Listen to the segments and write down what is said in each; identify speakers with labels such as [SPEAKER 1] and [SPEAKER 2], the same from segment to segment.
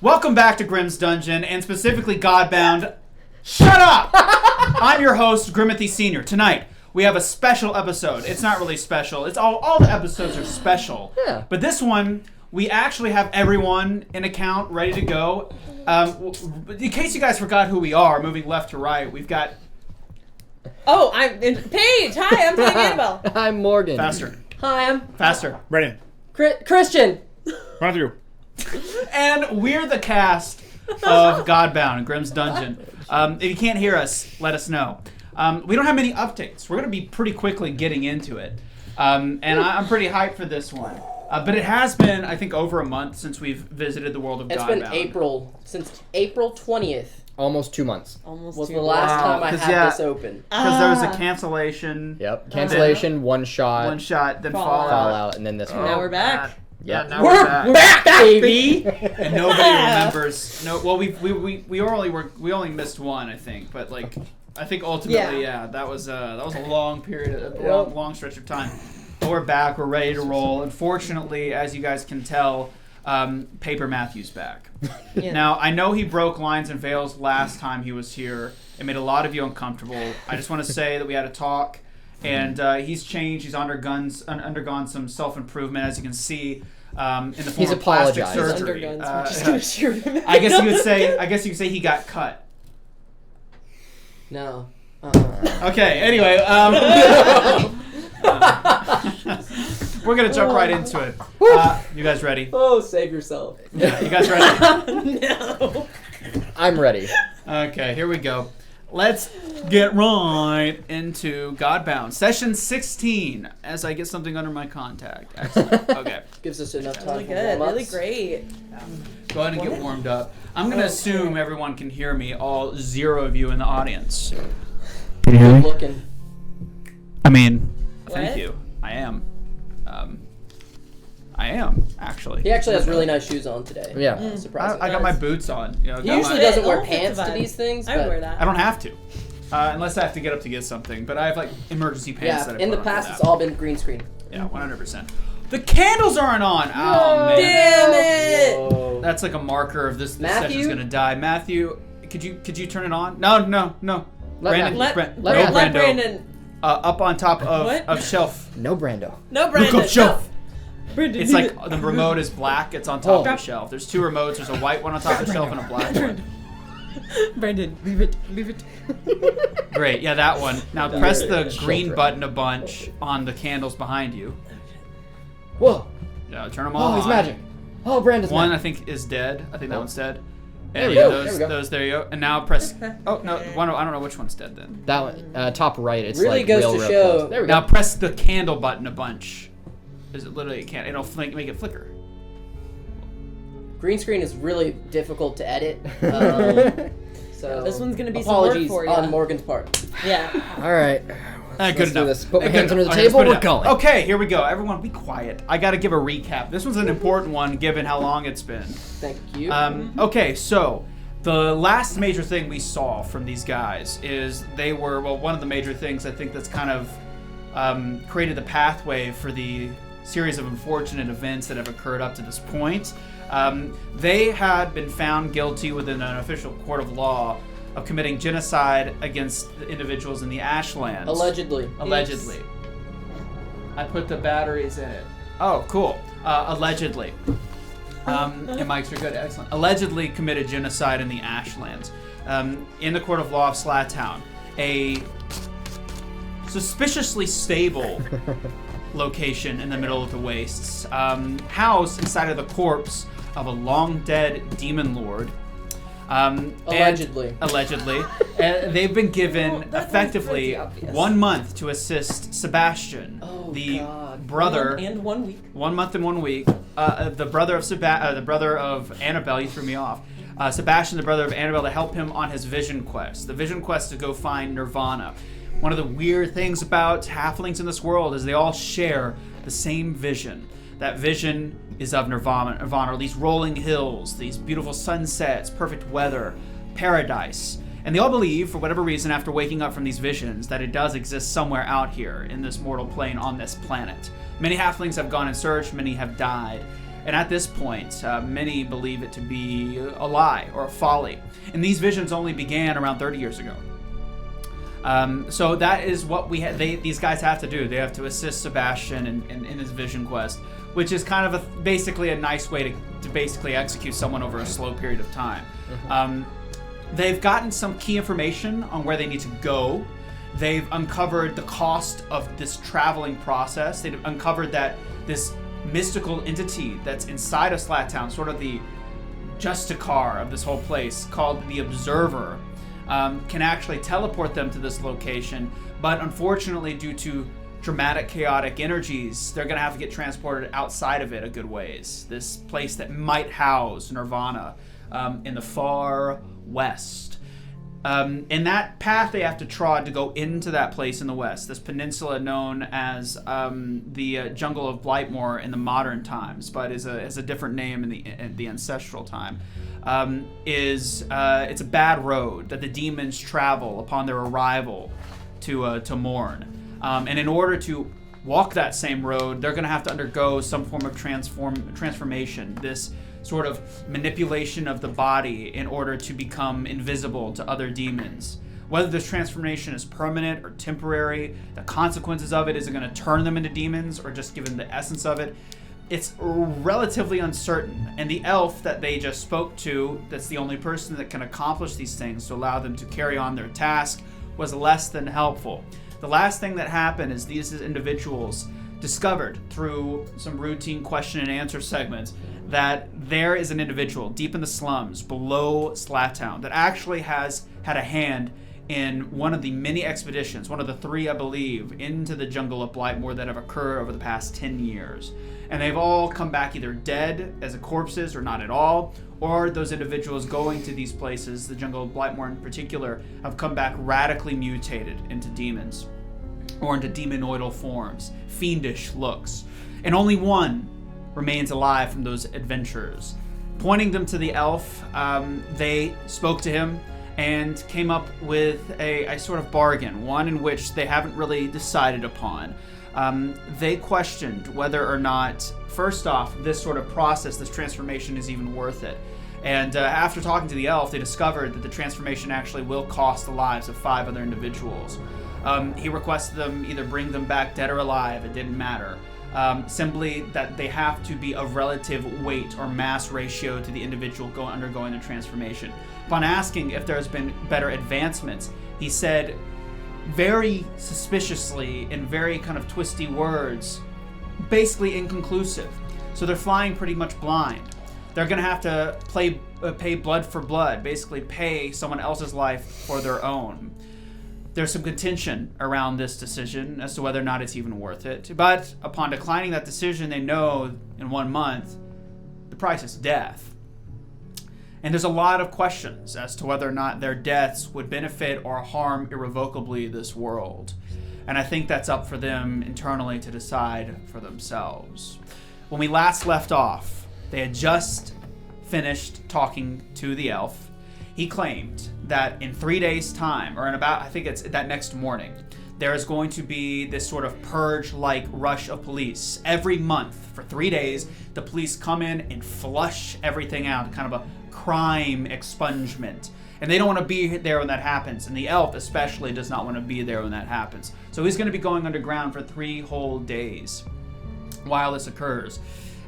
[SPEAKER 1] Welcome back to Grimm's Dungeon, and specifically Godbound. Shut up! I'm your host, Grimothy Sr. Tonight, we have a special episode. It's not really special. It's all the episodes are special.
[SPEAKER 2] Yeah.
[SPEAKER 1] But this one, we actually have everyone in account ready to go. In case you guys forgot who we are, moving left to right, we've got...
[SPEAKER 3] Oh, I'm Paige. Hi, I'm playing Annabelle.
[SPEAKER 2] I'm Morgan.
[SPEAKER 1] Faster.
[SPEAKER 3] Hi, I'm
[SPEAKER 1] Faster.
[SPEAKER 4] Brennan.
[SPEAKER 3] Christian.
[SPEAKER 4] Run through.
[SPEAKER 1] And we're the cast of Godbound and Grimm's Dungeon. If you can't hear us, let us know. We don't have many updates. We're going to be pretty quickly getting into it. And I'm pretty hyped for this one. But it has been, I think, over a month since we've visited the world of Godbound.
[SPEAKER 5] It's been April, since April 20th.
[SPEAKER 2] Almost 2 months.
[SPEAKER 3] Almost
[SPEAKER 5] Was
[SPEAKER 3] two
[SPEAKER 5] the last
[SPEAKER 1] Wow.
[SPEAKER 5] time I
[SPEAKER 1] 'Cause,
[SPEAKER 5] had
[SPEAKER 1] yeah.
[SPEAKER 5] this open.
[SPEAKER 1] Because there was a cancellation.
[SPEAKER 2] Yep. Cancellation, one shot,
[SPEAKER 1] One shot, then
[SPEAKER 3] Fallout.
[SPEAKER 2] fallout, and then this one.
[SPEAKER 3] Now we're back.
[SPEAKER 2] Yeah.
[SPEAKER 1] Now we're back.
[SPEAKER 5] baby!
[SPEAKER 1] And nobody remembers. No, well, we only missed one, I think. But like, I think ultimately, yeah, that was a long period, long stretch of time. But we're back. We're ready to roll. Unfortunately, as you guys can tell, Paper Matthew's back.
[SPEAKER 3] Yeah.
[SPEAKER 1] Now, I know he broke lines and veils last time he was here. It made a lot of you uncomfortable. I just want to say that we had a talk, and he's changed. He's undergone some self-improvement, as you can see, in the form
[SPEAKER 2] He's
[SPEAKER 1] of plastic
[SPEAKER 2] apologized.
[SPEAKER 1] surgery.
[SPEAKER 3] Underguns. We're just gonna shoot him.
[SPEAKER 1] I guess you could say he got cut.
[SPEAKER 5] No.
[SPEAKER 1] Okay. Anyway, we're gonna jump right into it. You guys ready?
[SPEAKER 5] Oh, save yourself.
[SPEAKER 1] Yeah, you guys ready?
[SPEAKER 3] No.
[SPEAKER 2] I'm ready.
[SPEAKER 1] Okay, here we go. Let's get right into Godbound. Session 16, as I get something under my contact. Excellent. Okay.
[SPEAKER 5] Gives us enough time
[SPEAKER 3] Really
[SPEAKER 5] for
[SPEAKER 3] good.
[SPEAKER 5] warm-ups.
[SPEAKER 3] Really great.
[SPEAKER 1] Go ahead and get warmed up. I'm going to assume everyone can hear me, all 0 of you in the audience.
[SPEAKER 4] Can you hear
[SPEAKER 5] Good
[SPEAKER 4] me?
[SPEAKER 5] looking.
[SPEAKER 1] I mean, thank
[SPEAKER 3] What?
[SPEAKER 1] you. I am. I am, actually.
[SPEAKER 5] He actually has really nice shoes on today.
[SPEAKER 2] Yeah.
[SPEAKER 5] Surprisingly.
[SPEAKER 1] I got my boots on. You know,
[SPEAKER 5] He
[SPEAKER 1] got
[SPEAKER 5] usually
[SPEAKER 1] my-
[SPEAKER 5] doesn't wear
[SPEAKER 3] It'll fit
[SPEAKER 5] pants
[SPEAKER 3] the
[SPEAKER 5] to
[SPEAKER 3] vibe.
[SPEAKER 5] these things,
[SPEAKER 3] I would
[SPEAKER 5] but
[SPEAKER 3] wear that.
[SPEAKER 1] I don't have to. Unless I have to get up to get something. But I have, like, emergency pants that I
[SPEAKER 5] in
[SPEAKER 1] put
[SPEAKER 5] the
[SPEAKER 1] on for
[SPEAKER 5] past
[SPEAKER 1] that.
[SPEAKER 5] it's all been green screen.
[SPEAKER 1] Yeah, 100%. The candles aren't on. Oh, man.
[SPEAKER 3] Damn it!
[SPEAKER 5] Whoa.
[SPEAKER 1] That's like a marker of this
[SPEAKER 5] Matthew?
[SPEAKER 1] session's gonna die. Matthew, could you turn it on? No. Brandon,
[SPEAKER 3] Let
[SPEAKER 1] Brando.
[SPEAKER 3] Brandon.
[SPEAKER 1] Up on top
[SPEAKER 3] What?
[SPEAKER 1] of shelf.
[SPEAKER 2] No Brando.
[SPEAKER 3] No, Brandon.
[SPEAKER 1] Look up shelf.
[SPEAKER 3] No. Brandon.
[SPEAKER 1] It's like the remote is black. It's on top of
[SPEAKER 2] Oh.
[SPEAKER 1] the shelf. There's 2 remotes. There's a white one on top of the shelf and a black one.
[SPEAKER 3] Brandon, leave it. Leave it.
[SPEAKER 1] Great. Yeah, that one. Now press the
[SPEAKER 2] Children.
[SPEAKER 1] green button a bunch on the candles behind you.
[SPEAKER 2] Whoa.
[SPEAKER 1] Yeah, turn them all
[SPEAKER 2] Oh, he's
[SPEAKER 1] on.
[SPEAKER 2] magic. Oh, Brando's
[SPEAKER 1] One I
[SPEAKER 2] magic.
[SPEAKER 1] think is dead. I think that one's dead.
[SPEAKER 2] There
[SPEAKER 1] And
[SPEAKER 2] we
[SPEAKER 1] yeah,
[SPEAKER 2] go.
[SPEAKER 1] those,
[SPEAKER 2] There we go.
[SPEAKER 1] those, there you go. And now press. Oh no, one. I don't know which one's dead then.
[SPEAKER 2] That one, top right. It's
[SPEAKER 5] Really
[SPEAKER 2] like
[SPEAKER 5] goes
[SPEAKER 2] real,
[SPEAKER 5] to
[SPEAKER 2] real
[SPEAKER 5] show-
[SPEAKER 2] close. There we go.
[SPEAKER 1] Now press the candle button a bunch. Is it literally can't? It'll make it flicker.
[SPEAKER 5] Green screen is really difficult to edit. So
[SPEAKER 3] This one's gonna be some work
[SPEAKER 5] apologies
[SPEAKER 3] for ya.
[SPEAKER 5] on Morgan's part.
[SPEAKER 3] Yeah.
[SPEAKER 2] All right.
[SPEAKER 1] Good
[SPEAKER 2] Let's do
[SPEAKER 1] enough.
[SPEAKER 2] this. Put my
[SPEAKER 1] Good
[SPEAKER 2] hands under the
[SPEAKER 1] enough. Okay, let's
[SPEAKER 2] table.
[SPEAKER 1] put it
[SPEAKER 2] We're
[SPEAKER 1] down.
[SPEAKER 2] going.
[SPEAKER 1] Okay, here we go. Everyone, be quiet. I got to give a recap. This one's an important one, given how long it's been.
[SPEAKER 5] Thank you.
[SPEAKER 1] Okay, so the last major thing we saw from these guys is they were one of the major things I think that's kind of created the pathway for the series of unfortunate events that have occurred up to this point. They had been found guilty within an official court of law of committing genocide against the individuals in the Ashlands.
[SPEAKER 5] Allegedly.
[SPEAKER 1] Allegedly. I put the batteries in it. Oh, cool. Allegedly. And mics are good. Excellent. Allegedly committed genocide in the Ashlands. In the court of law of Slattown. A suspiciously stable location in the middle of the wastes. Housed inside of the corpse of a long-dead demon lord.
[SPEAKER 5] Allegedly.
[SPEAKER 1] Allegedly. They've been given
[SPEAKER 3] That
[SPEAKER 1] effectively
[SPEAKER 3] one's pretty obvious.
[SPEAKER 1] 1 month to assist Sebastian,
[SPEAKER 5] Oh,
[SPEAKER 1] the
[SPEAKER 5] God.
[SPEAKER 1] brother.
[SPEAKER 3] And 1 week.
[SPEAKER 1] 1 month and 1 week. The brother of Annabelle. You threw me off. Sebastian, the brother of Annabelle, to help him on his vision quest. The vision quest to go find Nirvana. One of the weird things about halflings in this world is they all share the same vision. That vision is of Nirvana, or these rolling hills, these beautiful sunsets, perfect weather, paradise. And they all believe, for whatever reason, after waking up from these visions, that it does exist somewhere out here in this mortal plane on this planet. Many halflings have gone in search, many have died. And at this point, many believe it to be a lie or a folly. And these visions only began around 30 years ago. So that is what these guys have to do. They have to assist Sebastian in his vision quest, which is kind of basically a nice way to basically execute someone over a slow period of time. They've gotten some key information on where they need to go. They've uncovered the cost of this traveling process. They've uncovered that this mystical entity that's inside of Slattown, sort of the Justicar of this whole place, called the Observer, can actually teleport them to this location, but unfortunately, due to dramatic, chaotic energies, they're going to have to get transported outside of it a good ways. This place that might house Nirvana in the far west. In that path they have to trod to go into that place in the west, this peninsula known as the Jungle of Blightmoor in the modern times, but is a different name in the ancestral time. It's a bad road that the demons travel upon their arrival to Mourne. And in order to walk that same road, they're going to have to undergo some form of transformation, this sort of manipulation of the body in order to become invisible to other demons. Whether this transformation is permanent or temporary, the consequences of it, is it going to turn them into demons or just give them the essence of it? It's relatively uncertain. And the elf that they just spoke to, that's the only person that can accomplish these things to allow them to carry on their task, was less than helpful. The last thing that happened is these individuals discovered through some routine question and answer segments that there is an individual deep in the slums below Slattown that actually has had a hand in one of the many expeditions, one of the 3, I believe, into the Jungle of Blightmoor that have occurred over the past 10 years. And they've all come back either dead as corpses or not at all, or those individuals going to these places, the Jungle of Blightmoor in particular, have come back radically mutated into demons or into demonoidal forms, fiendish looks. And only one remains alive from those adventures. Pointing them to the elf, they spoke to him and came up with a sort of bargain, one in which they haven't really decided upon. They questioned whether or not, first off, this sort of process, this transformation, is even worth it. And after talking to the elf, they discovered that the transformation actually will cost the lives of 5 other individuals. He requested them either bring them back dead or alive, it didn't matter. Simply that they have to be of relative weight or mass ratio to the individual undergoing the transformation. Upon asking if there's been better advancements, he said very suspiciously, in very kind of twisty words, basically inconclusive. So they're flying pretty much blind. They're going to have to pay blood for blood, basically pay someone else's life for their own. There's some contention around this decision as to whether or not it's even worth it. But upon declining that decision, they know in 1 month the price is death. And there's a lot of questions as to whether or not their deaths would benefit or harm irrevocably this world. And I think that's up for them internally to decide for themselves. When we last left off, they had just finished talking to the elf. He claimed that in 3 days' time, or in about, I think it's that next morning, there is going to be this sort of purge-like rush of police. Every month, for 3 days, the police come in and flush everything out, kind of a crime expungement. And they don't want to be there when that happens. And the elf especially does not want to be there when that happens. So he's going to be going underground for 3 whole days while this occurs.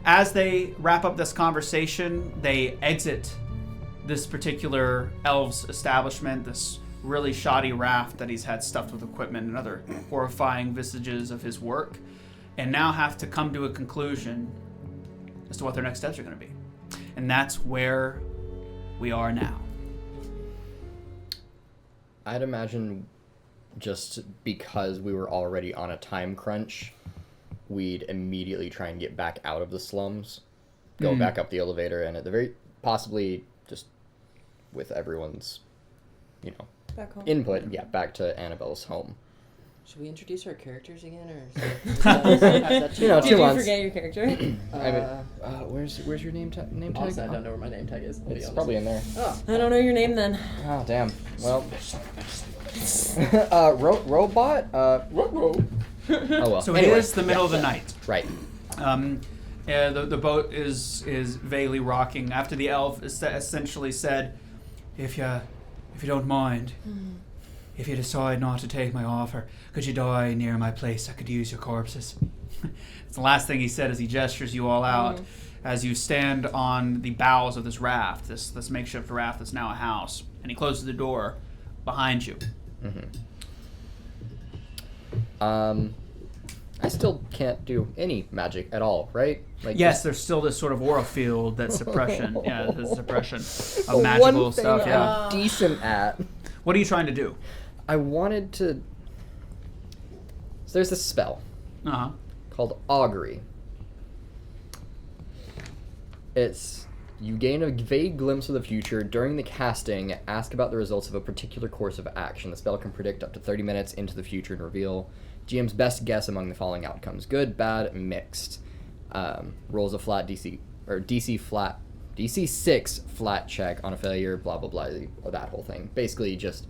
[SPEAKER 1] As they wrap up this conversation, they exit this particular elf's establishment, this really shoddy raft that he's had stuffed with equipment and other horrifying visages of his work, and now have to come to a conclusion as to what their next steps are going to be. And that's where we are now.
[SPEAKER 2] I'd imagine just because we were already on a time crunch, we'd immediately try and get back out of the slums, go back up the elevator, and at the very possibly just with everyone's,
[SPEAKER 3] Back home.
[SPEAKER 2] input, back to Annabelle's home.
[SPEAKER 5] Should we introduce our characters again, or
[SPEAKER 3] Did
[SPEAKER 2] 2
[SPEAKER 3] you
[SPEAKER 2] months.
[SPEAKER 3] forget your character?
[SPEAKER 2] where's your name tag?
[SPEAKER 5] Honestly, I don't know where my name tag is.
[SPEAKER 2] It's probably in there.
[SPEAKER 5] Oh,
[SPEAKER 3] I don't know your name then.
[SPEAKER 2] Oh damn. Well, robot. Oh well.
[SPEAKER 1] So it is the middle of the night.
[SPEAKER 2] Right.
[SPEAKER 1] The boat is vaguely rocking after the elf essentially said, if you don't mind, if you decide not to take my offer, could you die near my place? I could use your corpses. It's the last thing he said as he gestures you all out as you stand on the bows of this raft, this makeshift raft that's now a house, and he closes the door behind you.
[SPEAKER 2] I still can't do any magic at all, right? Like
[SPEAKER 1] Yes, there's still this sort of aura field that's suppression. Yeah, the suppression of magical stuff.
[SPEAKER 2] One thing
[SPEAKER 1] Yeah.
[SPEAKER 2] I'm decent at.
[SPEAKER 1] What are you trying to do?
[SPEAKER 2] I wanted to. So there's this spell called Augury. It's you gain a vague glimpse of the future during the casting. Ask about the results of a particular course of action. The spell can predict up to 30 minutes into the future and reveal GM's best guess among the following outcomes: good, bad, mixed. Rolls a flat DC 6 flat check on a failure. Blah blah blah. That whole thing. Basically, just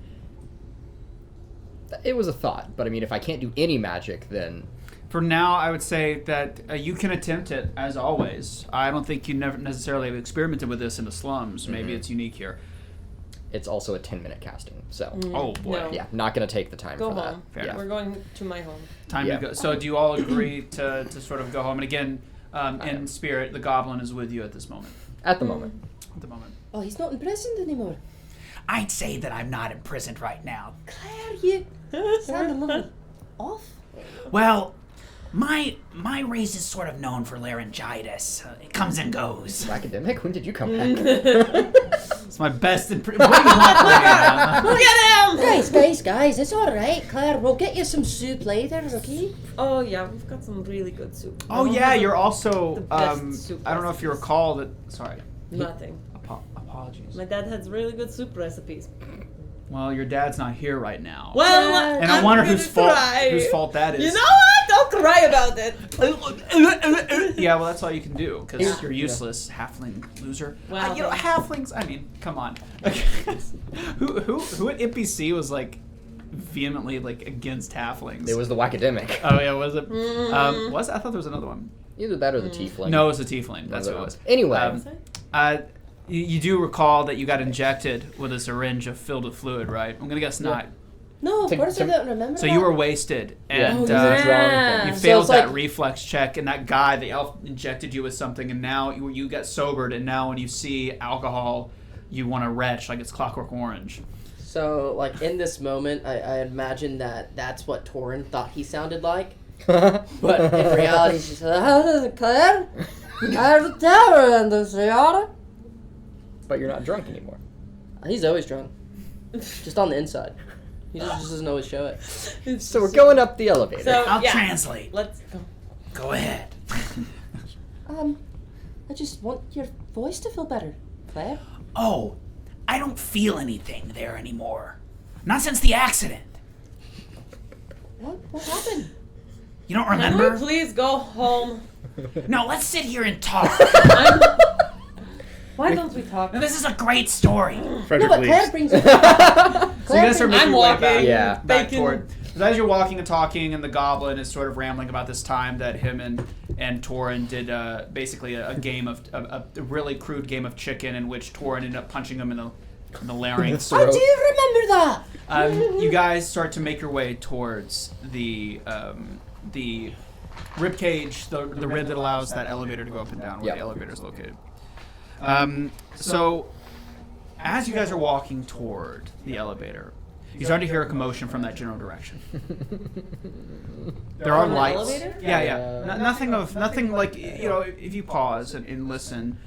[SPEAKER 2] it was a thought. But I mean, if I can't do any magic, then
[SPEAKER 1] For now, I would say that you can attempt it, as always. I don't think you never necessarily have experimented with this in the slums. Maybe it's unique here.
[SPEAKER 2] it's also a 10-minute casting. So
[SPEAKER 1] Oh, boy.
[SPEAKER 3] No.
[SPEAKER 2] yeah, not gonna take the time
[SPEAKER 3] Go
[SPEAKER 2] for that.
[SPEAKER 3] home.
[SPEAKER 1] Fair
[SPEAKER 2] Yeah.
[SPEAKER 3] We're going to my home.
[SPEAKER 1] Time
[SPEAKER 2] Yeah.
[SPEAKER 1] to go. So do you all agree to sort of go home? And again, in spirit, the goblin is with you at this moment.
[SPEAKER 2] At the moment.
[SPEAKER 1] At the moment.
[SPEAKER 5] Oh, he's not imprisoned anymore.
[SPEAKER 1] I'd say that I'm not imprisoned right now.
[SPEAKER 5] Claire, you sound a little off.
[SPEAKER 6] Well, my race is sort of known for laryngitis. It comes and goes.
[SPEAKER 2] Academic? When did you come back?
[SPEAKER 1] It's my best What do you want from me, man?
[SPEAKER 3] Look at him!
[SPEAKER 5] Guys, it's all right, Claire. We'll get you some soup later, okay?
[SPEAKER 3] Oh yeah, we've got some really good soup.
[SPEAKER 1] Oh yeah, you're also.
[SPEAKER 3] The best soup
[SPEAKER 1] I don't know if you
[SPEAKER 3] recipes.
[SPEAKER 1] recall that. Sorry.
[SPEAKER 3] Nothing.
[SPEAKER 1] Apologies.
[SPEAKER 3] My dad has really good soup recipes.
[SPEAKER 1] Well, your dad's not here right now.
[SPEAKER 3] Well,
[SPEAKER 1] and I
[SPEAKER 3] I'm
[SPEAKER 1] wonder
[SPEAKER 3] gonna
[SPEAKER 1] whose
[SPEAKER 3] try.
[SPEAKER 1] fault that is.
[SPEAKER 3] You know what? Don't cry about it.
[SPEAKER 1] Yeah, well, that's all you can do because
[SPEAKER 2] Yeah.
[SPEAKER 1] you're useless, halfling loser.
[SPEAKER 3] Well,
[SPEAKER 1] You know,
[SPEAKER 3] thanks.
[SPEAKER 1] halflings. I mean, come on. who at NPC was like vehemently like against halflings?
[SPEAKER 2] It was the Wacademic.
[SPEAKER 1] Oh yeah, was it? Was it? I thought there was another one.
[SPEAKER 2] Either that or the tiefling.
[SPEAKER 1] No, it was a tiefling. That's what it was.
[SPEAKER 2] Anyway,
[SPEAKER 1] You do recall that you got injected with a syringe filled with fluid, right? I'm gonna guess not.
[SPEAKER 5] No, of
[SPEAKER 2] To-
[SPEAKER 5] course I
[SPEAKER 2] to-
[SPEAKER 5] don't remember
[SPEAKER 1] So
[SPEAKER 5] that.
[SPEAKER 1] you were wasted, and
[SPEAKER 2] he was a drunk and-
[SPEAKER 1] you
[SPEAKER 5] So
[SPEAKER 1] failed
[SPEAKER 5] it's
[SPEAKER 1] that
[SPEAKER 5] like-
[SPEAKER 1] reflex check, and that guy, the elf, injected you with something, and now you got sobered, and now when you see alcohol, you want to retch like it's Clockwork Orange.
[SPEAKER 5] So, like, in this moment, I imagine that that's what Torin thought he sounded like.
[SPEAKER 2] yeah.
[SPEAKER 5] But in reality, she said, "How does it, Claire? I have a tower in this yard."
[SPEAKER 2] But you're not drunk anymore.
[SPEAKER 5] He's always drunk. Just on the inside. He just doesn't always show it.
[SPEAKER 2] So we're going up the elevator.
[SPEAKER 3] So
[SPEAKER 6] I'll
[SPEAKER 3] yeah,
[SPEAKER 6] translate.
[SPEAKER 3] let's go.
[SPEAKER 6] Go ahead.
[SPEAKER 5] I just want your voice to feel better, Claire.
[SPEAKER 6] Oh, I don't feel anything there anymore. Not since the accident.
[SPEAKER 5] What happened?
[SPEAKER 6] You don't
[SPEAKER 3] Can we
[SPEAKER 6] remember?
[SPEAKER 3] please go home?
[SPEAKER 6] No, let's sit here and talk.
[SPEAKER 3] Why don't we talk?
[SPEAKER 6] This is a great story.
[SPEAKER 4] Fredrick
[SPEAKER 5] No, but Claire
[SPEAKER 4] leaves.
[SPEAKER 5] brings
[SPEAKER 1] So you guys are
[SPEAKER 3] I'm
[SPEAKER 1] making your way
[SPEAKER 3] walking.
[SPEAKER 1] back,
[SPEAKER 2] Yeah.
[SPEAKER 1] back
[SPEAKER 3] Bacon.
[SPEAKER 1] toward. So as you're walking and talking, and the goblin is sort of rambling about this time that him and Torin did basically a game of a really crude game of chicken in which Torin ended up punching him in the larynx.
[SPEAKER 5] I do remember that.
[SPEAKER 1] You guys start to make your way towards the rib cage, the rib that allows that elevator to go up and down where
[SPEAKER 2] Yep.
[SPEAKER 1] the elevator is located. So as you guys are walking toward the elevator, you start to hear a commotion from that general direction. There are
[SPEAKER 3] From the
[SPEAKER 1] lights.
[SPEAKER 3] elevator?
[SPEAKER 1] Yeah. Nothing like, you know, if you pause and listen,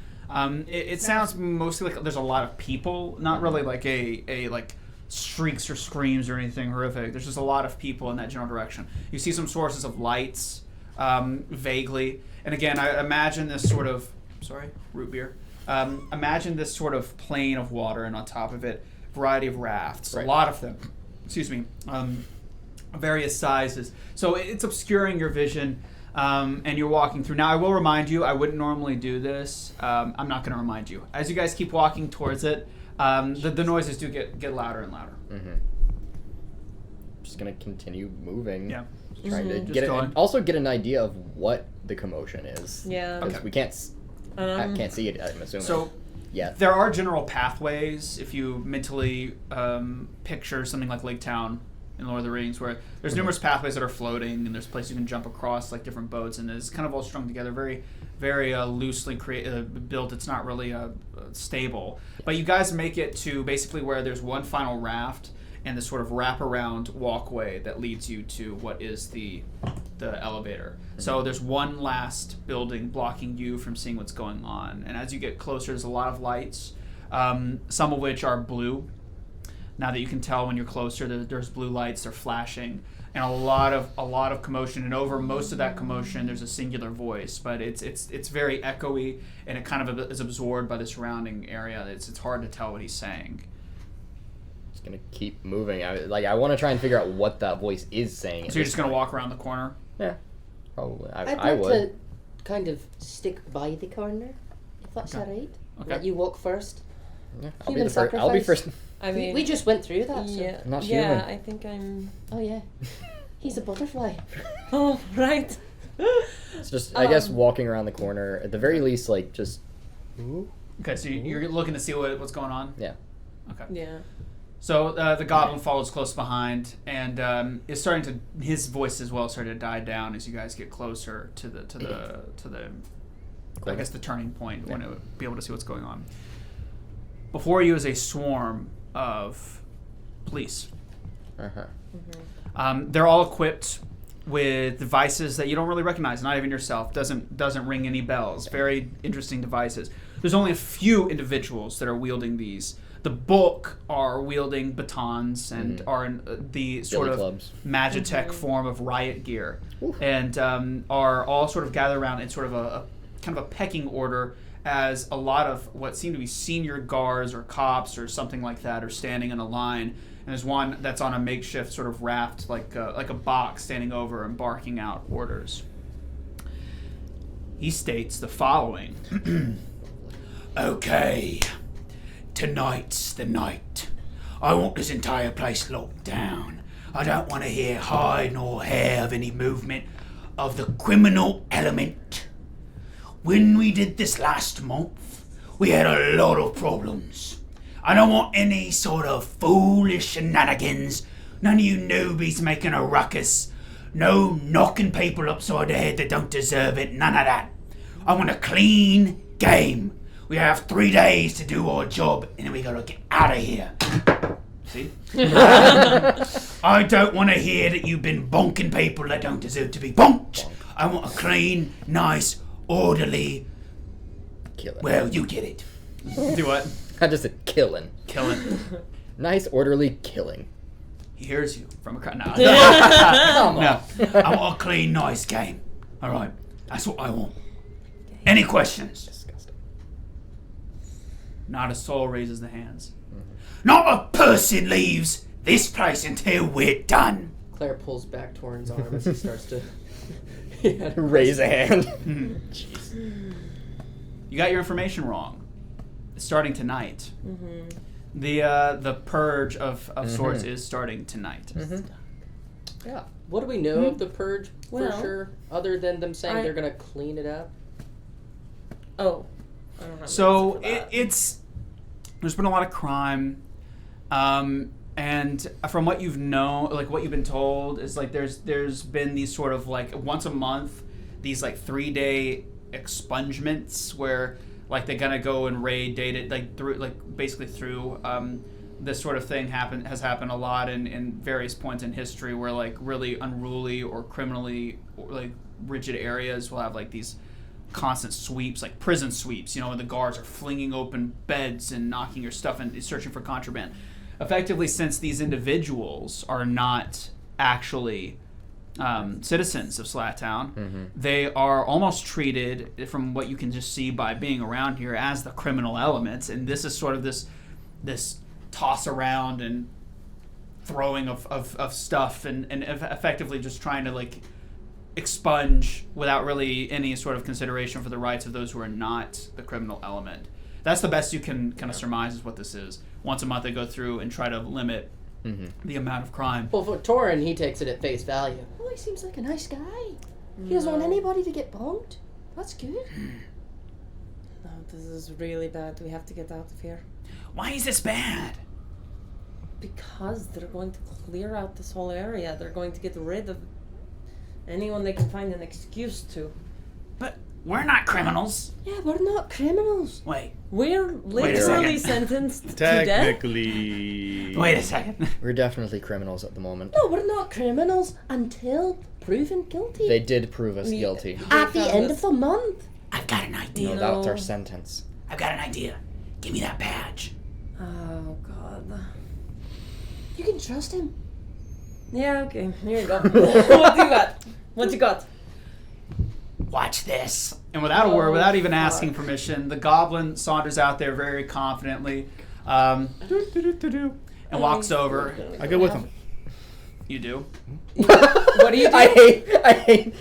[SPEAKER 1] it sounds mostly like there's a lot of people, not really like a like shrieks or screams or anything horrific. There's just a lot of people in that general direction. You see some sources of lights, vaguely, and again, I imagine this sort of root beer. Imagine this sort of plain of water, and on top of it, variety of rafts,
[SPEAKER 2] Right.
[SPEAKER 1] a lot of them. Excuse me, various sizes. So it's obscuring your vision, and you're walking through. Now, I will remind you, I wouldn't normally do this. I'm not going to remind you. As you guys keep walking towards it, the noises do get louder and louder.
[SPEAKER 2] just gonna continue moving.
[SPEAKER 1] Yeah.
[SPEAKER 2] Trying to
[SPEAKER 1] Just
[SPEAKER 2] get
[SPEAKER 1] going.
[SPEAKER 2] also get an idea of what the commotion is.
[SPEAKER 3] Yeah.
[SPEAKER 2] Because we can't can't see it. I'm assuming.
[SPEAKER 1] So
[SPEAKER 2] yeah.
[SPEAKER 1] there are general pathways if you mentally picture something like Lake Town in Lord of the Rings, where there's numerous pathways that are floating, and there's places you can jump across, like different boats, and it's kind of all strung together, very, very loosely built. It's not really stable. But you guys make it to basically where there's one final raft and this sort of wraparound walkway that leads you to what is the elevator. So there's one last building blocking you from seeing what's going on, and as you get closer, there's a lot of lights, some of which are blue. Now that you can tell when you're closer, there's blue lights, they're flashing, and a lot of commotion. And over most of that commotion, there's a singular voice, but it's very echoey, and it kind of is absorbed by the surrounding area. It's hard to tell what he's saying.
[SPEAKER 2] Just gonna keep moving. I want to try and figure out what that voice is saying.
[SPEAKER 1] So you're just gonna walk around the corner?
[SPEAKER 2] Yeah, probably.
[SPEAKER 5] I'd
[SPEAKER 2] I
[SPEAKER 5] like
[SPEAKER 2] would.
[SPEAKER 5] to kind of stick by the corner, if that's
[SPEAKER 1] Okay.
[SPEAKER 5] alright.
[SPEAKER 1] Okay.
[SPEAKER 5] Let you walk first.
[SPEAKER 2] Yeah,
[SPEAKER 5] Human
[SPEAKER 2] I'll be first.
[SPEAKER 3] I mean,
[SPEAKER 5] We just went through that. So.
[SPEAKER 3] yeah,
[SPEAKER 2] Not
[SPEAKER 3] yeah.
[SPEAKER 2] human.
[SPEAKER 3] I think I'm.
[SPEAKER 5] Oh yeah. He's a butterfly.
[SPEAKER 3] Oh right.
[SPEAKER 2] It's just, I guess, walking around the corner. At the very least, like, just...
[SPEAKER 1] Okay, so you're looking to see what's going on?
[SPEAKER 2] Yeah.
[SPEAKER 1] Okay.
[SPEAKER 3] Yeah.
[SPEAKER 1] So the goblin follows close behind, and is starting to, his voice as well started to die down as you guys get closer to the I guess the turning point when it would be able to see what's going on. Before you is a swarm of police.
[SPEAKER 2] Uh-huh.
[SPEAKER 1] They're all equipped with devices that you don't really recognize, not even yourself. Doesn't ring any bells. Very interesting devices. There's only a few individuals that are wielding these. The bulk are wielding batons and are in the sort of
[SPEAKER 2] clubs.
[SPEAKER 1] Magitech form of riot gear, and are all sort of gathered around in sort of a kind of a pecking order, as a lot of what seem to be senior guards or cops or something like that are standing in a line. And there's one that's on a makeshift sort of raft, like a box, standing over and barking out orders. He states the following.
[SPEAKER 6] Okay, tonight's the night. I want this entire place locked down. I don't want to hear hide nor hair of any movement of the criminal element. When we did this last month, we had a lot of problems. I don't want any sort of foolish shenanigans. None of you newbies making a ruckus. No knocking people upside the head that don't deserve it. None of that. I want a clean game. We have 3 days to do our job, and then we gotta get out of here. See? I don't want to hear that you've been bonking people that don't deserve to be bonked. I want a clean, nice, orderly...
[SPEAKER 2] Killing.
[SPEAKER 6] Well, you get it.
[SPEAKER 1] Do what?
[SPEAKER 2] I just said killing.
[SPEAKER 1] Killing.
[SPEAKER 2] Nice, orderly killing.
[SPEAKER 1] He hears you from a crowd. No.
[SPEAKER 2] Come on.
[SPEAKER 1] No.
[SPEAKER 6] I want a clean, nice game. All right, that's what I want. Any questions?
[SPEAKER 2] Disgusting.
[SPEAKER 1] Not a soul raises the hands.
[SPEAKER 6] Not a person leaves this place until we're done.
[SPEAKER 5] Claire pulls back Torin's arm as he starts to.
[SPEAKER 2] Raise a hand.
[SPEAKER 1] You got your information wrong. It's starting tonight. The purge of sorts is starting tonight.
[SPEAKER 2] Yeah.
[SPEAKER 5] What do we know of the purge for
[SPEAKER 3] Well,
[SPEAKER 5] sure, other than them saying
[SPEAKER 3] I-
[SPEAKER 5] they're gonna clean it up?
[SPEAKER 3] Oh. I don't have
[SPEAKER 1] So
[SPEAKER 3] an answer for that.
[SPEAKER 1] it's there's been a lot of crime, and from what you've known, like what you've been told, is like there's been these sort of like once a month, these like 3-day expungements where like they're gonna go and raid data like through like basically through this sort of thing has happened a lot in various points in history where like really unruly or criminally or, like rigid areas will have like these constant sweeps, like prison sweeps, you know, when the guards are flinging open beds and knocking your stuff and searching for contraband. Effectively, since these individuals are not actually citizens of Slattown, they are almost treated, from what you can just see by being around here, as the criminal elements. And this is sort of this toss around and throwing of stuff and effectively just trying to like expunge without really any sort of consideration for the rights of those who are not the criminal element. That's the best you can kind of surmise is what this is. Once a month they go through and try to limit the amount of crime.
[SPEAKER 5] Well, for Torin, he takes it at face value. Well, he seems like a nice guy. He doesn't want anybody to get bumped. That's good.
[SPEAKER 3] No, this is really bad. We have to get out of here.
[SPEAKER 6] Why is this bad?
[SPEAKER 3] Because they're going to clear out this whole area. They're going to get rid of anyone they can find an excuse to.
[SPEAKER 6] But we're not criminals.
[SPEAKER 5] Yeah, we're not criminals.
[SPEAKER 6] Wait.
[SPEAKER 3] We're literally sentenced to death.
[SPEAKER 4] Technically.
[SPEAKER 6] Wait a second.
[SPEAKER 2] We're definitely criminals at the moment.
[SPEAKER 5] No, we're not criminals until proven guilty.
[SPEAKER 2] They did prove us guilty.
[SPEAKER 5] At the end of the month.
[SPEAKER 6] I've got an idea.
[SPEAKER 2] No, that's our sentence.
[SPEAKER 6] I've got an idea. Give me that badge.
[SPEAKER 3] Oh, God.
[SPEAKER 5] You can trust him.
[SPEAKER 3] Yeah, okay. Here you go. What you got? What you got?
[SPEAKER 6] Watch this.
[SPEAKER 1] And without a word, without even asking permission, the goblin saunters out there very confidently and walks over.
[SPEAKER 4] I go with him.
[SPEAKER 1] You do?
[SPEAKER 3] What do you do?
[SPEAKER 2] I hate.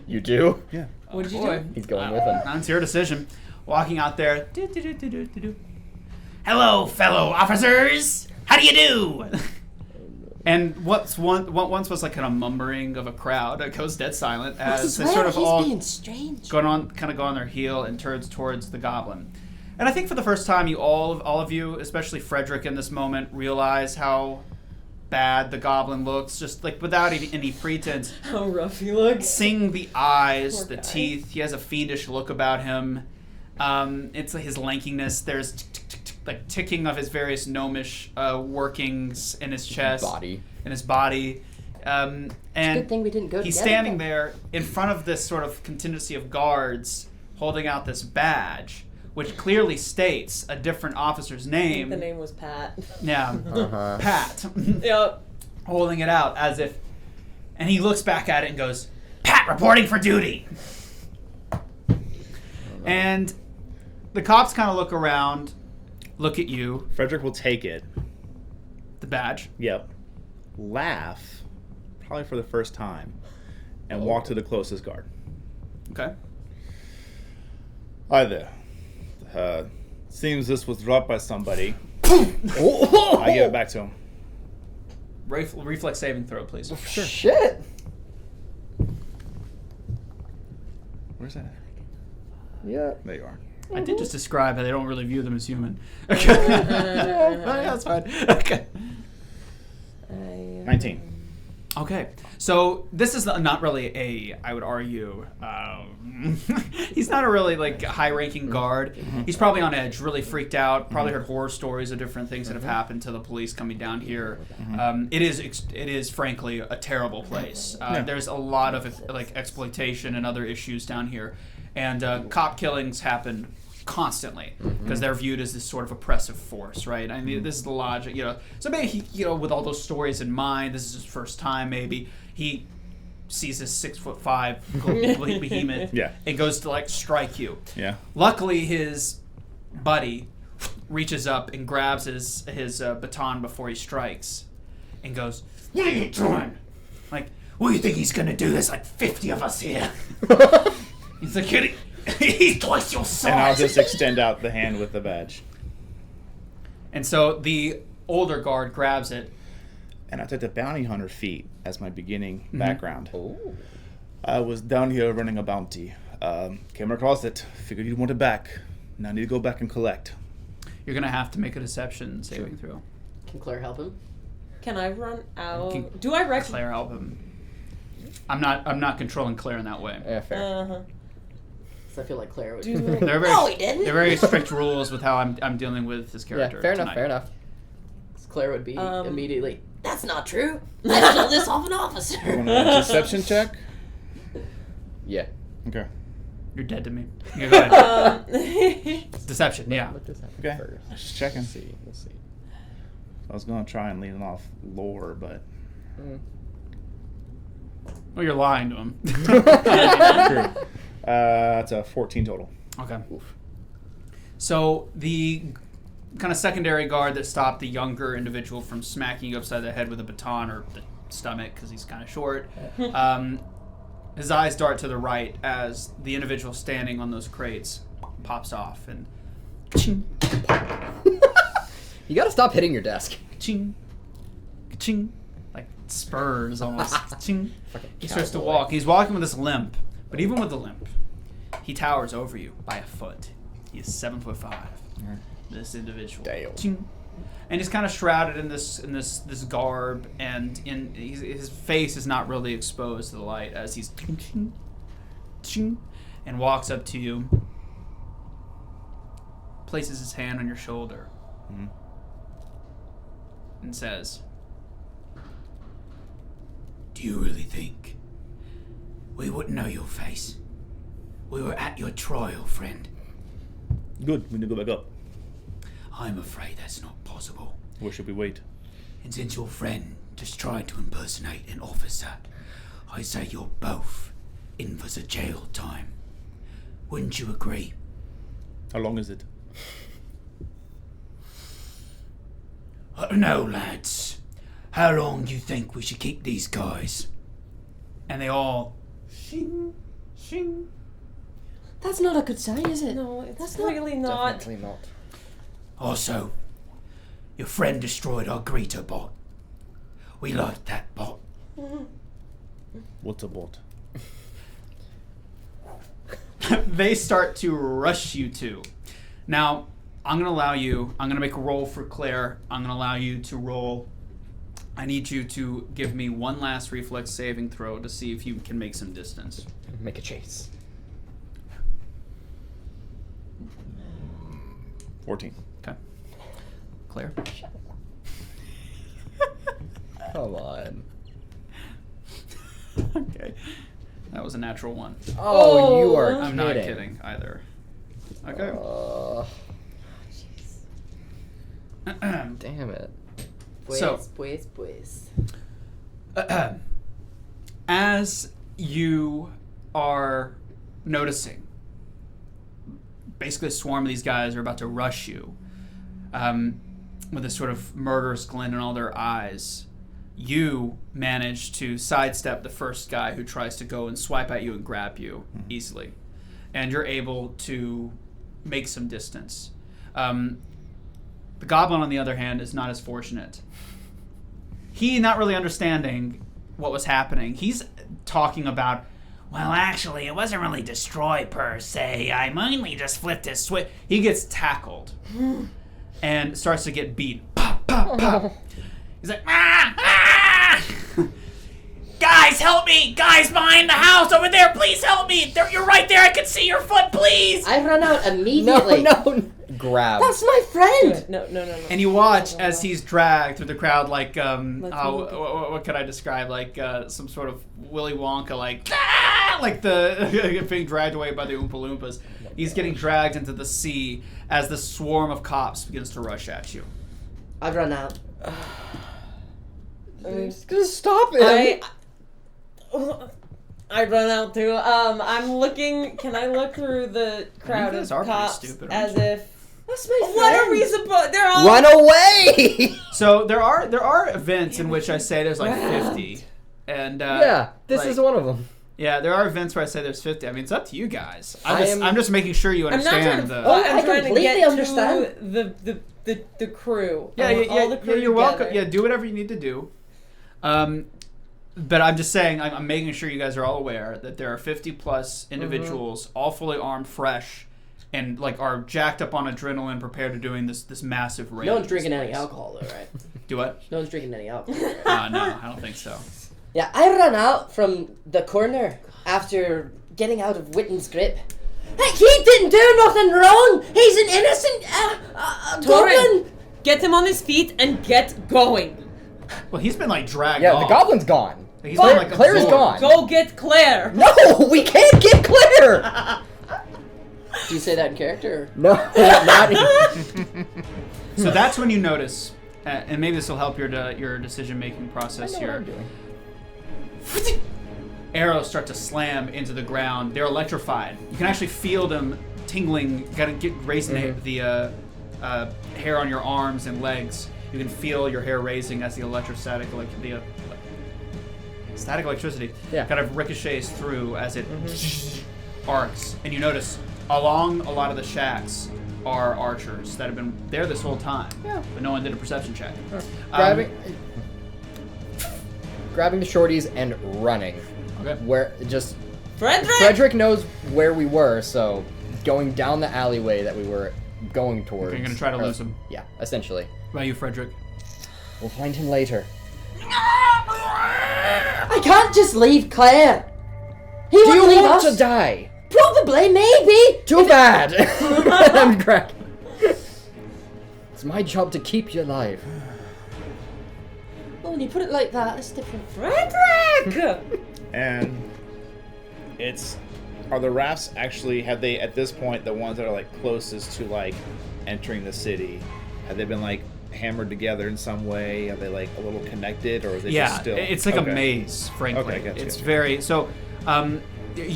[SPEAKER 2] You do?
[SPEAKER 4] Yeah.
[SPEAKER 3] What did you
[SPEAKER 1] Boy.
[SPEAKER 3] do?
[SPEAKER 2] He's going with him.
[SPEAKER 1] That's your decision. Walking out there.
[SPEAKER 6] Hello, fellow officers. How do you do?
[SPEAKER 1] And once was like kind of mumbling of a crowd, it goes dead silent as they sort of
[SPEAKER 5] he's
[SPEAKER 1] all
[SPEAKER 5] being strange.
[SPEAKER 1] go on their heel and turns towards the goblin. And I think for the first time, you all of you, especially Fredrick in this moment, realize how bad the goblin looks, just like without any pretense.
[SPEAKER 3] How rough he looks.
[SPEAKER 1] Seeing the eyes,
[SPEAKER 3] Poor
[SPEAKER 1] the
[SPEAKER 3] guy.
[SPEAKER 1] teeth, he has a fiendish look about him. It's like his lankiness. There's like ticking of his various gnomish workings in his chest, in his body. And
[SPEAKER 5] Good thing we didn't go
[SPEAKER 1] he's
[SPEAKER 5] together.
[SPEAKER 1] standing there in front of this sort of contingency of guards holding out this badge, which clearly states a different officer's name.
[SPEAKER 3] The name was Pat.
[SPEAKER 1] Yeah, Pat.
[SPEAKER 3] Yep.
[SPEAKER 1] Holding it out as if, and he looks back at it and goes, "Pat, reporting for duty." And the cops kind of look around, look at you,
[SPEAKER 4] Fredrick will take it.
[SPEAKER 1] the badge.
[SPEAKER 4] Yep. Laugh, probably for the first time, and walk to the closest guard.
[SPEAKER 1] Okay.
[SPEAKER 4] Hi there. Seems this was dropped by somebody. I give it back to him.
[SPEAKER 1] Reflex saving throw, please.
[SPEAKER 2] Shit.
[SPEAKER 4] Where's that?
[SPEAKER 2] Yeah.
[SPEAKER 4] There you are.
[SPEAKER 1] I did just describe how they don't really view them as human. Okay. Yeah, that's fine. Okay.
[SPEAKER 4] 19.
[SPEAKER 1] Okay, so this is not really I would argue, he's not a really like high-ranking guard. He's probably on edge, really freaked out, probably heard horror stories of different things that have happened to the police coming down here. It is frankly a terrible place. There's a lot of like exploitation and other issues down here, and cop killings happen constantly because they're viewed as this sort of oppressive force, right? I mean, this is the logic, So maybe he, with all those stories in mind, this is his first time. Maybe he sees this 6'5" complete behemoth, and goes to like strike you.
[SPEAKER 4] Yeah.
[SPEAKER 1] Luckily, his buddy reaches up and grabs his baton before he strikes, and goes,
[SPEAKER 6] What are you doing?
[SPEAKER 1] like,
[SPEAKER 6] What do you think he's gonna do? There's like 50 of us here.
[SPEAKER 1] he's like, kidding.
[SPEAKER 6] He's twice your size.
[SPEAKER 4] And I'll just extend out the hand with the badge.
[SPEAKER 1] And so the older guard grabs it.
[SPEAKER 4] And I took the bounty hunter feat as my beginning background.
[SPEAKER 2] Oh.
[SPEAKER 4] I was down here running a bounty. Came across it. Figured you'd want it back. Now I need to go back and collect.
[SPEAKER 1] You're gonna have to make a deception saving throw.
[SPEAKER 5] Can Claire help him?
[SPEAKER 3] Can I run out?
[SPEAKER 1] Can
[SPEAKER 3] Do I recognize?
[SPEAKER 1] Claire help him. I'm not controlling Claire in that way.
[SPEAKER 2] Yeah, fair.
[SPEAKER 3] Uh-huh.
[SPEAKER 5] So I feel like Claire would.
[SPEAKER 1] They're very,
[SPEAKER 5] No, he didn't.
[SPEAKER 1] They're very strict rules with how I'm dealing with this
[SPEAKER 2] Yeah,
[SPEAKER 1] character.
[SPEAKER 2] fair
[SPEAKER 1] tonight.
[SPEAKER 2] enough, fair enough.
[SPEAKER 5] Claire would be immediately. That's not true. I stole this off an officer.
[SPEAKER 4] Want a deception check?
[SPEAKER 2] Yeah.
[SPEAKER 4] Okay.
[SPEAKER 1] You're dead to me. Yeah, go ahead. Deception, yeah.
[SPEAKER 2] Look this up
[SPEAKER 4] Okay.
[SPEAKER 2] first.
[SPEAKER 4] Just checking.
[SPEAKER 2] Let's see.
[SPEAKER 4] I was gonna try and lean off lore, but
[SPEAKER 1] Well, you're lying to him.
[SPEAKER 4] true. It's a 14 total.
[SPEAKER 1] Okay. So the kind of secondary guard that stopped the younger individual from smacking you upside the head with a baton or the stomach because he's kind of short, his eyes dart to the right as the individual standing on those crates pops off and ching,
[SPEAKER 2] You gotta stop hitting your desk.
[SPEAKER 1] ching, ching, like spurs almost. Ching. He starts to
[SPEAKER 2] cowboy.
[SPEAKER 1] walk. He's walking with this limp, but even with the limp, he towers over you by a foot. He is 7'5". This individual.
[SPEAKER 2] Damn.
[SPEAKER 1] Ching. And he's kind of shrouded in this garb, and his face is not really exposed to the light as he's ching, ching, ching, and walks up to you, places his hand on your shoulder, and says,
[SPEAKER 6] Do you really think we wouldn't know your face? We were at your trial, friend.
[SPEAKER 4] Good. We need to go back up.
[SPEAKER 6] I'm afraid that's not possible.
[SPEAKER 4] Where should we wait?
[SPEAKER 6] And since your friend just tried to impersonate an officer, I say you're both in for the jail time. Wouldn't you agree?
[SPEAKER 4] How long is it?
[SPEAKER 6] I don't know, lads. How long do you think we should keep these guys?
[SPEAKER 1] and they all shing, shing.
[SPEAKER 5] That's not a good sign, is it?
[SPEAKER 3] No, it's
[SPEAKER 5] That's not-
[SPEAKER 3] really not.
[SPEAKER 2] Definitely not.
[SPEAKER 6] Also, your friend destroyed our greeter bot. We liked that bot.
[SPEAKER 4] What's a bot?
[SPEAKER 1] They start to rush you two. Now, I'm going to make a roll for Claire. I'm going to allow you to roll. I need you to give me one last reflex saving throw to see if you can make some distance.
[SPEAKER 2] Make a chase.
[SPEAKER 4] 14.
[SPEAKER 1] Okay. Claire?
[SPEAKER 2] Come on.
[SPEAKER 1] Okay. That was a natural one.
[SPEAKER 2] Oh, you are
[SPEAKER 1] I'm not kidding either. Okay.
[SPEAKER 2] Damn it.
[SPEAKER 1] So-
[SPEAKER 5] Pues.
[SPEAKER 1] As you are noticing, basically a swarm of these guys are about to rush you with this sort of murderous glint in all their eyes. You manage to sidestep the first guy who tries to go and swipe at you and grab you easily. And you're able to make some distance. The goblin, on the other hand, is not as fortunate. He, not really understanding what was happening, he's talking about, well, actually, it wasn't really destroyed per se. I mainly just flipped his switch. He gets tackled and starts to get beat. Pop, pop, pop. He's like, ah, ah! Guys, help me! Guys behind the house over there, please help me! You're right there, I can see your foot, please!
[SPEAKER 5] I run out
[SPEAKER 2] No,
[SPEAKER 5] immediately.
[SPEAKER 2] no. Grab.
[SPEAKER 5] That's my friend.
[SPEAKER 3] No.
[SPEAKER 1] And you watch as he's dragged through the crowd like,
[SPEAKER 3] Let's
[SPEAKER 1] what could I describe? Like some sort of Willy Wonka, like, ah! Like the being dragged away by the Oompa Loompas. He's getting dragged into the sea as the swarm of cops begins to rush at you.
[SPEAKER 5] I run out.
[SPEAKER 2] I'm just gonna stop him.
[SPEAKER 3] I run out too. I'm looking. Can I look through the crowd
[SPEAKER 1] guys
[SPEAKER 3] of
[SPEAKER 1] are pretty
[SPEAKER 3] cops
[SPEAKER 1] stupid, aren't
[SPEAKER 3] as
[SPEAKER 1] you?
[SPEAKER 3] if?
[SPEAKER 5] That's my friend.
[SPEAKER 3] What are we supposed? They're all.
[SPEAKER 2] Run away!
[SPEAKER 1] So there are events in which I say there's like 50, and
[SPEAKER 2] Yeah, this
[SPEAKER 1] like-
[SPEAKER 2] is one of them.
[SPEAKER 1] Yeah, there are events where I say there's 50. I mean, it's up to you guys.
[SPEAKER 2] I am-
[SPEAKER 1] I'm just making sure you
[SPEAKER 3] I'm not trying
[SPEAKER 1] understand
[SPEAKER 3] to.
[SPEAKER 1] the.
[SPEAKER 5] Oh,
[SPEAKER 3] I'm
[SPEAKER 5] I
[SPEAKER 3] trying to
[SPEAKER 5] completely
[SPEAKER 3] get
[SPEAKER 5] understand.
[SPEAKER 3] to the crew.
[SPEAKER 1] Yeah,
[SPEAKER 3] I want all the crew
[SPEAKER 1] you're welcome.
[SPEAKER 3] together.
[SPEAKER 1] Yeah, do whatever you need to do. But I'm just saying, I'm making sure you guys are all aware that there are 50 plus individuals, all fully armed, fresh, and like are jacked up on adrenaline, prepared to doing this massive raid.
[SPEAKER 5] No one's drinking
[SPEAKER 1] this
[SPEAKER 5] any
[SPEAKER 1] place.
[SPEAKER 5] alcohol, though, right?
[SPEAKER 1] Do what?
[SPEAKER 5] No one's drinking any alcohol. Right?
[SPEAKER 1] No, I don't think so.
[SPEAKER 5] Yeah, I ran out from the corner after getting out of Witton's grip. Hey, he didn't do nothing wrong. He's an innocent
[SPEAKER 3] Torin,
[SPEAKER 5] goblin.
[SPEAKER 3] get him on his feet and get going.
[SPEAKER 1] Well, he's been like dragged
[SPEAKER 2] Yeah,
[SPEAKER 1] off.
[SPEAKER 2] the goblin's gone.
[SPEAKER 1] He's been, like,
[SPEAKER 2] Claire's
[SPEAKER 1] absorbed.
[SPEAKER 2] gone.
[SPEAKER 3] Go get Claire.
[SPEAKER 2] No, we can't get Claire!
[SPEAKER 5] Do you say that in character?
[SPEAKER 2] No, not even.
[SPEAKER 1] So that's when you notice, and maybe this will help your decision making process
[SPEAKER 2] I know what
[SPEAKER 1] here.
[SPEAKER 2] I'm doing.
[SPEAKER 1] Arrows start to slam into the ground. They're electrified. You can actually feel them tingling, raising the hair on your arms and legs. You can feel your hair raising as the static electricity kind of ricochets through as it arcs. And you notice along a lot of the shacks are archers that have been there this whole time, but no one did a perception check.
[SPEAKER 2] grabbing the shorties and running.
[SPEAKER 1] Okay.
[SPEAKER 2] Where just
[SPEAKER 3] Fredrick!
[SPEAKER 2] Fredrick knows where we were, so going down the alleyway that we were going towards.
[SPEAKER 1] Okay, you're gonna try to lose him.
[SPEAKER 2] Yeah, essentially.
[SPEAKER 1] What about you, Fredrick?
[SPEAKER 2] We'll find him later.
[SPEAKER 5] I can't just leave Claire. He
[SPEAKER 2] Do
[SPEAKER 5] won't
[SPEAKER 2] you
[SPEAKER 5] leave
[SPEAKER 2] want
[SPEAKER 5] us.
[SPEAKER 2] to die?
[SPEAKER 5] Probably, maybe.
[SPEAKER 2] Too bad. I'm cracking. It's my job to keep you alive.
[SPEAKER 5] Oh, when you put it like that, it's different.
[SPEAKER 3] Fredrick!
[SPEAKER 4] And are the rafts actually, have they at this point, the ones that are like closest to like entering the city, have they been like hammered together in some way? Are they like a little connected, or is it just still?
[SPEAKER 1] It's like
[SPEAKER 4] Okay.
[SPEAKER 1] a maze, frankly.
[SPEAKER 4] Okay, gotcha,
[SPEAKER 1] It's
[SPEAKER 4] gotcha.
[SPEAKER 1] very so.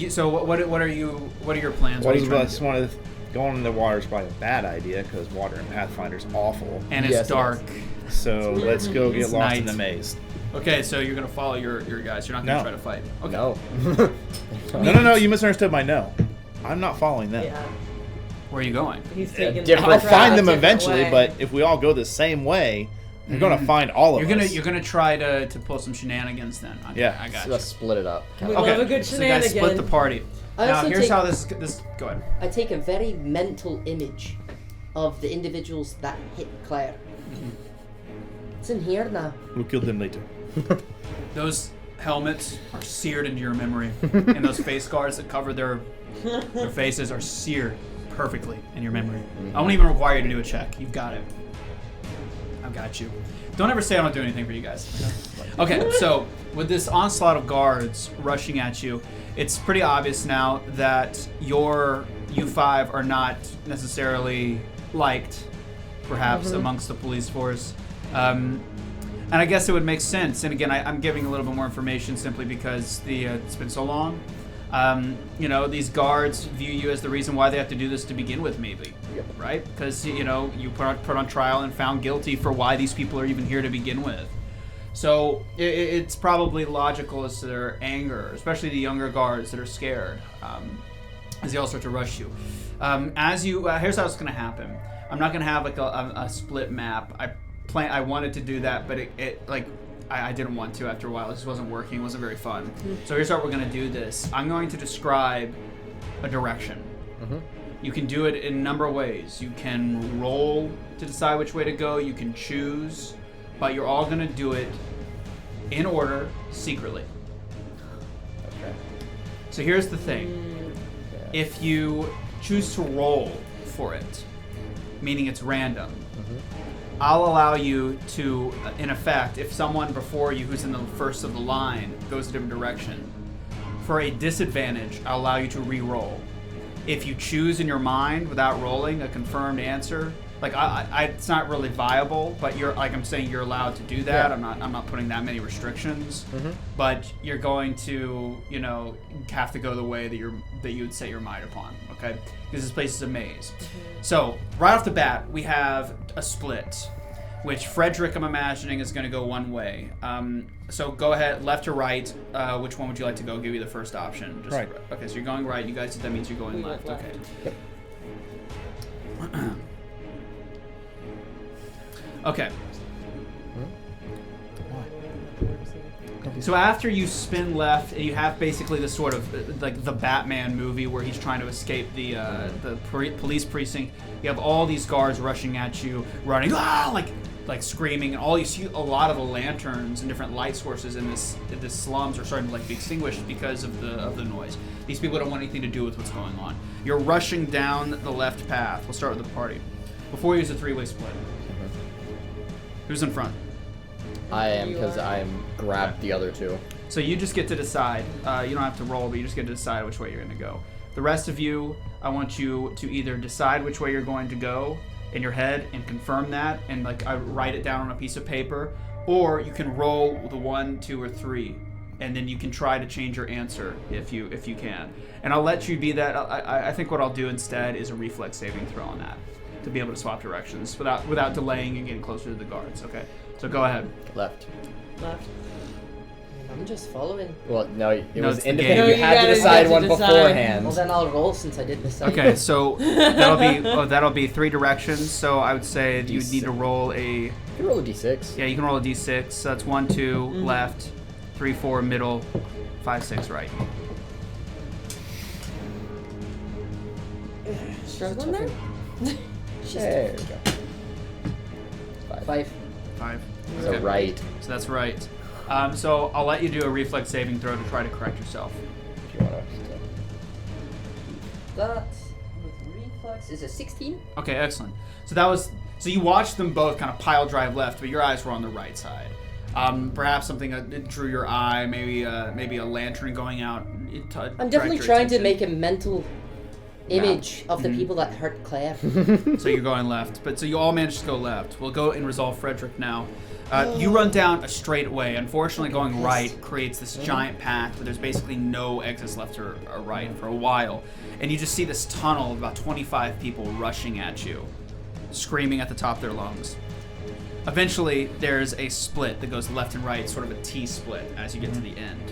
[SPEAKER 1] So what are your plans?
[SPEAKER 4] What
[SPEAKER 1] What are
[SPEAKER 4] is
[SPEAKER 1] you trying
[SPEAKER 4] just one going in the water is probably a bad idea because water in Pathfinder is awful.
[SPEAKER 1] and it's
[SPEAKER 2] Yes, it
[SPEAKER 1] dark.
[SPEAKER 4] So let's go get
[SPEAKER 1] It's
[SPEAKER 4] lost
[SPEAKER 1] night.
[SPEAKER 4] in the maze.
[SPEAKER 1] Okay, so you're gonna follow your guys. You're not gonna
[SPEAKER 4] No.
[SPEAKER 1] try to fight. Okay.
[SPEAKER 2] No.
[SPEAKER 4] No, you misunderstood my no. I'm not following them.
[SPEAKER 3] Yeah,
[SPEAKER 1] Where are you going?
[SPEAKER 3] he's taking
[SPEAKER 2] different-
[SPEAKER 4] I'll
[SPEAKER 3] the
[SPEAKER 4] find
[SPEAKER 3] route
[SPEAKER 4] them
[SPEAKER 3] a different
[SPEAKER 4] eventually,
[SPEAKER 3] way.
[SPEAKER 4] but if we all go the same way, you're gonna find all of us.
[SPEAKER 1] You're gonna try to pull some shenanigans then. Okay,
[SPEAKER 4] Yeah.
[SPEAKER 1] I got
[SPEAKER 2] So
[SPEAKER 1] you.
[SPEAKER 2] let's split it up.
[SPEAKER 3] We
[SPEAKER 1] Okay,
[SPEAKER 3] love a good
[SPEAKER 1] so you guys split the
[SPEAKER 3] shenanigan.
[SPEAKER 1] party.
[SPEAKER 5] I
[SPEAKER 1] Now
[SPEAKER 5] also
[SPEAKER 1] here's
[SPEAKER 5] take-
[SPEAKER 1] how this. Go ahead.
[SPEAKER 5] I take a very mental image of the individuals that hit Claire. It's in here now.
[SPEAKER 4] We'll kill them later.
[SPEAKER 1] Those helmets are seared into your memory, and those face guards that cover their faces are seared perfectly in your memory. I won't even require you to do a check. You've got it. I've got you. Don't ever say I don't do anything for you guys. Okay, so with this onslaught of guards rushing at you, it's pretty obvious now that you five are not necessarily liked, perhaps, amongst the police force. And I guess it would make sense. And again, I'm giving a little bit more information simply because it's been so long. These guards view you as the reason why they have to do this to begin with, maybe.
[SPEAKER 2] Yep.
[SPEAKER 1] Right? Because, you put on trial and found guilty for why these people are even here to begin with. So it's probably logical as to their anger, especially the younger guards that are scared, as they all start to rush you. Here's how it's going to happen. I'm not going to have like a split map. I wanted to do that, but I didn't want to after a while. It just wasn't working. It wasn't very fun. So here's how we're going to do this. I'm going to describe a direction. You can do it in a number of ways. You can roll to decide which way to go. You can choose. But you're all going to do it in order, secretly.
[SPEAKER 2] Okay.
[SPEAKER 1] So here's the thing. If you choose to roll for it, meaning it's random, I'll allow you to, in effect, if someone before you who's in the first of the line goes a different direction, for a disadvantage, I'll allow you to re-roll. If you choose in your mind without rolling a confirmed answer, it's not really viable, but you're I'm saying you're allowed to do that.
[SPEAKER 2] Yeah.
[SPEAKER 1] I'm not putting that many restrictions, but you're going to have to go the way that you would set your mind upon. Okay, because this place is a maze. So right off the bat, we have a split, which Fredrick, I'm imagining, is going to go one way. So go ahead, left or right. Which one would you like to go? I'll give you the first option.
[SPEAKER 4] Right.
[SPEAKER 1] Okay, so you're going right. You guys, that means you're going left. Okay. Okay. So after you spin left, and you have basically this sort of like the Batman movie where he's trying to escape the police precinct. You have all these guards rushing at you, running, like screaming, and all you see a lot of the lanterns and different light sources in this slums are starting to be extinguished because of the noise. These people don't want anything to do with what's going on. You're rushing down the left path. We'll start with the party. Before we use a three-way split. Who's in front?
[SPEAKER 2] I am, because I'm grabbed the other two.
[SPEAKER 1] So you just get to decide. You don't have to roll, but you just get to decide which way you're going to go. The rest of you, I want you to either decide which way you're going to go in your head and confirm that, and write it down on a piece of paper, or you can roll the 1, 2, or 3, and then you can try to change your answer if you can. And I'll let you be that. I think what I'll do instead is a reflex saving throw on that to be able to swap directions without delaying and getting closer to the guards. Okay, so go ahead.
[SPEAKER 2] Left.
[SPEAKER 3] Left.
[SPEAKER 5] I'm just following.
[SPEAKER 2] Well, no, it
[SPEAKER 1] No,
[SPEAKER 2] was
[SPEAKER 1] it's the
[SPEAKER 2] independent.
[SPEAKER 1] game.
[SPEAKER 2] You
[SPEAKER 3] No, you
[SPEAKER 2] had to
[SPEAKER 3] gotta
[SPEAKER 2] decide
[SPEAKER 3] get to
[SPEAKER 2] one
[SPEAKER 3] decide.
[SPEAKER 2] beforehand.
[SPEAKER 5] Well, then I'll roll since I did decide.
[SPEAKER 1] Okay, so that'll be 3 directions. So I would say you would need to roll a.
[SPEAKER 2] You can roll a d6.
[SPEAKER 1] Yeah, you can roll a d6. So that's 1, 2, left, 3, 4 middle, 5, 6 right.
[SPEAKER 3] Struggling there?
[SPEAKER 2] There we go. 5.
[SPEAKER 1] 5.
[SPEAKER 2] So
[SPEAKER 1] Okay.
[SPEAKER 2] right.
[SPEAKER 1] So that's right. So I'll let you do a reflex saving throw to try to correct yourself.
[SPEAKER 2] If you wanna.
[SPEAKER 5] That with reflex is a 16.
[SPEAKER 1] Okay, excellent. So you watched them both kind of pile drive left, but your eyes were on the right side. Perhaps something that drew your eye, maybe a lantern going out.
[SPEAKER 5] I'm definitely trying to make a mental image of the people that hurt Claire.
[SPEAKER 1] So you're going left, so you all managed to go left. We'll go and resolve Fredrick now. You run down a straight way. Unfortunately, going right creates this giant path where there's basically no exits left or right for a while. And you just see this tunnel of about 25 people rushing at you, screaming at the top of their lungs. Eventually, there's a split that goes left and right, sort of a T-split as you get to the end.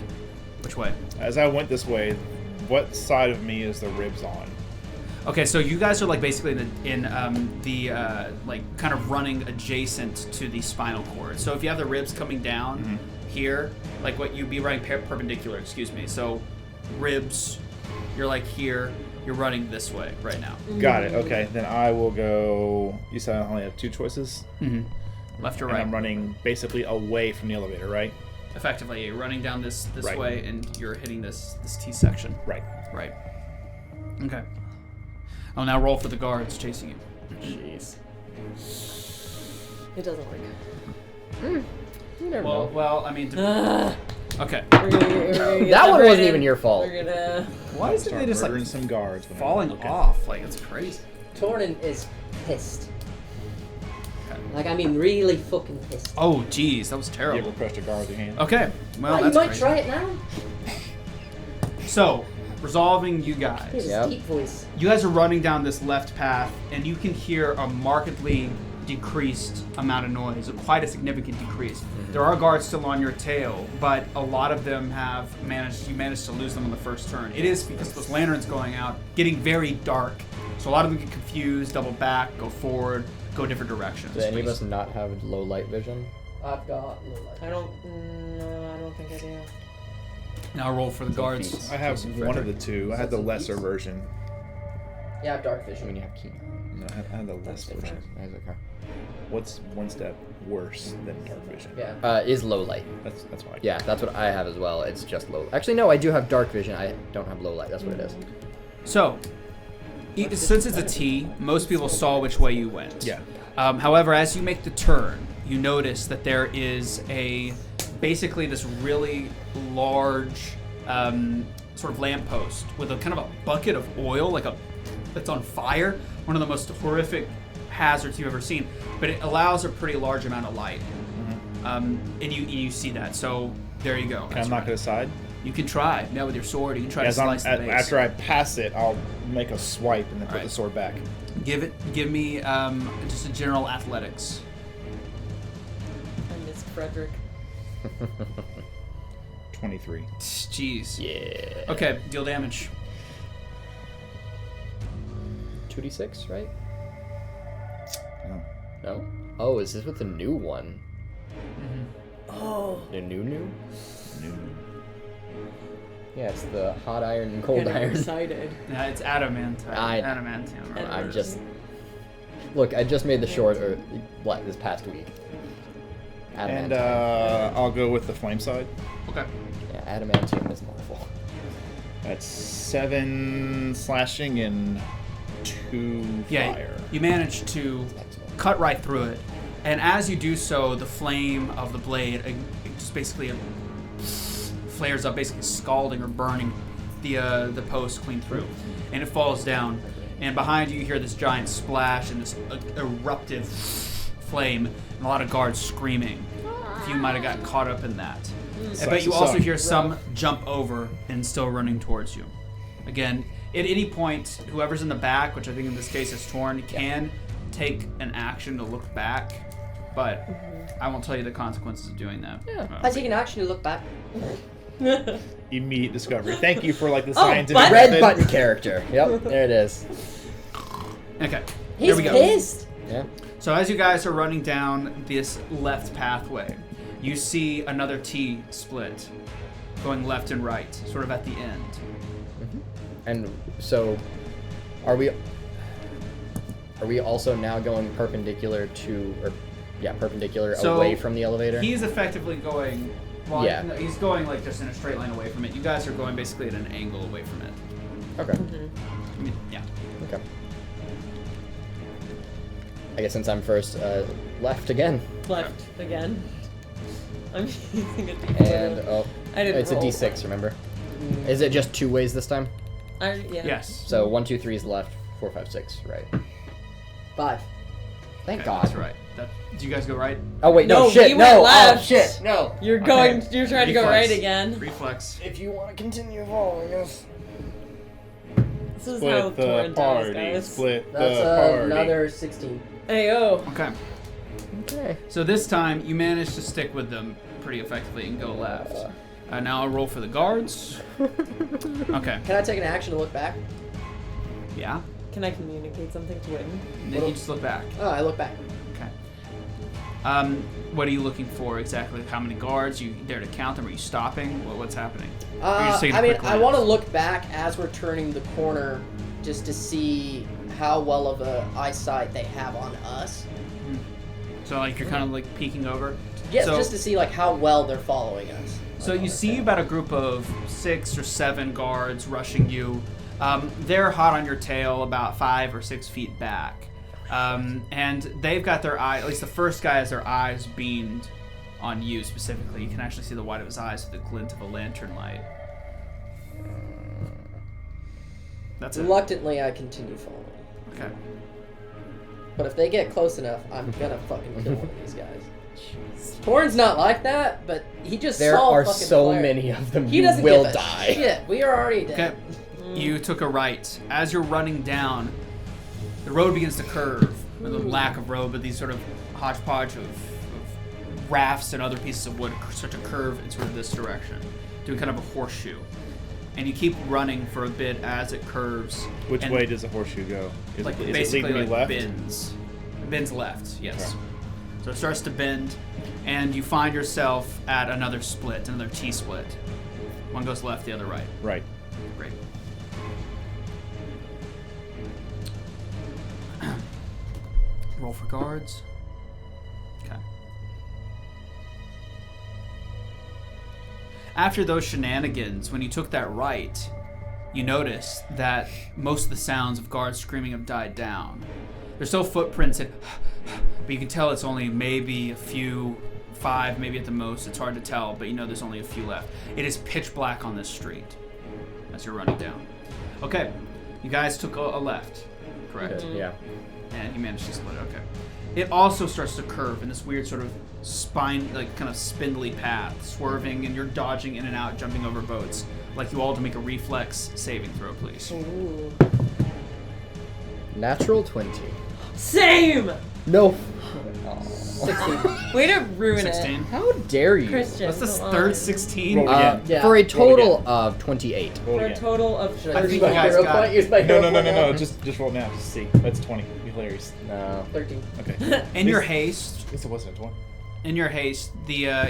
[SPEAKER 1] Which way?
[SPEAKER 4] As I went this way, what side of me is the ribs on?
[SPEAKER 1] Okay, so you guys are like basically in the like kind of running adjacent to the spinal cord. So if you have the ribs coming down here, like what you'd be running perpendicular, excuse me. So ribs, you're like here, you're running this way right now.
[SPEAKER 4] Got it. Okay, then I will go. You said I only have 2 choices.
[SPEAKER 1] Left or
[SPEAKER 4] And
[SPEAKER 1] right.
[SPEAKER 4] I'm running basically away from the elevator, right?
[SPEAKER 1] Effectively, you're running down this
[SPEAKER 4] Right.
[SPEAKER 1] way, and you're hitting this T section.
[SPEAKER 4] Right.
[SPEAKER 1] Right. Okay. I'll now roll for the guards chasing you.
[SPEAKER 2] Jeez.
[SPEAKER 3] It doesn't work.
[SPEAKER 2] You never know.
[SPEAKER 1] Well, I mean, okay.
[SPEAKER 2] That one wasn't even your fault.
[SPEAKER 3] We're gonna.
[SPEAKER 1] Why isn't
[SPEAKER 4] Start
[SPEAKER 1] they just
[SPEAKER 4] murdering
[SPEAKER 1] like
[SPEAKER 4] some guards when I-
[SPEAKER 1] falling
[SPEAKER 4] okay.
[SPEAKER 1] off? Like it's crazy.
[SPEAKER 5] Torin is pissed.
[SPEAKER 1] Okay.
[SPEAKER 5] Like, I mean, really fucking pissed.
[SPEAKER 1] Oh, geez, that was
[SPEAKER 4] You
[SPEAKER 1] terrible.
[SPEAKER 4] ever crushed a guard with your hand?
[SPEAKER 1] Okay, well,
[SPEAKER 5] Oh, you
[SPEAKER 1] that's
[SPEAKER 5] might
[SPEAKER 1] crazy.
[SPEAKER 5] try it now.
[SPEAKER 1] So, resolving you
[SPEAKER 5] Here's
[SPEAKER 1] guys.
[SPEAKER 5] his
[SPEAKER 2] Yep.
[SPEAKER 5] deep voice.
[SPEAKER 1] You guys are running down this left path, and you can hear a markedly decreased amount of noise, quite a significant decrease. There are guards still on your tail, but a lot of them you managed to lose them on the first turn. It is because those lanterns going out, getting very dark. So a lot of them get confused, double back, go forward, go different directions.
[SPEAKER 2] Do any of us not have low light vision?
[SPEAKER 5] I've got no light.
[SPEAKER 3] I don't. No, I don't think I do.
[SPEAKER 1] Now roll for the guards.
[SPEAKER 2] feats.
[SPEAKER 4] I have one of the 2. I had the lesser version.
[SPEAKER 5] Yeah, I have dark
[SPEAKER 2] I
[SPEAKER 5] vision.
[SPEAKER 2] mean, you have key.
[SPEAKER 4] No, I had the less version.
[SPEAKER 2] Okay.
[SPEAKER 4] What's one step worse than dark vision?
[SPEAKER 5] Yeah.
[SPEAKER 2] Is low light.
[SPEAKER 4] That's why.
[SPEAKER 2] Yeah, that's what I have as well. It's just low. Actually, no, I do have dark vision. I don't have low light. That's what it is.
[SPEAKER 1] So, since it's a T, most people saw which way you went.
[SPEAKER 4] Yeah.
[SPEAKER 1] However, as you make the turn, you notice that there is basically this really large sort of lamppost with a kind of a bucket of oil, that's on fire. One of the most horrific hazards you've ever seen, but it allows a pretty large amount of light. And you see that. So there you go.
[SPEAKER 4] Can I knock it aside?
[SPEAKER 1] You can try. Now with your sword, you can try to slice the base.
[SPEAKER 4] After I pass it, I'll make a swipe and then put
[SPEAKER 1] Alright.
[SPEAKER 4] the sword back.
[SPEAKER 1] Give me just a general athletics.
[SPEAKER 3] I miss Fredrick.
[SPEAKER 4] 23.
[SPEAKER 1] Jeez.
[SPEAKER 2] Yeah.
[SPEAKER 1] Okay, deal damage.
[SPEAKER 2] 2d6, right?
[SPEAKER 4] No.
[SPEAKER 2] No. Oh, is this with the new one?
[SPEAKER 3] Oh.
[SPEAKER 2] The new?
[SPEAKER 4] No.
[SPEAKER 2] Yeah, it's the hot iron and cold
[SPEAKER 3] Getting
[SPEAKER 2] iron.
[SPEAKER 3] excited.
[SPEAKER 1] Yeah, it's adamant. Adamantium.
[SPEAKER 2] I'm just. Look, I just made the short this past week.
[SPEAKER 4] And
[SPEAKER 2] Adamantium.
[SPEAKER 4] I'll go with the flame side.
[SPEAKER 1] Okay.
[SPEAKER 2] Yeah, adamantium is awful.
[SPEAKER 4] That's 7 slashing and 2
[SPEAKER 1] Yeah,
[SPEAKER 4] fire.
[SPEAKER 1] you manage to cut right through it, and as you do so, the flame of the blade it just basically flares up, basically scalding or burning the post clean through, and it falls down. And behind you, you hear this giant splash and this eruptive flame, and a lot of guards screaming. A few might have gotten caught up in that. But you also hear some jump over and still running towards you. Again, at any point, whoever's in the back, which I think in this case is Torin, can take an action to look back, but I won't tell you the consequences of doing that.
[SPEAKER 2] Yeah.
[SPEAKER 5] I take an action to look back.
[SPEAKER 4] Immediate discovery. Thank you for the
[SPEAKER 3] Oh,
[SPEAKER 4] scientific
[SPEAKER 3] but-
[SPEAKER 2] Red
[SPEAKER 4] method.
[SPEAKER 2] button character. Yep, there it is.
[SPEAKER 1] Okay,
[SPEAKER 5] He's
[SPEAKER 1] here we go.
[SPEAKER 5] pissed.
[SPEAKER 2] Yeah.
[SPEAKER 1] So as you guys are running down this left pathway, you see another T split going left and right, sort of at the end.
[SPEAKER 2] And so, are we also now going perpendicular perpendicular
[SPEAKER 1] So,
[SPEAKER 2] away from the elevator?
[SPEAKER 1] He's effectively going. Well,
[SPEAKER 2] Yeah.
[SPEAKER 1] no, he's going like just in a straight line away from it. You guys are going basically at an angle away from it.
[SPEAKER 2] Okay.
[SPEAKER 1] I mean, yeah.
[SPEAKER 2] Okay. I guess since I'm first, left again.
[SPEAKER 3] Left again. I'm using a D4.
[SPEAKER 2] And
[SPEAKER 3] I didn't
[SPEAKER 2] it's
[SPEAKER 3] roll.
[SPEAKER 2] a D6. Remember? Is it just 2 ways this time?
[SPEAKER 3] Yeah.
[SPEAKER 1] Yes.
[SPEAKER 2] So 1, 2, 3 is left. 4, 5, 6, right?
[SPEAKER 5] 5.
[SPEAKER 2] Thank
[SPEAKER 1] Okay,
[SPEAKER 2] God.
[SPEAKER 1] that's right. Did you guys go right?
[SPEAKER 2] Oh wait, no,
[SPEAKER 3] No,
[SPEAKER 2] shit,
[SPEAKER 3] we went
[SPEAKER 2] no,
[SPEAKER 3] left.
[SPEAKER 2] oh shit, no.
[SPEAKER 3] You're
[SPEAKER 1] Okay.
[SPEAKER 3] going. You're trying to go
[SPEAKER 1] Reflex.
[SPEAKER 3] right again.
[SPEAKER 1] Reflex.
[SPEAKER 2] If you want to continue following us.
[SPEAKER 3] This is how
[SPEAKER 4] Split the
[SPEAKER 3] Torin dies,
[SPEAKER 4] party.
[SPEAKER 3] guys.
[SPEAKER 4] Split
[SPEAKER 5] That's
[SPEAKER 4] the party.
[SPEAKER 5] another 16.
[SPEAKER 3] Ayo.
[SPEAKER 1] Okay.
[SPEAKER 2] Okay.
[SPEAKER 1] So this time you managed to stick with them pretty effectively and go left. Now I'll roll for the guards. Okay.
[SPEAKER 5] Can I take an action to look back?
[SPEAKER 1] Yeah.
[SPEAKER 3] Can I communicate something to Witton?
[SPEAKER 1] And then you just look back.
[SPEAKER 5] Oh, I look back.
[SPEAKER 1] Okay. What are you looking for exactly? How many guards? You dare to count them? Are you stopping? What's happening? Or you're just taking a
[SPEAKER 5] I mean,
[SPEAKER 1] quick
[SPEAKER 5] I want to
[SPEAKER 1] glance?
[SPEAKER 5] look back as we're turning the corner just to see how well of a eyesight they have on us.
[SPEAKER 1] So like you're kind of like peeking over.
[SPEAKER 5] Yes,
[SPEAKER 1] So-
[SPEAKER 5] just to see like how well they're following us.
[SPEAKER 1] So you see about a group of 6 or 7 guards rushing you. They're hot on your tail, about 5 or 6 feet back, and they've got their eye. At least the first guy has their eyes beamed on you specifically. You can actually see the white of his eyes with the glint of a lantern light. That's it.
[SPEAKER 5] Reluctantly, I continue following.
[SPEAKER 1] Okay.
[SPEAKER 5] But if they get close enough, I'm gonna fucking kill one of these guys. Torin's not like that, but he just
[SPEAKER 2] There
[SPEAKER 5] saw
[SPEAKER 2] are
[SPEAKER 5] fucking
[SPEAKER 2] so
[SPEAKER 5] flare.
[SPEAKER 2] many of them.
[SPEAKER 5] He
[SPEAKER 2] You
[SPEAKER 5] doesn't
[SPEAKER 2] will
[SPEAKER 5] give a
[SPEAKER 2] die.
[SPEAKER 5] shit. We are already dead.
[SPEAKER 1] Okay. You took a right. As you're running down, the road begins to curve. Or the lack of road, but these sort of hodgepodge of rafts and other pieces of wood start to curve in sort of this direction, doing kind of a horseshoe. And you keep running for a bit as it curves.
[SPEAKER 4] Which
[SPEAKER 1] and
[SPEAKER 4] way does the horseshoe go? Is
[SPEAKER 1] like
[SPEAKER 4] it
[SPEAKER 1] basically
[SPEAKER 4] leading me
[SPEAKER 1] like
[SPEAKER 4] left?
[SPEAKER 1] bends. It bends left, yes.
[SPEAKER 4] Okay.
[SPEAKER 1] So it starts to bend, and you find yourself at another split, another T split. One goes left, the other right.
[SPEAKER 4] Right.
[SPEAKER 1] Great. Roll for guards. Okay. After those shenanigans, when you took that right, you notice that most of the sounds of guards screaming have died down. There's still footprints, but you can tell it's only maybe a few, 5 maybe at the most. It's hard to tell, but you know there's only a few left. It is pitch black on this street as you're running down. Okay, you guys took a left, correct?
[SPEAKER 2] Yeah.
[SPEAKER 1] And you managed to split it, okay. It also starts to curve in this weird sort of spine, like kind of spindly path, swerving, and you're dodging in and out, jumping over boats. I'd like you all to make a reflex saving throw, please.
[SPEAKER 3] Ooh.
[SPEAKER 2] Natural 20.
[SPEAKER 3] Same.
[SPEAKER 2] No.
[SPEAKER 5] 16.
[SPEAKER 3] Way to ruin
[SPEAKER 1] 16.
[SPEAKER 2] How dare you?
[SPEAKER 3] Christian.
[SPEAKER 1] That's the
[SPEAKER 3] come
[SPEAKER 1] third
[SPEAKER 3] on.
[SPEAKER 1] 16.
[SPEAKER 4] Roll again.
[SPEAKER 5] Yeah.
[SPEAKER 2] For a
[SPEAKER 4] Roll
[SPEAKER 2] total
[SPEAKER 4] again.
[SPEAKER 2] of 28.
[SPEAKER 4] Roll
[SPEAKER 3] For a
[SPEAKER 4] again.
[SPEAKER 3] total of
[SPEAKER 5] Should
[SPEAKER 1] I
[SPEAKER 5] I
[SPEAKER 1] think
[SPEAKER 5] use
[SPEAKER 1] you
[SPEAKER 5] my
[SPEAKER 1] guys
[SPEAKER 5] hero
[SPEAKER 1] got
[SPEAKER 5] point?
[SPEAKER 1] it.
[SPEAKER 5] Use my
[SPEAKER 4] No,
[SPEAKER 5] hero
[SPEAKER 4] no, no,
[SPEAKER 5] point
[SPEAKER 4] no,
[SPEAKER 5] now?
[SPEAKER 4] no. Just roll now. Just see. That's 20. Be hilarious.
[SPEAKER 2] No.
[SPEAKER 5] 13.
[SPEAKER 4] Okay.
[SPEAKER 1] In your haste,
[SPEAKER 4] At least it wasn't a 20.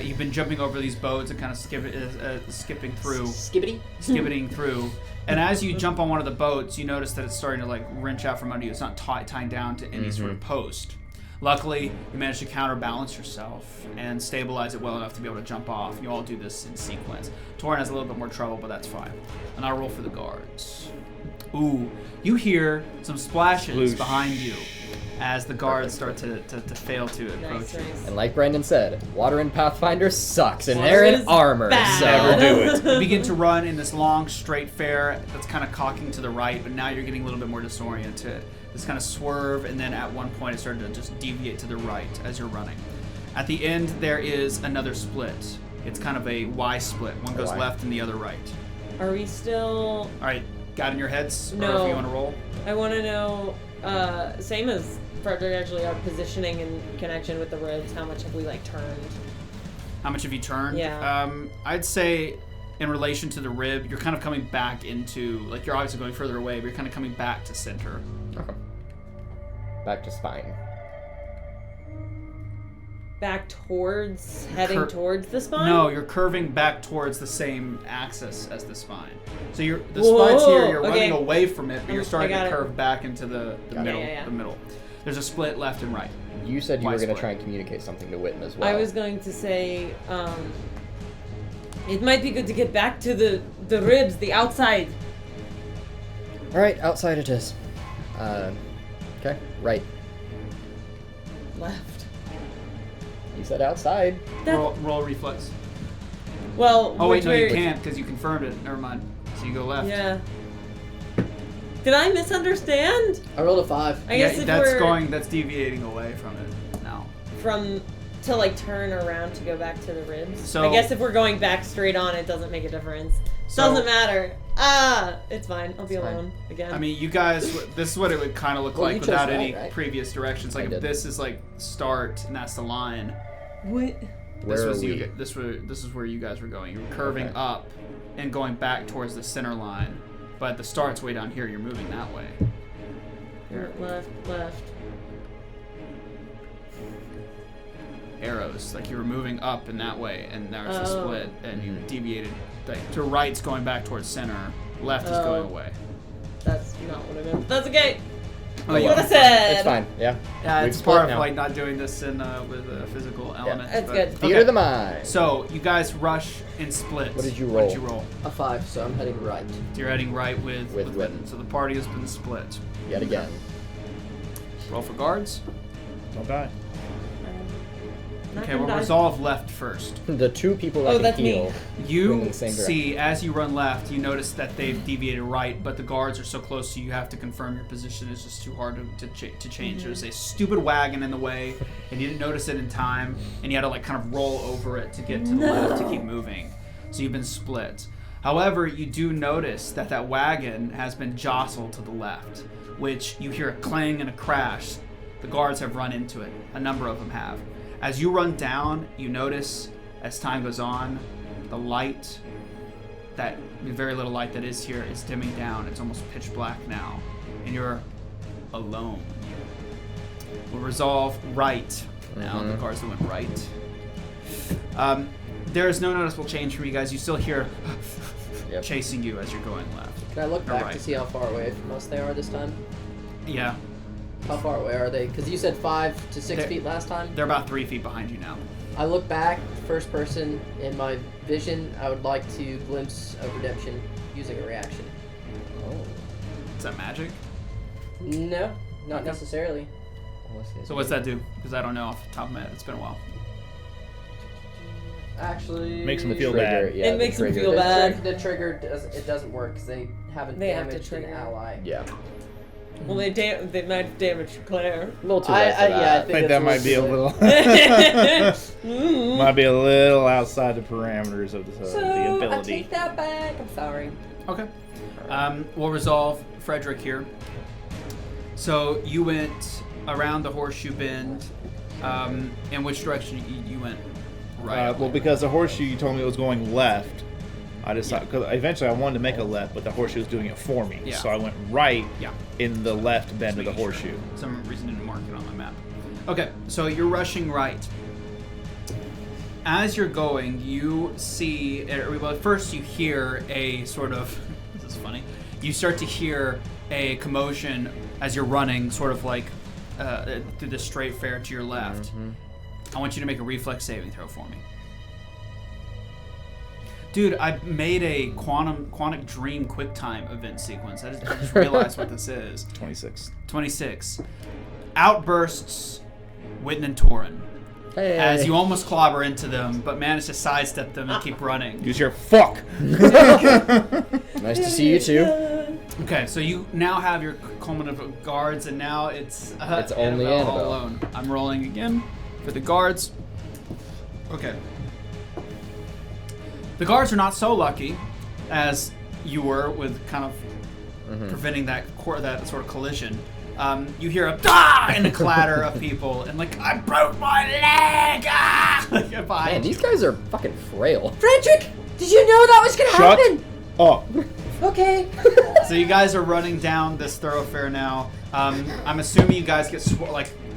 [SPEAKER 1] you've been jumping over these boats and kind of skipping through,
[SPEAKER 5] Skibbity.
[SPEAKER 1] skibbiting through. And as you jump on one of the boats, you notice that it's starting to like wrench out from under you. It's not tying down to any sort of post. Luckily, you managed to counterbalance yourself and stabilize it well enough to be able to jump off. You all do this in sequence. Torin has a little bit more trouble, but that's fine. And I'll roll for the guards. Ooh, you hear some splashes
[SPEAKER 4] Sploosh.
[SPEAKER 1] behind you as the guards start to fail to approach
[SPEAKER 3] Nice,
[SPEAKER 1] you.
[SPEAKER 3] nice.
[SPEAKER 2] And like Brandon said, water in Pathfinder sucks, and
[SPEAKER 3] Water
[SPEAKER 2] they're in
[SPEAKER 3] is
[SPEAKER 2] armor,
[SPEAKER 3] bad.
[SPEAKER 2] so...
[SPEAKER 4] Never do it.
[SPEAKER 1] You begin to run in this long, straight fare that's kind of cocking to the right, but now you're getting a little bit more disoriented. This kind of swerve, and then at one point it started to just deviate to the right as you're running. At the end, there is another split. It's kind of a Y split. One goes
[SPEAKER 2] Y.
[SPEAKER 1] left and the other right.
[SPEAKER 3] Are we still?
[SPEAKER 1] All right, got in your heads? Or
[SPEAKER 3] No.
[SPEAKER 1] if you want to roll?
[SPEAKER 3] I want to know. Same as Fredrick, actually, our positioning in connection with the ribs. How much have we like turned?
[SPEAKER 1] How much have you turned?
[SPEAKER 3] Yeah.
[SPEAKER 1] I'd say in relation to the rib, you're kind of coming back into, like you're obviously going further away, but you're kind of coming back to center.
[SPEAKER 2] Okay. Back to spine.
[SPEAKER 3] back towards, heading towards the spine?
[SPEAKER 1] No, you're curving back towards the same axis as the spine. So the
[SPEAKER 3] Whoa,
[SPEAKER 1] spine's here. You're
[SPEAKER 3] okay.
[SPEAKER 1] running away from it, but you're starting
[SPEAKER 3] I
[SPEAKER 1] to
[SPEAKER 3] got it.
[SPEAKER 1] curve back into the middle.
[SPEAKER 3] Yeah.
[SPEAKER 1] The middle. There's a split left and right.
[SPEAKER 2] You said you were going to
[SPEAKER 1] split?
[SPEAKER 2] try and communicate something to Witton as well.
[SPEAKER 3] I was going to say, it might be good to get back to the ribs, the outside.
[SPEAKER 2] All right, outside it is. Okay, right.
[SPEAKER 3] Left.
[SPEAKER 2] You said outside.
[SPEAKER 1] Roll reflex.
[SPEAKER 3] Well,
[SPEAKER 1] Oh wait,
[SPEAKER 3] which
[SPEAKER 1] no, you
[SPEAKER 3] way-
[SPEAKER 1] can't because you confirmed it. Never mind. So you go left.
[SPEAKER 3] Yeah. Did I misunderstand?
[SPEAKER 5] I rolled a 5.
[SPEAKER 3] I guess if
[SPEAKER 1] that's deviating away from it now.
[SPEAKER 3] to like turn around to go back to the ribs.
[SPEAKER 1] So-
[SPEAKER 3] I guess if we're going back straight on, it doesn't make a difference. Doesn't matter. It's fine. I'll be alone again.
[SPEAKER 1] I mean, you guys, this is what it would kind of look
[SPEAKER 5] Well, you
[SPEAKER 1] like
[SPEAKER 5] chose
[SPEAKER 1] without
[SPEAKER 5] right,
[SPEAKER 1] any
[SPEAKER 5] right?
[SPEAKER 1] previous directions.
[SPEAKER 2] I
[SPEAKER 1] Like
[SPEAKER 2] did.
[SPEAKER 1] this is like start, and that's the line.
[SPEAKER 3] what?
[SPEAKER 2] Where are we?
[SPEAKER 1] This is where you guys were going. You were curving up and going back towards the center line, but the start's way down here. You're moving that way.
[SPEAKER 3] Left.
[SPEAKER 1] Arrows, like you were moving up in that way, and now it's a
[SPEAKER 3] Oh.
[SPEAKER 1] split, and you deviated. Like to right's going back towards center, left is
[SPEAKER 3] Oh.
[SPEAKER 1] going away.
[SPEAKER 3] That's not what I meant. That's okay.
[SPEAKER 1] Oh,
[SPEAKER 3] What
[SPEAKER 1] yeah.
[SPEAKER 3] I said.
[SPEAKER 2] It's fine. Yeah.
[SPEAKER 1] Yeah,
[SPEAKER 2] We've
[SPEAKER 1] it's
[SPEAKER 2] split
[SPEAKER 1] part of
[SPEAKER 2] now.
[SPEAKER 1] like not doing this in with a physical element.
[SPEAKER 3] That's
[SPEAKER 1] but-
[SPEAKER 3] good.
[SPEAKER 2] Theater of the mind.
[SPEAKER 1] So you guys rush in splits.
[SPEAKER 2] What did you
[SPEAKER 1] What did
[SPEAKER 2] roll?
[SPEAKER 1] you roll?
[SPEAKER 5] A 5, so I'm heading right.
[SPEAKER 1] So you're heading right with
[SPEAKER 2] With
[SPEAKER 1] Witton.
[SPEAKER 2] Witton.
[SPEAKER 1] So the party has been split.
[SPEAKER 2] Yet again.
[SPEAKER 1] Roll for guards.
[SPEAKER 4] Don't die.
[SPEAKER 3] Not
[SPEAKER 1] Okay,
[SPEAKER 3] gonna
[SPEAKER 1] we'll
[SPEAKER 3] die.
[SPEAKER 1] resolve left first.
[SPEAKER 2] The two people that
[SPEAKER 3] Oh,
[SPEAKER 2] can
[SPEAKER 3] that's me.
[SPEAKER 2] heal. Going
[SPEAKER 1] You
[SPEAKER 2] in the same
[SPEAKER 1] see, as you run left, you notice that they've deviated right, but the guards are so close to you, you have to confirm your position. It's just too hard to change. There's a stupid wagon in the way, and you didn't notice it in time, and you had to like kind of roll over it to get to the left to keep moving. So you've been split. However, you do notice that that wagon has been jostled to the left, which you hear a clang and a crash. The guards have run into it. A number of them have. As you run down, you notice, as time goes on, the light, that very little light that is here, is dimming down. It's almost pitch black now, and you're alone. We'll resolve right now. The guards that went right. There is no noticeable change from you guys. You still hear
[SPEAKER 2] Yep.
[SPEAKER 1] chasing you as you're going left.
[SPEAKER 5] Can I look back
[SPEAKER 1] Alright.
[SPEAKER 5] to see how far away from us they are this time?
[SPEAKER 1] Yeah,
[SPEAKER 5] How far away are they? Because you said 5 to 6
[SPEAKER 1] They're-
[SPEAKER 5] feet last time.
[SPEAKER 1] they're about 3 feet behind you now.
[SPEAKER 5] I look back, first person in my vision. I would like to glimpse of redemption using a reaction.
[SPEAKER 2] Oh.
[SPEAKER 1] Is that magic?
[SPEAKER 5] No, not necessarily.
[SPEAKER 1] So what's that do? Because I don't know off the top of my head. It's been a while.
[SPEAKER 5] Actually,
[SPEAKER 4] Makes them feel
[SPEAKER 2] Trigger,
[SPEAKER 4] bad.
[SPEAKER 2] yeah,
[SPEAKER 3] It
[SPEAKER 2] the
[SPEAKER 3] makes them
[SPEAKER 2] trigger.
[SPEAKER 3] feel
[SPEAKER 5] The,
[SPEAKER 3] bad.
[SPEAKER 5] the trigger doesn't work because they haven't
[SPEAKER 3] They have to
[SPEAKER 5] damaged an
[SPEAKER 3] trigger.
[SPEAKER 5] ally.
[SPEAKER 2] Yeah.
[SPEAKER 3] Well, they might damage Claire.
[SPEAKER 2] A little too late for
[SPEAKER 5] I
[SPEAKER 2] that.
[SPEAKER 4] I think that might be a little
[SPEAKER 3] Mm.
[SPEAKER 4] might be a little outside the parameters of the
[SPEAKER 5] So I
[SPEAKER 4] ability.
[SPEAKER 5] take that back. I'm sorry.
[SPEAKER 1] Okay. We'll resolve Fredrick here. So you went around the horseshoe bend. In which direction you went? Right.
[SPEAKER 4] Well, because the horseshoe you told me it was going left, I decided because eventually I wanted to make a left, but the horseshoe was doing it for me.
[SPEAKER 1] Yeah.
[SPEAKER 4] So I went right
[SPEAKER 1] Yeah.
[SPEAKER 4] in the left bend of the
[SPEAKER 1] Making sure.
[SPEAKER 4] horseshoe.
[SPEAKER 1] Some reason didn't mark it on my map. Okay, so you're rushing right. As you're going, you see, well, at first you hear a sort of, this is funny, you start to hear a commotion as you're running, sort of like through the straight fare to your left. I want you to make a reflex saving throw for me. Dude, I made a quantic dream QuickTime event sequence. I just realized what this is.
[SPEAKER 4] 26.
[SPEAKER 1] 26. Outbursts Witton and Torin
[SPEAKER 2] Hey.
[SPEAKER 1] as you almost clobber into them, but manage to sidestep them and keep running.
[SPEAKER 4] Use your fuck.
[SPEAKER 2] Nice to see you too.
[SPEAKER 1] Okay, so you now have your complement of guards, and now it's
[SPEAKER 2] only
[SPEAKER 1] all
[SPEAKER 2] Annabelle.
[SPEAKER 1] alone. I'm rolling again for the guards. Okay. The guards are not so lucky as you were with kind of preventing that sort of collision. You hear a "ah!" and a clatter of people, and like, I broke my leg! Ah! Like, behind
[SPEAKER 2] Man,
[SPEAKER 1] you.
[SPEAKER 2] these guys are fucking frail.
[SPEAKER 5] Fredrick, did you know that was gonna
[SPEAKER 4] Shut
[SPEAKER 5] happen?
[SPEAKER 4] up.
[SPEAKER 5] Okay.
[SPEAKER 1] So you guys are running down this thoroughfare now. I'm assuming you guys get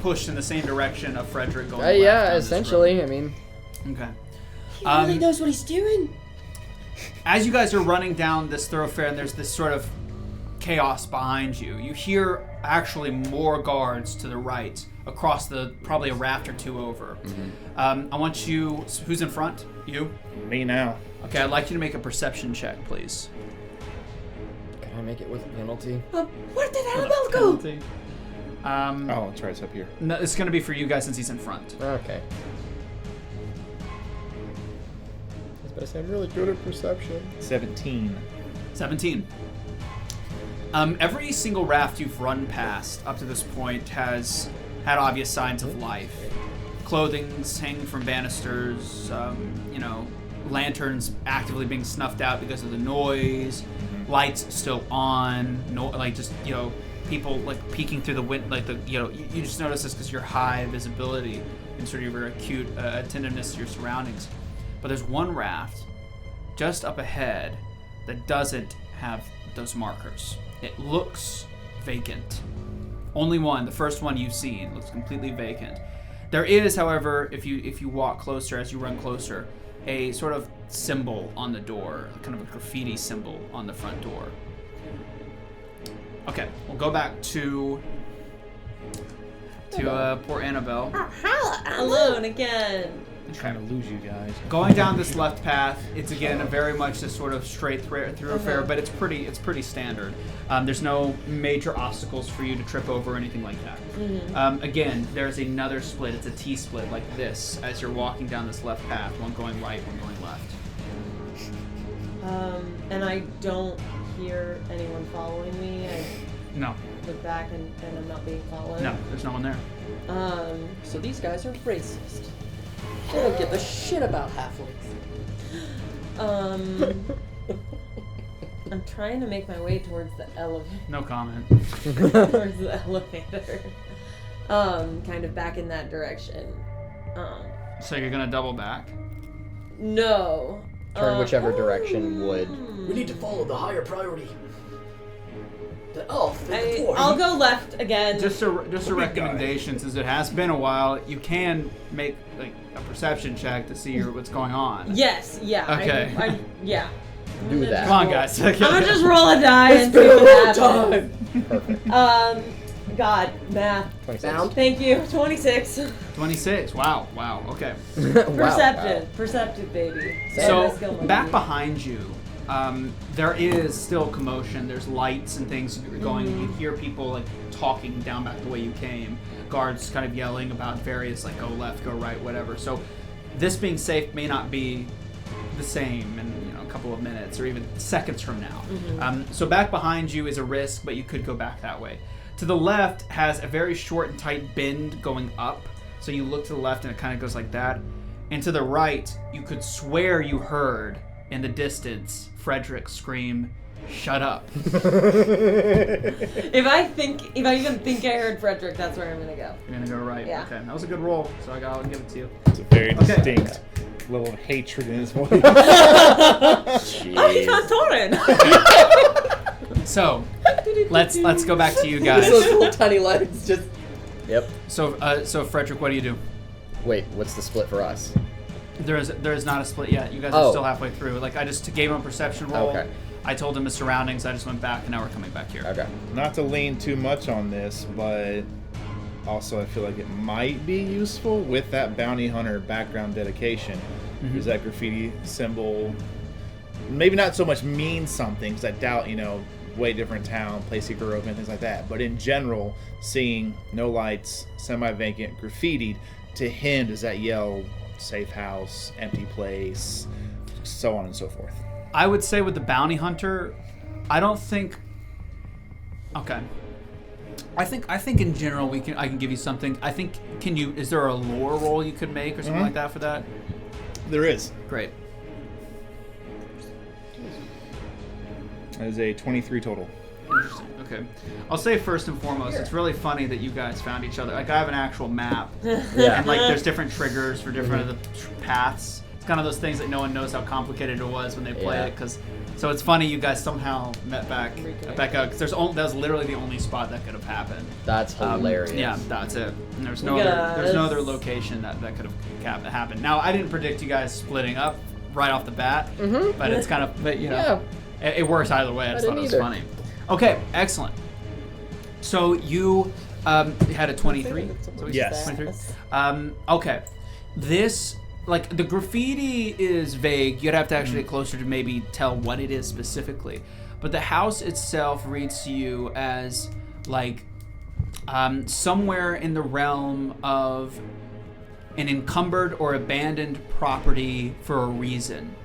[SPEAKER 1] pushed in the same direction of Fredrick going.
[SPEAKER 2] Yeah,
[SPEAKER 1] left down this
[SPEAKER 2] essentially.
[SPEAKER 1] road.
[SPEAKER 2] I mean,
[SPEAKER 1] Okay.
[SPEAKER 5] He really knows what he's doing.
[SPEAKER 1] As you guys are running down this thoroughfare, and there's this sort of chaos behind you, you hear actually more guards to the right across the probably a raft or two over. I want you. Who's in front? You.
[SPEAKER 4] Me now.
[SPEAKER 1] Okay, I'd like you to make a perception check, please.
[SPEAKER 2] can I make it with a penalty?
[SPEAKER 5] Where did Annabelle go?
[SPEAKER 4] Oh, that's right. It's up here.
[SPEAKER 1] No, it's going to be for you guys since he's in front.
[SPEAKER 2] Okay. I was about to say I'm really good at perception.
[SPEAKER 4] 17.
[SPEAKER 1] 17. Every single raft you've run past up to this point has had obvious signs of life. Clothing's hanging from banisters, lanterns actively being snuffed out because of the noise, lights still on, people like peeking through the wind, you just notice this because your high visibility and sort of your acute attentiveness to your surroundings. But there's one raft just up ahead that doesn't have those markers. It looks vacant. Only one, the first one you've seen, looks completely vacant. There is, however, if you walk closer, as you run closer, a sort of symbol on the door, kind of a graffiti symbol on the front door. Okay, we'll go back to poor Annabelle.
[SPEAKER 3] Alone again.
[SPEAKER 4] I'm trying to lose you guys.
[SPEAKER 1] Going down this left path, it's again a very much this sort of straight thoroughfare, but it's pretty standard. There's no major obstacles for you to trip over or anything like that. Again, there's another split. It's a T-split like this as you're walking down this left path, one going right, one going left.
[SPEAKER 3] And I don't hear anyone following me. I
[SPEAKER 1] No,
[SPEAKER 3] look back and I'm not being followed.
[SPEAKER 1] no, there's no one there.
[SPEAKER 5] So these guys are racist. They don't give a shit about halflings.
[SPEAKER 3] I'm trying to make my way towards the elevator.
[SPEAKER 1] No comment.
[SPEAKER 3] Towards the elevator. Kind of back in that direction.
[SPEAKER 1] So you're gonna double back?
[SPEAKER 3] No.
[SPEAKER 2] Turn whichever direction would.
[SPEAKER 5] We need to follow the higher priority. The elf and the dwarf.
[SPEAKER 3] I'll go left again.
[SPEAKER 1] Just a recommendation, since it has been a while, you can make like a perception check to see what's going on.
[SPEAKER 3] Yes, yeah.
[SPEAKER 1] Okay.
[SPEAKER 3] Yeah.
[SPEAKER 2] Do that.
[SPEAKER 1] Come on, guys.
[SPEAKER 3] I'm gonna just roll a die and see what happens.
[SPEAKER 2] Perfect.
[SPEAKER 3] God, math.
[SPEAKER 2] 26.
[SPEAKER 3] Thank you. 26.
[SPEAKER 1] 26. Wow. Okay.
[SPEAKER 3] Perceptive. Perceptive, baby.
[SPEAKER 1] So back behind you, there is still commotion. There's lights and things going. You hear people like talking down back the way you came. Guards kind of yelling about various like go left, go right, whatever. So this being safe may not be the same in a couple of minutes or even seconds from now. So back behind you is a risk, but you could go back that way. To the left has a very short and tight bend going up. So you look to the left and it kind of goes like that. And to the right, you could swear you heard in the distance Fredrick scream, "Shut up."
[SPEAKER 3] If I even think I heard Fredrick, that's where I'm gonna go.
[SPEAKER 1] You're gonna go right.
[SPEAKER 3] Yeah.
[SPEAKER 1] Okay, that was a good roll, so I'll give it to you.
[SPEAKER 4] It's a very distinct level of hatred in his voice.
[SPEAKER 3] Oh, he found Torin.
[SPEAKER 1] So let's go back to you guys.
[SPEAKER 5] Those little tiny legs just.
[SPEAKER 2] Yep.
[SPEAKER 1] So Fredrick, what do you do?
[SPEAKER 2] Wait, what's the split for us?
[SPEAKER 1] There is not a split yet. You guys are still halfway through. Like I just gave him a perception roll.
[SPEAKER 2] Okay.
[SPEAKER 1] I told him his surroundings. I just went back, and now we're coming back here.
[SPEAKER 2] Okay.
[SPEAKER 4] Not to lean too much on this, but also I feel like it might be useful with that bounty hunter background dedication. Is that graffiti symbol maybe not so much means something, because I doubt, way different town, place he grew up in, things like that. But in general, seeing no lights, semi-vacant, graffitied, to him does that yell safe house, empty place, so on and so forth.
[SPEAKER 1] I would say with the bounty hunter, I don't think. Okay. I think in general I can give you something. I think is there a lore roll you could make or something like that for that?
[SPEAKER 4] There is.
[SPEAKER 1] Great.
[SPEAKER 4] That is a 23 total.
[SPEAKER 1] Interesting. Okay. I'll say first and foremost, it's really funny that you guys found each other. Like I have an actual map.
[SPEAKER 2] Yeah.
[SPEAKER 1] And like there's different triggers for different of the paths. It's kind of those things that no one knows how complicated it was when they play
[SPEAKER 2] Yeah.
[SPEAKER 1] it. So it's funny you guys somehow met back out because that was literally the only spot that could have happened.
[SPEAKER 2] That's hilarious.
[SPEAKER 1] Yeah, that's it. And there's
[SPEAKER 3] Yes.
[SPEAKER 1] no other location that could have happened. Now I didn't predict you guys splitting up right off the bat, but it's kind of it works either way. I just thought it was funny. Okay, excellent. So you had a 23.
[SPEAKER 4] Yes.
[SPEAKER 1] 23. Okay. This, like, the graffiti is vague. You'd have to actually get closer to maybe tell what it is specifically. But the house itself reads to you as, like, somewhere in the realm of an encumbered or abandoned property for a reason.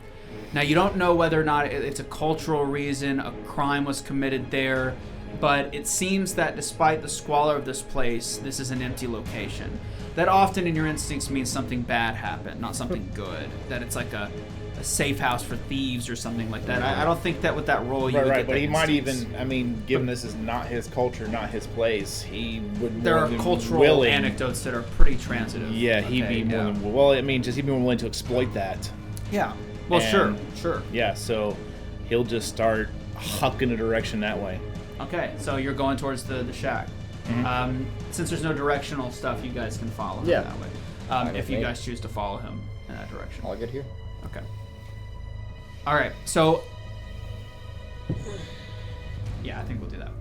[SPEAKER 1] Now, you don't know whether or not it's a cultural reason, a crime was committed there, but it seems that despite the squalor of this place, this is an empty location. That often in your instincts means something bad happened, not something good. That it's like a safe house for thieves or something like that. I don't think that with that role you would
[SPEAKER 4] Right,
[SPEAKER 1] get
[SPEAKER 4] but
[SPEAKER 1] that
[SPEAKER 4] he might
[SPEAKER 1] instincts.
[SPEAKER 4] even, I mean, given this is not his culture, not his place, he would
[SPEAKER 1] There
[SPEAKER 4] more
[SPEAKER 1] are
[SPEAKER 4] than
[SPEAKER 1] cultural
[SPEAKER 4] willing.
[SPEAKER 1] anecdotes that are pretty transitive.
[SPEAKER 4] Yeah, he'd
[SPEAKER 1] Okay,
[SPEAKER 4] be more
[SPEAKER 1] yeah.
[SPEAKER 4] than, well, I mean, just he'd be more willing to exploit that.
[SPEAKER 1] Yeah. Well,
[SPEAKER 4] And-
[SPEAKER 1] sure.
[SPEAKER 4] Yeah, so he'll just start hucking a direction that way.
[SPEAKER 1] Okay, so you're going towards the shack. Since there's no directional stuff, you guys can follow him
[SPEAKER 2] Yeah.
[SPEAKER 1] that way.
[SPEAKER 2] Fine
[SPEAKER 1] If
[SPEAKER 2] with
[SPEAKER 1] you
[SPEAKER 2] me.
[SPEAKER 1] guys choose to follow him in that direction.
[SPEAKER 2] All good here.
[SPEAKER 1] Okay. All right. So, yeah, I think we'll do that.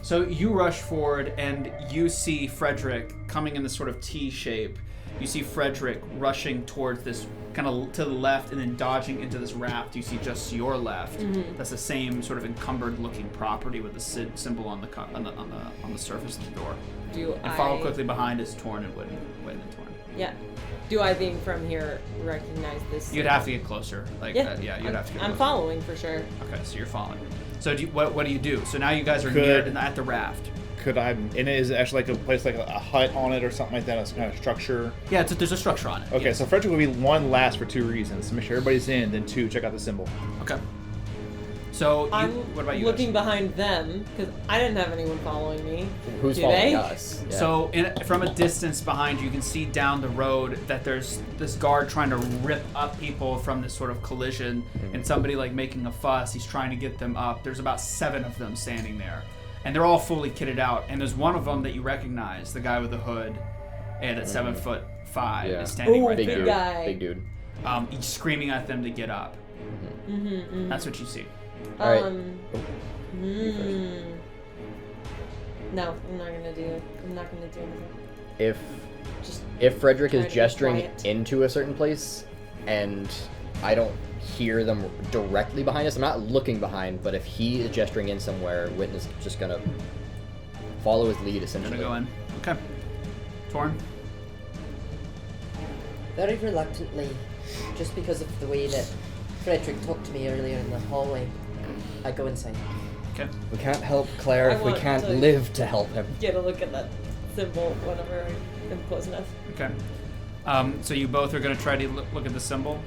[SPEAKER 1] So you rush forward and you see Fredrick coming in this sort of T shape. You see Fredrick rushing towards this kind of to the left and then dodging into this raft. You see just your left. That's the same sort of encumbered-looking property with the symbol on the surface of the door. And follow quickly behind is Torin and Witton and Torin.
[SPEAKER 3] Yeah. Do I, being from here, recognize this?
[SPEAKER 1] You'd have to get closer. Like, you'd have to get
[SPEAKER 3] I'm
[SPEAKER 1] closer.
[SPEAKER 3] following for sure.
[SPEAKER 1] Okay, so you're following. So what do you do? So now you guys are
[SPEAKER 4] Could-
[SPEAKER 1] near at the raft.
[SPEAKER 4] Could I, and it is actually like a place like a hut on it or something like that, it's kind of structure.
[SPEAKER 1] Yeah, there's a structure on it.
[SPEAKER 4] Okay,
[SPEAKER 1] yes.
[SPEAKER 4] so Fredrick will be one last for two reasons. To make sure everybody's in, then two, check out the symbol.
[SPEAKER 1] Okay. So
[SPEAKER 3] I'm
[SPEAKER 1] what about you
[SPEAKER 3] looking
[SPEAKER 1] guys?
[SPEAKER 3] behind them because I didn't have anyone following me.
[SPEAKER 2] Who's
[SPEAKER 3] Do
[SPEAKER 2] following
[SPEAKER 3] they?
[SPEAKER 2] us? Yeah.
[SPEAKER 1] So from a distance behind you, you can see down the road that there's this guard trying to rip up people from this sort of collision, and somebody like making a fuss. He's trying to get them up. There's about 7 of them standing there, and they're all fully kitted out. And there's one of them that you recognize, the guy with the hood, and at 7'5"
[SPEAKER 2] Yeah.
[SPEAKER 1] is standing
[SPEAKER 3] Ooh,
[SPEAKER 1] right
[SPEAKER 2] big
[SPEAKER 1] there.
[SPEAKER 2] dude.
[SPEAKER 3] guy.
[SPEAKER 2] Big dude.
[SPEAKER 1] He's screaming at them to get up. That's what you see.
[SPEAKER 2] All right.
[SPEAKER 3] No, I'm not gonna do it. I'm not gonna do anything. Just
[SPEAKER 2] If Fredrick
[SPEAKER 3] try
[SPEAKER 2] is
[SPEAKER 3] to be
[SPEAKER 2] gesturing
[SPEAKER 3] quiet.
[SPEAKER 2] into a certain place, and I don't hear them directly behind us, I'm not looking behind, but if he is gesturing in somewhere, Witton is just gonna follow his lead,
[SPEAKER 1] I'm
[SPEAKER 2] essentially.
[SPEAKER 1] gonna go in. Okay. Torin.
[SPEAKER 5] Very reluctantly, just because of the way that Fredrick talked to me earlier in the hallway, I go inside.
[SPEAKER 1] Okay.
[SPEAKER 2] We can't help Claire
[SPEAKER 3] I
[SPEAKER 2] if we
[SPEAKER 3] want
[SPEAKER 2] can't
[SPEAKER 3] to-
[SPEAKER 2] live to help him.
[SPEAKER 3] get a look at that symbol whenever I'm close enough.
[SPEAKER 1] Okay. So you both are gonna try to look at the symbol.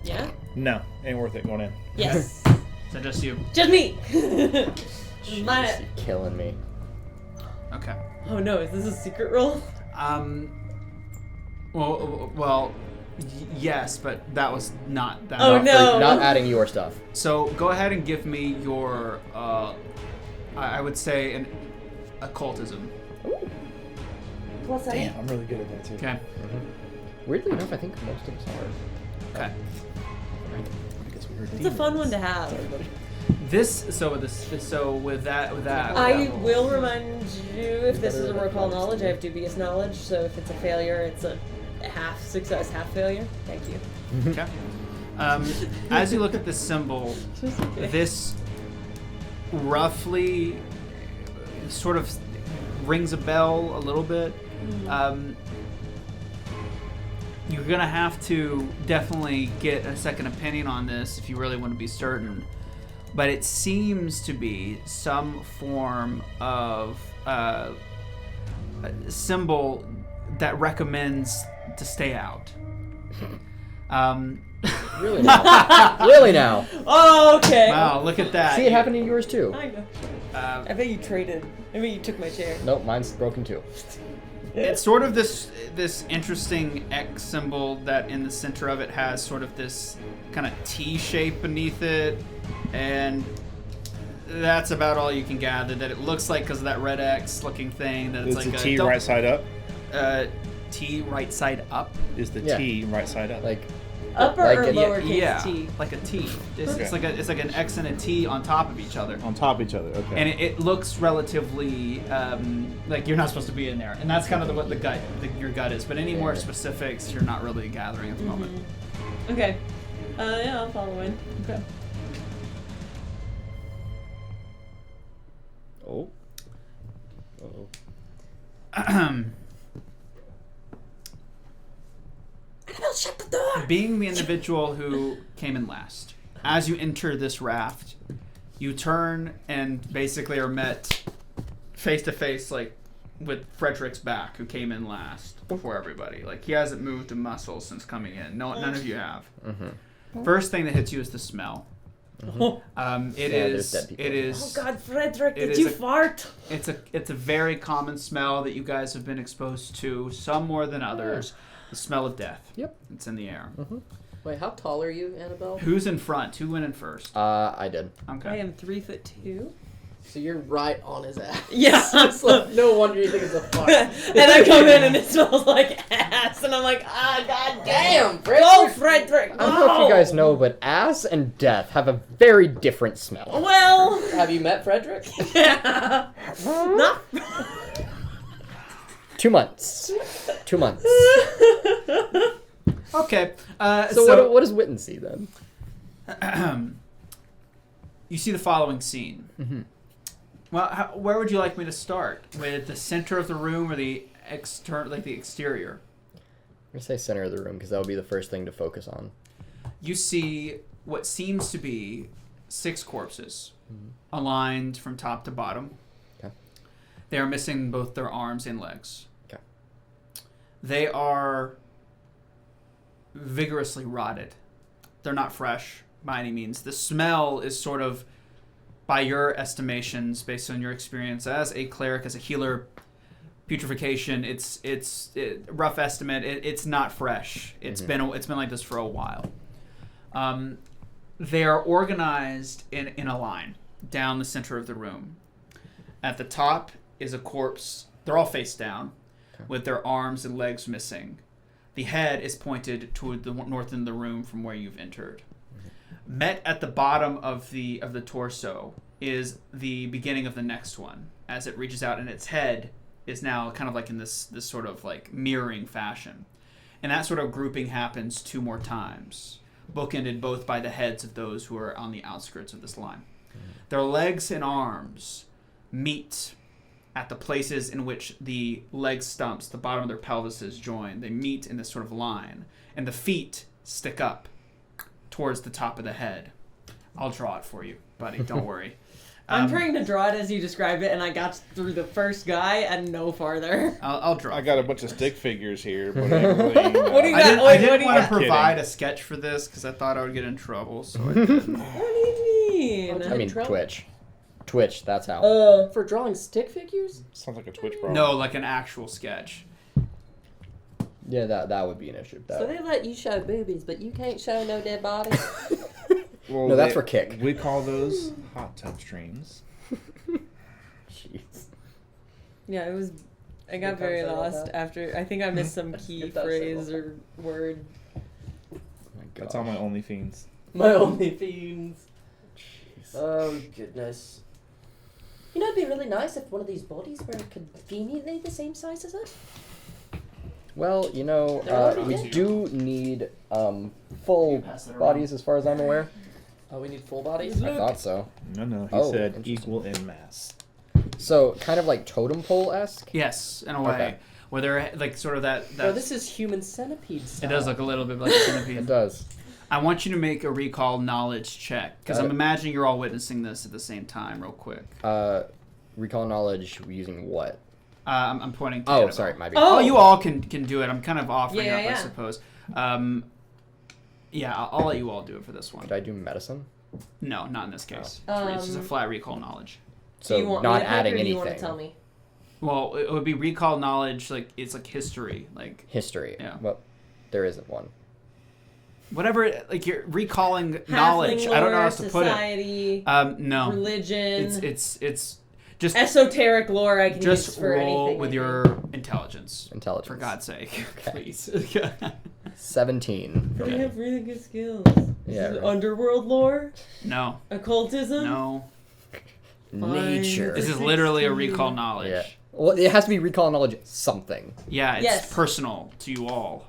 [SPEAKER 3] Yeah?
[SPEAKER 4] No, ain't worth it going in.
[SPEAKER 3] Yes.
[SPEAKER 1] Is that just you?
[SPEAKER 3] Just me!
[SPEAKER 2] Jeez,
[SPEAKER 3] My-
[SPEAKER 2] you're killing me.
[SPEAKER 1] Okay.
[SPEAKER 3] Oh no, is this a secret roll?
[SPEAKER 1] Well, yes, but that was not that.
[SPEAKER 3] Oh,
[SPEAKER 2] Not
[SPEAKER 3] no.
[SPEAKER 2] not adding your stuff.
[SPEAKER 1] So go ahead and give me your, I would say an occultism.
[SPEAKER 3] What's that?
[SPEAKER 4] Damn, I'm really good at that too.
[SPEAKER 1] Okay.
[SPEAKER 2] Weirdly enough, I think most of us are.
[SPEAKER 1] Okay.
[SPEAKER 4] I guess we were
[SPEAKER 3] It's a fun one to have.
[SPEAKER 1] So with that.
[SPEAKER 3] I will remind you, if this is a recall knowledge, I have dubious knowledge, so if it's a failure, it's a half success, half failure. Thank you.
[SPEAKER 1] Okay. As you look at this symbol, this roughly sort of rings a bell a little bit. You're gonna have to definitely get a second opinion on this if you really want to be certain. But it seems to be some form of symbol that recommends to stay out.
[SPEAKER 2] Really now? Really now?
[SPEAKER 3] Oh, okay.
[SPEAKER 1] Wow, look at that.
[SPEAKER 2] See, it happened to yours too.
[SPEAKER 3] I know. I bet you traded. I bet you took my chair.
[SPEAKER 2] Nope, mine's broken too.
[SPEAKER 1] it's sort of this interesting X symbol that in the center of it has sort of this kind of T shape beneath it, and that's about all you can gather. That it looks like because of that red X looking thing. That it's
[SPEAKER 4] Is
[SPEAKER 1] like
[SPEAKER 4] the T right side up?
[SPEAKER 1] T right side up.
[SPEAKER 4] Is the
[SPEAKER 2] Yeah.
[SPEAKER 4] T right side up?
[SPEAKER 2] Like
[SPEAKER 3] Upper
[SPEAKER 2] Like
[SPEAKER 3] or
[SPEAKER 2] it-
[SPEAKER 3] lowercase
[SPEAKER 1] Yeah,
[SPEAKER 3] t?
[SPEAKER 1] like a T. It's,
[SPEAKER 4] Okay.
[SPEAKER 1] it's like an X and a T on top of each other.
[SPEAKER 4] On top of each other. Okay.
[SPEAKER 1] And it looks relatively like you're not supposed to be in there, and that's kind of what your gut is. But any more specifics, you're not really gathering at the moment.
[SPEAKER 3] Okay. Yeah, I'll follow in.
[SPEAKER 1] Okay.
[SPEAKER 2] oh. Uh-oh.
[SPEAKER 3] Annabelle, shut the door!
[SPEAKER 1] Being the individual who came in last, as you enter this raft, you turn and basically are met face to face, like with Fredrick's back, who came in last before everybody. Like he hasn't moved a muscle since coming in. No, none of you have. First thing that hits you is the smell.
[SPEAKER 2] There's dead people.
[SPEAKER 1] It is.
[SPEAKER 3] Oh God, Fredrick,
[SPEAKER 1] It
[SPEAKER 3] did
[SPEAKER 1] is
[SPEAKER 3] you
[SPEAKER 1] a-
[SPEAKER 3] fart?
[SPEAKER 1] It's a very common smell that you guys have been exposed to, some more than others. The smell of death.
[SPEAKER 2] Yep.
[SPEAKER 1] It's in the air.
[SPEAKER 5] Wait, how tall are you, Annabelle?
[SPEAKER 1] Who's in front? Who went in first?
[SPEAKER 2] I did.
[SPEAKER 1] Okay.
[SPEAKER 3] I am 3'2".
[SPEAKER 5] So you're right on his ass.
[SPEAKER 3] Yeah.
[SPEAKER 5] It's like, no wonder you think it's a fart.
[SPEAKER 3] And I come in and it smells like ass, and I'm like, ah, God damn,
[SPEAKER 5] Fredrick.
[SPEAKER 3] go, Fredrick,
[SPEAKER 2] I don't know if you
[SPEAKER 3] go!
[SPEAKER 2] guys know, but ass and death have a very different smell.
[SPEAKER 3] Well,
[SPEAKER 5] Have you met Fredrick?
[SPEAKER 3] yeah. Not.
[SPEAKER 2] 2 months. 2 months.
[SPEAKER 1] Okay.
[SPEAKER 2] So what does Witton see then?
[SPEAKER 1] You see the following scene. Well, where would you like me to start? With the center of the room or the exterior?
[SPEAKER 2] I'm gonna say center of the room because that will be the first thing to focus on.
[SPEAKER 1] You see what seems to be 6 corpses, aligned from top to bottom.
[SPEAKER 2] Okay.
[SPEAKER 1] They are missing both their arms and legs.
[SPEAKER 2] Okay.
[SPEAKER 1] They are vigorously rotted. They're not fresh by any means. The smell is sort of, by your estimations, based on your experience as a cleric, as a healer, putrefaction. It's rough estimate. It's not fresh. It's been like this for a while. They are organized in a line down the center of the room. At the top is a corpse. They're all face down, with their arms and legs missing. The head is pointed toward the north end of the room from where you've entered. Met at the bottom of the torso is the beginning of the next one, as it reaches out, and its head is now kind of like in this sort of like mirroring fashion. And that sort of grouping happens 2 more times, bookended both by the heads of those who are on the outskirts of this line. Their legs and arms meet at the places in which the leg stumps, the bottom of their pelvises join. They meet in this sort of line, and the feet stick up towards the top of the head. I'll draw it for you, buddy. Don't worry.
[SPEAKER 3] I'm trying to draw it as you describe it, and I got through the first guy and no farther.
[SPEAKER 1] I'll draw.
[SPEAKER 4] I got a bunch of stick figures here, but I really,
[SPEAKER 3] What do you
[SPEAKER 1] I
[SPEAKER 3] got?
[SPEAKER 1] didn't,
[SPEAKER 3] Wait,
[SPEAKER 1] I
[SPEAKER 3] what
[SPEAKER 1] didn't
[SPEAKER 3] do you
[SPEAKER 1] want to
[SPEAKER 3] got?
[SPEAKER 1] provide
[SPEAKER 4] Kidding.
[SPEAKER 1] a sketch for this because I thought I would get in trouble, so I didn't.
[SPEAKER 3] What do you mean?
[SPEAKER 2] I mean Twitch. That's how.
[SPEAKER 5] For drawing stick figures?
[SPEAKER 4] sounds like a Twitch problem.
[SPEAKER 1] No, like an actual sketch.
[SPEAKER 2] Yeah, that would be an issue.
[SPEAKER 5] So they let you show boobies, but you can't show no dead body?
[SPEAKER 4] Well,
[SPEAKER 2] No, that's for kick.
[SPEAKER 4] We call those hot tub streams.
[SPEAKER 2] Jeez.
[SPEAKER 3] Yeah, it was. I got
[SPEAKER 5] Good
[SPEAKER 3] very
[SPEAKER 5] concept like
[SPEAKER 3] lost
[SPEAKER 5] that.
[SPEAKER 3] after. I think I missed some key
[SPEAKER 5] Good concept
[SPEAKER 3] phrase
[SPEAKER 5] like
[SPEAKER 3] or word.
[SPEAKER 2] Oh my God.
[SPEAKER 4] That's on my OnlyFans.
[SPEAKER 5] My only fiends. Oh, goodness. You know, it'd be really nice if one of these bodies were conveniently the same size as us.
[SPEAKER 2] Well, you know,
[SPEAKER 5] They're already
[SPEAKER 2] we
[SPEAKER 5] dead.
[SPEAKER 2] do need full
[SPEAKER 1] Pass that around.
[SPEAKER 2] bodies as far as I'm aware.
[SPEAKER 5] Oh, we need full bodies?
[SPEAKER 2] I thought so.
[SPEAKER 4] No, he
[SPEAKER 2] Oh,
[SPEAKER 4] said
[SPEAKER 2] interesting.
[SPEAKER 4] equal in mass.
[SPEAKER 2] So kind of like totem pole-esque.
[SPEAKER 1] Yes, in a way.
[SPEAKER 2] Okay.
[SPEAKER 1] Where they're like sort of that.
[SPEAKER 5] Oh, this is human centipede
[SPEAKER 1] It
[SPEAKER 5] style.
[SPEAKER 1] does look a little bit like a
[SPEAKER 2] It
[SPEAKER 1] centipede.
[SPEAKER 2] does.
[SPEAKER 1] I want you to make a recall knowledge check because
[SPEAKER 2] Got
[SPEAKER 1] I'm
[SPEAKER 2] it.
[SPEAKER 1] imagining you're all witnessing this at the same time, real quick.
[SPEAKER 2] Recall knowledge using what?
[SPEAKER 1] I'm pointing to
[SPEAKER 2] Oh,
[SPEAKER 1] Annabelle.
[SPEAKER 2] sorry, my bad.
[SPEAKER 1] Oh, you all can do it. I'm kind of offering
[SPEAKER 3] Yeah,
[SPEAKER 1] up, I
[SPEAKER 3] yeah.
[SPEAKER 1] suppose. Yeah, I'll let you all do it for this one.
[SPEAKER 2] Could I do medicine?
[SPEAKER 1] No, not in this case.
[SPEAKER 3] Oh.
[SPEAKER 1] It's just a flat recall knowledge.
[SPEAKER 2] So
[SPEAKER 3] do you want
[SPEAKER 2] not
[SPEAKER 3] me to pick,
[SPEAKER 2] adding
[SPEAKER 3] or do
[SPEAKER 2] anything.
[SPEAKER 3] you want to tell me?
[SPEAKER 1] Well, it would be recall knowledge, like it's like history, like
[SPEAKER 2] History.
[SPEAKER 1] Yeah.
[SPEAKER 2] Well, there isn't one.
[SPEAKER 1] whatever. Like you're recalling knowledge.
[SPEAKER 3] Halfling
[SPEAKER 1] I don't know
[SPEAKER 3] lore,
[SPEAKER 1] how to put it.
[SPEAKER 3] society,
[SPEAKER 1] No,
[SPEAKER 3] religion,
[SPEAKER 1] it's just
[SPEAKER 3] esoteric lore. I can use
[SPEAKER 1] just
[SPEAKER 3] for
[SPEAKER 1] roll
[SPEAKER 3] anything.
[SPEAKER 1] with
[SPEAKER 3] I
[SPEAKER 1] your
[SPEAKER 3] think.
[SPEAKER 1] intelligence.
[SPEAKER 2] Intelligence.
[SPEAKER 1] For God's sake,
[SPEAKER 2] Okay.
[SPEAKER 1] please.
[SPEAKER 2] 17.
[SPEAKER 3] But I
[SPEAKER 2] Okay.
[SPEAKER 3] have really good skills.
[SPEAKER 2] Yeah,
[SPEAKER 3] Is it
[SPEAKER 2] right.
[SPEAKER 3] underworld lore,
[SPEAKER 1] No,
[SPEAKER 3] occultism.
[SPEAKER 1] no.
[SPEAKER 2] Nature.
[SPEAKER 1] This is literally a
[SPEAKER 3] 16.
[SPEAKER 1] recall knowledge.
[SPEAKER 2] Yeah. Well, it has to be recall knowledge something.
[SPEAKER 1] Yeah, it's
[SPEAKER 3] Yes.
[SPEAKER 1] personal to you all.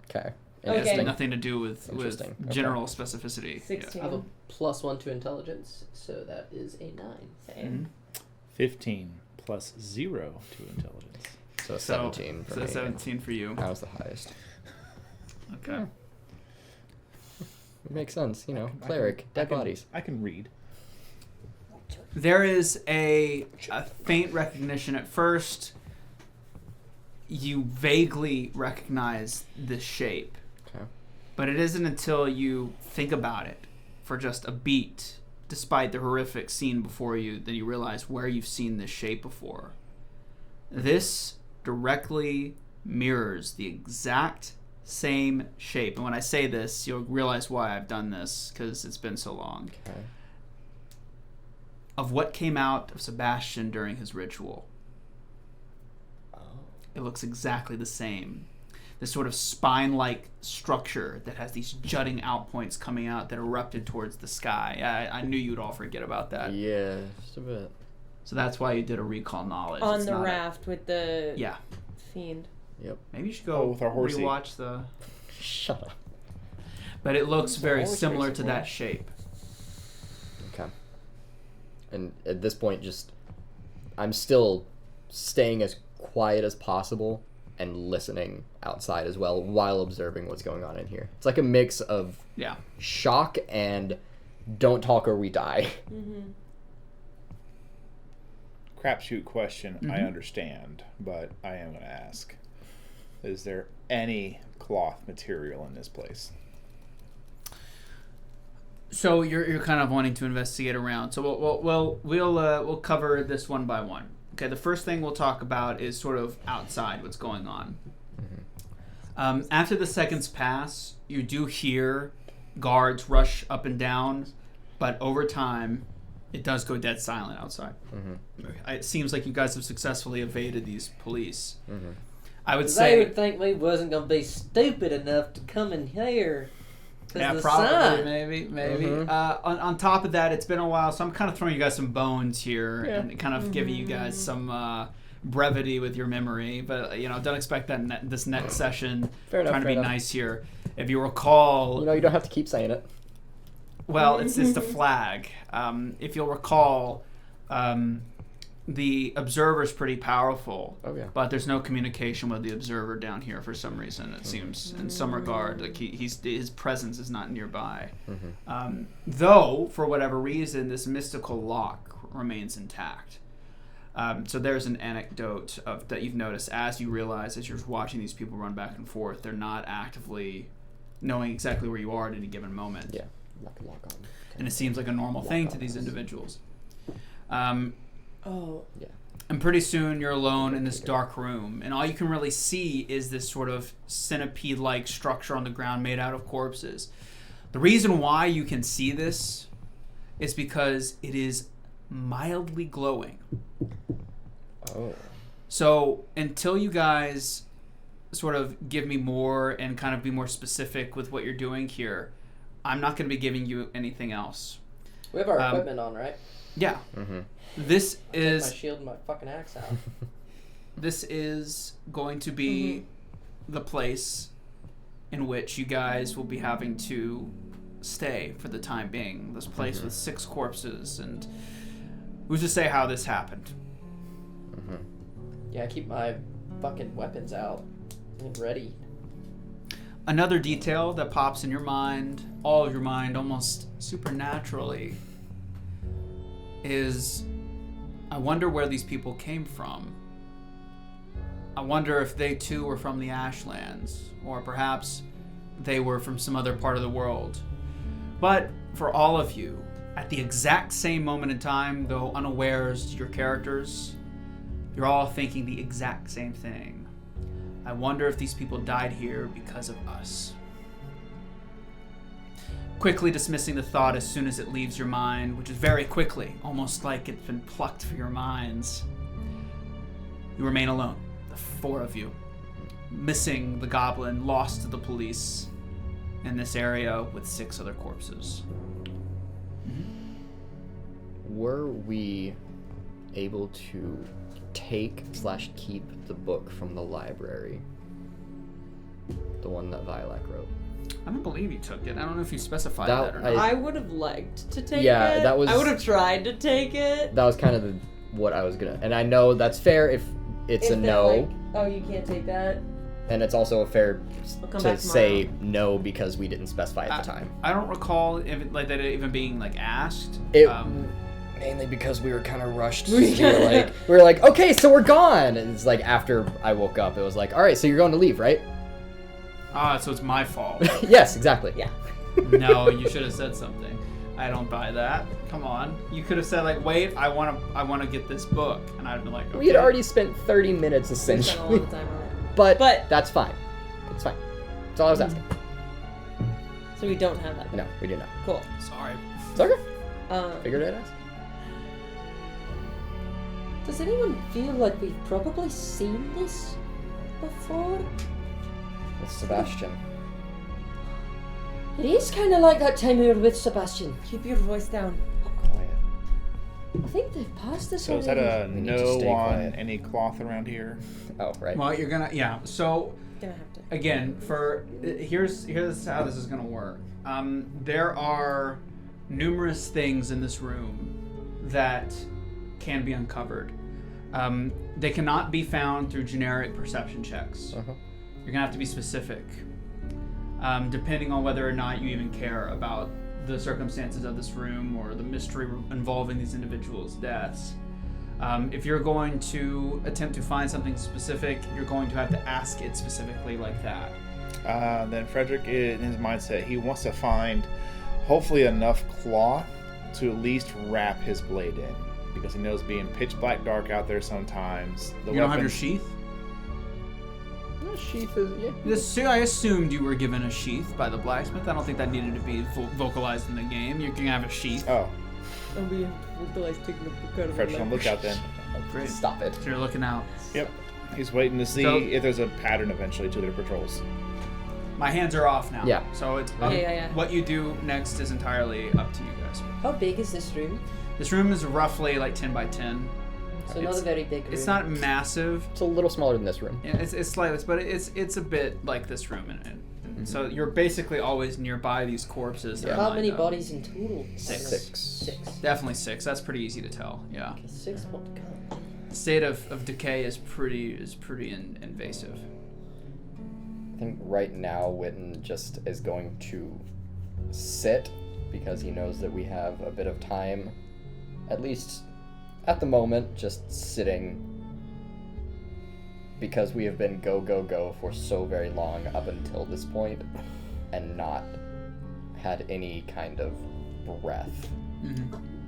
[SPEAKER 2] Okay.
[SPEAKER 1] It has
[SPEAKER 3] Okay.
[SPEAKER 1] nothing to do with
[SPEAKER 2] Interesting. Okay.
[SPEAKER 1] general specificity.
[SPEAKER 3] 16.
[SPEAKER 5] I have a +1 to intelligence, so that is a 9.
[SPEAKER 3] Same.
[SPEAKER 4] 15 plus 0 to intelligence.
[SPEAKER 2] So 17 for
[SPEAKER 1] So
[SPEAKER 2] me.
[SPEAKER 1] 17 for you.
[SPEAKER 2] That was the highest.
[SPEAKER 1] Okay.
[SPEAKER 2] It makes sense, cleric, dead bodies.
[SPEAKER 4] I can read.
[SPEAKER 1] There is a faint recognition at first. You vaguely recognize this shape,
[SPEAKER 2] Okay.
[SPEAKER 1] but it isn't until you think about it for just a beat, despite the horrific scene before you, that you realize where you've seen this shape before. This directly mirrors the exact same shape. And when I say this, you'll realize why I've done this, because it's been so long.
[SPEAKER 2] Okay.
[SPEAKER 1] Of what came out of Sebastian during his ritual.
[SPEAKER 2] Oh.
[SPEAKER 1] It looks exactly the same. This sort of spine-like structure that has these jutting out points coming out that erupted towards the sky. I knew you'd all forget about that.
[SPEAKER 2] Yeah, just a bit.
[SPEAKER 1] So that's why you did a recall knowledge.
[SPEAKER 3] On
[SPEAKER 1] It's
[SPEAKER 3] the
[SPEAKER 1] not
[SPEAKER 3] raft with the
[SPEAKER 1] Yeah.
[SPEAKER 3] fiend.
[SPEAKER 2] Yep.
[SPEAKER 1] Maybe you should
[SPEAKER 4] Oh,
[SPEAKER 1] go
[SPEAKER 4] with our horsey.
[SPEAKER 1] rewatch the...
[SPEAKER 2] Shut up.
[SPEAKER 1] But it looks very
[SPEAKER 2] horse
[SPEAKER 1] similar
[SPEAKER 2] racing
[SPEAKER 1] to that
[SPEAKER 2] one.
[SPEAKER 1] shape.
[SPEAKER 2] Okay. And at this point, I'm still staying as quiet as possible and listening outside as well while observing what's going on in here. It's like a mix of
[SPEAKER 1] Yeah.
[SPEAKER 2] shock and don't talk or we die.
[SPEAKER 3] Mm-hmm.
[SPEAKER 4] Crapshoot question, I
[SPEAKER 1] Mhm.
[SPEAKER 4] understand, but I am going to ask. Is there any cloth material in this place?
[SPEAKER 1] So you're kind of wanting to investigate around. So we'll cover this one by one. Okay, the first thing we'll talk about is sort of outside what's going on. After the seconds pass, you do hear guards rush up and down, but over time, it does go dead silent outside. It seems like you guys have successfully evaded these police. I would
[SPEAKER 5] They
[SPEAKER 1] say,
[SPEAKER 5] would think we wasn't going to be stupid enough to come in here. 'Cause
[SPEAKER 1] yeah,
[SPEAKER 5] the
[SPEAKER 1] probably,
[SPEAKER 5] sun.
[SPEAKER 1] maybe.
[SPEAKER 2] Mhm.
[SPEAKER 1] On top of that, it's been a while, so I'm kind of throwing you guys some bones here
[SPEAKER 2] Yeah.
[SPEAKER 1] and kind of giving you guys some brevity with your memory. But don't expect that this next session.
[SPEAKER 2] Fair enough,
[SPEAKER 1] Trying to
[SPEAKER 2] fair
[SPEAKER 1] be
[SPEAKER 2] enough.
[SPEAKER 1] nice here. If you recall,
[SPEAKER 2] You don't have to keep saying it.
[SPEAKER 1] well, it's the flag. If you'll recall, the observer's pretty powerful.
[SPEAKER 2] Oh, yeah.
[SPEAKER 1] But there's no communication with the observer down here for some reason. It seems, in some regard, like his presence is not nearby. Though, for whatever reason, this mystical lock remains intact. So there's an anecdote that you've noticed as you realize, as you're watching these people run back and forth, they're not actively knowing exactly where you are at any given moment.
[SPEAKER 2] Yeah. Lock on.
[SPEAKER 1] And it seems like a normal thing to these individuals.
[SPEAKER 3] Oh.
[SPEAKER 2] Yeah.
[SPEAKER 1] And pretty soon you're alone in this dark room, and all you can really see is this sort of centipede-like structure on the ground made out of corpses. The reason why you can see this is because it is mildly glowing.
[SPEAKER 2] Oh.
[SPEAKER 1] So until you guys sort of give me more and kind of be more specific with what you're doing here, I'm not going to be giving you anything else.
[SPEAKER 5] We have our equipment on, right?
[SPEAKER 1] Yeah.
[SPEAKER 2] Mm-hmm.
[SPEAKER 1] This
[SPEAKER 5] Take
[SPEAKER 1] is
[SPEAKER 5] my shield and my fucking axe out.
[SPEAKER 1] this is going to be the place in which you guys will be having to stay for the time being. This place with 6 corpses, and who's to say how this happened?
[SPEAKER 5] Yeah, I keep my fucking weapons out and ready.
[SPEAKER 1] Another detail that pops in your mind, all of your mind, almost supernaturally, is I wonder where these people came from. I wonder if they too were from the Ashlands, or perhaps they were from some other part of the world. But for all of you, at the exact same moment in time, though unawares to your characters, You're all thinking the exact same thing. I wonder if these people died here because of us. Quickly dismissing the thought as soon as it leaves your mind, which is very quickly, almost like it's been plucked from your minds. You remain alone, the 4 of you, missing the goblin, lost to the police in this area with 6 other corpses.
[SPEAKER 2] Were we able to take/keep the book from the library? The one that Violac wrote.
[SPEAKER 1] I don't believe you took it. I don't know if you specified
[SPEAKER 2] That-
[SPEAKER 1] that or not.
[SPEAKER 3] I would have liked to take it.
[SPEAKER 2] Yeah, that was-
[SPEAKER 3] I would have tried to take it.
[SPEAKER 2] That was kind of what I was gonna... And I know that's fair if it's
[SPEAKER 3] If
[SPEAKER 2] a
[SPEAKER 3] they're
[SPEAKER 2] no,
[SPEAKER 3] like, oh, you can't take that.
[SPEAKER 2] and it's also a fair
[SPEAKER 3] I'll come
[SPEAKER 2] to
[SPEAKER 3] back
[SPEAKER 2] say no because we didn't specify at the time.
[SPEAKER 1] I don't recall like that even being like asked.
[SPEAKER 2] It mainly because we were kind of rushed. We were like, okay, so we're gone. And it's like after I woke up, it was like, all right, so you're going to leave, right?
[SPEAKER 1] So it's my fault.
[SPEAKER 2] Yes, exactly.
[SPEAKER 3] Yeah.
[SPEAKER 1] No, you should have said something. I don't buy that. Come on. You could have said like, wait, I want to get this book, and I'd been like, okay.
[SPEAKER 2] We had already spent 30 minutes
[SPEAKER 3] We spent a
[SPEAKER 2] essentially,
[SPEAKER 3] long time on it.
[SPEAKER 2] but
[SPEAKER 3] But-
[SPEAKER 2] that's fine. It's fine. That's all I was asking.
[SPEAKER 3] So we don't have that.
[SPEAKER 2] No, we do not.
[SPEAKER 3] Cool.
[SPEAKER 1] Sorry.
[SPEAKER 2] It's okay. Figured it out.
[SPEAKER 5] Does anyone feel like we've probably seen this before?
[SPEAKER 2] It's Sebastian.
[SPEAKER 5] It is kind of like that time we were with Sebastian.
[SPEAKER 3] Keep your voice down.
[SPEAKER 2] Quiet.
[SPEAKER 5] I think they've passed this
[SPEAKER 4] So is
[SPEAKER 5] already.
[SPEAKER 4] that a
[SPEAKER 2] We need to
[SPEAKER 4] no
[SPEAKER 2] stay
[SPEAKER 4] on
[SPEAKER 2] quiet.
[SPEAKER 4] any cloth around here?
[SPEAKER 2] Oh, right.
[SPEAKER 1] Well, you're gonna So
[SPEAKER 3] Gonna have to.
[SPEAKER 1] again, here's how this is gonna work. There are numerous things in this room that can be uncovered. They cannot be found through generic perception checks.
[SPEAKER 2] Uh-huh.
[SPEAKER 1] You're gonna have to be specific, depending on whether or not you even care about the circumstances of this room or the mystery involving these individuals' deaths. If you're going to attempt to find something specific, you're going to have to ask it specifically like that.
[SPEAKER 4] Then Fredrick, in his mindset, he wants to find hopefully enough cloth to at least wrap his blade in, because he knows being pitch black dark out there sometimes.
[SPEAKER 1] You don't have your sheath?
[SPEAKER 2] The sheath is, yeah.
[SPEAKER 1] I assumed you were given a sheath by the blacksmith. I don't think that needed to be vocalized in the game. You can have a sheath.
[SPEAKER 4] Oh,
[SPEAKER 3] And we vocalized taking the book out of
[SPEAKER 4] Fredrick's on lookout then.
[SPEAKER 1] Great.
[SPEAKER 2] Stop it.
[SPEAKER 1] So you're looking out.
[SPEAKER 4] Yep. He's waiting to see
[SPEAKER 1] So-
[SPEAKER 4] if there's a pattern eventually to their patrols.
[SPEAKER 1] My hands are off now.
[SPEAKER 2] Yeah.
[SPEAKER 1] So it's
[SPEAKER 3] Yeah.
[SPEAKER 1] what you do next is entirely up to you guys.
[SPEAKER 5] How big is this room?
[SPEAKER 1] This room is roughly like 10 by 10.
[SPEAKER 5] So not a very big room.
[SPEAKER 1] It's not massive.
[SPEAKER 2] It's a little smaller than this room.
[SPEAKER 1] Yeah, it's slightly, but it's a bit like this room, and so you're basically always nearby these corpses. that are
[SPEAKER 2] Yeah.
[SPEAKER 5] How
[SPEAKER 1] lined
[SPEAKER 5] many
[SPEAKER 1] up.
[SPEAKER 5] bodies in total?
[SPEAKER 1] Six.
[SPEAKER 5] Six.
[SPEAKER 1] Definitely 6. That's pretty easy to tell. Yeah.
[SPEAKER 5] Okay, 6 more to come.
[SPEAKER 1] The state of decay is pretty invasive.
[SPEAKER 2] I think right now Witton just is going to sit because he knows that we have a bit of time, at least at the moment, just sitting because we have been go for so very long up until this point and not had any kind of breath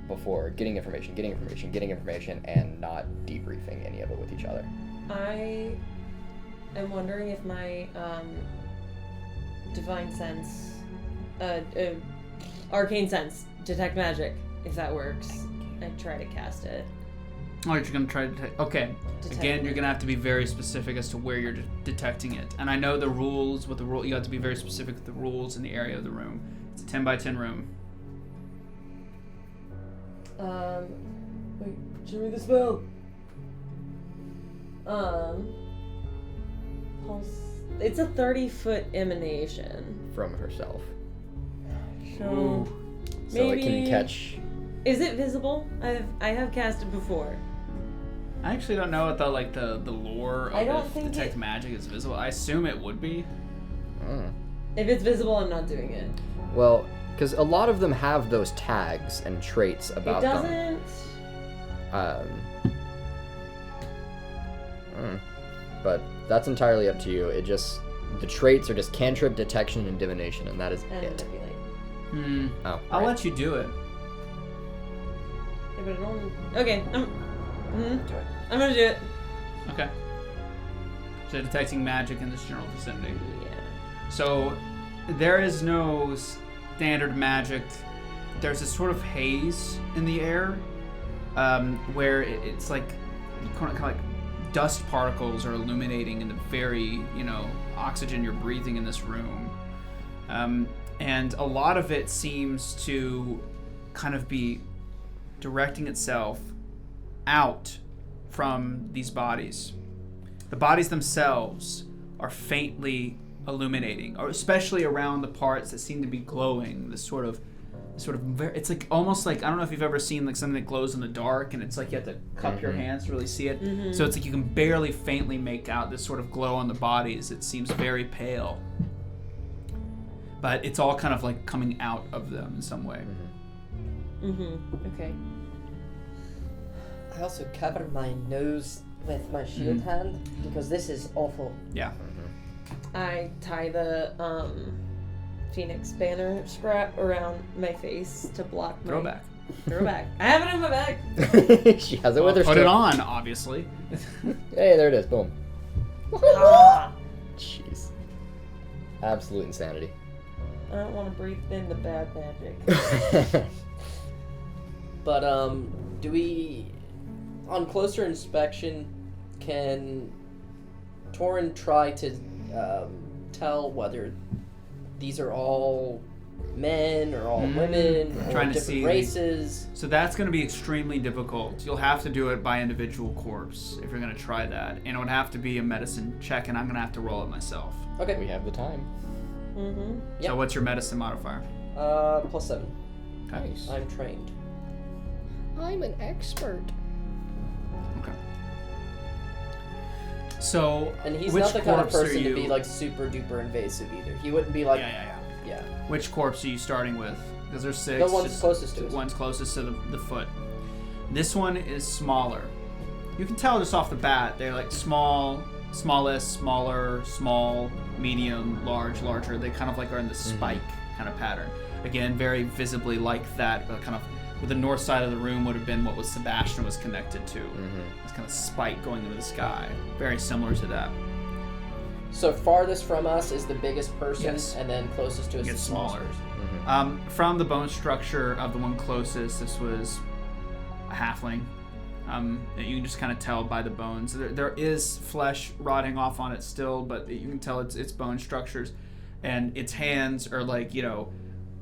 [SPEAKER 2] before getting information, and not debriefing any of it with each other.
[SPEAKER 3] I am wondering if my divine sense, arcane sense, detect magic, if that works. I try to cast it.
[SPEAKER 1] Oh, you're gonna try to detect. Okay.
[SPEAKER 3] Detect
[SPEAKER 1] Again,
[SPEAKER 3] it.
[SPEAKER 1] you're gonna have to be very specific as to where you're detecting it. And I know the rules. With the rule, you have to be very specific with the rules in the area of the room. It's a 10 by 10 room.
[SPEAKER 3] Wait, show me the spell. It's a 30-foot emanation.
[SPEAKER 2] From herself.
[SPEAKER 3] So
[SPEAKER 2] So it can
[SPEAKER 3] maybe-
[SPEAKER 2] catch.
[SPEAKER 3] Is it visible? I have cast it before.
[SPEAKER 1] I actually don't know what the lore
[SPEAKER 3] I
[SPEAKER 1] of
[SPEAKER 3] don't
[SPEAKER 1] if
[SPEAKER 3] think
[SPEAKER 1] detect
[SPEAKER 3] it-
[SPEAKER 1] magic is visible. I assume it would be.
[SPEAKER 3] If it's visible, I'm not doing it.
[SPEAKER 2] Well, because a lot of them have those tags and traits about
[SPEAKER 3] It
[SPEAKER 2] them.
[SPEAKER 3] doesn't.
[SPEAKER 2] But that's entirely up to you. The traits are just cantrip, detection, and divination, and that is
[SPEAKER 3] And
[SPEAKER 2] it.
[SPEAKER 3] manipulate.
[SPEAKER 2] Oh,
[SPEAKER 1] I'll
[SPEAKER 2] right.
[SPEAKER 1] let you do it.
[SPEAKER 3] Yeah, but it only. Okay, I'm gonna do it.
[SPEAKER 1] Okay. So detecting magic in this general vicinity.
[SPEAKER 5] Yeah.
[SPEAKER 1] So there is no standard magic. There's this sort of haze in the air, where it's like kind of like dust particles are illuminating in the very, oxygen you're breathing in this room. And a lot of it seems to kind of be directing itself out from these bodies. The bodies themselves are faintly illuminating, or especially around the parts that seem to be glowing. This sort of it's like almost like, I don't know if you've ever seen like something that glows in the dark, and it's like you have to cup your hands to really see it.
[SPEAKER 3] Mm-hmm.
[SPEAKER 1] So it's like you can barely faintly make out this sort of glow on the bodies. It seems very pale, but it's all kind of like coming out of them in some way.
[SPEAKER 3] Okay.
[SPEAKER 5] I also cover my nose with my shield hand because this is awful.
[SPEAKER 1] Yeah.
[SPEAKER 3] I tie the Phoenix banner scrap around my face to block my
[SPEAKER 1] Throwback.
[SPEAKER 3] Throwback. I have it in my bag.
[SPEAKER 2] She has it with her.
[SPEAKER 1] Put it on, obviously.
[SPEAKER 2] Hey, there it is. Boom.
[SPEAKER 3] Ah,
[SPEAKER 2] Jeez. Absolute insanity.
[SPEAKER 3] I don't want to breathe in the bad magic.
[SPEAKER 5] But do we, on closer inspection, can Torin try to tell whether these are all men or all women or
[SPEAKER 1] Trying to
[SPEAKER 5] different
[SPEAKER 1] see
[SPEAKER 5] races?
[SPEAKER 1] So that's going to be extremely difficult. You'll have to do it by individual corpse if you're going to try that. And it would have to be a medicine check, and I'm going to have to roll it myself.
[SPEAKER 5] Okay.
[SPEAKER 2] We have the time.
[SPEAKER 3] Mm-hmm.
[SPEAKER 5] Yep.
[SPEAKER 1] So what's your medicine modifier?
[SPEAKER 5] +7.
[SPEAKER 2] Nice.
[SPEAKER 5] I'm trained.
[SPEAKER 2] I'm an expert.
[SPEAKER 1] Okay. So,
[SPEAKER 5] And he's
[SPEAKER 1] which
[SPEAKER 5] not the kind of
[SPEAKER 1] corpse are
[SPEAKER 5] person to
[SPEAKER 1] you-
[SPEAKER 5] be like super duper invasive either. He wouldn't be like,
[SPEAKER 1] Yeah. Which corpse are you starting with? Because there's 6.
[SPEAKER 5] The one's
[SPEAKER 1] just
[SPEAKER 5] closest to us.
[SPEAKER 1] One's closest to the foot. This one is smaller. You can tell just off the bat. They're like small, smallest, smaller, small, medium, large, larger. They kind of like are in the spike kind of pattern. Again, very visibly like that, but kind of with the north side of the room would have been what was Sebastian was connected to. This kind of spike going into the sky. Very similar to that.
[SPEAKER 5] So farthest from us is the biggest person,
[SPEAKER 1] Yes.
[SPEAKER 5] and then closest to us
[SPEAKER 1] Gets
[SPEAKER 5] is the smallest
[SPEAKER 1] smaller.
[SPEAKER 5] person.
[SPEAKER 1] From the bone structure of the one closest, this was a halfling. You can just kind of tell by the bones. There is flesh rotting off on it still, but you can tell its bone structures, and its hands are like,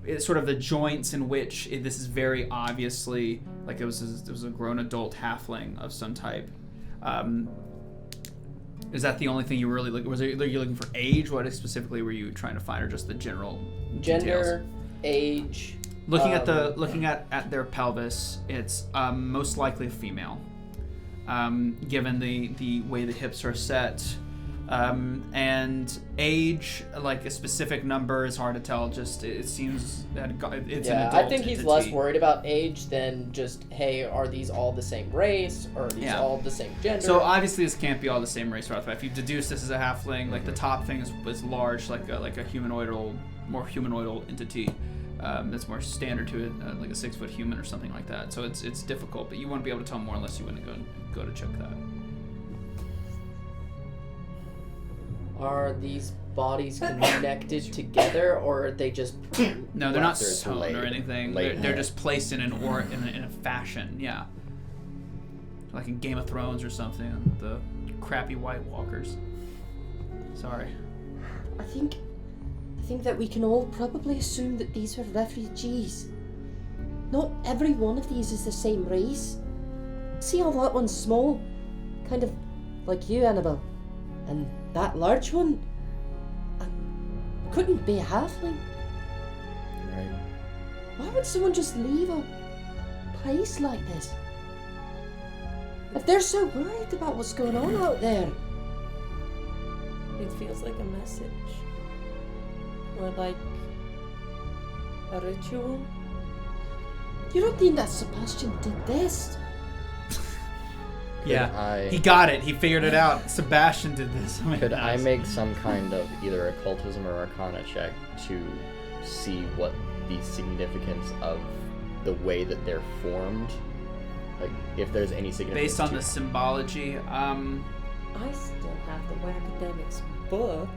[SPEAKER 1] it's sort of the joints in which this is very obviously like it was a grown adult halfling of some type. Is that the only thing you were really looking? Are you looking for age? What specifically were you trying to find, or just the general
[SPEAKER 5] Gender,
[SPEAKER 1] details?
[SPEAKER 5] age.
[SPEAKER 1] Looking at their pelvis, it's most likely a female, given the way the hips are set, and age, like a specific number, is hard to tell. Just it seems that it's an adult
[SPEAKER 5] I think he's
[SPEAKER 1] entity.
[SPEAKER 5] less worried about age than just, hey, are these all the same race, or are these all the same gender?
[SPEAKER 1] So obviously this can't be all the same race right off the bat. If you deduce this as a halfling, like the top thing is large, like a more humanoidal entity. That's more standard to it, like a 6-foot human or something like that. So it's difficult, but you won't be able to tell more unless you want to go to check that.
[SPEAKER 5] Are these bodies connected together, or are they just?
[SPEAKER 1] No, they're not
[SPEAKER 2] They're
[SPEAKER 1] sewn
[SPEAKER 2] laid-
[SPEAKER 1] or anything.
[SPEAKER 2] laid.
[SPEAKER 1] They're just placed in in a fashion. Yeah, like in Game of Thrones or something. The crappy White Walkers. Sorry.
[SPEAKER 7] I think that we can all probably assume that these were refugees. Not every one of these is the same race. See how that one's small? Kind of like you, Annabelle. And that large one couldn't be a halfling.
[SPEAKER 2] Right.
[SPEAKER 7] Why would someone just leave a place like this? If they're so worried about what's going on out there.
[SPEAKER 3] It feels like a message. Or like a ritual.
[SPEAKER 7] You don't think that Sebastian did this?
[SPEAKER 1] Yeah, he got it. He figured it out. Sebastian did this.
[SPEAKER 2] Could I make some kind of either occultism or arcana check to see what the significance of the way that they're formed? Like, if there's any significance
[SPEAKER 1] based on
[SPEAKER 2] to
[SPEAKER 1] the symbology?
[SPEAKER 3] I still have the academics book.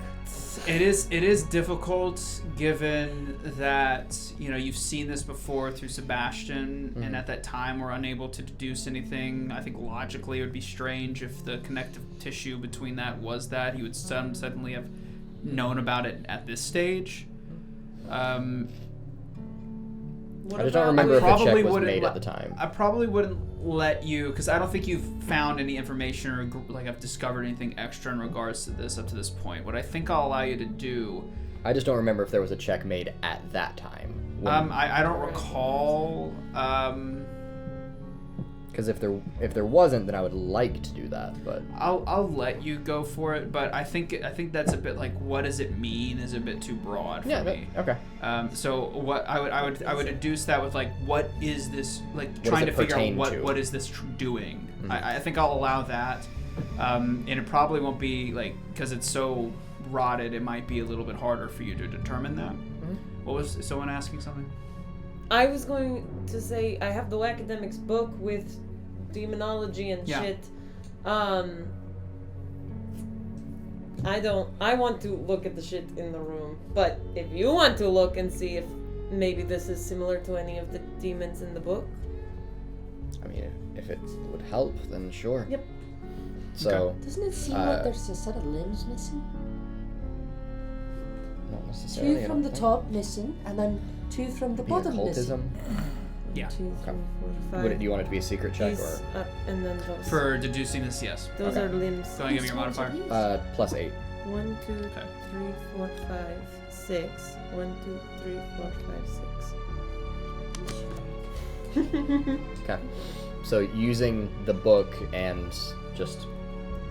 [SPEAKER 1] It is difficult given that you've seen this before through Sebastian, and at that time we're unable to deduce anything. I think logically it would be strange if the connective tissue between that was that he would suddenly have known about it at this stage.
[SPEAKER 3] What
[SPEAKER 2] I just don't
[SPEAKER 3] about-
[SPEAKER 2] remember if a
[SPEAKER 1] probably
[SPEAKER 2] check was
[SPEAKER 1] wouldn't
[SPEAKER 2] made
[SPEAKER 1] let-
[SPEAKER 2] at the time.
[SPEAKER 1] I probably wouldn't let you, because I don't think you've found any information or have discovered anything extra in regards to this up to this point. What I think I'll allow you to do,
[SPEAKER 2] I just don't remember if there was a check made at that time.
[SPEAKER 1] I don't recall.
[SPEAKER 2] Because if there wasn't, then I would like to do that, but
[SPEAKER 1] I'll let you go for it, but I think that's a bit like, what does it mean is a bit too broad for me.
[SPEAKER 2] okay.
[SPEAKER 1] So what I would deduce that with like, what is this, like
[SPEAKER 2] What
[SPEAKER 1] trying
[SPEAKER 2] does
[SPEAKER 1] to
[SPEAKER 2] it
[SPEAKER 1] figure out
[SPEAKER 2] pertain to?
[SPEAKER 1] what is this doing.
[SPEAKER 2] Mhm.
[SPEAKER 1] I think I'll allow that, and it probably won't be like, because it's so rotted, it might be a little bit harder for you to determine that. What was someone asking something?
[SPEAKER 3] I was going to say I have the academics book with demonology and
[SPEAKER 1] Yeah.
[SPEAKER 3] shit. I want to look at the shit in the room, but if you want to look and see if maybe this is similar to any of the demons in the book.
[SPEAKER 2] I mean, if it would help, then sure.
[SPEAKER 3] Yep.
[SPEAKER 2] So,
[SPEAKER 7] Doesn't it seem like there's a set of limbs missing?
[SPEAKER 2] not necessarily.
[SPEAKER 7] Two
[SPEAKER 2] I
[SPEAKER 7] from
[SPEAKER 2] don't
[SPEAKER 7] the
[SPEAKER 2] think.
[SPEAKER 7] top missing, and then two from the
[SPEAKER 2] Be
[SPEAKER 7] bottom
[SPEAKER 2] occultism.
[SPEAKER 7] missing.
[SPEAKER 1] Yeah.
[SPEAKER 3] 2, 3, 4, 5.
[SPEAKER 2] Do you want it to be a secret check
[SPEAKER 3] These
[SPEAKER 2] or
[SPEAKER 3] up and then those.
[SPEAKER 1] For deducing this, yes.
[SPEAKER 3] Those
[SPEAKER 2] Okay.
[SPEAKER 3] are limbs.
[SPEAKER 1] Go ahead and give me your
[SPEAKER 7] Which ones are
[SPEAKER 1] modifier.
[SPEAKER 7] these?
[SPEAKER 2] +8?
[SPEAKER 3] 1, 2,
[SPEAKER 1] Okay.
[SPEAKER 3] 3, 4, 5, 6. 1, 2, 3, 4, 5, 6.
[SPEAKER 2] Okay. So using the book and just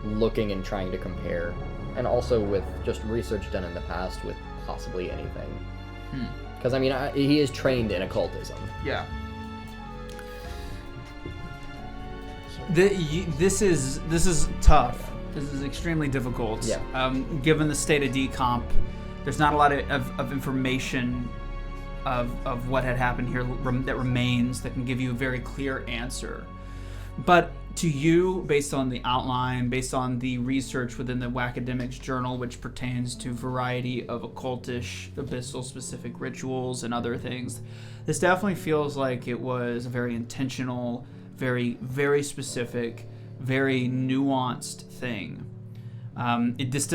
[SPEAKER 2] looking and trying to compare, and also with just research done in the past with possibly anything. Because I mean, he is trained in occultism.
[SPEAKER 1] Yeah. This is tough. This is extremely difficult.
[SPEAKER 2] Yeah.
[SPEAKER 1] Given the state of decomp, there's not a lot of information of what had happened here that remains that can give you a very clear answer. But to you, based on the outline, based on the research within the Wacademics Journal, which pertains to variety of occultish, abyssal-specific rituals and other things, this definitely feels like it was a very intentional, very, very specific, very nuanced thing. This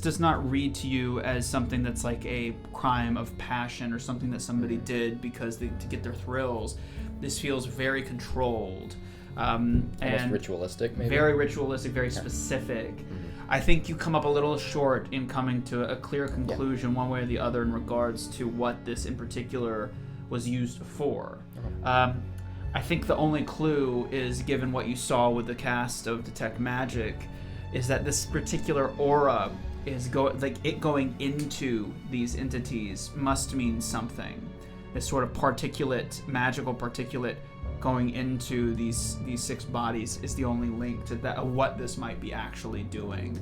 [SPEAKER 1] does not read to you as something that's like a crime of passion or something that somebody did because to get their thrills. This feels very controlled.
[SPEAKER 2] Almost
[SPEAKER 1] And
[SPEAKER 2] ritualistic, maybe.
[SPEAKER 1] very ritualistic, very specific. I think you come up a little short in coming to a clear conclusion one way or the other in regards to what this in particular was used for. I think the only clue is, given what you saw with the cast of Detect Magic, is that this particular aura is going into these entities must mean something. This sort of magical particulate going into these 6 bodies is the only link to that what this might be actually doing.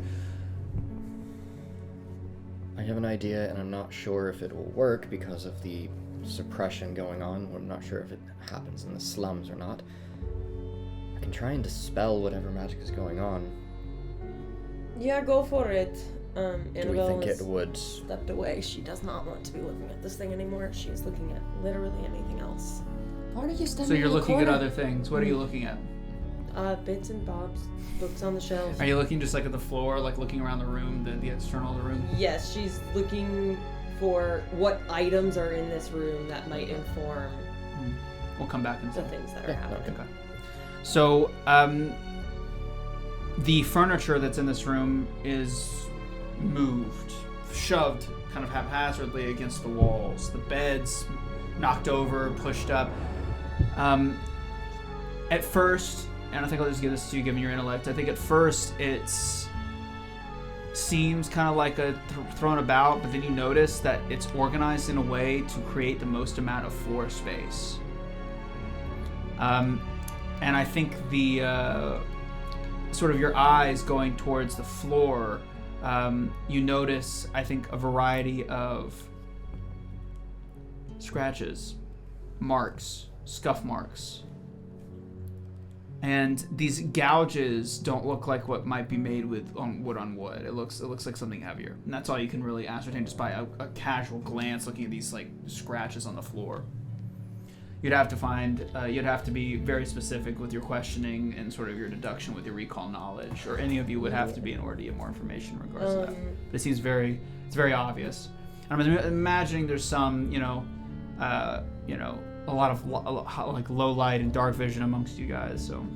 [SPEAKER 2] I have an idea, and I'm not sure if it will work because of the suppression going on. I'm not sure if it happens in the slums or not. I can try and dispel whatever magic is going on.
[SPEAKER 3] Yeah, go for it.
[SPEAKER 2] Do we
[SPEAKER 3] Annabelle
[SPEAKER 2] think
[SPEAKER 3] has
[SPEAKER 2] it would?
[SPEAKER 3] stepped away. She does not want to be looking at this thing anymore. She's looking at literally anything else.
[SPEAKER 7] Why are you standing
[SPEAKER 1] So you're
[SPEAKER 7] in the
[SPEAKER 1] looking at
[SPEAKER 7] corner?
[SPEAKER 1] other things. What are you looking at?
[SPEAKER 3] Bits and bobs, books on the shelf.
[SPEAKER 1] Are you looking just like at the floor, like looking around the room, the external of the room?
[SPEAKER 3] Yes, she's looking for what items are in this room that might inform
[SPEAKER 1] We'll come back and
[SPEAKER 3] the
[SPEAKER 1] say.
[SPEAKER 3] things that are happening.
[SPEAKER 1] Okay. So, the furniture that's in this room is moved, shoved kind of haphazardly against the walls. The bed's knocked over, pushed up. At first, and I think I'll just give this to you given your intellect, I think at first it's seems kind of like a thrown about, but then you notice that it's organized in a way to create the most amount of floor space. And I think the sort of your eyes going towards the floor, you notice, I think, a variety of scratches, marks, scuff marks. And these gouges don't look like what might be made with wood on wood. It looks like something heavier, and that's all you can really ascertain just by a casual glance looking at these like scratches on the floor. You'd have to be very specific with your questioning and sort of your deduction with your recall knowledge, or any of you would have to be in order to get more information in regards to that. But it seems it's very obvious. I'm imagining there's some, a lot of like low light and dark vision amongst you guys. So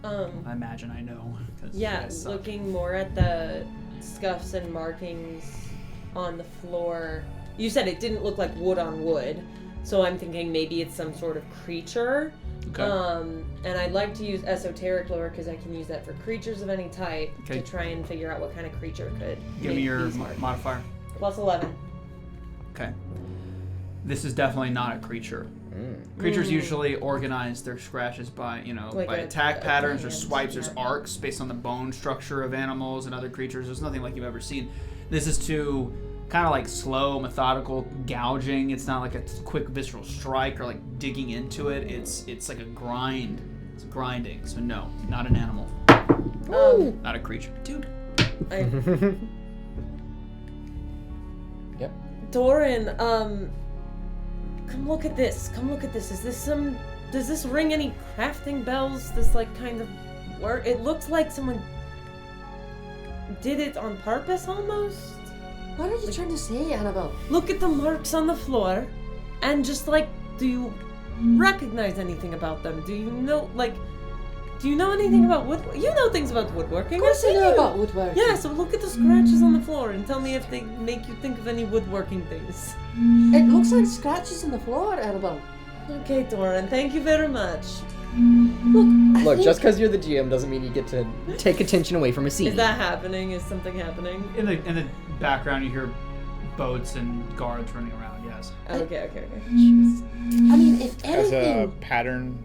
[SPEAKER 1] I imagine I know.
[SPEAKER 3] Yeah, looking more at the scuffs and markings on the floor. You said it didn't look like wood on wood, so I'm thinking maybe it's some sort of creature.
[SPEAKER 1] Okay.
[SPEAKER 3] And I'd like to use esoteric lore because I can use that for creatures of any type to try and figure out what kind of creature could.
[SPEAKER 1] Give me your modifier.
[SPEAKER 3] Plus 11.
[SPEAKER 1] Okay. This is definitely not a creature. Creatures usually organize their scratches by, like by attack patterns or swipes or arcs based on the bone structure of animals and other creatures. There's nothing like you've ever seen. This is too kind of like slow, methodical gouging. It's not like a quick visceral strike or like digging into it. It's like a grind. It's grinding. So no, not an animal. Not a creature. Dude.
[SPEAKER 2] Yep.
[SPEAKER 3] Torin, come look at this. Is this does this ring any crafting bells? This like kind of work? It looks like someone did it on purpose almost.
[SPEAKER 7] What are you trying to say, Annabelle?
[SPEAKER 3] Look at the marks on the floor, and just like, do you recognize anything about them? Do you know anything about wood? You know things about woodworking.
[SPEAKER 7] Of course I know about woodworking.
[SPEAKER 3] Yeah, so look at the scratches on the floor and tell me if they make you think of any woodworking things.
[SPEAKER 7] It looks like scratches on the floor, Annabelle.
[SPEAKER 3] Okay, Torin, thank you very much.
[SPEAKER 2] Look, just because you're the GM doesn't mean you get to take attention away from a scene.
[SPEAKER 3] Is that happening? Is something happening?
[SPEAKER 1] In the background, you hear boats and guards running around. Yes.
[SPEAKER 3] Okay.
[SPEAKER 7] I mean, if
[SPEAKER 4] Has a
[SPEAKER 7] anything...
[SPEAKER 4] pattern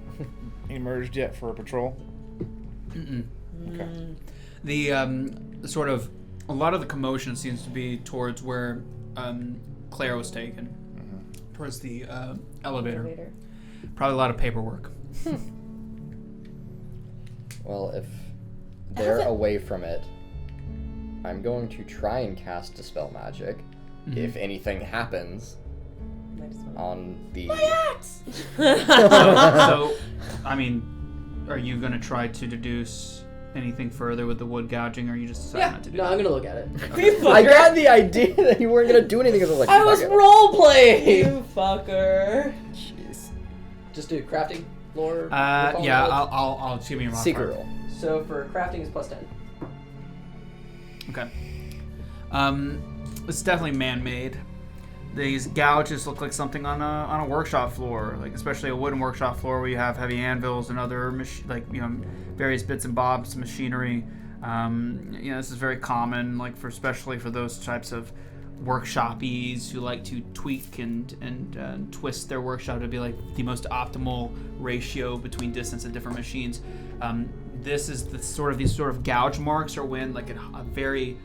[SPEAKER 4] emerged yet for a patrol? Okay.
[SPEAKER 1] The sort of a lot of the commotion seems to be towards where Claire was taken, towards the elevator. Probably a lot of paperwork.
[SPEAKER 2] Well, if they're away from it, I'm going to try and cast Dispel Magic. If anything happens on the...
[SPEAKER 1] So, I mean, are you going to try to deduce anything further with the wood gouging, or are you just deciding not to do that?
[SPEAKER 5] I'm gonna look at it.
[SPEAKER 2] I got the idea that you weren't going to do anything, because I was like,
[SPEAKER 5] I was role-playing!
[SPEAKER 3] You fucker.
[SPEAKER 2] Jeez.
[SPEAKER 5] Just do crafting, lore,
[SPEAKER 1] Yeah, I'll give me a modifier.
[SPEAKER 2] Secret roll.
[SPEAKER 5] So for crafting is plus 10.
[SPEAKER 1] Okay. It's definitely man-made. These gouges look like something on a workshop floor, like especially a wooden workshop floor where you have heavy anvils and other various bits and bobs, machinery. This is very common, like especially for those types of workshopies who like to tweak and twist their workshop to be like the most optimal ratio between distance and different machines. This is these sort of gouge marks are when like a very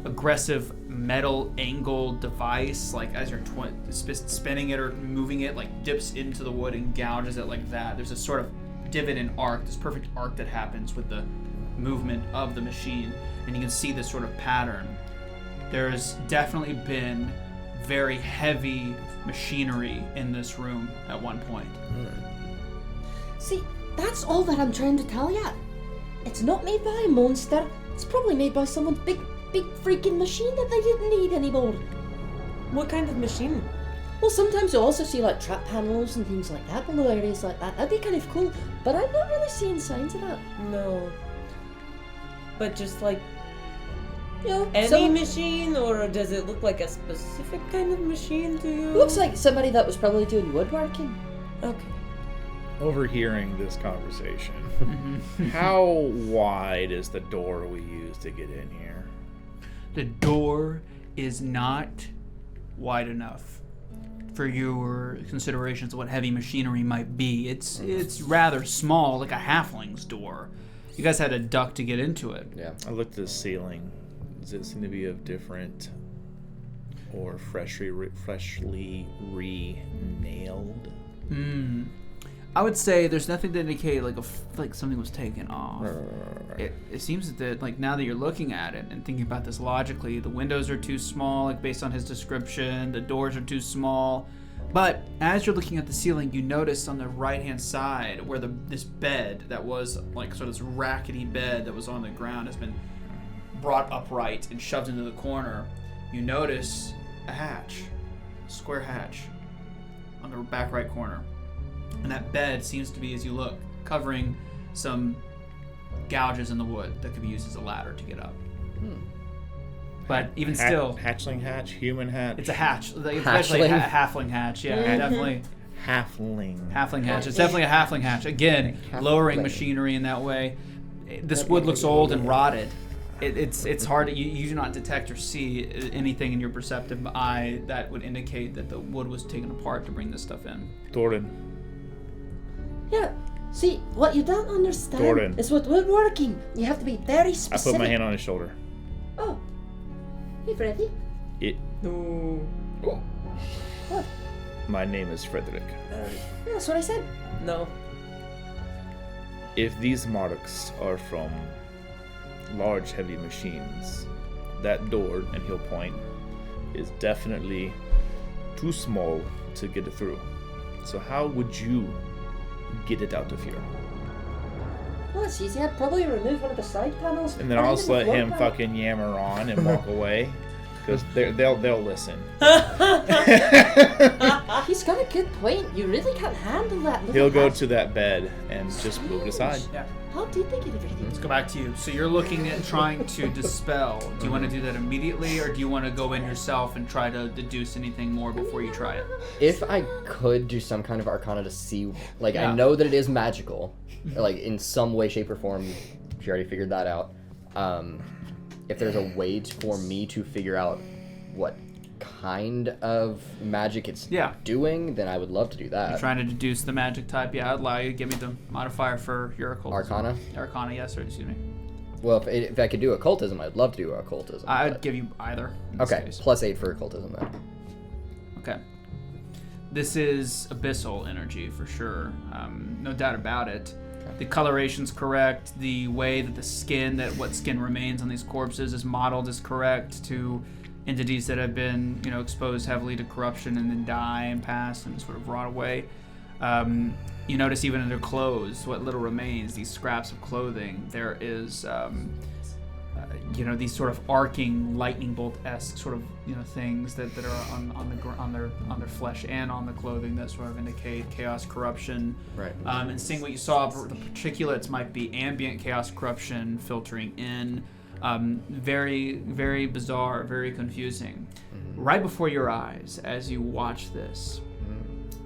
[SPEAKER 1] aggressive metal angled device, like as you're spinning it or moving it, like dips into the wood and gouges it like that. There's a sort of divot and arc, this perfect arc that happens with the movement of the machine, and you can see this sort of pattern. There's definitely been very heavy machinery in this room at one point.
[SPEAKER 7] See, that's all that I'm trying to tell ya. It's not made by a monster. It's probably made by someone's big freaking machine that they didn't need anymore.
[SPEAKER 3] What kind of machine?
[SPEAKER 7] Well, sometimes you also see like trap panels and things like that below areas like that. That'd be kind of cool, but I'm not really seeing signs of that.
[SPEAKER 3] No. But just like
[SPEAKER 7] You
[SPEAKER 3] any machine, or does it look like a specific kind of machine to you?
[SPEAKER 7] Looks like somebody that was probably doing woodworking.
[SPEAKER 3] Okay.
[SPEAKER 4] Overhearing this conversation, how wide is the door we use to get in here?
[SPEAKER 1] The door is not wide enough for your considerations of what heavy machinery might be. It's rather small, like a halfling's door. You guys had to duck to get into it.
[SPEAKER 2] Yeah.
[SPEAKER 4] I looked at the ceiling. Does it seem to be of different or freshly re-nailed?
[SPEAKER 1] I would say there's nothing to indicate like something was taken off. It seems that like now that you're looking at it and thinking about this logically, the windows are too small, like based on his description. The doors are too small. But as you're looking at the ceiling, you notice on the right-hand side where this bed that was like sort of this rackety bed that was on the ground has been brought upright and shoved into the corner. You notice a hatch, a square hatch on the back right corner. And that bed seems to be, as you look, covering some gouges in the wood that could be used as a ladder to get up. But even still...
[SPEAKER 4] Hatchling hatch? Human hatch?
[SPEAKER 1] It's a hatch. It's actually a halfling hatch. Yeah, definitely.
[SPEAKER 4] Halfling
[SPEAKER 1] hatch. It's definitely a halfling hatch. Again, lowering machinery in that way. This wood looks old and rotted. It's hard. You do not detect or see anything in your perceptive eye that would indicate that the wood was taken apart to bring this stuff in.
[SPEAKER 4] Torin.
[SPEAKER 7] Yeah, see, what you don't understand
[SPEAKER 4] Torin.
[SPEAKER 7] is with woodworking, you have to be very
[SPEAKER 4] I
[SPEAKER 7] specific.
[SPEAKER 4] put my hand on his shoulder.
[SPEAKER 7] Oh. Hey, Freddy.
[SPEAKER 5] No.
[SPEAKER 7] What?
[SPEAKER 4] My name is Fredrick.
[SPEAKER 7] That's what I said.
[SPEAKER 5] No.
[SPEAKER 4] If these marks are from large, heavy machines, that door, and he'll point, is definitely too small to get it through. So how would you get it out of here?
[SPEAKER 7] Well, it's easy. I'd probably remove one of the side panels.
[SPEAKER 4] And then
[SPEAKER 7] or
[SPEAKER 4] I'll
[SPEAKER 7] even
[SPEAKER 4] just
[SPEAKER 7] the
[SPEAKER 4] let
[SPEAKER 7] floor
[SPEAKER 4] him
[SPEAKER 7] panel.
[SPEAKER 4] fucking yammer on and walk away. Because they'll listen.
[SPEAKER 7] He's got a good point. You really can't handle that.
[SPEAKER 4] He'll go
[SPEAKER 7] hatch.
[SPEAKER 4] to that bed and just move it aside.
[SPEAKER 1] Yeah.
[SPEAKER 7] How did they get everything?
[SPEAKER 1] Let's go back to you. So you're looking at trying to dispel. Do you want to do that immediately, or do you want to go in yourself and try to deduce anything more before you try it?
[SPEAKER 2] If I could do some kind of arcana to see, like,
[SPEAKER 1] Yeah.
[SPEAKER 2] I know that it is magical, like, in some way, shape, or form. She already figured that out. If there's a way for me to figure out what kind of magic it's doing, then I would love to do that.
[SPEAKER 1] You're trying to deduce the magic type. Yeah, I'd allow you to give me the modifier for your occultism.
[SPEAKER 2] Arcana?
[SPEAKER 1] Arcana, yes, or excuse me.
[SPEAKER 2] Well, if I could do occultism, I'd love to do occultism.
[SPEAKER 1] I'd
[SPEAKER 2] but-
[SPEAKER 1] give you either. In this
[SPEAKER 2] Okay,
[SPEAKER 1] case.
[SPEAKER 2] +8 for occultism then.
[SPEAKER 1] Okay. This is abyssal energy for sure. No doubt about it. The coloration's correct. The way that what skin remains on these corpses is modeled is correct to entities that have been, exposed heavily to corruption and then die and pass and sort of rot away. You notice even in their clothes, what little remains, these scraps of clothing, there is, these sort of arcing lightning bolt-esque sort of, things that are on their flesh and on the clothing that sort of indicate chaos, corruption.
[SPEAKER 2] Right.
[SPEAKER 1] And seeing what you saw, the particulates might be ambient chaos, corruption filtering in. Very, very bizarre, very confusing.
[SPEAKER 2] Mm-hmm.
[SPEAKER 1] Right before your eyes, as you watch this,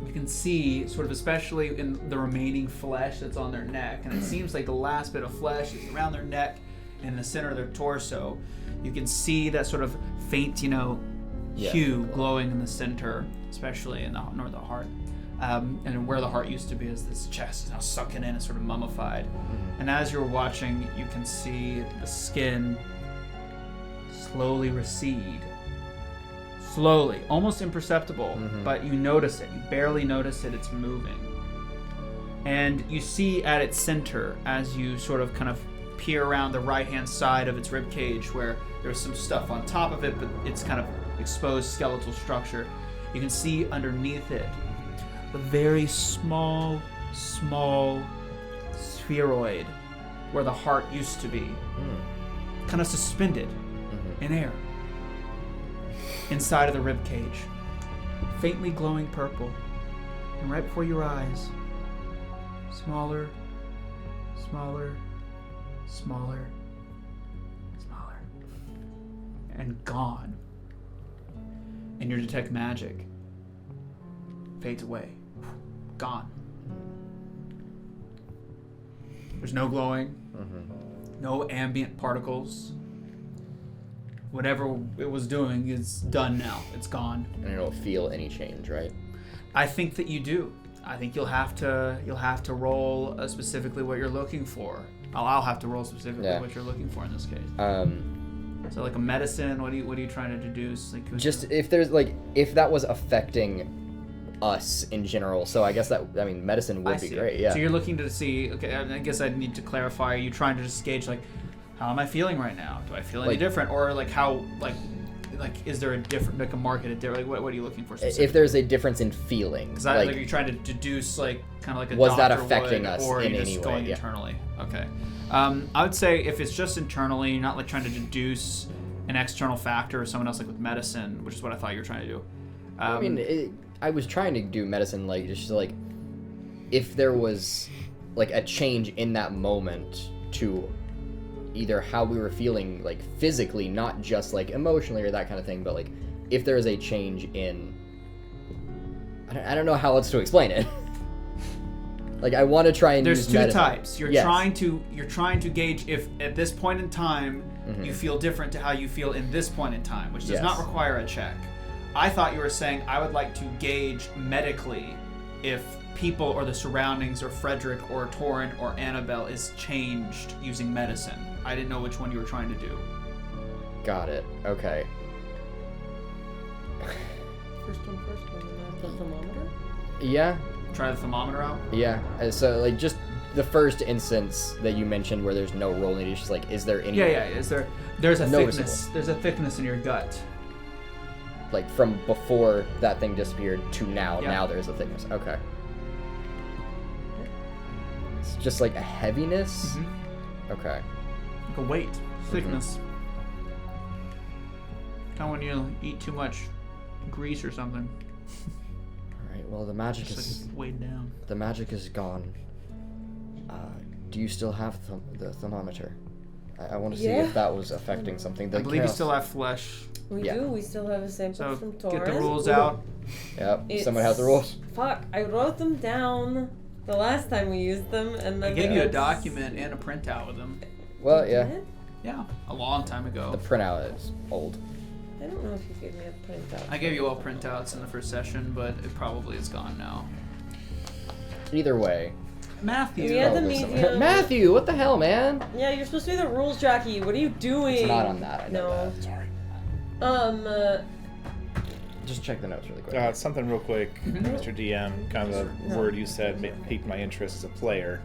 [SPEAKER 1] you can see, sort of especially in the remaining flesh that's on their neck, and it seems like the last bit of flesh is around their neck and in the center of their torso. You can see that sort of faint, hue glowing in the center, especially in near the heart. And where the heart used to be is this chest is now sunken in and sort of mummified. And as you're watching, you can see the skin slowly recede. Slowly, almost imperceptible, but you notice it. You barely notice it, it's moving. And you see at its center, as you sort of kind of peer around the right-hand side of its rib cage where there's some stuff on top of it, but it's kind of exposed skeletal structure. You can see underneath it a very small spheroid where the heart used to be, kind of suspended in air inside of the rib cage, faintly glowing purple, and right before your eyes, smaller, and gone. And your detect magic fades away. Gone. There's no glowing, no ambient particles. Whatever it was doing is done now. It's gone.
[SPEAKER 2] And I don't feel any change, right?
[SPEAKER 1] I think that you do. I think you'll have to roll specifically what you're looking for. I'll have to roll specifically what you're looking for in this case. So like a medicine, what are you trying to deduce? Like
[SPEAKER 2] just if there's if that was affecting us in general. So I guess that, I mean, medicine would be great. Yeah.
[SPEAKER 1] So you're looking to see. Okay, I guess I need to clarify. Are you trying to just gauge like, how am I feeling right now? Do I feel any different, or like how like is there a different like a market? Like what are you looking for?
[SPEAKER 2] If there's a difference in feeling,
[SPEAKER 1] because like you're trying to deduce like kind of like a
[SPEAKER 2] was that
[SPEAKER 1] doctor
[SPEAKER 2] affecting
[SPEAKER 1] would,
[SPEAKER 2] us
[SPEAKER 1] or
[SPEAKER 2] in
[SPEAKER 1] you're
[SPEAKER 2] any
[SPEAKER 1] just
[SPEAKER 2] way?
[SPEAKER 1] going internally. Okay. I would say if it's just internally, you're not like trying to deduce an external factor or someone else like with medicine, which is what I thought you were trying to do.
[SPEAKER 2] I mean, I was trying to do medicine like just like if there was like a change in that moment to either how we were feeling like physically, not just like emotionally or that kind of thing, but like if there is a change in I don't know how else to explain it. Like I want to try and
[SPEAKER 1] there's
[SPEAKER 2] use
[SPEAKER 1] two
[SPEAKER 2] medicine.
[SPEAKER 1] types. You're trying to gauge if at this point in time you feel different to how you feel in this point in time, which does not require a check. I thought you were saying I would like to gauge medically if people or the surroundings or Fredrick or Torin or Annabelle is changed using medicine. I didn't know which one you were trying to do.
[SPEAKER 2] Got it. Okay.
[SPEAKER 3] First one, the thermometer?
[SPEAKER 2] Yeah.
[SPEAKER 1] Try the thermometer out?
[SPEAKER 2] Yeah. So like just the first instance that you mentioned where there's no roll needed, it's just like is there any
[SPEAKER 1] Is there's a
[SPEAKER 2] noticeable
[SPEAKER 1] thickness. There's a thickness in your gut.
[SPEAKER 2] like from before that thing disappeared to now,
[SPEAKER 1] Yeah.
[SPEAKER 2] now there's a thickness. Okay. It's just like a heaviness? Okay.
[SPEAKER 1] Like a weight. Thickness. Kind of when you eat too much grease or something.
[SPEAKER 2] Alright, well the magic
[SPEAKER 1] Just
[SPEAKER 2] is
[SPEAKER 1] like weighed down.
[SPEAKER 2] the magic is gone. Do you still have the thermometer? I want to see if that was affecting something.
[SPEAKER 1] I believe you still have flesh.
[SPEAKER 3] We
[SPEAKER 2] Yeah.
[SPEAKER 3] do. We still have a sample
[SPEAKER 1] So
[SPEAKER 3] from Torin.
[SPEAKER 1] get the rules out.
[SPEAKER 2] Yep. Someone has the rules.
[SPEAKER 3] Fuck! I wrote them down the last time we used them, and then
[SPEAKER 1] I gave you a document and a printout with them.
[SPEAKER 2] Well, yeah.
[SPEAKER 1] Yeah, a long time ago.
[SPEAKER 2] The printout is old.
[SPEAKER 3] I don't know if you gave me a printout.
[SPEAKER 1] I gave you all printouts in the first session, but it probably is gone now.
[SPEAKER 2] Either way.
[SPEAKER 1] Matthew.
[SPEAKER 3] We had the
[SPEAKER 2] probably somewhere.
[SPEAKER 3] medium.
[SPEAKER 2] Matthew, what the hell, man?
[SPEAKER 3] Yeah, you're supposed to be the rules jockey. What are you doing?
[SPEAKER 2] It's not on that. I know
[SPEAKER 3] No.
[SPEAKER 2] that. Sorry. Just check the notes really quick.
[SPEAKER 4] Something real quick, Mr. DM. Kind of a word you said piqued my interest as a player.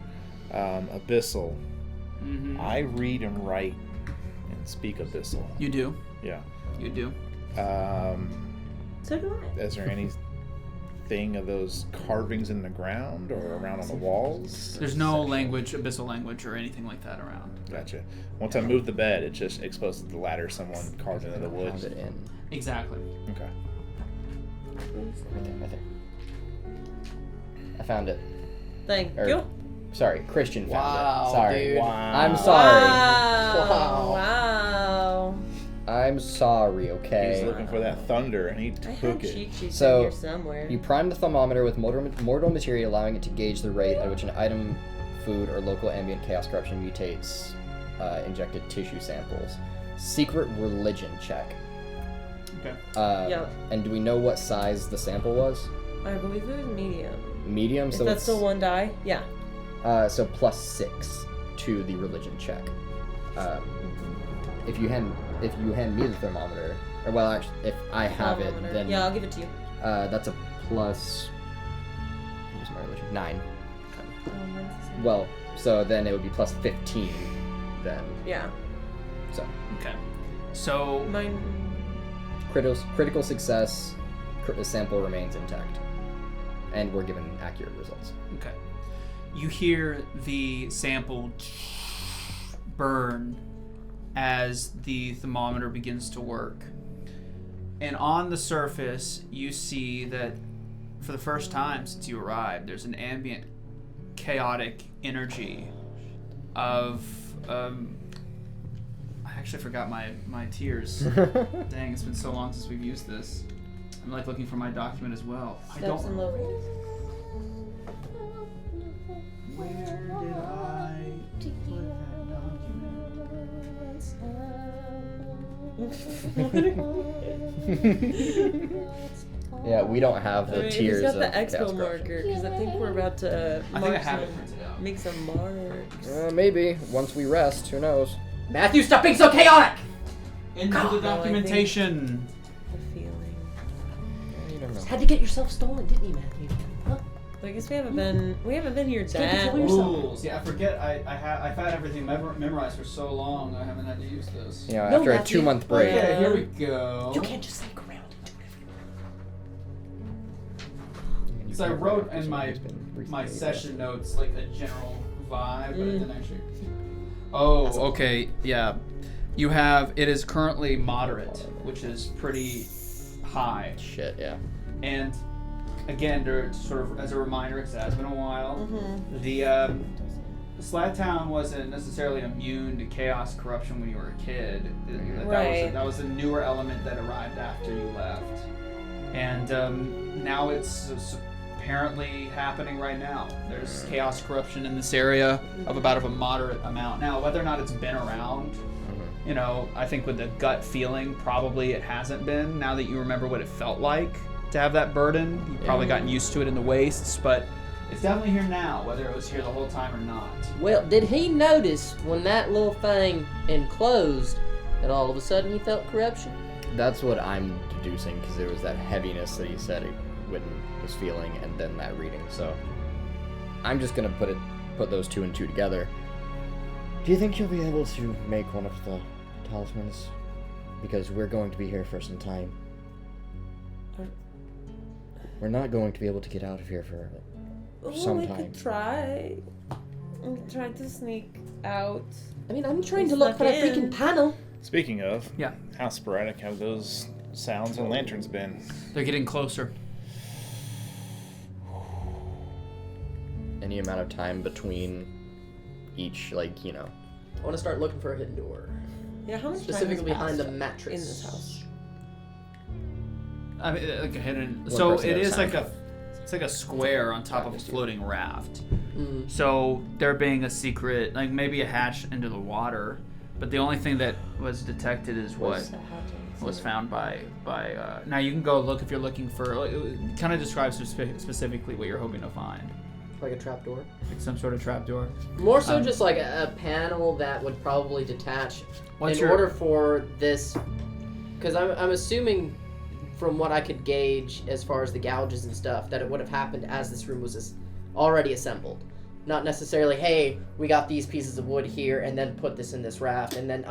[SPEAKER 4] Abyssal. I read and write and speak Abyssal.
[SPEAKER 1] You do.
[SPEAKER 4] Yeah.
[SPEAKER 1] You do.
[SPEAKER 3] So do I.
[SPEAKER 4] Is there anything of those carvings in the ground or around on the walls?
[SPEAKER 1] There's no language, abyssal language, or anything like that around.
[SPEAKER 4] Gotcha. Once I move the bed, it just exposed to the ladder someone carved into the woods.
[SPEAKER 2] Have it in.
[SPEAKER 1] Exactly.
[SPEAKER 4] Okay.
[SPEAKER 2] Right there. I found it.
[SPEAKER 3] Thank
[SPEAKER 2] Or-
[SPEAKER 3] you.
[SPEAKER 2] Sorry, Christian found
[SPEAKER 5] Wow,
[SPEAKER 2] it. Sorry.
[SPEAKER 5] dude.
[SPEAKER 2] I'm sorry.
[SPEAKER 3] Wow. Wow.
[SPEAKER 2] I'm sorry,
[SPEAKER 4] He was
[SPEAKER 2] okay?
[SPEAKER 4] looking for that thunder and he
[SPEAKER 3] I had
[SPEAKER 4] took it.
[SPEAKER 3] cheat sheets
[SPEAKER 2] So,
[SPEAKER 3] in here somewhere.
[SPEAKER 2] You prime the thermometer with mortal material, allowing it to gauge the rate at which an item, food, or local ambient chaos corruption mutates injected tissue samples. Secret religion check.
[SPEAKER 1] Okay.
[SPEAKER 3] Yep.
[SPEAKER 2] And do we know what size the sample was?
[SPEAKER 3] I believe it was medium.
[SPEAKER 2] Medium,
[SPEAKER 3] Is
[SPEAKER 2] so
[SPEAKER 3] that
[SPEAKER 2] it's
[SPEAKER 3] still one die? Yeah.
[SPEAKER 2] so +6 to the religion check. If you hand me the thermometer, or well, actually, if I have it,
[SPEAKER 3] Thermometer.
[SPEAKER 2] then
[SPEAKER 3] Yeah, I'll give it to you.
[SPEAKER 2] that's a plus. Where's my religion? 9.
[SPEAKER 3] Mine's the same.
[SPEAKER 2] Well, so then it would be plus 15. Then
[SPEAKER 3] Yeah.
[SPEAKER 2] so
[SPEAKER 1] Okay. So
[SPEAKER 3] Mine.
[SPEAKER 2] critical success. The sample remains intact, and we're given accurate results.
[SPEAKER 1] okay. You hear the sample burn as the thermometer begins to work. And on the surface, you see that for the first time since you arrived, there's an ambient, chaotic energy of. I actually forgot my tears. Dang, it's been so long since we've used this. I'm like looking for my document as well.
[SPEAKER 3] Steps and levels.
[SPEAKER 1] Where did I put that document?
[SPEAKER 2] Yeah, we don't have the
[SPEAKER 3] He's
[SPEAKER 2] tears
[SPEAKER 3] got the
[SPEAKER 2] of
[SPEAKER 3] expo
[SPEAKER 2] chaos corruption.
[SPEAKER 3] marker because I think we're about to
[SPEAKER 1] I think I have it printed out.
[SPEAKER 3] make some marks.
[SPEAKER 2] Maybe once we rest, who knows?
[SPEAKER 5] Matthew, stop being so chaotic!
[SPEAKER 1] Into the documentation.
[SPEAKER 3] The feeling.
[SPEAKER 2] You never know.
[SPEAKER 5] Had to get yourself stolen, didn't you, Matthew? Huh?
[SPEAKER 3] I guess we haven't been here
[SPEAKER 5] Can't
[SPEAKER 3] that
[SPEAKER 5] control yourself.
[SPEAKER 1] Rules. Yeah, I forget. I've had everything memorized for so long. I haven't had to use this.
[SPEAKER 2] You know,
[SPEAKER 5] No,
[SPEAKER 2] after a
[SPEAKER 5] Matthew.
[SPEAKER 2] 2-month break.
[SPEAKER 1] Okay, here we go.
[SPEAKER 5] You can't just sneak around and do whatever you want.
[SPEAKER 1] So I wrote in my session notes like a general vibe, but it didn't actually. Oh, okay, yeah. You have it is currently moderate, which is pretty high,
[SPEAKER 2] Shit, yeah.
[SPEAKER 1] and again, to sort of as a reminder, because it has been a while. The Slattown wasn't necessarily immune to chaos corruption when you were a kid.
[SPEAKER 3] Right.
[SPEAKER 1] That was a newer element that arrived after you left, and now it's apparently happening right now. There's chaos corruption in this area of about a moderate amount. Now, whether or not it's been around, you know, I think with the gut feeling, probably it hasn't been. Now that you remember what it felt like to have that burden, you've probably gotten used to it in the wastes, but it's definitely here now, whether it was here the whole time or not.
[SPEAKER 5] Well, did he notice when that little thing enclosed that all of a sudden he felt corruption?
[SPEAKER 2] That's what I'm deducing, because there was that heaviness that he said Witton was feeling, and then that reading. So I'm just gonna put those 2 and 2 together. Do you think you'll be able to make one of the talismans? Because we're going to be here for some time. We're not going to be able to get out of here for some
[SPEAKER 3] we
[SPEAKER 2] time.
[SPEAKER 3] could try. We could try to sneak out.
[SPEAKER 5] I mean, I'm trying to look for a
[SPEAKER 3] Snuck in.
[SPEAKER 5] freaking panel.
[SPEAKER 4] Speaking of,
[SPEAKER 1] Yeah.
[SPEAKER 4] how sporadic have those sounds and lanterns been?
[SPEAKER 1] They're getting closer.
[SPEAKER 2] Any amount of time between each, like, you know.
[SPEAKER 5] I want to start looking for a hidden door.
[SPEAKER 3] Yeah, how much
[SPEAKER 5] Specifically
[SPEAKER 3] time
[SPEAKER 5] behind
[SPEAKER 3] has
[SPEAKER 5] the
[SPEAKER 3] passed
[SPEAKER 5] mattress.
[SPEAKER 3] in this house?
[SPEAKER 1] I mean, like a hidden.
[SPEAKER 2] One
[SPEAKER 1] So
[SPEAKER 2] person
[SPEAKER 1] it
[SPEAKER 2] at a
[SPEAKER 1] is
[SPEAKER 2] time.
[SPEAKER 1] it's like a square on top of a floating raft.
[SPEAKER 5] Mm.
[SPEAKER 1] So there being a secret, like maybe a hatch into the water, but the only thing that was detected is what was found by. Now you can go look if you're looking for. Like, it kind of describes specifically what you're hoping to find,
[SPEAKER 5] Like a trapdoor.
[SPEAKER 1] like some sort of trapdoor.
[SPEAKER 5] More so
[SPEAKER 1] Um,
[SPEAKER 5] just like a panel that would probably detach
[SPEAKER 1] What's
[SPEAKER 5] in
[SPEAKER 1] your-
[SPEAKER 5] order for this. Because I'm assuming from what I could gauge as far as the gouges and stuff that it would have happened as this room was already assembled. Not necessarily, hey, we got these pieces of wood here and then put this in this raft and then,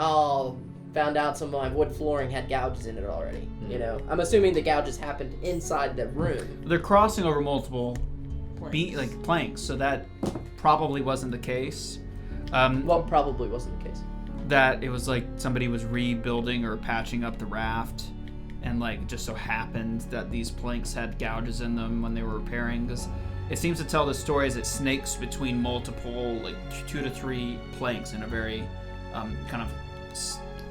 [SPEAKER 5] found out some of my wood flooring had gouges in it already. You know, I'm assuming the gouges happened inside the room.
[SPEAKER 1] They're crossing over multiple planks, so that probably wasn't the case.
[SPEAKER 5] Well, probably wasn't the case.
[SPEAKER 1] That it was like somebody was rebuilding or patching up the raft, and like just so happened that these planks had gouges in them when they were repairing. Because it seems to tell the story as it snakes between multiple, like 2 to 3 planks in a very kind of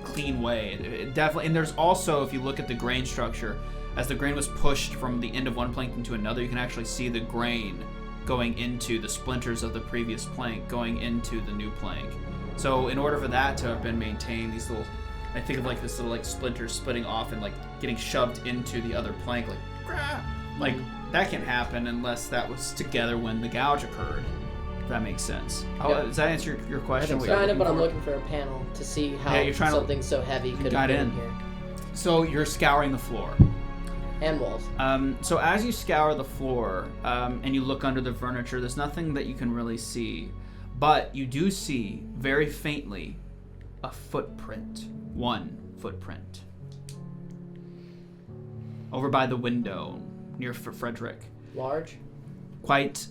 [SPEAKER 1] clean way. It definitely, and there's also, if you look at the grain structure, as the grain was pushed from the end of one plank into another, you can actually see the grain going into the splinters of the previous plank, going into the new plank. So in order for that to have been maintained, these little, I think of like this little like splinters splitting off and like getting shoved into the other plank, like, grah! Like that can happen unless that was together when the gouge occurred. If that makes sense.
[SPEAKER 5] Yeah.
[SPEAKER 1] Does that answer your question?
[SPEAKER 2] I think
[SPEAKER 1] what
[SPEAKER 2] so.
[SPEAKER 1] you're
[SPEAKER 5] Kind of, but I'm
[SPEAKER 1] for?
[SPEAKER 5] looking for a panel to see how
[SPEAKER 1] Yeah, you're trying to-
[SPEAKER 5] something so heavy could
[SPEAKER 1] got
[SPEAKER 5] have been
[SPEAKER 1] in.
[SPEAKER 5] here.
[SPEAKER 1] So you're scouring the floor.
[SPEAKER 5] And walls.
[SPEAKER 1] So as you scour the floor and you look under the furniture, there's nothing that you can really see. But you do see, very faintly, a footprint. One footprint. Over by the window, near Fredrick.
[SPEAKER 5] Large.
[SPEAKER 1] Quite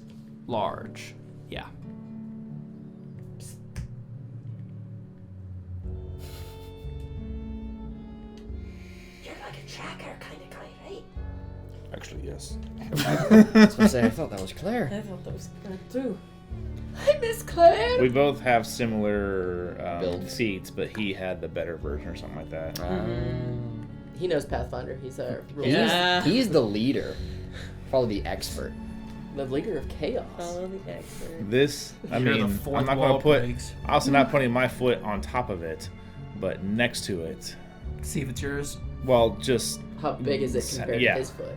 [SPEAKER 1] large. Yeah.
[SPEAKER 7] You're like a tracker kind of guy, right?
[SPEAKER 4] Actually, yes.
[SPEAKER 2] I was gonna say, I thought that was Claire.
[SPEAKER 3] I thought that was good too.
[SPEAKER 5] Hi, Miss Claire.
[SPEAKER 4] We both have similar
[SPEAKER 2] Build.
[SPEAKER 4] seats, but he had the better version or something like that.
[SPEAKER 5] He knows Pathfinder. He's our
[SPEAKER 2] He's the leader. Probably the expert.
[SPEAKER 5] the leader of chaos.
[SPEAKER 3] Follow the expert.
[SPEAKER 4] This, I
[SPEAKER 1] You're the
[SPEAKER 4] mean,
[SPEAKER 1] fourth
[SPEAKER 4] I'm not
[SPEAKER 1] wall
[SPEAKER 4] going to put,
[SPEAKER 1] breaks.
[SPEAKER 4] also not putting my foot on top of it, but next to it.
[SPEAKER 1] See if it's yours.
[SPEAKER 4] Well, just
[SPEAKER 5] How big is it compared
[SPEAKER 4] Yeah.
[SPEAKER 5] to his foot?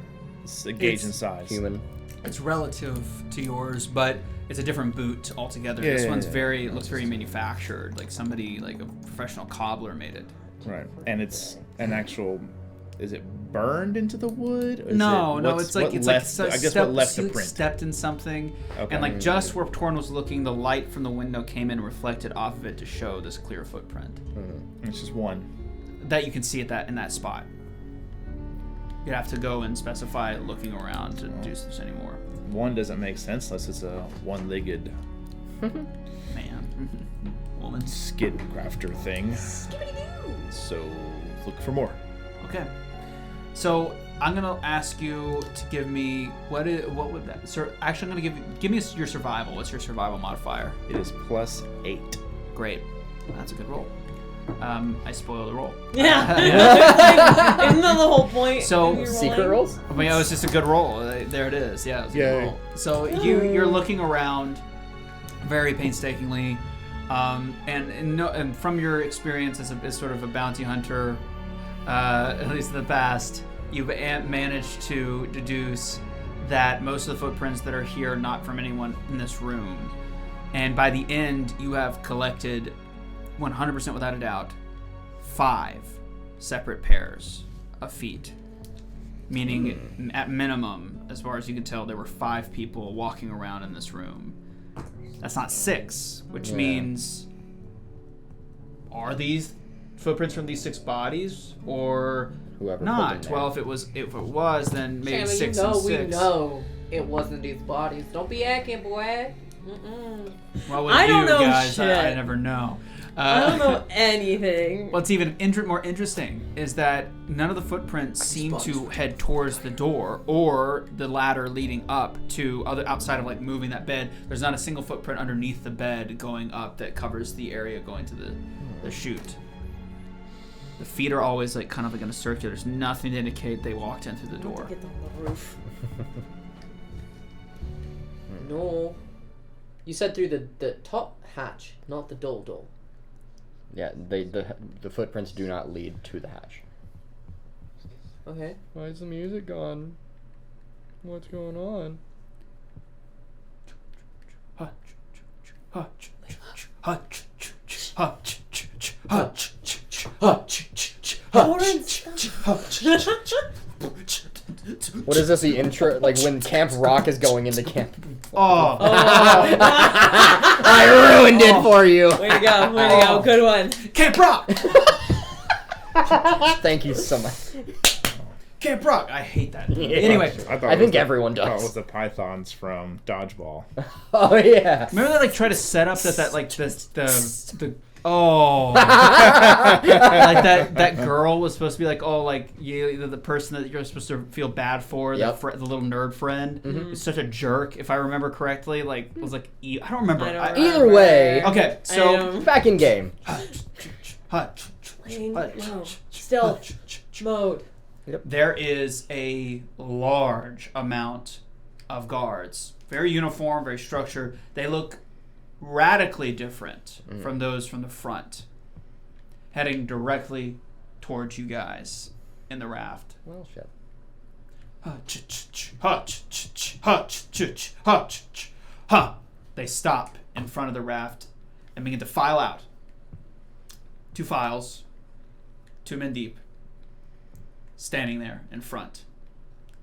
[SPEAKER 4] a gauge in
[SPEAKER 1] It's
[SPEAKER 4] size.
[SPEAKER 2] Human.
[SPEAKER 1] It's relative to yours, but it's a different boot altogether.
[SPEAKER 4] Yeah,
[SPEAKER 1] This
[SPEAKER 4] yeah,
[SPEAKER 1] one's
[SPEAKER 4] yeah.
[SPEAKER 1] looks very manufactured, like somebody, like a professional cobbler made it.
[SPEAKER 4] Right. And it's an actual is it burned into the wood? Or
[SPEAKER 1] No,
[SPEAKER 4] is it,
[SPEAKER 1] it's like
[SPEAKER 4] I guess what left the print?
[SPEAKER 1] stepped in something,
[SPEAKER 4] Okay.
[SPEAKER 1] and like just where Torin was looking, the light from the window came in and reflected off of it to show this clear footprint
[SPEAKER 4] It's just one.
[SPEAKER 1] that you can see at in that spot. You'd have to go and specify looking around to do this anymore.
[SPEAKER 4] One doesn't make sense unless it's a one-legged
[SPEAKER 1] Man, woman.
[SPEAKER 4] skid crafter thing. So look for more.
[SPEAKER 1] Okay, so I'm gonna ask you to give me what would that? Sir, actually, I'm gonna give me your survival. What's your survival modifier?
[SPEAKER 4] It is +8.
[SPEAKER 1] Great, that's a good roll. I spoiled the roll.
[SPEAKER 3] Yeah. Isn't that the whole point?
[SPEAKER 1] So,
[SPEAKER 3] of your
[SPEAKER 2] Secret
[SPEAKER 3] rolling?
[SPEAKER 2] rolls?
[SPEAKER 1] I mean, it was just a good roll. There it is. Yeah, it was a good
[SPEAKER 4] Yay.
[SPEAKER 1] roll. So you're looking around very painstakingly, and from your experience as sort of a bounty hunter, at least in the past, you've managed to deduce that most of the footprints that are here are not from anyone in this room. And by the end, you have collected 100% without a doubt 5 separate pairs of feet. Meaning, at minimum, as far as you can tell, there were 5 people walking around in this room. That's not 6, which means, are these footprints from these 6 bodies, or
[SPEAKER 2] Whoever
[SPEAKER 1] not?
[SPEAKER 2] put them
[SPEAKER 1] Well, if it was, then maybe 6 and 6.
[SPEAKER 5] We know it wasn't these bodies. Don't be acting, boy.
[SPEAKER 1] Well, with
[SPEAKER 3] I don't
[SPEAKER 1] you
[SPEAKER 3] know
[SPEAKER 1] guys,
[SPEAKER 3] shit.
[SPEAKER 1] I never know.
[SPEAKER 3] I don't know anything.
[SPEAKER 1] What's even more interesting is that none of the footprints seem to head towards the door or the ladder leading up to outside of like moving that bed. There's not a single footprint underneath the bed going up that covers the area going to the chute. The feet are always like kind of like in a circular. There's nothing to indicate they walked in through the door.
[SPEAKER 3] Get on the roof.
[SPEAKER 5] No. You said through the top hatch, not the door.
[SPEAKER 2] Yeah, the footprints do not lead to the hatch.
[SPEAKER 5] Okay.
[SPEAKER 2] Why is the music gone? What's going on? What is this, the intro? Like when Camp Rock is going into camp.
[SPEAKER 1] Oh.
[SPEAKER 2] I ruined it for you!
[SPEAKER 3] Way to go. Good one.
[SPEAKER 1] Camp Rock!
[SPEAKER 2] Thank you so much.
[SPEAKER 1] Camp Rock! I hate that. Anyway,
[SPEAKER 2] I think everyone does.
[SPEAKER 4] I thought it was the pythons from Dodgeball.
[SPEAKER 2] Oh, yeah.
[SPEAKER 1] remember they like try to set up that like the oh like that girl was supposed to be like the person that you're supposed to feel bad for,
[SPEAKER 2] Yep.
[SPEAKER 1] the little nerd friend was such a jerk, if I remember correctly. Like was like I don't remember.
[SPEAKER 2] Either way.
[SPEAKER 1] Okay, so
[SPEAKER 2] Back in game.
[SPEAKER 3] Stealth mode.
[SPEAKER 1] there is a large amount of guards, very uniform, very structured. They look radically different from those from the front, heading directly towards you guys in the raft.
[SPEAKER 2] Well, shit.
[SPEAKER 1] They stop in front of the raft and begin to file out. 2 files, 2 men deep, standing there in front.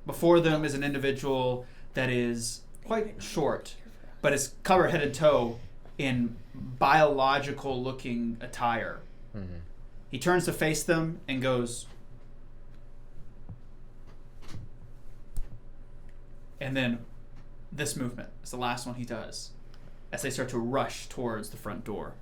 [SPEAKER 1] Before them is an individual that is quite short, but is covered head to toe in biological looking attire. He turns to face them and goes, and then this movement is the last one he does as they start to rush towards the front door.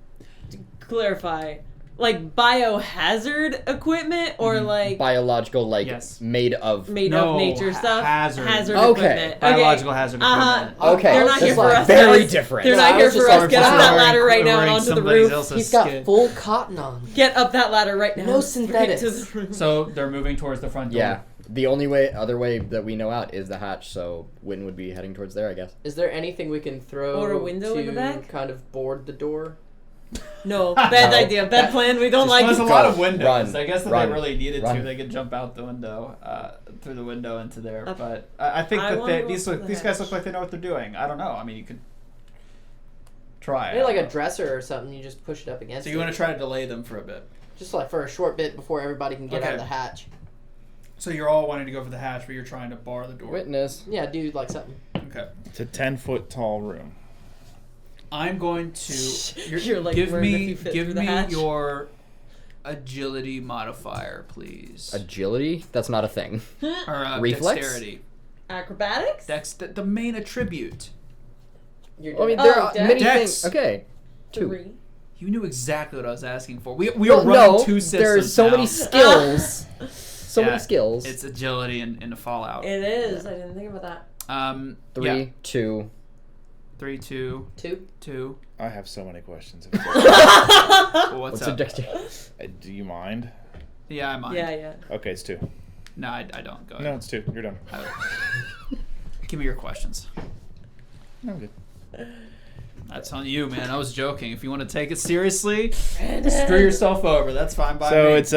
[SPEAKER 3] To clarify, like biohazard equipment or like
[SPEAKER 2] Biological, like,
[SPEAKER 1] Yes.
[SPEAKER 2] made of...
[SPEAKER 3] nature stuff?
[SPEAKER 1] hazard.
[SPEAKER 2] Okay.
[SPEAKER 3] Equipment.
[SPEAKER 1] Biological hazard equipment.
[SPEAKER 2] Okay.
[SPEAKER 3] They're not here
[SPEAKER 2] Just
[SPEAKER 3] for
[SPEAKER 2] like
[SPEAKER 3] us.
[SPEAKER 2] very
[SPEAKER 3] guys.
[SPEAKER 2] different.
[SPEAKER 3] They're
[SPEAKER 5] Yeah,
[SPEAKER 3] not
[SPEAKER 5] I
[SPEAKER 3] here
[SPEAKER 5] was
[SPEAKER 3] for
[SPEAKER 5] just
[SPEAKER 3] us.
[SPEAKER 5] like,
[SPEAKER 3] Get up that ladder right now and
[SPEAKER 1] wearing
[SPEAKER 3] onto the
[SPEAKER 1] somebody
[SPEAKER 3] roof.
[SPEAKER 1] else's
[SPEAKER 5] He's got
[SPEAKER 1] skin.
[SPEAKER 5] full cotton on.
[SPEAKER 3] Get up that ladder right now.
[SPEAKER 5] No
[SPEAKER 3] Straight
[SPEAKER 5] synthetics.
[SPEAKER 3] to the roof.
[SPEAKER 1] So they're moving towards the front door.
[SPEAKER 2] Yeah. The only other way that we know out is the hatch, so Witton would be heading towards there, I guess.
[SPEAKER 5] Is there anything we can throw
[SPEAKER 3] Or a window
[SPEAKER 5] to
[SPEAKER 3] in the back?
[SPEAKER 5] kind of board the door?
[SPEAKER 3] No, bad idea. Bad plan. We don't like
[SPEAKER 1] There's a
[SPEAKER 3] it.
[SPEAKER 1] lot of windows.
[SPEAKER 2] Run.
[SPEAKER 1] I guess if
[SPEAKER 2] Run.
[SPEAKER 1] they really needed
[SPEAKER 2] Run.
[SPEAKER 1] to, they could jump out the window, through the window into there.
[SPEAKER 3] Uh,
[SPEAKER 1] But I think
[SPEAKER 3] I
[SPEAKER 1] that
[SPEAKER 3] wanna go
[SPEAKER 1] these
[SPEAKER 3] to the
[SPEAKER 1] guys
[SPEAKER 3] hatch.
[SPEAKER 1] look like they know what they're doing. I don't know. I mean, you could try.
[SPEAKER 5] Maybe like a dresser or something. You just push it up against.
[SPEAKER 1] So you want to try to delay them for a bit?
[SPEAKER 5] Just like for a short bit before everybody can get out of
[SPEAKER 1] Okay.
[SPEAKER 5] the hatch.
[SPEAKER 1] So you're all wanting to go for the hatch, but you're trying to bar the door.
[SPEAKER 2] Witness.
[SPEAKER 5] Yeah, do like something.
[SPEAKER 1] Okay.
[SPEAKER 4] It's a 10-foot tall room.
[SPEAKER 1] I'm going to.
[SPEAKER 3] You're like,
[SPEAKER 1] give
[SPEAKER 3] Mourne, if
[SPEAKER 1] me
[SPEAKER 3] you fit through the hatch.
[SPEAKER 1] your agility modifier, please.
[SPEAKER 2] Agility? That's not a thing.
[SPEAKER 1] Or
[SPEAKER 2] Reflex?
[SPEAKER 1] dexterity.
[SPEAKER 3] Acrobatics?
[SPEAKER 1] The main attribute.
[SPEAKER 5] You're
[SPEAKER 2] I mean,
[SPEAKER 5] dead.
[SPEAKER 2] there
[SPEAKER 3] Oh,
[SPEAKER 2] are
[SPEAKER 3] dex.
[SPEAKER 2] many
[SPEAKER 1] Dex.
[SPEAKER 2] things. Okay. 2.
[SPEAKER 3] 3.
[SPEAKER 1] You knew exactly what I was asking for. We
[SPEAKER 2] Well,
[SPEAKER 1] are running
[SPEAKER 2] no,
[SPEAKER 1] two systems
[SPEAKER 2] there are so
[SPEAKER 1] now.
[SPEAKER 2] many skills. So
[SPEAKER 1] Yeah,
[SPEAKER 2] many skills.
[SPEAKER 1] It's agility in the Fallout.
[SPEAKER 3] It is. I didn't think about that.
[SPEAKER 2] 3,
[SPEAKER 1] yeah.
[SPEAKER 2] 2.
[SPEAKER 1] 3, 2,
[SPEAKER 5] 2.
[SPEAKER 1] 2.
[SPEAKER 4] I have so many questions.
[SPEAKER 1] Well, what's
[SPEAKER 2] What's a
[SPEAKER 1] up?
[SPEAKER 2] dexterity?
[SPEAKER 4] Do you mind?
[SPEAKER 1] Yeah, I mind.
[SPEAKER 3] Yeah.
[SPEAKER 4] Okay, it's 2.
[SPEAKER 1] No, I don't. Go ahead.
[SPEAKER 4] No, it's 2. You're done.
[SPEAKER 1] Give me your questions.
[SPEAKER 4] No, I'm good.
[SPEAKER 1] That's on you, man. I was joking. If you want to take it seriously, screw yourself over. That's fine by me.
[SPEAKER 4] So it's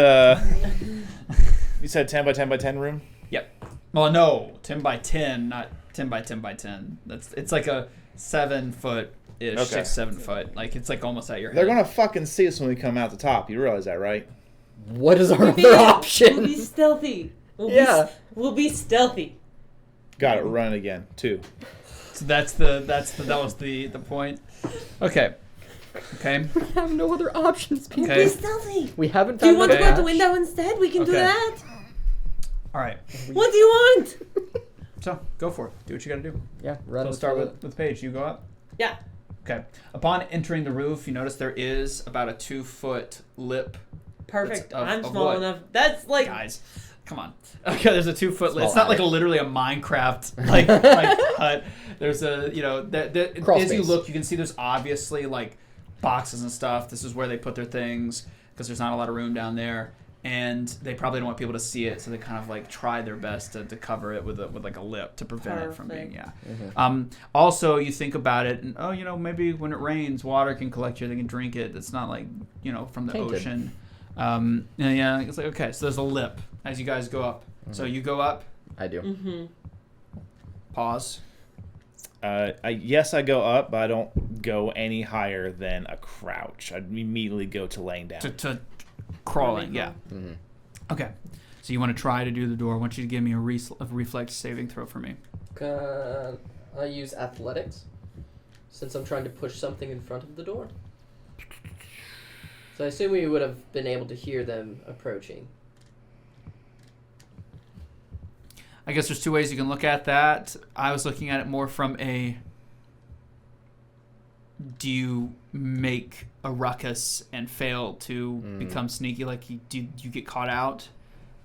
[SPEAKER 4] you said 10 by 10 by 10 room?
[SPEAKER 1] Yep. Well, no, 10 by 10, not 10 by 10 by 10. It's like a 7 foot ish,
[SPEAKER 4] Okay.
[SPEAKER 1] 6-7 foot. Like it's like almost at your head.
[SPEAKER 4] They're gonna fucking see us when we come out the top. You realize that, right?
[SPEAKER 2] What is our
[SPEAKER 3] We'll
[SPEAKER 2] other option?
[SPEAKER 3] be stealthy. We'll be stealthy.
[SPEAKER 4] Got it. Run again. 2.
[SPEAKER 1] So that was the point. Okay. Okay.
[SPEAKER 2] We have no other options, people.
[SPEAKER 1] Okay.
[SPEAKER 3] Be stealthy.
[SPEAKER 2] We haven't
[SPEAKER 3] Do you
[SPEAKER 2] found
[SPEAKER 3] want to
[SPEAKER 2] the
[SPEAKER 3] go out the
[SPEAKER 2] hatch.
[SPEAKER 3] window instead? We can do
[SPEAKER 1] Okay.
[SPEAKER 3] that.
[SPEAKER 1] All right.
[SPEAKER 3] What do you want?
[SPEAKER 1] So go for it. Do what you got to do.
[SPEAKER 2] Yeah, run.
[SPEAKER 1] So let's start with Paige. You go up.
[SPEAKER 3] Yeah.
[SPEAKER 1] Okay. Upon entering the roof, you notice there is about a 2-foot lip.
[SPEAKER 3] Perfect.
[SPEAKER 1] That's of-
[SPEAKER 3] I'm
[SPEAKER 1] of
[SPEAKER 3] small
[SPEAKER 1] what?
[SPEAKER 3] enough. That's like.
[SPEAKER 1] Guys, come on. Okay, there's a 2-foot lip. It's
[SPEAKER 2] Small
[SPEAKER 1] not like
[SPEAKER 2] attic.
[SPEAKER 1] literally a Minecraft like hut. There's a
[SPEAKER 2] Crawl
[SPEAKER 1] as you
[SPEAKER 2] space.
[SPEAKER 1] look, you can see there's obviously like boxes and stuff. This is where they put their things because there's not a lot of room down there, and they probably don't want people to see it, so they kind of like try their best to cover it with like a lip to prevent it from being Also, you think about it, and maybe when it rains, water can collect here. They can drink it. It's not like from the
[SPEAKER 2] Tainted.
[SPEAKER 1] ocean. And yeah, it's like okay, so there's a lip as you guys go up. So you go up.
[SPEAKER 2] I do.
[SPEAKER 3] Mm-hmm.
[SPEAKER 1] Pause.
[SPEAKER 4] Yes, I go up, but I don't go any higher than a crouch. I immediately go to laying down.
[SPEAKER 1] To crawling, yeah.
[SPEAKER 2] Mm-hmm.
[SPEAKER 1] Okay. So you want to try to do the door. I want you to give me a reflex saving throw for me.
[SPEAKER 5] Can I use athletics? Since I'm trying to push something in front of the door. So I assume we would have been able to hear them approaching.
[SPEAKER 1] I guess there's 2 ways you can look at that. I was looking at it more from do you make a ruckus and fail to become sneaky? Like, do you get caught out?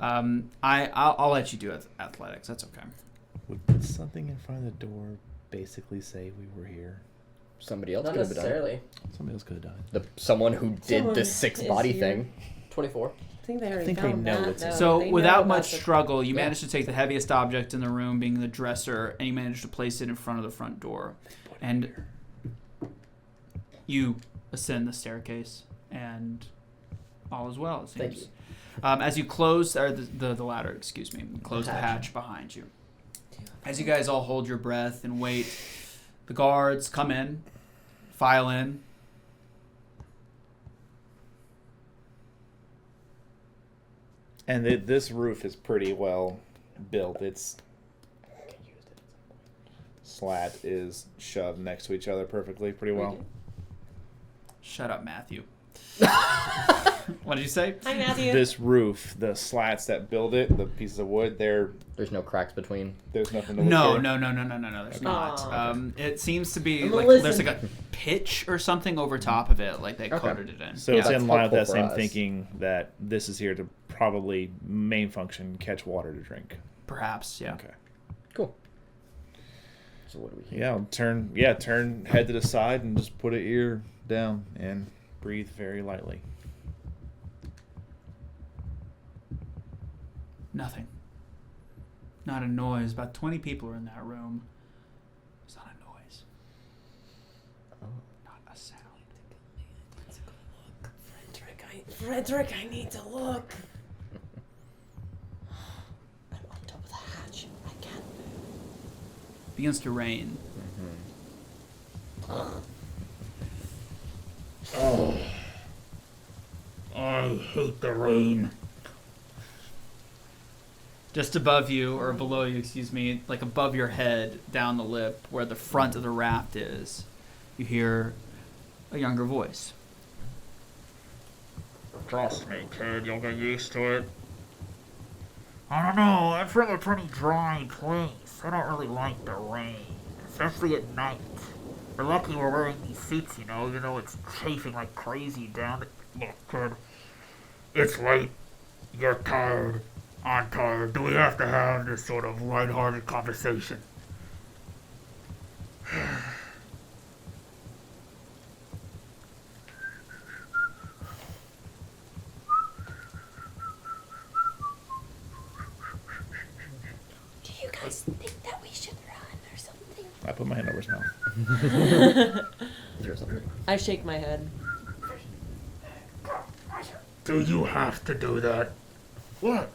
[SPEAKER 1] I'll let you do athletics. That's okay.
[SPEAKER 4] Would something in front of the door basically say we were here?
[SPEAKER 2] Somebody else
[SPEAKER 5] Not
[SPEAKER 2] could have done it.
[SPEAKER 5] necessarily.
[SPEAKER 4] Somebody else could have done it.
[SPEAKER 2] Someone who did
[SPEAKER 3] Someone
[SPEAKER 2] the
[SPEAKER 3] is
[SPEAKER 2] 6-body
[SPEAKER 3] here.
[SPEAKER 2] thing.
[SPEAKER 5] 24.
[SPEAKER 3] I think they already
[SPEAKER 4] think they
[SPEAKER 3] found
[SPEAKER 4] know
[SPEAKER 3] that,
[SPEAKER 4] it's-
[SPEAKER 3] though.
[SPEAKER 1] So
[SPEAKER 3] They know
[SPEAKER 1] without
[SPEAKER 3] about
[SPEAKER 1] much
[SPEAKER 3] the-
[SPEAKER 1] struggle, you
[SPEAKER 5] Yeah.
[SPEAKER 1] managed to take the heaviest object in the room, being the dresser, and you managed to place it in front of the front door. And you ascend the staircase, and all is well, it seems.
[SPEAKER 5] Thank you.
[SPEAKER 1] As you close, or the ladder, excuse me, close the hatch behind you. As you guys all hold your breath and wait, the guards come in, file in.
[SPEAKER 4] And this roof is pretty well built. Its slat is shoved next to each other perfectly, pretty well.
[SPEAKER 1] Shut up, Matthew. What did you say?
[SPEAKER 3] Hi, Matthew.
[SPEAKER 4] This roof, the slats that build it, the pieces of wood,
[SPEAKER 2] There's no cracks between.
[SPEAKER 4] there's nothing to look
[SPEAKER 1] No,
[SPEAKER 4] for.
[SPEAKER 1] no, there's not.
[SPEAKER 3] Aw.
[SPEAKER 1] It seems to be
[SPEAKER 3] I'm
[SPEAKER 1] like
[SPEAKER 3] gonna
[SPEAKER 1] there's
[SPEAKER 3] listen.
[SPEAKER 1] like a pitch or something over top of it, like they coated it in.
[SPEAKER 4] So
[SPEAKER 1] Yeah.
[SPEAKER 4] it's in
[SPEAKER 2] That's
[SPEAKER 4] line with that
[SPEAKER 2] helpful for
[SPEAKER 4] same
[SPEAKER 2] us.
[SPEAKER 4] thinking that this is here to probably main function, catch water to drink.
[SPEAKER 1] Perhaps, yeah.
[SPEAKER 4] Okay.
[SPEAKER 2] Cool. So what do we hear?
[SPEAKER 4] Yeah, turn head to the side and just put an ear down and breathe very lightly.
[SPEAKER 1] Nothing. Not a noise. About 20 people are in that room. It's not a noise. Not a sound.
[SPEAKER 3] Fredrick, I need to look.
[SPEAKER 7] I'm on top of the hatch. I can't move.
[SPEAKER 1] Begins to rain.
[SPEAKER 6] I hate the rain.
[SPEAKER 1] Just above you, or below you, excuse me, like above your head, down the lip, where the front of the raft is, you hear a younger voice.
[SPEAKER 6] Trust me, kid, you'll get used to it. I don't know, I'm from a pretty dry place. I don't really like the rain, especially at night. We're lucky we're wearing these suits, you know, even though it's chafing like crazy down. Look, kid, it's late. You're tired. I'm tired. Do we have to have this sort of lighthearted conversation?
[SPEAKER 7] Do you guys think that we should run or something?
[SPEAKER 4] I put my hand over his mouth.
[SPEAKER 2] Is there something?
[SPEAKER 3] I shake my head.
[SPEAKER 6] Do you have to do that? What?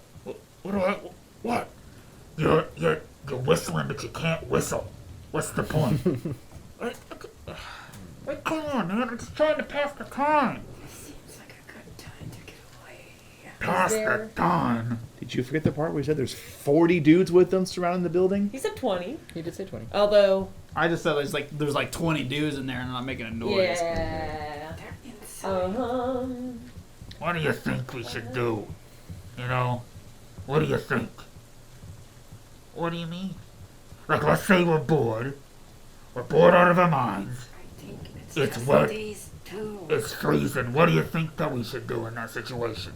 [SPEAKER 6] What? You're whistling, but you can't whistle. What's the point? Come on, man. I'm just trying to pass the time.
[SPEAKER 7] Seems like a good time to get away.
[SPEAKER 6] Pass the time.
[SPEAKER 4] Did you forget the part where he said there's 40 dudes with them surrounding the building?
[SPEAKER 3] He said 20.
[SPEAKER 2] He did say 20.
[SPEAKER 3] Although,
[SPEAKER 1] I just thought there's like 20 dudes in there and I'm not making a noise.
[SPEAKER 3] yeah.
[SPEAKER 6] What do you think we should do? You know? What do you think? What do you mean? Like, let's say we're bored. We're bored out of our minds.
[SPEAKER 7] I think
[SPEAKER 6] It's
[SPEAKER 7] just
[SPEAKER 6] wet.
[SPEAKER 7] these two.
[SPEAKER 6] It's freezing. What do you think that we should do in that situation?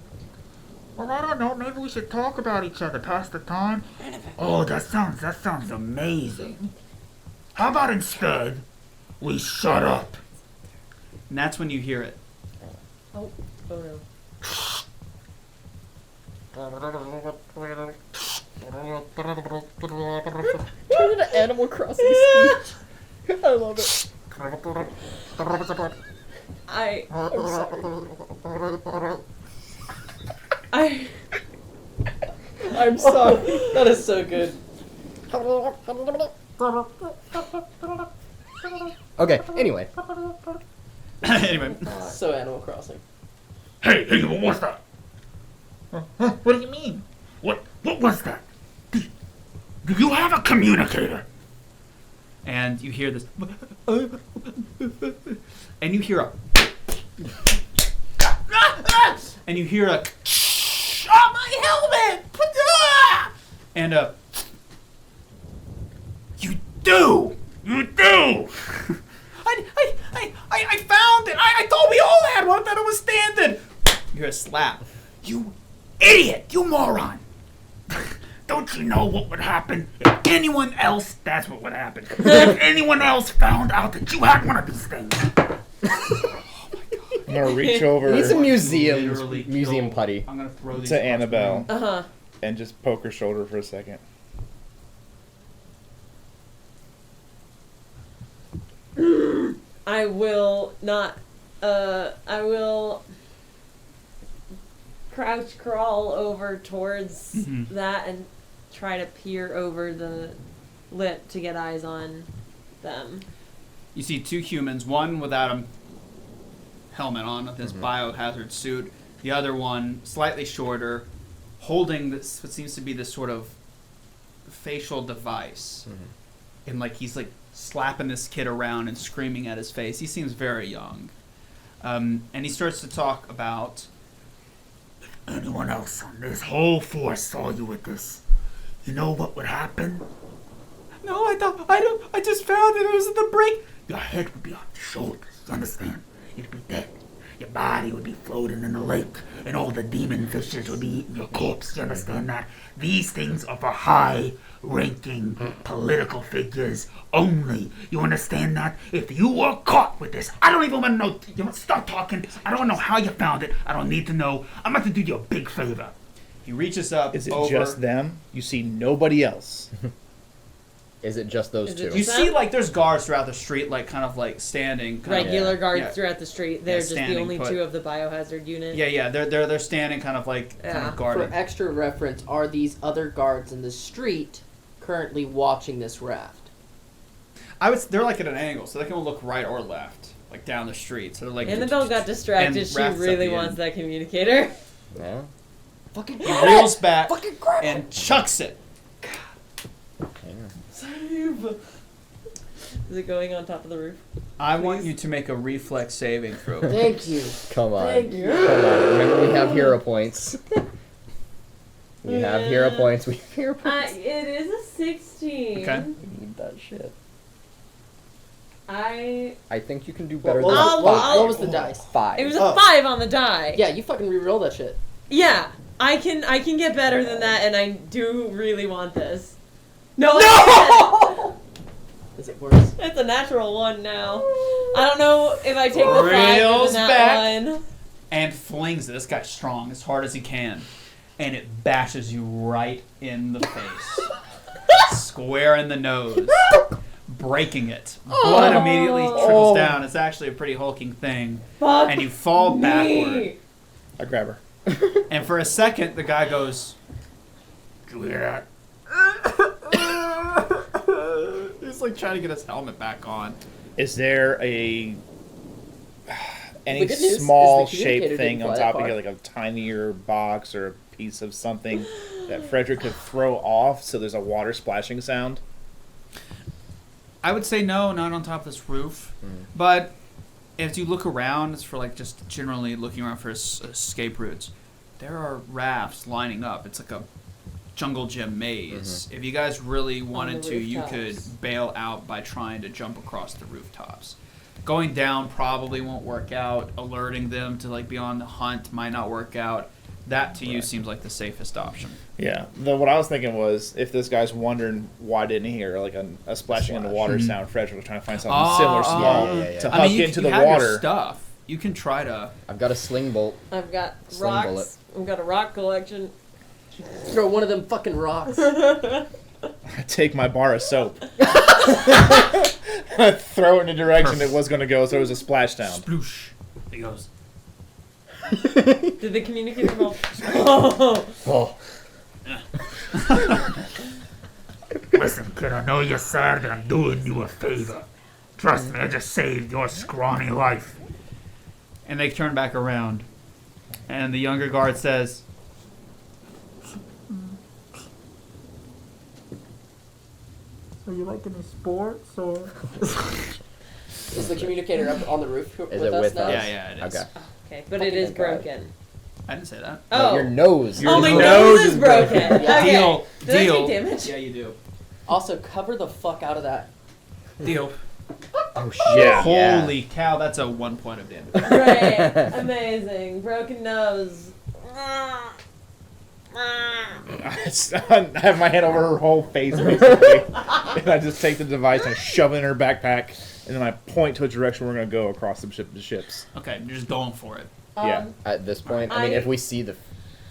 [SPEAKER 6] Well, I don't know. Maybe we should talk about each other, pass the time. Oh, that sounds amazing. How about instead we shut up?
[SPEAKER 1] And that's when you hear it.
[SPEAKER 3] Oh no.
[SPEAKER 2] Turn into Animal Crossing speech. I love it. I'm sorry.
[SPEAKER 3] That is so good.
[SPEAKER 2] Okay, anyway.
[SPEAKER 1] Anyway,
[SPEAKER 5] So Animal Crossing.
[SPEAKER 6] Hey, what was that? What do you mean? What was that? Do you have a communicator?
[SPEAKER 1] and you hear this, and you hear a, and you hear a, oh my helmet! And you do! I found it! I thought we all had one, that it was standing! You hear a slap.
[SPEAKER 6] You idiot! You moron! Don't you know what would happen if anyone else, that's what would happen, if anyone else found out that you had one of these things?
[SPEAKER 4] I'm gonna reach over
[SPEAKER 2] Need some
[SPEAKER 1] Literally
[SPEAKER 2] museum
[SPEAKER 1] kill-
[SPEAKER 2] putty.
[SPEAKER 1] I'm gonna throw these
[SPEAKER 4] to Annabelle
[SPEAKER 3] Uh-huh.
[SPEAKER 4] and just poke her shoulder for a second.
[SPEAKER 3] I will not, I will crouch crawl over towards that and try to peer over the lip to get eyes on them.
[SPEAKER 1] You see two humans, one without a helmet on with his biohazard suit, the other one slightly shorter, holding this what seems to be this sort of facial device. And like he's like slapping this kid around and screaming at his face. He seems very young. And he starts to talk about,
[SPEAKER 6] Anyone else on this whole force saw you with this, you know what would happen?
[SPEAKER 1] no, I just found it was at the break.
[SPEAKER 6] Your head would be on your shoulders, you understand? You'd be dead. Your body would be floating in the lake, and all the demon fishes would be eating your corpse, you understand that? These things are for high-ranking political figures only. You understand that? If you were caught with this, I don't even want to know. You want to stop talking. I don't want to know how you found it. I don't need to know. I'm about to do you a big favor.
[SPEAKER 1] He reaches up
[SPEAKER 4] Is it
[SPEAKER 1] over.
[SPEAKER 4] just them? You see nobody else.
[SPEAKER 2] Is it just those
[SPEAKER 3] Is it
[SPEAKER 2] two?
[SPEAKER 1] You
[SPEAKER 3] just
[SPEAKER 1] see,
[SPEAKER 3] them?
[SPEAKER 1] like, there's guards throughout the street, like, kind of like standing. Kind of,
[SPEAKER 3] Regular guards
[SPEAKER 1] yeah.
[SPEAKER 3] throughout the street. They're just the
[SPEAKER 1] standing
[SPEAKER 3] only
[SPEAKER 1] put.
[SPEAKER 3] two of the biohazard unit.
[SPEAKER 1] Yeah, they're standing, kind of like kind
[SPEAKER 3] Yeah.
[SPEAKER 1] of
[SPEAKER 5] For
[SPEAKER 1] guarding.
[SPEAKER 5] extra reference, are these other guards in the street currently watching this raft?
[SPEAKER 1] They're like at an angle, so they can look right or left, like down the street. So they're like.
[SPEAKER 3] Annabelle got distracted.
[SPEAKER 1] And
[SPEAKER 3] She
[SPEAKER 1] Raft's at
[SPEAKER 3] really
[SPEAKER 1] the
[SPEAKER 3] wants
[SPEAKER 1] end.
[SPEAKER 3] that communicator.
[SPEAKER 2] Yeah.
[SPEAKER 5] Fucking
[SPEAKER 1] He reels back
[SPEAKER 5] Fucking grab
[SPEAKER 1] and chucks it.
[SPEAKER 3] Save. Is it going on top of the roof?
[SPEAKER 1] I want you to make a reflex saving throw.
[SPEAKER 5] Thank you.
[SPEAKER 2] Come on.
[SPEAKER 5] Thank you.
[SPEAKER 2] Come on. Remember, we have hero points. We have hero points. We have hero points.
[SPEAKER 3] It is a 16.
[SPEAKER 1] Okay.
[SPEAKER 2] We need that shit.
[SPEAKER 3] I
[SPEAKER 2] think you can do
[SPEAKER 5] What,
[SPEAKER 2] better
[SPEAKER 5] what,
[SPEAKER 2] than
[SPEAKER 5] was,
[SPEAKER 3] I'll-
[SPEAKER 5] the, what,
[SPEAKER 3] I'll-
[SPEAKER 5] what was the dice?
[SPEAKER 2] 5.
[SPEAKER 3] It was a 5 on the die.
[SPEAKER 5] Yeah, you fucking re-roll that shit.
[SPEAKER 3] Yeah. I can get better than that, and I do really want this. No! I
[SPEAKER 5] Is it worse?
[SPEAKER 3] can't. It's a natural 1 now. I don't know if I take the 5
[SPEAKER 1] Reels
[SPEAKER 3] than that
[SPEAKER 1] back.
[SPEAKER 3] one.
[SPEAKER 1] And flings it. This guy's strong as hard as he can. And it bashes you right in the face. Square in the nose. Breaking it. Blood immediately trickles down. It's actually a pretty hulking thing.
[SPEAKER 3] Fuck
[SPEAKER 1] And you fall backward.
[SPEAKER 3] me.
[SPEAKER 4] I grab her.
[SPEAKER 1] And for a second, the guy goes,
[SPEAKER 6] Did you hear that?
[SPEAKER 1] he's like trying to get his helmet back on.
[SPEAKER 4] Is there any
[SPEAKER 5] The good news is
[SPEAKER 4] small
[SPEAKER 5] the communicator
[SPEAKER 4] shaped thing
[SPEAKER 5] didn't
[SPEAKER 4] on
[SPEAKER 5] fly
[SPEAKER 4] top
[SPEAKER 5] that
[SPEAKER 4] of here,
[SPEAKER 5] far.
[SPEAKER 4] like a tinier box or a piece of something that Fredrick could throw off so there's a water splashing sound?
[SPEAKER 1] I would say no, not on top of this roof. But as you look around, it's for like just generally looking around for escape routes. There are rafts lining up. It's like a jungle gym maze. If you guys really wanted to, you could
[SPEAKER 3] rooftops.
[SPEAKER 1] bail out by trying to jump across the rooftops. Going down probably won't work out. Alerting them to like be on the hunt might not work out. That to you seems like the safest option.
[SPEAKER 4] Yeah. What I was thinking was, if this guy's wondering why didn't he hear like a splashing in the water sound, Fredrick was trying to find something similar small
[SPEAKER 2] yeah.
[SPEAKER 4] to
[SPEAKER 1] I
[SPEAKER 4] hook
[SPEAKER 1] mean, you,
[SPEAKER 4] into
[SPEAKER 1] you
[SPEAKER 4] the
[SPEAKER 1] have
[SPEAKER 4] water.
[SPEAKER 1] your stuff. You can try to.
[SPEAKER 2] I've got a sling bolt.
[SPEAKER 3] I've got
[SPEAKER 2] Sling
[SPEAKER 3] rocks.
[SPEAKER 2] bullet.
[SPEAKER 3] I've got a rock collection.
[SPEAKER 5] Throw one of them fucking rocks.
[SPEAKER 4] I take my bar of soap. I throw it in the direction it was going to go, so it was a splashdown.
[SPEAKER 1] Sploosh. He goes.
[SPEAKER 3] Did the communicator roll? Oh.
[SPEAKER 2] Oh.
[SPEAKER 6] Listen, kid, I know you're sad that I'm doing you a favor. Trust me, I just saved your scrawny life.
[SPEAKER 1] And they turn back around. And the younger guard says,
[SPEAKER 6] So you like any sports or?
[SPEAKER 5] Is the communicator up on the roof with
[SPEAKER 2] Is it
[SPEAKER 5] us
[SPEAKER 2] with
[SPEAKER 5] now?
[SPEAKER 2] us?
[SPEAKER 1] Yeah, it is.
[SPEAKER 2] Okay.
[SPEAKER 3] Okay, but it is broken.
[SPEAKER 1] I didn't say that.
[SPEAKER 2] No,
[SPEAKER 3] Oh.
[SPEAKER 2] your nose.
[SPEAKER 3] Oh, my
[SPEAKER 1] nose
[SPEAKER 3] nose
[SPEAKER 4] is
[SPEAKER 3] is broken.
[SPEAKER 5] Yeah.
[SPEAKER 3] Okay.
[SPEAKER 1] Deal.
[SPEAKER 3] Did I
[SPEAKER 1] Deal.
[SPEAKER 3] take damage?
[SPEAKER 1] Yeah, you do.
[SPEAKER 5] Also, cover the fuck out of that.
[SPEAKER 1] Deal.
[SPEAKER 2] Oh shit.
[SPEAKER 4] Yeah.
[SPEAKER 1] Holy cow, that's a 1 point of damage.
[SPEAKER 3] Great. Amazing. Broken nose.
[SPEAKER 4] I have my hand over her whole face, basically. And I just take the device and shove it in her backpack, and then I point to a direction we're going to go across the ships.
[SPEAKER 1] Okay, you're just going for it.
[SPEAKER 4] Yeah.
[SPEAKER 2] At this point, I mean, if we see the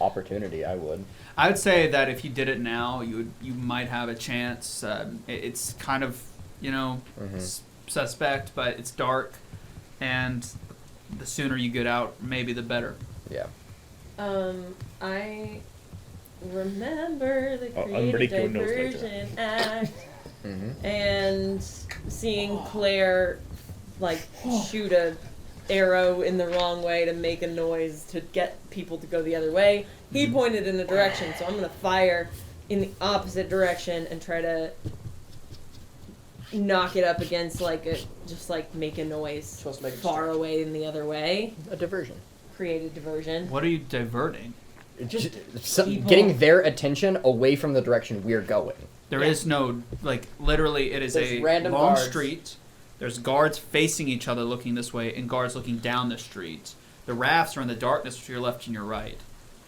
[SPEAKER 2] opportunity, I would.
[SPEAKER 1] I would say that if you did it now, you might have a chance. It's kind of, suspect, but it's dark, and the sooner you get out, maybe the better.
[SPEAKER 2] Yeah.
[SPEAKER 3] I remember the
[SPEAKER 4] Oh,
[SPEAKER 3] Creative
[SPEAKER 4] Enrico knows later.
[SPEAKER 3] Diversion Act
[SPEAKER 2] Mm-hmm.
[SPEAKER 3] and seeing Claire shoot a arrow in the wrong way to make a noise to get people to go the other way. He pointed in a direction, so I'm gonna fire in the opposite direction and try to knock it up against make a noise
[SPEAKER 5] Supposed to make a
[SPEAKER 3] far away in the other way.
[SPEAKER 2] A diversion.
[SPEAKER 3] Create a diversion.
[SPEAKER 1] What are you diverting?
[SPEAKER 3] Just people.
[SPEAKER 2] Getting their attention away from the direction we're going.
[SPEAKER 1] There is no, literally, it is
[SPEAKER 5] There's
[SPEAKER 1] a
[SPEAKER 5] random
[SPEAKER 1] long
[SPEAKER 5] guards.
[SPEAKER 1] street. There's guards facing each other looking this way and guards looking down the street. The rafts are in the darkness to your left and your right,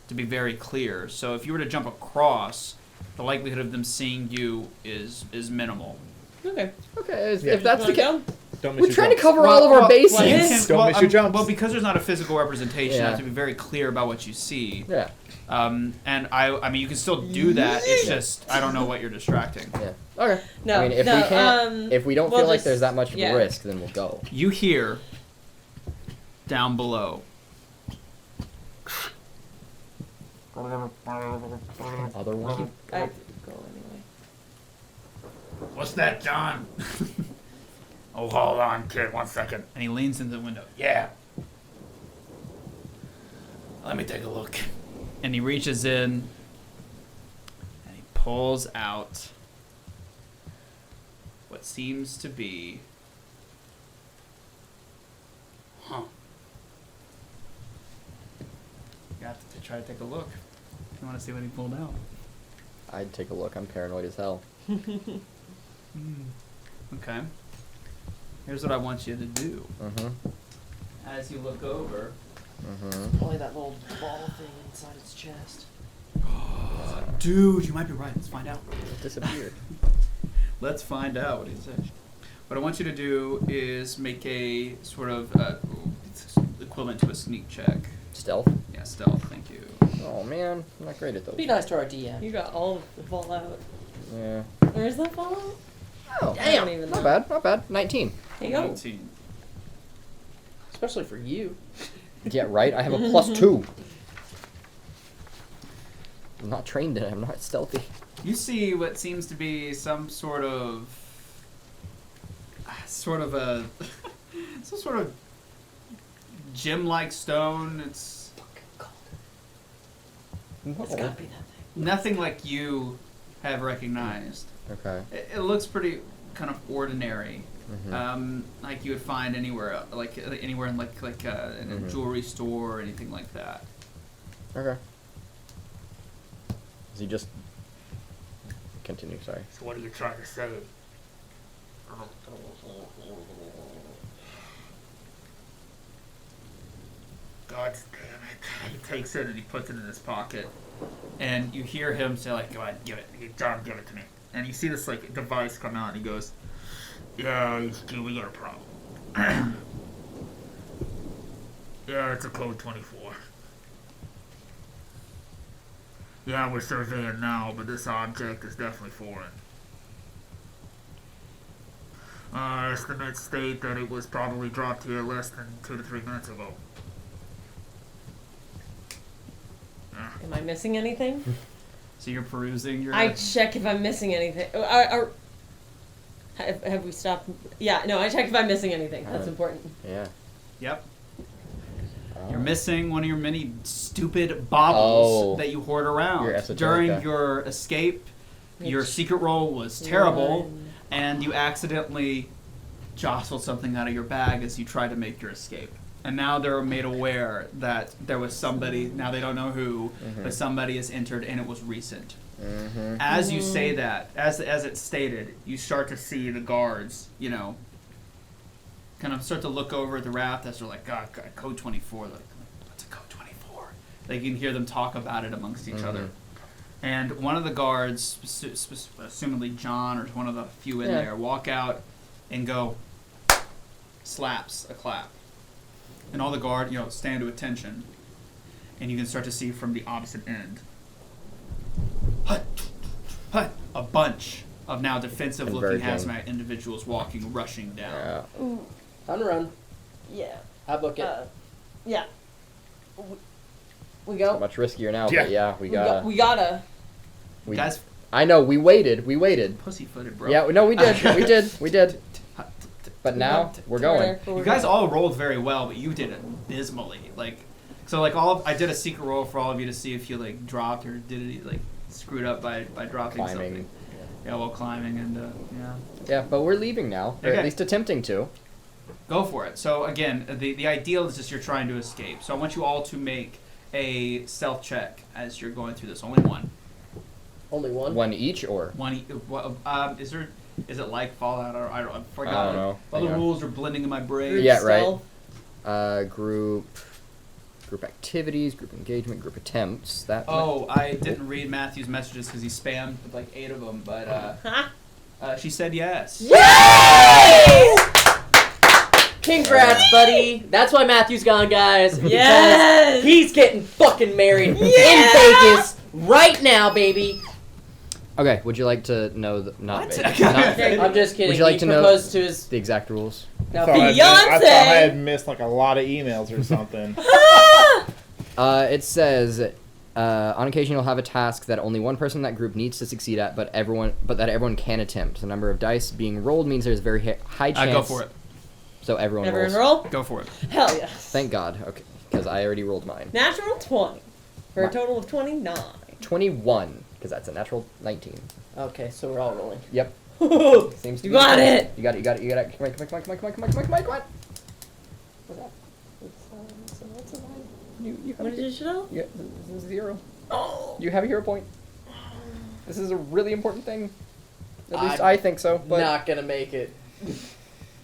[SPEAKER 1] to be very clear. So if you were to jump across, the likelihood of them seeing you is minimal.
[SPEAKER 3] Okay.
[SPEAKER 2] Okay, if
[SPEAKER 4] Yeah.
[SPEAKER 2] that's the case,
[SPEAKER 4] Don't miss
[SPEAKER 2] we're
[SPEAKER 4] your
[SPEAKER 2] trying to
[SPEAKER 4] jumps.
[SPEAKER 2] cover all of our bases.
[SPEAKER 4] Don't miss your jumps.
[SPEAKER 1] Well, because there's not a physical representation, you
[SPEAKER 2] Yeah.
[SPEAKER 1] have to be very clear about what you see.
[SPEAKER 2] Yeah.
[SPEAKER 1] And I mean, you can still do that. It's just I don't know what you're distracting.
[SPEAKER 2] Yeah. Okay.
[SPEAKER 3] No.
[SPEAKER 2] I mean, if
[SPEAKER 3] no,
[SPEAKER 2] we can't, if we don't
[SPEAKER 3] we'll
[SPEAKER 2] feel like
[SPEAKER 3] just-
[SPEAKER 2] there's that much of
[SPEAKER 3] yeah.
[SPEAKER 2] a risk, then we'll go.
[SPEAKER 1] You hear down below.
[SPEAKER 2] Other one.
[SPEAKER 3] I go anyway.
[SPEAKER 6] What's that, John? Oh, hold on, kid, 1 second.
[SPEAKER 1] And he leans into the window.
[SPEAKER 6] Yeah. Let me take a look.
[SPEAKER 1] And he reaches in and he pulls out what seems to be... You have to try to take a look. If you want to see what he pulled out.
[SPEAKER 2] I'd take a look. I'm paranoid as hell.
[SPEAKER 1] Okay. Here's what I want you to do.
[SPEAKER 2] Mm-hmm.
[SPEAKER 1] As you look over...
[SPEAKER 2] Mm-hmm.
[SPEAKER 5] Probably that little ball thing inside its chest.
[SPEAKER 1] Dude, you might be right. Let's find out.
[SPEAKER 2] It disappeared.
[SPEAKER 1] Let's find out what he said. What I want you to do is make a sort of it's equivalent to a sneak check.
[SPEAKER 2] Stealth?
[SPEAKER 1] Yeah, stealth. Thank you.
[SPEAKER 2] Oh man, I'm not great at those.
[SPEAKER 5] Be nice to our DM.
[SPEAKER 3] You got all of the fallout.
[SPEAKER 2] Yeah.
[SPEAKER 3] Where's that fallout?
[SPEAKER 2] Oh,
[SPEAKER 3] I don't even know.
[SPEAKER 2] not bad, not bad. 19.
[SPEAKER 3] There you go.
[SPEAKER 1] 19.
[SPEAKER 5] Especially for you.
[SPEAKER 2] Yeah, right? I have a +2. I'm not trained in it. I'm not stealthy.
[SPEAKER 1] You see what seems to be some sort of a some sort of gem-like stone. It's
[SPEAKER 5] It's gotta be that thing.
[SPEAKER 1] nothing like you have recognized.
[SPEAKER 2] Okay.
[SPEAKER 1] It looks pretty kind of ordinary,
[SPEAKER 2] Mm-hmm.
[SPEAKER 1] like you would find anywhere, like anywhere in like in a jewelry store or anything like that.
[SPEAKER 2] Okay. Does he just continue? Sorry.
[SPEAKER 6] So what are you trying to say?
[SPEAKER 1] God damn it! He takes it and he puts it in his pocket, and you hear him say like, "Go ahead, give it, John, give it to me." And you see this like device come out, and he goes,
[SPEAKER 6] Yeah, we got a problem. Yeah, it's a code 24. Yeah, we're surveying now, but this object is definitely foreign. Estimates state that it was probably dropped here less than 2 to 3 minutes ago.
[SPEAKER 3] Am I missing anything?
[SPEAKER 1] "So you're perusing your."
[SPEAKER 3] I check if I'm missing anything. Have we stopped? Yeah, no, I check if I'm missing anything. That's important.
[SPEAKER 2] Yeah.
[SPEAKER 1] Yep.
[SPEAKER 2] Oh.
[SPEAKER 1] You're missing one of your many stupid baubles that you hoard around.
[SPEAKER 2] Your esoterica.
[SPEAKER 1] During your escape, your
[SPEAKER 3] Which-
[SPEAKER 1] secret roll was terrible,
[SPEAKER 3] One.
[SPEAKER 1] and you accidentally jostled something out of your bag as you tried to make your escape. And now they're made aware that there was somebody, now they don't know who, but somebody has entered and it was recent.
[SPEAKER 2] Mm-hmm.
[SPEAKER 1] As you say that, as it's stated, you start to see the guards, kind of start to look over at the raft as they're like, God, code 24. Like, what's a code 24? They can hear them talk about it amongst each other. And one of the guards, assumedly John or one of the few in there, walk out and go, slaps a clap. And all the guard, stand to attention. And you can start to see from the opposite end, a bunch of now defensive-looking
[SPEAKER 2] Converging.
[SPEAKER 1] hazmat individuals rushing down.
[SPEAKER 2] Yeah.
[SPEAKER 5] Time to run.
[SPEAKER 3] Yeah.
[SPEAKER 5] I book it.
[SPEAKER 3] Yeah. We go.
[SPEAKER 2] Much riskier now,
[SPEAKER 4] Yeah.
[SPEAKER 2] but yeah, we gotta.
[SPEAKER 3] We gotta.
[SPEAKER 2] We,
[SPEAKER 1] Guys,
[SPEAKER 2] I know, we waited.
[SPEAKER 1] pussyfooted, bro.
[SPEAKER 2] Yeah, no, we did. we did. But now, we're going.
[SPEAKER 1] You guys all rolled very well, but you did it abysmally. I did a secret roll for all of you to see if you dropped or did it screwed up by dropping
[SPEAKER 2] Climbing.
[SPEAKER 1] something. Yeah, while climbing and
[SPEAKER 2] Yeah, but we're leaving now. Or
[SPEAKER 1] Okay.
[SPEAKER 2] at least attempting to.
[SPEAKER 1] go for it. So again, the ideal is just you're trying to escape. So I want you all to make a stealth check as you're going through this. Only one.
[SPEAKER 5] Only one?
[SPEAKER 2] One each, or?
[SPEAKER 1] Is it like Fallout or I forgot?
[SPEAKER 2] I don't know.
[SPEAKER 1] All the
[SPEAKER 2] Hang on.
[SPEAKER 1] rules are blending in my brain.
[SPEAKER 2] Yeah, right.
[SPEAKER 3] Stealth.
[SPEAKER 2] Group activities, group engagement, group attempts. That.
[SPEAKER 1] Oh, I didn't read Matthew's messages because he spammed with 8 of them, but she said yes.
[SPEAKER 5] Yay! Congrats, buddy. That's why Matthew's gone, guys. because
[SPEAKER 3] Yes!
[SPEAKER 5] He's getting fucking married in Vegas right now, baby.
[SPEAKER 2] Okay, would you like to know not
[SPEAKER 5] I'm just kidding.
[SPEAKER 2] Would you like
[SPEAKER 5] he
[SPEAKER 2] to know
[SPEAKER 5] proposed to his
[SPEAKER 2] the exact rules?
[SPEAKER 5] now
[SPEAKER 4] I thought I
[SPEAKER 3] Beyonce!
[SPEAKER 4] had missed a lot of emails or something.
[SPEAKER 2] It says, on occasion you'll have a task that only one person in that group needs to succeed at, but that everyone can attempt. The number of dice being rolled means there's a very high chance.
[SPEAKER 1] Go for it.
[SPEAKER 2] So everyone
[SPEAKER 3] Everyone
[SPEAKER 2] rolls.
[SPEAKER 3] roll?
[SPEAKER 1] Go for it.
[SPEAKER 3] Hell yes.
[SPEAKER 2] Thank God. Okay, because I already rolled mine.
[SPEAKER 3] Natural 20. For a total of 29.
[SPEAKER 2] 21, because that's a natural 19.
[SPEAKER 5] Okay, so we're all rolling.
[SPEAKER 2] Yep. Seems to
[SPEAKER 3] You
[SPEAKER 2] be
[SPEAKER 3] got
[SPEAKER 2] okay.
[SPEAKER 3] it!
[SPEAKER 2] You got it. Come on. What's that? What's a 9? You have
[SPEAKER 3] What did you roll?
[SPEAKER 2] Yeah, this is 0.
[SPEAKER 3] Oh!
[SPEAKER 2] You have a hero point. This is a really important thing. At least
[SPEAKER 5] I'm
[SPEAKER 2] I think so. But
[SPEAKER 5] Not gonna make it.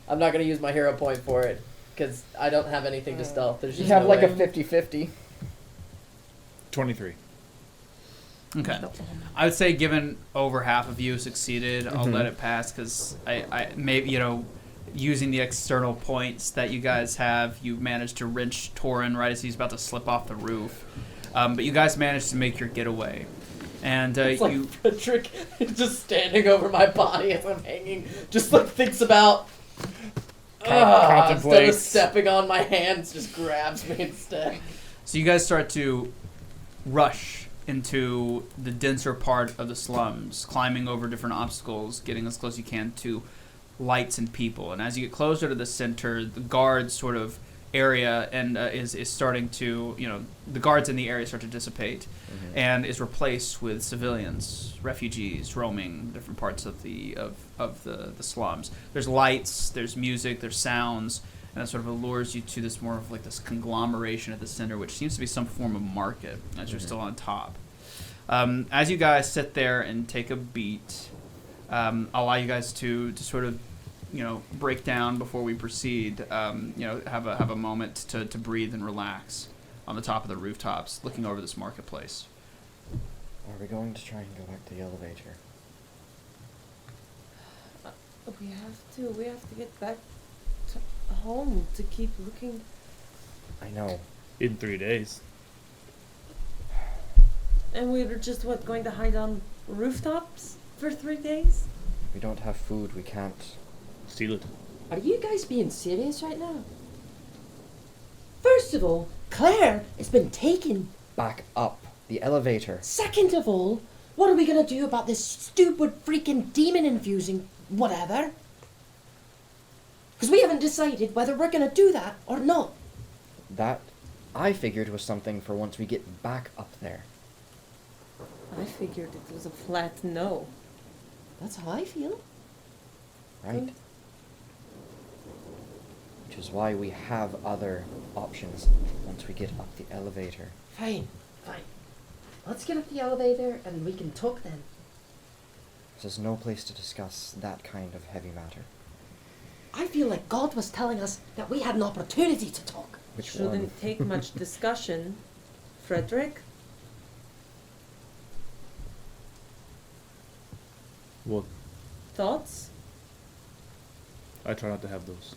[SPEAKER 5] I'm not gonna use my hero point for it because I don't have anything to stealth. There's
[SPEAKER 2] you
[SPEAKER 5] just
[SPEAKER 2] have
[SPEAKER 5] no
[SPEAKER 2] like
[SPEAKER 5] way.
[SPEAKER 2] a 50-50.
[SPEAKER 4] 23.
[SPEAKER 1] Okay. I would say, given over half of you succeeded, I'll
[SPEAKER 2] Mhm.
[SPEAKER 1] let it pass because I maybe using the external points that you guys have, you managed to wrench Torin right as he's about to slip off the roof. But you guys managed to make your getaway, and
[SPEAKER 5] It's like
[SPEAKER 1] you.
[SPEAKER 5] Fredrick just standing over my body as I'm hanging, just like thinks about. Instead of
[SPEAKER 4] Contemplates.
[SPEAKER 5] stepping on my hands, just grabs me instead.
[SPEAKER 1] So you guys start to rush into the denser part of the slums, climbing over different obstacles, getting as close as you can to lights and people. And as you get closer to the center, the guards sort of area and is starting to, the guards in the area start to dissipate and is replaced with civilians, refugees roaming different parts of the slums. There's lights, there's music, there's sounds, and that sort of allures you to this more of like this conglomeration at the center, which seems to be some form of market as you're still on top. As you guys sit there and take a beat, I'll allow you guys to sort of break down before we proceed. Have a moment to breathe and relax on the top of the rooftops, looking over this marketplace.
[SPEAKER 2] Are we going to try and go back to the elevator?
[SPEAKER 3] We have to get back to home to keep looking.
[SPEAKER 2] I know.
[SPEAKER 4] In 3 days.
[SPEAKER 3] And we were just, going to hide on rooftops for 3 days?
[SPEAKER 2] We don't have food. We can't.
[SPEAKER 4] Steal it.
[SPEAKER 7] Are you guys being serious right now? First of all, Claire has been taken.
[SPEAKER 2] Back up the elevator.
[SPEAKER 7] Second of all, what are we gonna do about this stupid freaking demon infusing whatever? Because we haven't decided whether we're gonna do that or not.
[SPEAKER 2] That, I figured, was something for once we get back up there.
[SPEAKER 3] I figured it was a flat no.
[SPEAKER 7] That's how I feel.
[SPEAKER 2] Right? Which is why we have other options once we get up the elevator.
[SPEAKER 7] Fine. Let's get up the elevator and we can talk then.
[SPEAKER 2] There's no place to discuss that kind of heavy matter.
[SPEAKER 7] I feel like God was telling us that we had an opportunity to talk.
[SPEAKER 2] Which
[SPEAKER 3] Shouldn't
[SPEAKER 2] one?
[SPEAKER 3] take much discussion. Fredrick?
[SPEAKER 4] Well,
[SPEAKER 3] Thoughts?
[SPEAKER 4] I try not to have those.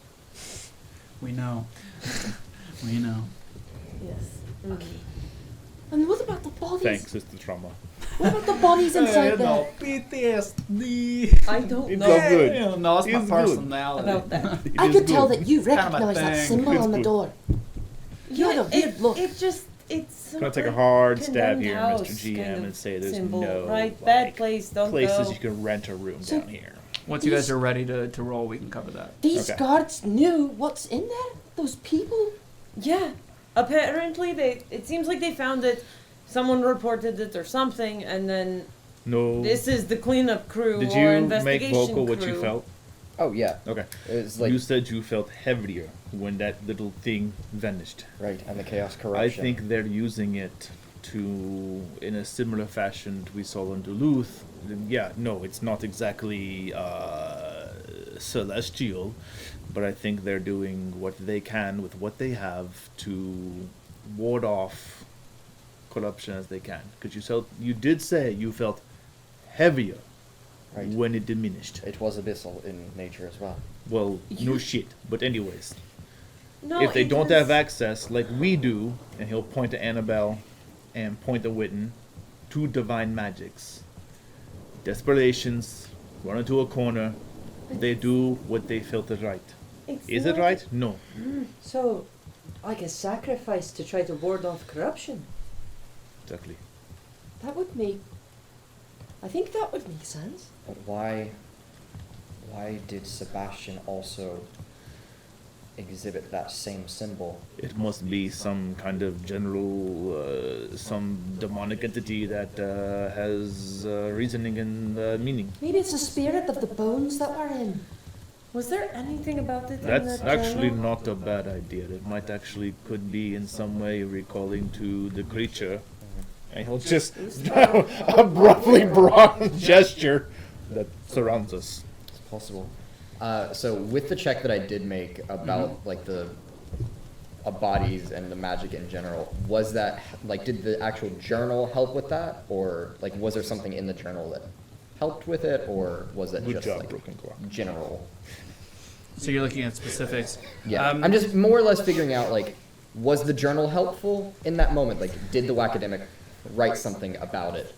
[SPEAKER 1] We know. We know.
[SPEAKER 3] Yes.
[SPEAKER 7] Okay. And what about the bodies?
[SPEAKER 4] Thanks, it's the trauma.
[SPEAKER 7] What about the bodies inside there?
[SPEAKER 1] PTSD.
[SPEAKER 3] I don't
[SPEAKER 4] It's
[SPEAKER 3] know
[SPEAKER 4] all good.
[SPEAKER 1] No, it's my
[SPEAKER 4] It's good.
[SPEAKER 1] personality.
[SPEAKER 3] about that.
[SPEAKER 4] It
[SPEAKER 7] I
[SPEAKER 4] is
[SPEAKER 7] could tell
[SPEAKER 4] good.
[SPEAKER 7] that you
[SPEAKER 1] Kinda my
[SPEAKER 7] recognize that
[SPEAKER 1] thing.
[SPEAKER 7] symbol
[SPEAKER 4] It's
[SPEAKER 7] on the
[SPEAKER 4] good.
[SPEAKER 7] door. You had a weird look.
[SPEAKER 3] It's some
[SPEAKER 4] Can I take a
[SPEAKER 3] kind
[SPEAKER 4] hard
[SPEAKER 3] of
[SPEAKER 4] stab
[SPEAKER 3] condemned
[SPEAKER 4] here,
[SPEAKER 3] house
[SPEAKER 4] Mr. GM,
[SPEAKER 3] kind of
[SPEAKER 4] and say there's
[SPEAKER 3] symbol,
[SPEAKER 4] no
[SPEAKER 3] right? Bad
[SPEAKER 4] like,
[SPEAKER 3] place, don't
[SPEAKER 4] places
[SPEAKER 3] go.
[SPEAKER 4] you can rent a room
[SPEAKER 7] So-
[SPEAKER 4] down here.
[SPEAKER 1] Once you guys are ready to roll, we can cover that.
[SPEAKER 7] These
[SPEAKER 4] Okay.
[SPEAKER 7] guards knew what's in there? Those people?
[SPEAKER 3] Yeah. Apparently it seems like they found it, someone reported it or something, and then
[SPEAKER 4] No.
[SPEAKER 3] this is the cleanup crew
[SPEAKER 4] Did
[SPEAKER 3] or
[SPEAKER 4] you
[SPEAKER 3] investigation
[SPEAKER 4] make vocal
[SPEAKER 3] crew.
[SPEAKER 4] what you felt?
[SPEAKER 2] Oh, yeah.
[SPEAKER 4] Okay.
[SPEAKER 2] It's like,
[SPEAKER 4] You said you felt heavier when that little thing vanished.
[SPEAKER 2] right, and the chaos corruption.
[SPEAKER 4] I think they're using it to, in a similar fashion we saw in Duluth. Yeah, no, it's not exactly celestial, but I think they're doing what they can with what they have to ward off corruption as they can. Because you did say you felt heavier
[SPEAKER 2] Right.
[SPEAKER 4] when it diminished.
[SPEAKER 2] It was abyssal in nature as well.
[SPEAKER 4] Well, no
[SPEAKER 3] You-
[SPEAKER 4] shit. But anyways,
[SPEAKER 3] No,
[SPEAKER 4] if they
[SPEAKER 3] it
[SPEAKER 4] don't
[SPEAKER 3] was-
[SPEAKER 4] have access like we do, and he'll point to Annabelle and point to Witton, to divine magics, desperations, run into a corner, they do what they felt is right.
[SPEAKER 3] It's
[SPEAKER 4] Is it
[SPEAKER 3] not-
[SPEAKER 4] right? No.
[SPEAKER 7] So, like a sacrifice to try to ward off corruption.
[SPEAKER 4] Exactly.
[SPEAKER 7] That would make... I think that would make sense.
[SPEAKER 2] But why did Sebastian also exhibit that same symbol.
[SPEAKER 4] It must be some kind of general, some demonic entity that has reasoning and meaning.
[SPEAKER 7] Maybe it's the spirit of the bones that we're in.
[SPEAKER 3] Was there anything about it?
[SPEAKER 4] That's
[SPEAKER 3] in that
[SPEAKER 4] actually
[SPEAKER 3] journal?
[SPEAKER 4] not a bad idea. It might actually could be in some way recalling to the creature. And he'll just abruptly broad gesture that surrounds us.
[SPEAKER 2] It's possible. So with the check that I did make about like the bodies and the magic in general, was that like did the actual journal help with that, or like was there something in the journal that helped with it, or was it
[SPEAKER 4] Good
[SPEAKER 2] just
[SPEAKER 4] job,
[SPEAKER 2] like
[SPEAKER 4] Broken Claw.
[SPEAKER 2] general?
[SPEAKER 1] So you're looking at specifics.
[SPEAKER 2] Yeah, I'm just more or less figuring out like was the journal helpful in that moment? Like did the academic write something about it?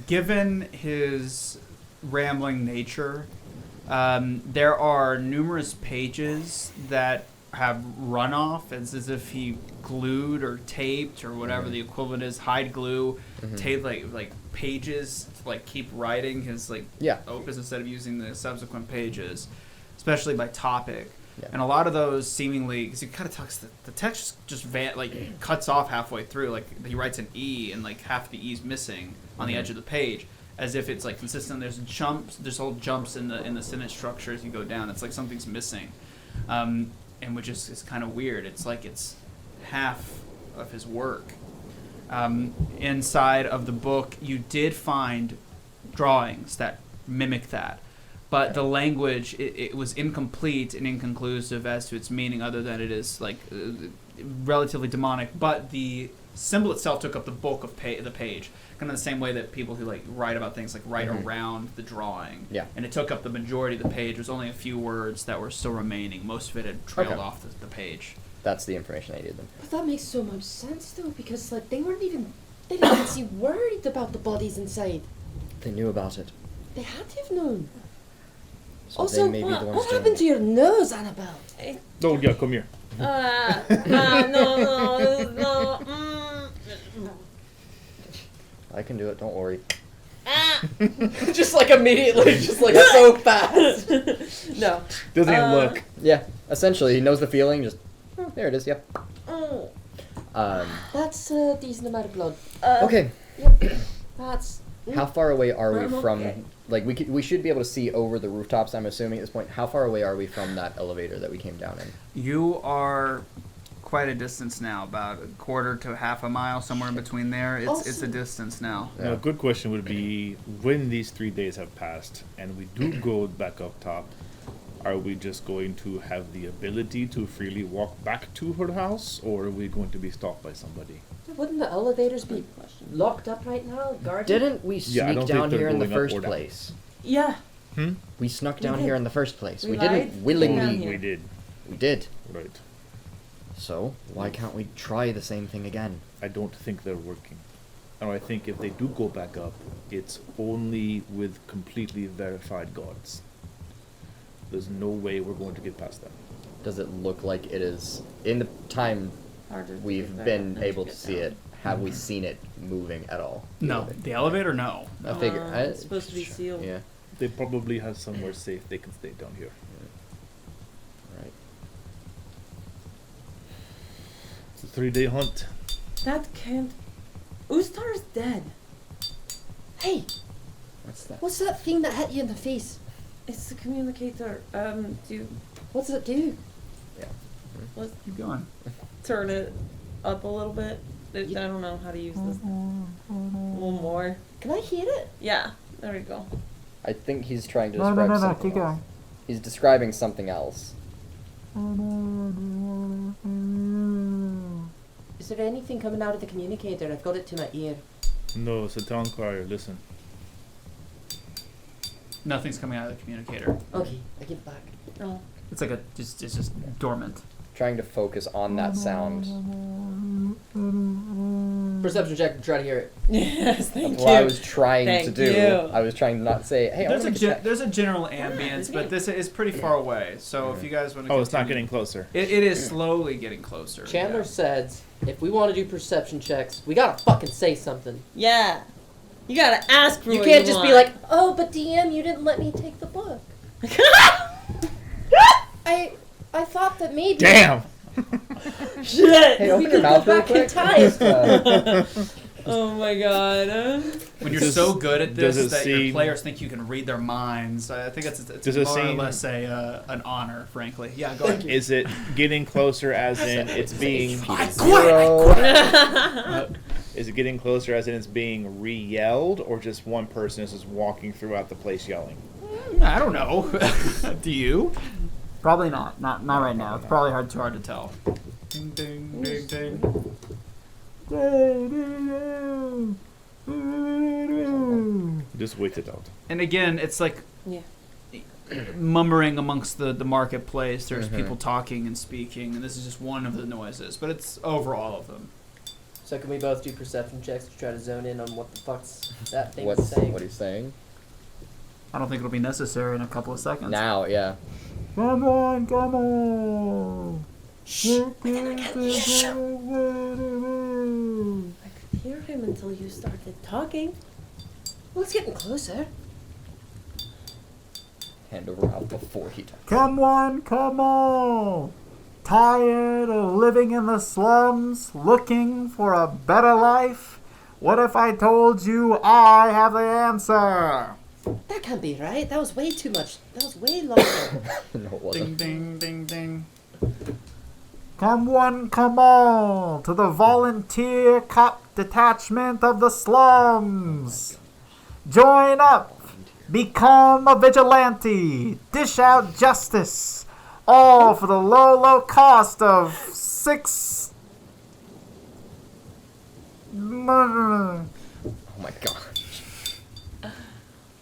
[SPEAKER 1] Given his rambling nature, there are numerous pages that have run off. It's as if he glued or taped or whatever the equivalent is, hide glue, tape like pages to like keep writing his like opus instead of using the subsequent pages, especially by topic.
[SPEAKER 2] Yeah.
[SPEAKER 1] And a lot of those seemingly, because he kind of talks, the text just cuts off halfway through. Like he writes an E and like half the E's missing on the edge of the page, as if it's like consistent. There's jumps, there's whole jumps in the sentence structure as you go down. It's like something's missing, and which is kind of weird. It's like it's half of his work. Inside of the book, you did find drawings that mimic that. But the language, it was incomplete and inconclusive as to its meaning, other than it is like relatively demonic. But the symbol itself took up the bulk of the page, kind of the same way that people who like write about things like write around the drawing.
[SPEAKER 2] Yeah.
[SPEAKER 1] And it took up the majority of the page. There's only a few words that were still remaining. Most of it had trailed off the page.
[SPEAKER 2] That's the information I needed then.
[SPEAKER 7] But that makes so much sense though, because like they didn't even seem worried about the bodies inside.
[SPEAKER 2] They knew about it.
[SPEAKER 7] They had to have known.
[SPEAKER 2] So
[SPEAKER 7] Also,
[SPEAKER 2] they may be the ones
[SPEAKER 7] what
[SPEAKER 2] doing
[SPEAKER 7] happened
[SPEAKER 2] it.
[SPEAKER 7] to your nose, Annabelle?
[SPEAKER 4] Oh yeah, come here.
[SPEAKER 3] No.
[SPEAKER 2] I can do it, don't worry.
[SPEAKER 5] Just like immediately, just like so fast.
[SPEAKER 3] No.
[SPEAKER 4] Doesn't even look.
[SPEAKER 2] Yeah, essentially, he knows the feeling, just, there it is, yep.
[SPEAKER 7] That's a decent amount of blood.
[SPEAKER 2] Okay,
[SPEAKER 7] That's.
[SPEAKER 2] how far away are we
[SPEAKER 7] I'm
[SPEAKER 2] from,
[SPEAKER 7] okay.
[SPEAKER 2] like, we should be able to see over the rooftops, I'm assuming, at this point. How far away are we from that elevator that we came down in?
[SPEAKER 1] You are quite a distance now, about a quarter to half a mile, somewhere in between there. It's a distance now.
[SPEAKER 4] Now, a good question would be, when these 3 days have passed and we do go back up top, are we just going to have the ability to freely walk back to her house, or are we going to be stopped by somebody?
[SPEAKER 7] Wouldn't the elevators be locked up right now, guarded?
[SPEAKER 2] Didn't we
[SPEAKER 4] Yeah, I
[SPEAKER 2] sneak
[SPEAKER 4] don't think
[SPEAKER 2] down
[SPEAKER 4] they're
[SPEAKER 2] here in the
[SPEAKER 4] going up
[SPEAKER 2] first
[SPEAKER 4] or down.
[SPEAKER 2] place?
[SPEAKER 3] Yeah.
[SPEAKER 2] We snuck down
[SPEAKER 3] did.
[SPEAKER 2] here in the first place.
[SPEAKER 3] We
[SPEAKER 2] We
[SPEAKER 3] lied.
[SPEAKER 2] didn't
[SPEAKER 3] Down
[SPEAKER 2] willingly.
[SPEAKER 3] here.
[SPEAKER 4] We did.
[SPEAKER 2] We did.
[SPEAKER 4] Right.
[SPEAKER 2] So, why can't we try the same thing again?
[SPEAKER 4] I don't think they're working. And I think if they do go back up, it's only with completely verified gods. There's no way we're going to get past that.
[SPEAKER 2] Does it look like it is, in the time
[SPEAKER 3] Harder to
[SPEAKER 2] we've
[SPEAKER 3] get back
[SPEAKER 2] been
[SPEAKER 3] up and
[SPEAKER 2] able
[SPEAKER 3] get
[SPEAKER 2] to see
[SPEAKER 3] down.
[SPEAKER 2] it, have we seen it moving at all?
[SPEAKER 1] No, the elevator, no.
[SPEAKER 2] I figure.
[SPEAKER 3] It's supposed to be sealed.
[SPEAKER 2] Yeah.
[SPEAKER 4] They probably have somewhere safe they can stay down here.
[SPEAKER 2] Right.
[SPEAKER 4] It's a 3-day hunt.
[SPEAKER 3] That can't. Ustar's dead.
[SPEAKER 7] Hey,
[SPEAKER 2] What's that?
[SPEAKER 7] what's that thing that hit you in the face?
[SPEAKER 3] It's the communicator. Do
[SPEAKER 7] What does it do?
[SPEAKER 3] let's
[SPEAKER 1] Keep going.
[SPEAKER 3] turn it up a little bit. I don't know how to use this. A little more.
[SPEAKER 7] Can I hear it?
[SPEAKER 3] Yeah. There we go.
[SPEAKER 2] I think he's trying to describe something
[SPEAKER 6] keep
[SPEAKER 2] else.
[SPEAKER 6] going.
[SPEAKER 2] He's describing something else.
[SPEAKER 7] Is there anything coming out of the communicator? I've got it to my ear.
[SPEAKER 4] No, it's a town crier. Listen.
[SPEAKER 1] Nothing's coming out of the communicator.
[SPEAKER 7] Okay, I give it back.
[SPEAKER 3] Oh.
[SPEAKER 1] It's like it's just dormant.
[SPEAKER 2] Trying to focus on that sound.
[SPEAKER 5] Perception check to try to hear it.
[SPEAKER 3] Yes, thank
[SPEAKER 2] What I
[SPEAKER 3] you.
[SPEAKER 2] was trying to
[SPEAKER 3] Thank
[SPEAKER 2] do.
[SPEAKER 3] you.
[SPEAKER 2] I was trying to not say, hey, I
[SPEAKER 1] There's
[SPEAKER 2] want
[SPEAKER 1] a
[SPEAKER 2] to make a check.
[SPEAKER 1] there's a general ambience, but this is pretty far away. So if you guys want to,
[SPEAKER 4] Oh, it's not getting closer.
[SPEAKER 1] It is slowly getting closer.
[SPEAKER 5] Chandler
[SPEAKER 1] yeah.
[SPEAKER 5] says, if we want to do perception checks, we gotta fucking say something.
[SPEAKER 3] Yeah. You gotta ask for
[SPEAKER 5] You
[SPEAKER 3] what
[SPEAKER 5] can't just be
[SPEAKER 3] want.
[SPEAKER 5] like,
[SPEAKER 7] Oh, but DM, you didn't let me take the book. I thought that maybe.
[SPEAKER 4] Damn.
[SPEAKER 3] Shit!
[SPEAKER 2] Hey,
[SPEAKER 7] We
[SPEAKER 2] open your
[SPEAKER 7] could go
[SPEAKER 2] mouth real
[SPEAKER 7] back in
[SPEAKER 2] quick.
[SPEAKER 7] time.
[SPEAKER 3] Oh my god.
[SPEAKER 1] When you're
[SPEAKER 4] Does-
[SPEAKER 1] so good at this
[SPEAKER 4] does it
[SPEAKER 1] that your
[SPEAKER 4] seem-
[SPEAKER 1] players think you can read their minds, I think it's
[SPEAKER 4] Does it
[SPEAKER 1] more or
[SPEAKER 4] seem-
[SPEAKER 1] less an honor, frankly. Yeah, go ahead.
[SPEAKER 4] Is it getting closer as in it's being is it getting closer as in it's being re-yelled, or just one person is just walking throughout the place yelling?
[SPEAKER 1] I don't know. Do you? Probably not. Not right now. It's probably too hard to tell. Ding ding ding ding.
[SPEAKER 4] Just wait it out.
[SPEAKER 1] And again, it's like
[SPEAKER 3] Yeah.
[SPEAKER 1] mumbling amongst the marketplace. There's people talking and speaking, and this is just one of the noises, but it's over all of them.
[SPEAKER 5] So can we both do perception checks to try to zone in on what the fuck's that thing is
[SPEAKER 2] What's
[SPEAKER 5] saying?
[SPEAKER 2] what he's saying?
[SPEAKER 1] I don't think it'll be necessary in a couple of seconds.
[SPEAKER 2] Now, yeah.
[SPEAKER 1] Come on, come on.
[SPEAKER 3] I could hear him until you started talking.
[SPEAKER 7] Well, it's getting closer.
[SPEAKER 2] Hand over mouth before he talks.
[SPEAKER 1] Come on, come on. Tired of living in the slums, looking for a better life? What if I told you I have the answer?
[SPEAKER 7] That can't be right. That was way too much. That was way longer.
[SPEAKER 2] No, it wasn't.
[SPEAKER 1] Ding, ding, ding, ding. Come on, to the volunteer cop detachment of the slums. Join up, become a vigilante, dish out justice, all for the low cost of 6...
[SPEAKER 2] Oh my god.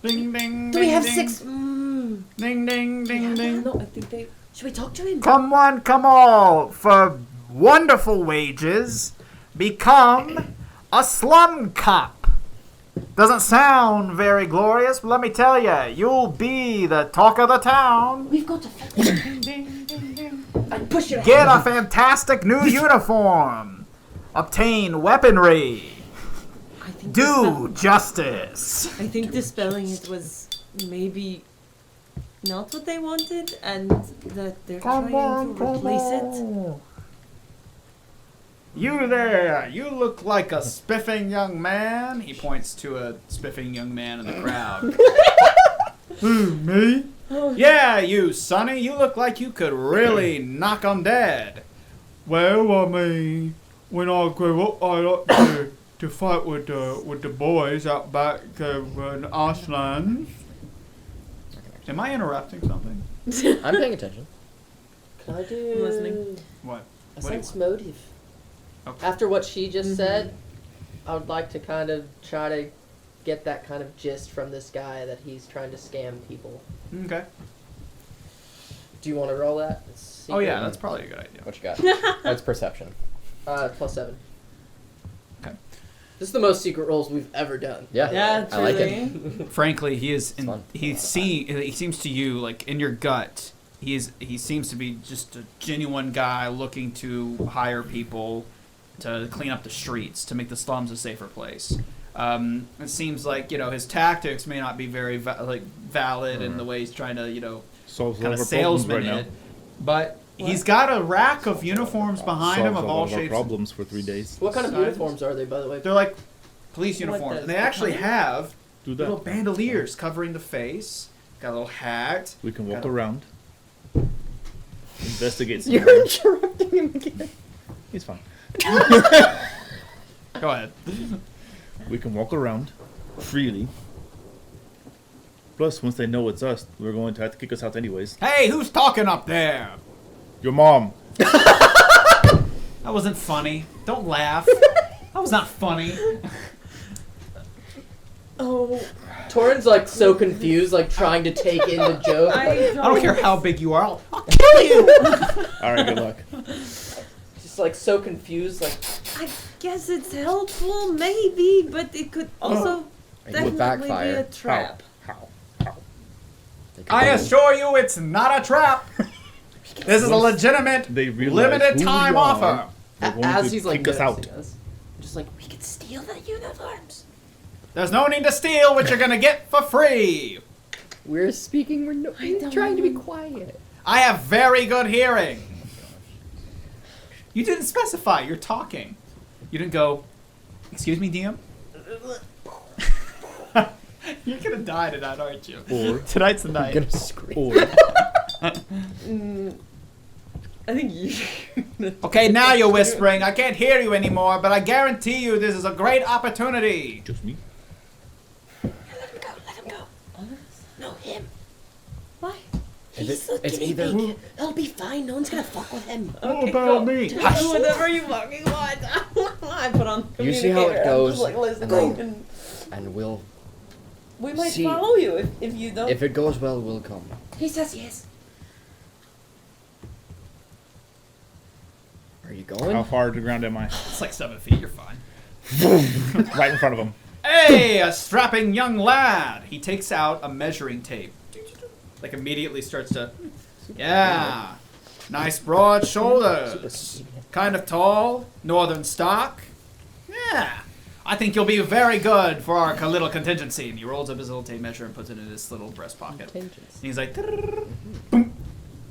[SPEAKER 1] Ding, ding,
[SPEAKER 7] Do we have
[SPEAKER 1] ding,
[SPEAKER 7] 6?
[SPEAKER 1] Ding, ding, ding, ding.
[SPEAKER 3] No, I think they.
[SPEAKER 7] Should we talk to him?
[SPEAKER 1] Come on, for wonderful wages, become a slum cop. Doesn't sound very glorious, but let me tell you, you'll be the talk of the town.
[SPEAKER 7] We've got to. I push your
[SPEAKER 1] Get a fantastic new uniform. Obtain weaponry.
[SPEAKER 3] I think
[SPEAKER 1] Do justice.
[SPEAKER 3] I think dispelling it was maybe not what they wanted, and that they're trying to replace it.
[SPEAKER 1] You there, you look like a spiffing young man. He points to a spiffing young man in the crowd. Who, me? Yeah, you, Sonny. You look like you could really knock 'em dead. Well, I mean, when I grew up, I liked to fight with the boys out back of Ashland. Am I interrupting something?
[SPEAKER 2] I'm paying attention.
[SPEAKER 5] Can I do
[SPEAKER 3] I'm listening.
[SPEAKER 1] What?
[SPEAKER 5] a
[SPEAKER 1] What do you
[SPEAKER 5] sense motive?
[SPEAKER 1] Okay.
[SPEAKER 5] After what she just said, I would like to kind of try to get that kind of gist from this guy that he's trying to scam people.
[SPEAKER 1] Okay.
[SPEAKER 5] Do you want to roll that? It's
[SPEAKER 1] Oh yeah,
[SPEAKER 5] secret.
[SPEAKER 1] that's probably a good idea.
[SPEAKER 2] What you got? That's perception.
[SPEAKER 5] +7.
[SPEAKER 1] Okay.
[SPEAKER 5] This is the most secret rolls we've ever done.
[SPEAKER 2] Yeah.
[SPEAKER 3] Yeah,
[SPEAKER 2] I like
[SPEAKER 3] truly.
[SPEAKER 2] it.
[SPEAKER 1] Frankly, he is.
[SPEAKER 2] fun.
[SPEAKER 1] He seems to you like in your gut. He seems to be just a genuine guy looking to hire people to clean up the streets to make the slums a safer place. It seems like his tactics may not be very valid in the way he's trying to
[SPEAKER 4] Solves
[SPEAKER 1] kind
[SPEAKER 4] all
[SPEAKER 1] of
[SPEAKER 4] of our problems
[SPEAKER 1] salesman
[SPEAKER 4] right now.
[SPEAKER 1] it, but he's got a rack of uniforms behind him
[SPEAKER 4] Solves
[SPEAKER 1] of
[SPEAKER 4] all
[SPEAKER 1] all
[SPEAKER 4] of our
[SPEAKER 1] shapes.
[SPEAKER 4] problems for 3 days.
[SPEAKER 5] What kind of
[SPEAKER 1] Sizes.
[SPEAKER 5] uniforms are they, by the way?
[SPEAKER 1] They're like police
[SPEAKER 3] What
[SPEAKER 1] uniforms,
[SPEAKER 3] does
[SPEAKER 1] and they
[SPEAKER 3] the
[SPEAKER 1] actually
[SPEAKER 3] color?
[SPEAKER 1] have
[SPEAKER 4] Do
[SPEAKER 1] little
[SPEAKER 4] that.
[SPEAKER 1] bandoliers covering the face. Got a little hat.
[SPEAKER 4] We can walk
[SPEAKER 1] Gotta-
[SPEAKER 4] around. Investigate some
[SPEAKER 2] You're
[SPEAKER 4] more.
[SPEAKER 2] interrupting him again.
[SPEAKER 4] He's fine.
[SPEAKER 1] Go ahead.
[SPEAKER 4] We can walk around freely. Plus, once they know it's us, they're going to have to kick us out anyways.
[SPEAKER 1] Hey, who's talking up there?
[SPEAKER 4] Your mom.
[SPEAKER 1] That wasn't funny. Don't laugh. That was not funny.
[SPEAKER 3] Oh,
[SPEAKER 5] Torin's like so confused, like trying to take in the joke.
[SPEAKER 3] I
[SPEAKER 1] I don't care how big you are. I'll
[SPEAKER 3] kill you.
[SPEAKER 4] All right, good luck.
[SPEAKER 5] Just like so confused, like
[SPEAKER 3] I guess it's helpful, maybe, but it could also
[SPEAKER 2] It
[SPEAKER 3] definitely
[SPEAKER 2] would backfire.
[SPEAKER 3] be a trap.
[SPEAKER 4] How?
[SPEAKER 2] They could
[SPEAKER 1] I
[SPEAKER 2] go-
[SPEAKER 1] assure you it's not a trap. This is a legitimate,
[SPEAKER 4] They realize
[SPEAKER 1] limited
[SPEAKER 4] who
[SPEAKER 1] time
[SPEAKER 4] we are,
[SPEAKER 1] offer.
[SPEAKER 4] they're going
[SPEAKER 5] as
[SPEAKER 4] to
[SPEAKER 5] he's like
[SPEAKER 4] kick us out.
[SPEAKER 5] noticing us. Just like
[SPEAKER 7] We could steal the uniforms.
[SPEAKER 1] There's no need to steal what you're gonna get for free.
[SPEAKER 2] We're speaking. We're
[SPEAKER 3] I don't
[SPEAKER 2] trying to be
[SPEAKER 3] know.
[SPEAKER 2] quiet.
[SPEAKER 1] I have very good hearing. You didn't specify. You're talking. You didn't go, excuse me, DM? You're going to die tonight, aren't you?
[SPEAKER 4] Or
[SPEAKER 1] Tonight's the night.
[SPEAKER 2] I'm gonna scream.
[SPEAKER 4] or
[SPEAKER 3] I think you.
[SPEAKER 1] Okay, now you're whispering. I can't hear you anymore, but I guarantee you this is a great opportunity.
[SPEAKER 4] just me.
[SPEAKER 7] Let him go. No, him.
[SPEAKER 3] Why?
[SPEAKER 7] He's the
[SPEAKER 2] it's
[SPEAKER 7] guinea
[SPEAKER 2] either-
[SPEAKER 7] pig. He'll be fine. No one's gonna fuck with him.
[SPEAKER 3] Okay,
[SPEAKER 4] about
[SPEAKER 3] cool.
[SPEAKER 4] me?
[SPEAKER 3] Do whatever you fucking want. I put on the
[SPEAKER 2] You see how it
[SPEAKER 3] communicator. I'm
[SPEAKER 2] goes,
[SPEAKER 3] just, like, listening,
[SPEAKER 2] and
[SPEAKER 3] and
[SPEAKER 2] And we'll,
[SPEAKER 3] we might
[SPEAKER 2] see.
[SPEAKER 3] follow you if you don't.
[SPEAKER 2] if it goes well, we'll come.
[SPEAKER 7] He says yes.
[SPEAKER 2] Are you
[SPEAKER 4] How
[SPEAKER 2] going?
[SPEAKER 4] far to the ground am I?
[SPEAKER 1] It's like 7 feet. You're fine.
[SPEAKER 4] Right in front of him.
[SPEAKER 1] Hey, a strapping young lad. He takes out a measuring tape. Like immediately starts to. Yeah. Nice broad shoulders. Kind of tall. Northern stock. Yeah. I think you'll be very good for our little contingency. And he rolls up his little tape measure and puts it in his little breast pocket. And he's like, boom.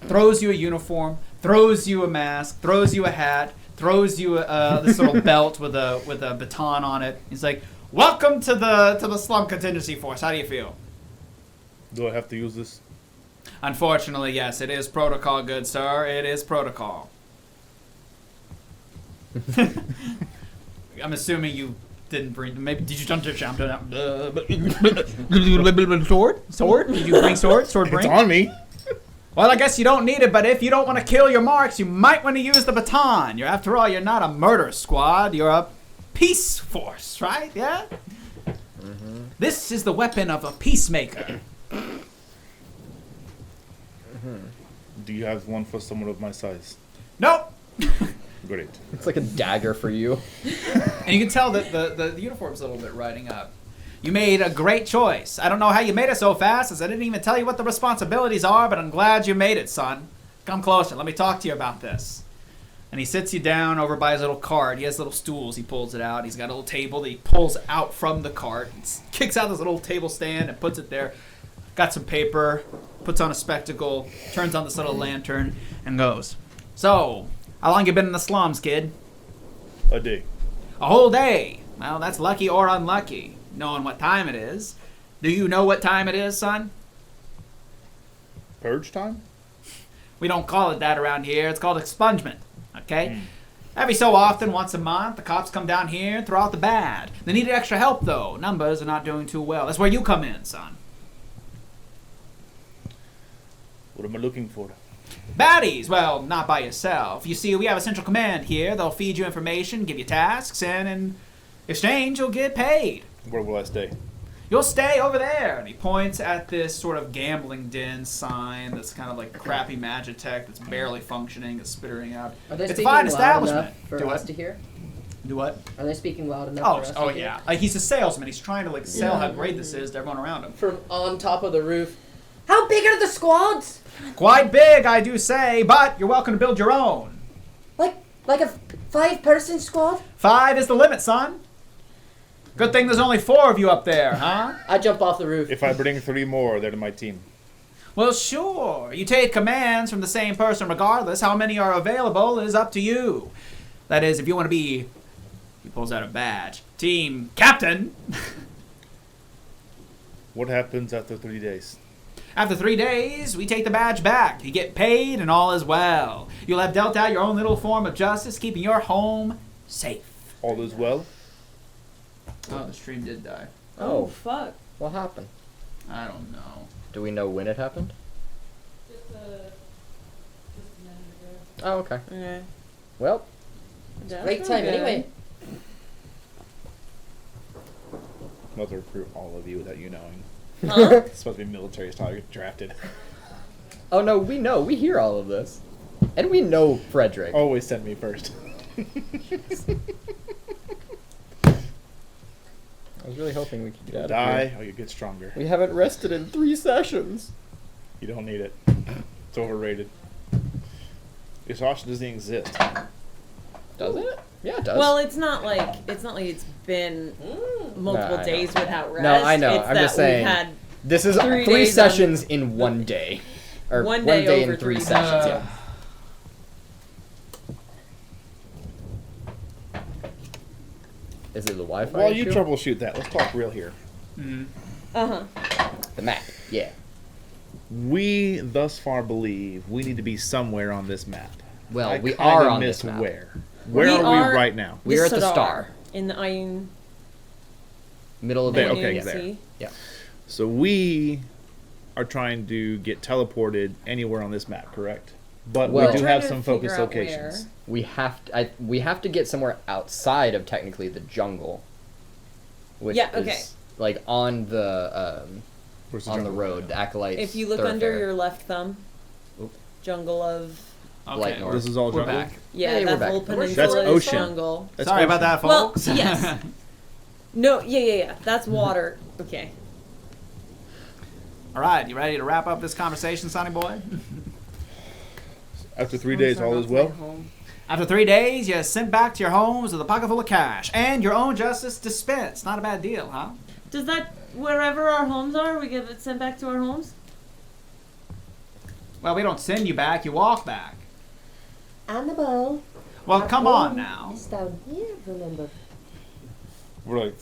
[SPEAKER 1] Throws you a uniform, throws you a mask, throws you a hat, throws you this little belt with a baton on it. He's like, welcome to the slum contingency force. How do you feel?
[SPEAKER 4] Do I have to use this?
[SPEAKER 1] Unfortunately, yes, it is protocol, good sir. It is protocol. I'm assuming you didn't bring. Maybe did you jump to sword? Sword? Did you bring sword? Sword bring?
[SPEAKER 4] It's on me.
[SPEAKER 1] Well, I guess you don't need it, but if you don't want to kill your marks, you might want to use the baton. After all, you're not a murder squad. You're a peace force, right? Yeah? Mm-hmm. This is the weapon of a peacemaker.
[SPEAKER 4] Do you have one for someone of my size?
[SPEAKER 1] Nope.
[SPEAKER 4] Great.
[SPEAKER 2] It's like a dagger for you.
[SPEAKER 1] And you can tell that the uniform's a little bit riding up. You made a great choice. I don't know how you made it so fast, as I didn't even tell you what the responsibilities are, but I'm glad you made it, son. Come closer. Let me talk to you about this. And he sits you down over by his little cart. He has little stools. He pulls it out. He's got a little table that he pulls out from the cart. He kicks out this little table stand and puts it there. Got some paper, puts on a spectacle, turns on this little lantern, and goes, so, how long you been in the slums, kid?
[SPEAKER 4] A day.
[SPEAKER 1] A whole day. Well, that's lucky or unlucky, knowing what time it is. Do you know what time it is, son?
[SPEAKER 4] Purge time?
[SPEAKER 1] We don't call it that around here. It's called expungement, okay? Every so often, once a month, the cops come down here and throw out the bad. They needed extra help, though. Numbers are not doing too well. That's where you come in, son.
[SPEAKER 4] What am I looking for?
[SPEAKER 1] Baddies! Well, not by yourself. You see, we have a central command here. They'll feed you information, give you tasks, and in exchange, you'll get paid.
[SPEAKER 4] Where will I stay?
[SPEAKER 1] You'll stay over there. And he points at this sort of gambling den sign that's kind of like crappy Magitech that's barely functioning, it's spittering out.
[SPEAKER 5] Are they
[SPEAKER 1] It's a
[SPEAKER 5] speaking
[SPEAKER 1] fine
[SPEAKER 5] loud
[SPEAKER 1] establishment.
[SPEAKER 5] enough for
[SPEAKER 1] Do
[SPEAKER 5] us
[SPEAKER 1] what?
[SPEAKER 5] to hear?
[SPEAKER 1] Do what?
[SPEAKER 5] Are they speaking loud enough for us
[SPEAKER 1] Oh
[SPEAKER 5] to hear?
[SPEAKER 1] yeah. Like he's a salesman. He's trying to like sell how great this is to everyone around him.
[SPEAKER 5] From on top of the roof. How big are the squads?
[SPEAKER 1] Quite big, I do say, but you're welcome to build your own.
[SPEAKER 7] Like a 5-person squad?
[SPEAKER 1] 5 is the limit, son. Good thing there's only 4 of you up there, huh?
[SPEAKER 5] I jump off the roof.
[SPEAKER 4] If I bring 3 more, they're to my team.
[SPEAKER 1] Well, sure. You take commands from the same person regardless. How many are available is up to you. That is, if you want to be... He pulls out a badge. Team Captain.
[SPEAKER 4] What happens after 3 days?
[SPEAKER 1] After 3 days, we take the badge back. You get paid and all is well. You'll have dealt out your own little form of justice, keeping your home safe.
[SPEAKER 4] All is well?
[SPEAKER 1] Oh, the stream did die.
[SPEAKER 3] Oh, fuck.
[SPEAKER 2] What happened?
[SPEAKER 1] I don't know.
[SPEAKER 2] Do we know when it happened? Oh, okay.
[SPEAKER 3] Okay.
[SPEAKER 2] Well,
[SPEAKER 5] Great time anyway.
[SPEAKER 4] I'm about to recruit all of you without you knowing.
[SPEAKER 3] Huh?
[SPEAKER 4] It's supposed to be military style. Get drafted.
[SPEAKER 2] oh no, we know. We hear all of this. And we know Fredrick.
[SPEAKER 4] Always send me first.
[SPEAKER 2] I was really hoping we could get out of
[SPEAKER 4] Die
[SPEAKER 2] here.
[SPEAKER 4] or you get stronger.
[SPEAKER 2] We haven't rested in 3 sessions.
[SPEAKER 4] You don't need it. It's overrated. Exhaustion doesn't exist.
[SPEAKER 2] Does it? Yeah, it does.
[SPEAKER 3] Well, it's not like it's been multiple
[SPEAKER 2] I know.
[SPEAKER 3] days without rest.
[SPEAKER 2] No, I know.
[SPEAKER 3] It's
[SPEAKER 2] I'm
[SPEAKER 3] that
[SPEAKER 2] just saying.
[SPEAKER 3] We've had
[SPEAKER 2] this is
[SPEAKER 3] 3
[SPEAKER 2] 3
[SPEAKER 3] days
[SPEAKER 2] sessions in 1 day. Or
[SPEAKER 3] One day over
[SPEAKER 2] and 3
[SPEAKER 3] 3
[SPEAKER 2] sessions, yeah. Is it the Wi-Fi
[SPEAKER 4] While you
[SPEAKER 2] issue?
[SPEAKER 4] troubleshoot that, let's talk real here.
[SPEAKER 3] Uh-huh.
[SPEAKER 2] The map, yeah.
[SPEAKER 4] We thus far believe we need to be somewhere on this map.
[SPEAKER 2] Well,
[SPEAKER 4] I
[SPEAKER 2] we
[SPEAKER 4] kinda
[SPEAKER 2] are on
[SPEAKER 4] miss
[SPEAKER 2] this map.
[SPEAKER 4] where. Where are we right now?
[SPEAKER 2] We're at the
[SPEAKER 3] Sadar,
[SPEAKER 2] star.
[SPEAKER 3] in the Iron.
[SPEAKER 2] Middle of
[SPEAKER 4] There,
[SPEAKER 2] the
[SPEAKER 4] okay,
[SPEAKER 2] yeah.
[SPEAKER 4] there.
[SPEAKER 2] Yeah.
[SPEAKER 4] So we are trying to get teleported anywhere on this map, correct? But
[SPEAKER 2] Well-
[SPEAKER 4] we do
[SPEAKER 3] Trying
[SPEAKER 4] have
[SPEAKER 3] to
[SPEAKER 4] some
[SPEAKER 3] figure
[SPEAKER 4] focus
[SPEAKER 3] out
[SPEAKER 4] locations.
[SPEAKER 2] We have to get somewhere outside of technically the jungle. Which
[SPEAKER 3] Yeah, okay.
[SPEAKER 2] is like on the
[SPEAKER 4] Where's
[SPEAKER 2] on the
[SPEAKER 4] jungle?
[SPEAKER 2] road, the acolytes.
[SPEAKER 3] If you look
[SPEAKER 2] thoroughfare.
[SPEAKER 3] under your left thumb,
[SPEAKER 2] Oop.
[SPEAKER 3] jungle of.
[SPEAKER 2] Light
[SPEAKER 1] Okay,
[SPEAKER 2] north.
[SPEAKER 4] This is all
[SPEAKER 1] we're
[SPEAKER 4] jungle?
[SPEAKER 1] back.
[SPEAKER 3] Yeah,
[SPEAKER 2] Hey, we're
[SPEAKER 3] that
[SPEAKER 2] back.
[SPEAKER 3] whole
[SPEAKER 2] That's
[SPEAKER 3] peninsula is
[SPEAKER 4] ocean.
[SPEAKER 3] jungle.
[SPEAKER 4] That's
[SPEAKER 1] Sorry about
[SPEAKER 4] ocean.
[SPEAKER 1] that,
[SPEAKER 3] Well,
[SPEAKER 1] folks.
[SPEAKER 3] yes. No, yeah. That's water. Okay.
[SPEAKER 1] All right, you ready to wrap up this conversation, Sonny boy?
[SPEAKER 4] After 3 days, all is well.
[SPEAKER 1] After 3 days, you're sent back to your homes with a pocket full of cash and your own justice dispensed. Not a bad deal, huh?
[SPEAKER 3] Does that wherever our homes are, we get it sent back to our homes?
[SPEAKER 1] Well, we don't send you back, you walk back.
[SPEAKER 7] Annabelle.
[SPEAKER 1] Well,
[SPEAKER 7] our
[SPEAKER 1] come on
[SPEAKER 7] home
[SPEAKER 1] now.
[SPEAKER 7] is down here, remember?
[SPEAKER 4] Right.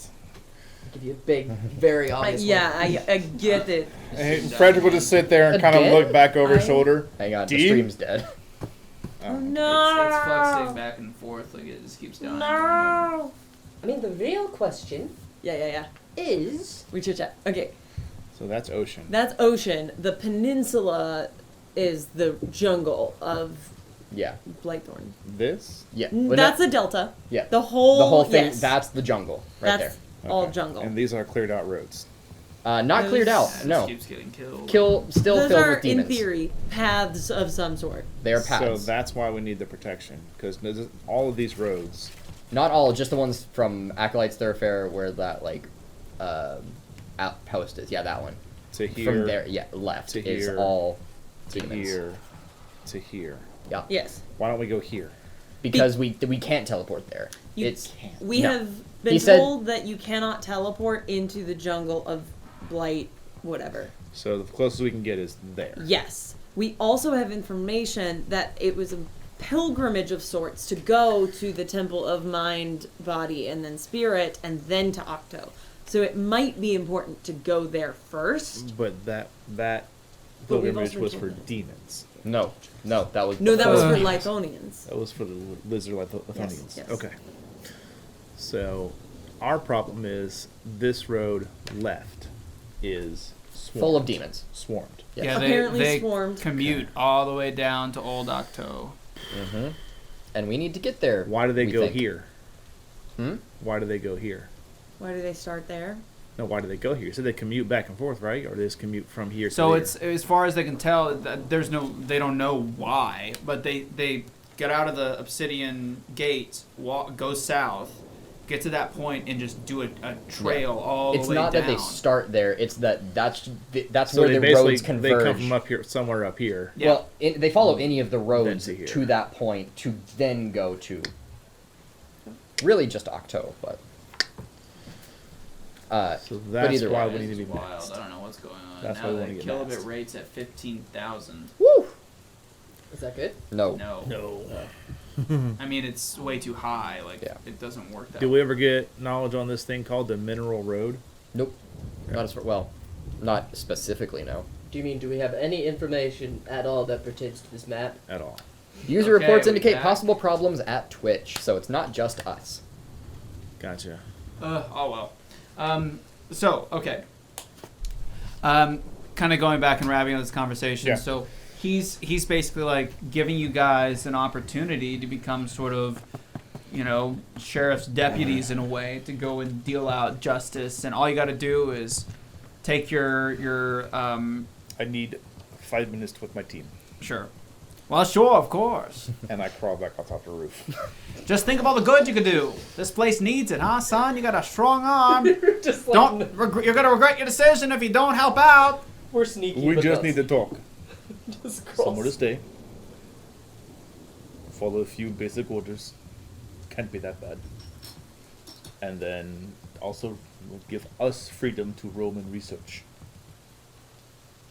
[SPEAKER 5] I'll give you a big, very obvious one.
[SPEAKER 3] Yeah, I get it.
[SPEAKER 4] And Fredrick will just sit there and kind of
[SPEAKER 2] Again?
[SPEAKER 4] look back over his
[SPEAKER 3] I-
[SPEAKER 4] shoulder.
[SPEAKER 2] Hang on, the
[SPEAKER 4] Dean?
[SPEAKER 2] stream's dead.
[SPEAKER 3] Oh no!
[SPEAKER 1] It's fluxing back and forth, like it just keeps dying.
[SPEAKER 3] No!
[SPEAKER 7] I mean, the real question
[SPEAKER 3] Yeah.
[SPEAKER 7] is...
[SPEAKER 3] We chit chat. Okay,
[SPEAKER 4] So that's ocean.
[SPEAKER 3] that's ocean. The peninsula is the jungle of
[SPEAKER 2] Yeah.
[SPEAKER 3] Blightthorn.
[SPEAKER 4] This?
[SPEAKER 2] Yeah. Well,
[SPEAKER 3] That's
[SPEAKER 2] no,
[SPEAKER 3] a delta.
[SPEAKER 2] yeah.
[SPEAKER 3] The whole
[SPEAKER 2] thing.
[SPEAKER 3] yes.
[SPEAKER 2] That's the jungle right
[SPEAKER 3] That's
[SPEAKER 2] there.
[SPEAKER 3] all
[SPEAKER 4] Okay.
[SPEAKER 3] jungle.
[SPEAKER 4] And these are cleared out roads.
[SPEAKER 2] Not cleared out.
[SPEAKER 1] Just
[SPEAKER 2] No.
[SPEAKER 1] keeps getting killed.
[SPEAKER 2] Still
[SPEAKER 3] Those
[SPEAKER 2] filled
[SPEAKER 3] are,
[SPEAKER 2] with demons.
[SPEAKER 3] in theory, paths of some sort.
[SPEAKER 2] They are
[SPEAKER 4] So
[SPEAKER 2] paths.
[SPEAKER 4] that's why we need the protection. Because all of these roads.
[SPEAKER 2] Not all, just the ones from Acolyte's Thoroughfare where that like outpost is. Yeah, that one.
[SPEAKER 4] To here.
[SPEAKER 2] From there, yeah, left
[SPEAKER 4] to
[SPEAKER 2] is
[SPEAKER 4] here,
[SPEAKER 2] all
[SPEAKER 4] To
[SPEAKER 2] demons.
[SPEAKER 4] here. To here.
[SPEAKER 2] Yeah.
[SPEAKER 3] Yes.
[SPEAKER 4] Why don't we go here?
[SPEAKER 2] Because we can't teleport there.
[SPEAKER 3] You
[SPEAKER 2] It's
[SPEAKER 3] We
[SPEAKER 2] no.
[SPEAKER 3] have been
[SPEAKER 2] He said-
[SPEAKER 3] told that you cannot teleport into the jungle of Blight, whatever.
[SPEAKER 4] So the closest we can get is there.
[SPEAKER 3] Yes. We also have information that it was a pilgrimage of sorts to go to the Temple of Mind, Body, and then Spirit, and then to Octo. So it might be important to go there first.
[SPEAKER 4] But that
[SPEAKER 3] But we've
[SPEAKER 4] pilgrimage
[SPEAKER 3] also
[SPEAKER 4] was
[SPEAKER 3] been
[SPEAKER 4] for
[SPEAKER 3] told that.
[SPEAKER 4] demons.
[SPEAKER 2] No, that was
[SPEAKER 3] No, that was
[SPEAKER 2] before
[SPEAKER 3] for
[SPEAKER 2] demons.
[SPEAKER 3] Lythonians.
[SPEAKER 4] That was for the lizard Lithonians.
[SPEAKER 3] yes.
[SPEAKER 4] Okay. So our problem is this road left is swarmed.
[SPEAKER 2] Full of demons.
[SPEAKER 4] Swarmed.
[SPEAKER 2] Yes.
[SPEAKER 1] Yeah,
[SPEAKER 3] Apparently
[SPEAKER 1] they
[SPEAKER 3] swarmed.
[SPEAKER 1] commute all the way down to Old Octo.
[SPEAKER 2] Mm-hmm. And we need to get there.
[SPEAKER 4] Why do they
[SPEAKER 2] we
[SPEAKER 4] go
[SPEAKER 2] think.
[SPEAKER 4] here?
[SPEAKER 2] Hmm?
[SPEAKER 4] Why do they go here?
[SPEAKER 3] Why do they start there?
[SPEAKER 4] No, why do they go here? So they commute back and forth, right? Or they just commute from here
[SPEAKER 1] So
[SPEAKER 4] to there?
[SPEAKER 1] it's as far as they can tell, they don't know why, but they get out of the obsidian gate, go south, get to that point, and just do a trail all the
[SPEAKER 2] It's
[SPEAKER 1] way
[SPEAKER 2] not
[SPEAKER 1] down.
[SPEAKER 2] that they start there. It's that's
[SPEAKER 4] so
[SPEAKER 2] where
[SPEAKER 4] they
[SPEAKER 2] the
[SPEAKER 4] basically
[SPEAKER 2] roads converge.
[SPEAKER 4] they come from up here, somewhere up here.
[SPEAKER 1] Yeah.
[SPEAKER 2] Well, they follow any of the roads
[SPEAKER 4] to here.
[SPEAKER 2] to that point to then go to really just Octo, but
[SPEAKER 4] So
[SPEAKER 2] but
[SPEAKER 4] that's
[SPEAKER 2] either
[SPEAKER 4] why
[SPEAKER 2] way.
[SPEAKER 4] we need to be
[SPEAKER 1] It's wild.
[SPEAKER 4] next.
[SPEAKER 1] I don't know what's going on.
[SPEAKER 4] That's
[SPEAKER 1] now
[SPEAKER 4] why we
[SPEAKER 1] the
[SPEAKER 4] wanna get
[SPEAKER 1] kilobit
[SPEAKER 4] next.
[SPEAKER 1] rate's at 15,000.
[SPEAKER 2] woo.
[SPEAKER 5] Is that good?
[SPEAKER 2] No.
[SPEAKER 1] No. I mean, it's way too high. Like,
[SPEAKER 2] Yeah.
[SPEAKER 1] it doesn't work that
[SPEAKER 4] Did
[SPEAKER 1] way.
[SPEAKER 4] we ever get knowledge on this thing called the Mineral Road?
[SPEAKER 2] Nope. Not as well, not specifically. No.
[SPEAKER 5] Do you mean, do we have any information at all that pertains to this map?
[SPEAKER 4] At all.
[SPEAKER 2] User
[SPEAKER 1] Okay,
[SPEAKER 2] reports
[SPEAKER 1] we
[SPEAKER 2] indicate
[SPEAKER 1] back?
[SPEAKER 2] possible problems at Twitch, so it's not just us.
[SPEAKER 4] Gotcha.
[SPEAKER 1] Oh well. So okay. Kind of going back and wrapping up this conversation.
[SPEAKER 4] Yeah.
[SPEAKER 1] So he's basically like giving you guys an opportunity to become sort of, sheriff's deputies in a way, to go and deal out justice, and all you got to do is take your
[SPEAKER 4] I need 5 minutes with my team.
[SPEAKER 1] sure. Well, sure, of course.
[SPEAKER 4] And I crawl back on top of the roof.
[SPEAKER 1] Just think of all the good you could do. This place needs it, huh, son? You got a strong arm.
[SPEAKER 5] Just like
[SPEAKER 1] You're gonna regret your decision if you don't help out.
[SPEAKER 5] we're sneaky.
[SPEAKER 4] We
[SPEAKER 5] but
[SPEAKER 4] just
[SPEAKER 5] not
[SPEAKER 4] need to talk.
[SPEAKER 5] just cross.
[SPEAKER 4] Somewhere to stay. Follow a few basic orders. Can't be that bad. And then also give us freedom to roam and research.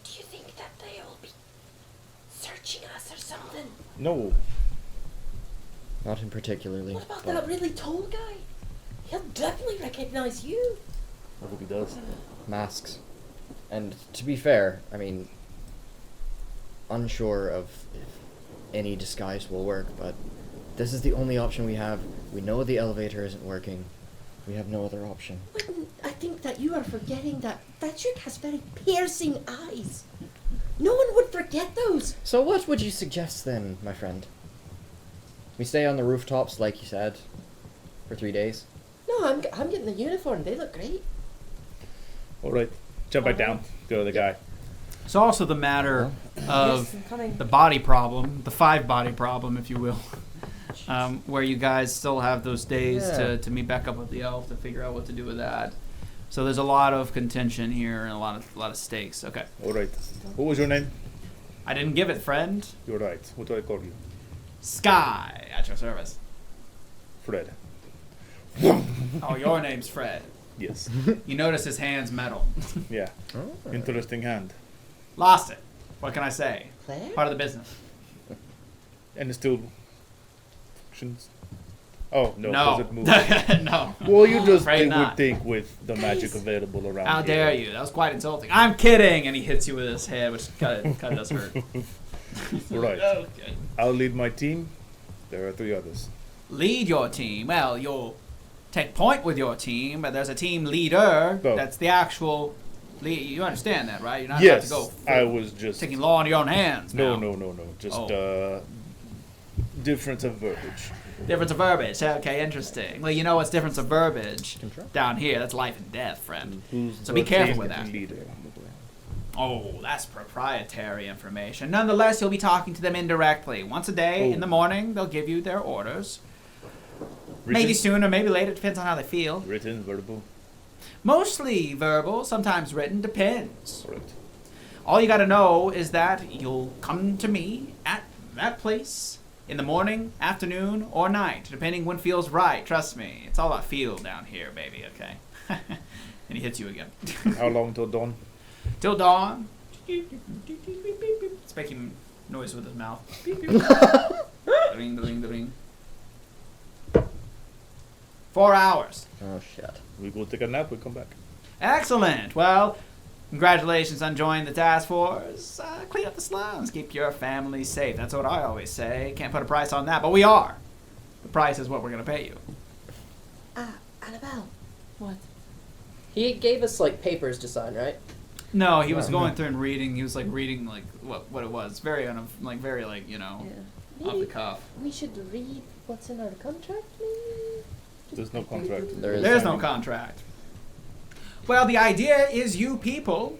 [SPEAKER 7] Do you think that they'll be something?
[SPEAKER 4] No.
[SPEAKER 2] Not in particularly.
[SPEAKER 7] What about
[SPEAKER 2] but
[SPEAKER 7] that really tall guy? He'll definitely recognize you.
[SPEAKER 4] I hope he does.
[SPEAKER 2] masks. And to be fair, I mean, unsure of if any disguise will work, but this is the only option we have. We know the elevator isn't working. We have no other option.
[SPEAKER 7] Witton, I think that you are forgetting that chick has very piercing eyes. No one would forget those.
[SPEAKER 2] So what would you suggest then, my friend? We stay on the rooftops, like you said, for 3 days?
[SPEAKER 7] No, I'm getting the uniform. They look great.
[SPEAKER 4] All right. Jump back down. Go to the guy.
[SPEAKER 1] It's also the matter of
[SPEAKER 3] Yes, I'm coming.
[SPEAKER 1] the body problem, the 5-body problem, if you will, where you guys still have those days
[SPEAKER 2] Yeah.
[SPEAKER 1] to meet back up with the elf to figure out what to do with that. So there's a lot of contention here and a lot of stakes. Okay,
[SPEAKER 4] All right. What was your name?
[SPEAKER 1] I didn't give it, friend.
[SPEAKER 4] You're right. What do I call you?
[SPEAKER 1] Sky at your service.
[SPEAKER 4] Fred.
[SPEAKER 1] Oh, your name's Fred.
[SPEAKER 4] Yes.
[SPEAKER 1] You notice his hand's metal.
[SPEAKER 4] Yeah.
[SPEAKER 2] Oh.
[SPEAKER 4] Interesting hand.
[SPEAKER 1] Lost it. What can I say?
[SPEAKER 7] Claire?
[SPEAKER 1] Part of the business.
[SPEAKER 4] And it still functions. Oh no!
[SPEAKER 1] No.
[SPEAKER 4] Does it move?
[SPEAKER 1] No.
[SPEAKER 4] Well, you just
[SPEAKER 1] Afraid
[SPEAKER 4] think
[SPEAKER 1] not.
[SPEAKER 4] would think with the magic available around
[SPEAKER 1] How
[SPEAKER 4] here.
[SPEAKER 1] dare you? That was quite insulting. I'm kidding, and he hits you with his head, which kind of does hurt.
[SPEAKER 4] Right.
[SPEAKER 1] Okay.
[SPEAKER 4] I'll lead my team. There are 3 others.
[SPEAKER 1] Lead your team. Well, you'll take point with your team, but there's a team leader.
[SPEAKER 4] Oh.
[SPEAKER 1] That's the actual. You understand that, right? You're not
[SPEAKER 4] Yes,
[SPEAKER 1] about to go
[SPEAKER 4] I was just.
[SPEAKER 1] taking law into your own hands.
[SPEAKER 4] No,
[SPEAKER 1] now.
[SPEAKER 4] no. Just
[SPEAKER 1] Oh.
[SPEAKER 4] difference of verbiage.
[SPEAKER 1] Difference of verbiage. Okay, interesting. Well, you know what's difference of verbiage
[SPEAKER 2] Can try.
[SPEAKER 1] down here? That's life and death, friend.
[SPEAKER 4] Who's
[SPEAKER 1] So be
[SPEAKER 4] the
[SPEAKER 1] careful
[SPEAKER 4] team
[SPEAKER 1] with that.
[SPEAKER 4] leader?
[SPEAKER 1] Oh, that's proprietary information. Nonetheless, you'll be talking to them indirectly. Once a day
[SPEAKER 4] Oh.
[SPEAKER 1] in the morning, they'll give you their orders.
[SPEAKER 4] Written?
[SPEAKER 1] Maybe sooner, maybe later. Depends on how they feel.
[SPEAKER 4] Written, verbal.
[SPEAKER 1] Mostly verbal, sometimes written. Depends.
[SPEAKER 4] Correct.
[SPEAKER 1] All you got to know is that you'll come to me at that place in the morning, afternoon, or night, depending when feels right. Trust me, it's all about feel down here, baby. Okay. And he hits you again.
[SPEAKER 4] How long till dawn?
[SPEAKER 1] Till dawn. It's making noise with his mouth. Ding, ding, ding. 4 hours.
[SPEAKER 2] Oh, shit.
[SPEAKER 4] We go take a nap. We come back.
[SPEAKER 1] Excellent. Well, congratulations on joining the task force. Clean up the slums. Keep your family safe. That's what I always say. Can't put a price on that, but we are. The price is what we're going to pay you.
[SPEAKER 7] Annabelle.
[SPEAKER 3] What?
[SPEAKER 5] He gave us like papers to sign, right?
[SPEAKER 1] No, he was going through and reading. He was like reading like what it was. Very very you know,
[SPEAKER 3] Yeah.
[SPEAKER 1] off the
[SPEAKER 7] Maybe
[SPEAKER 1] cuff.
[SPEAKER 7] we should read what's in our contract, maybe?
[SPEAKER 4] There's no contract.
[SPEAKER 2] There is
[SPEAKER 1] There's no contract. Well, the idea is you people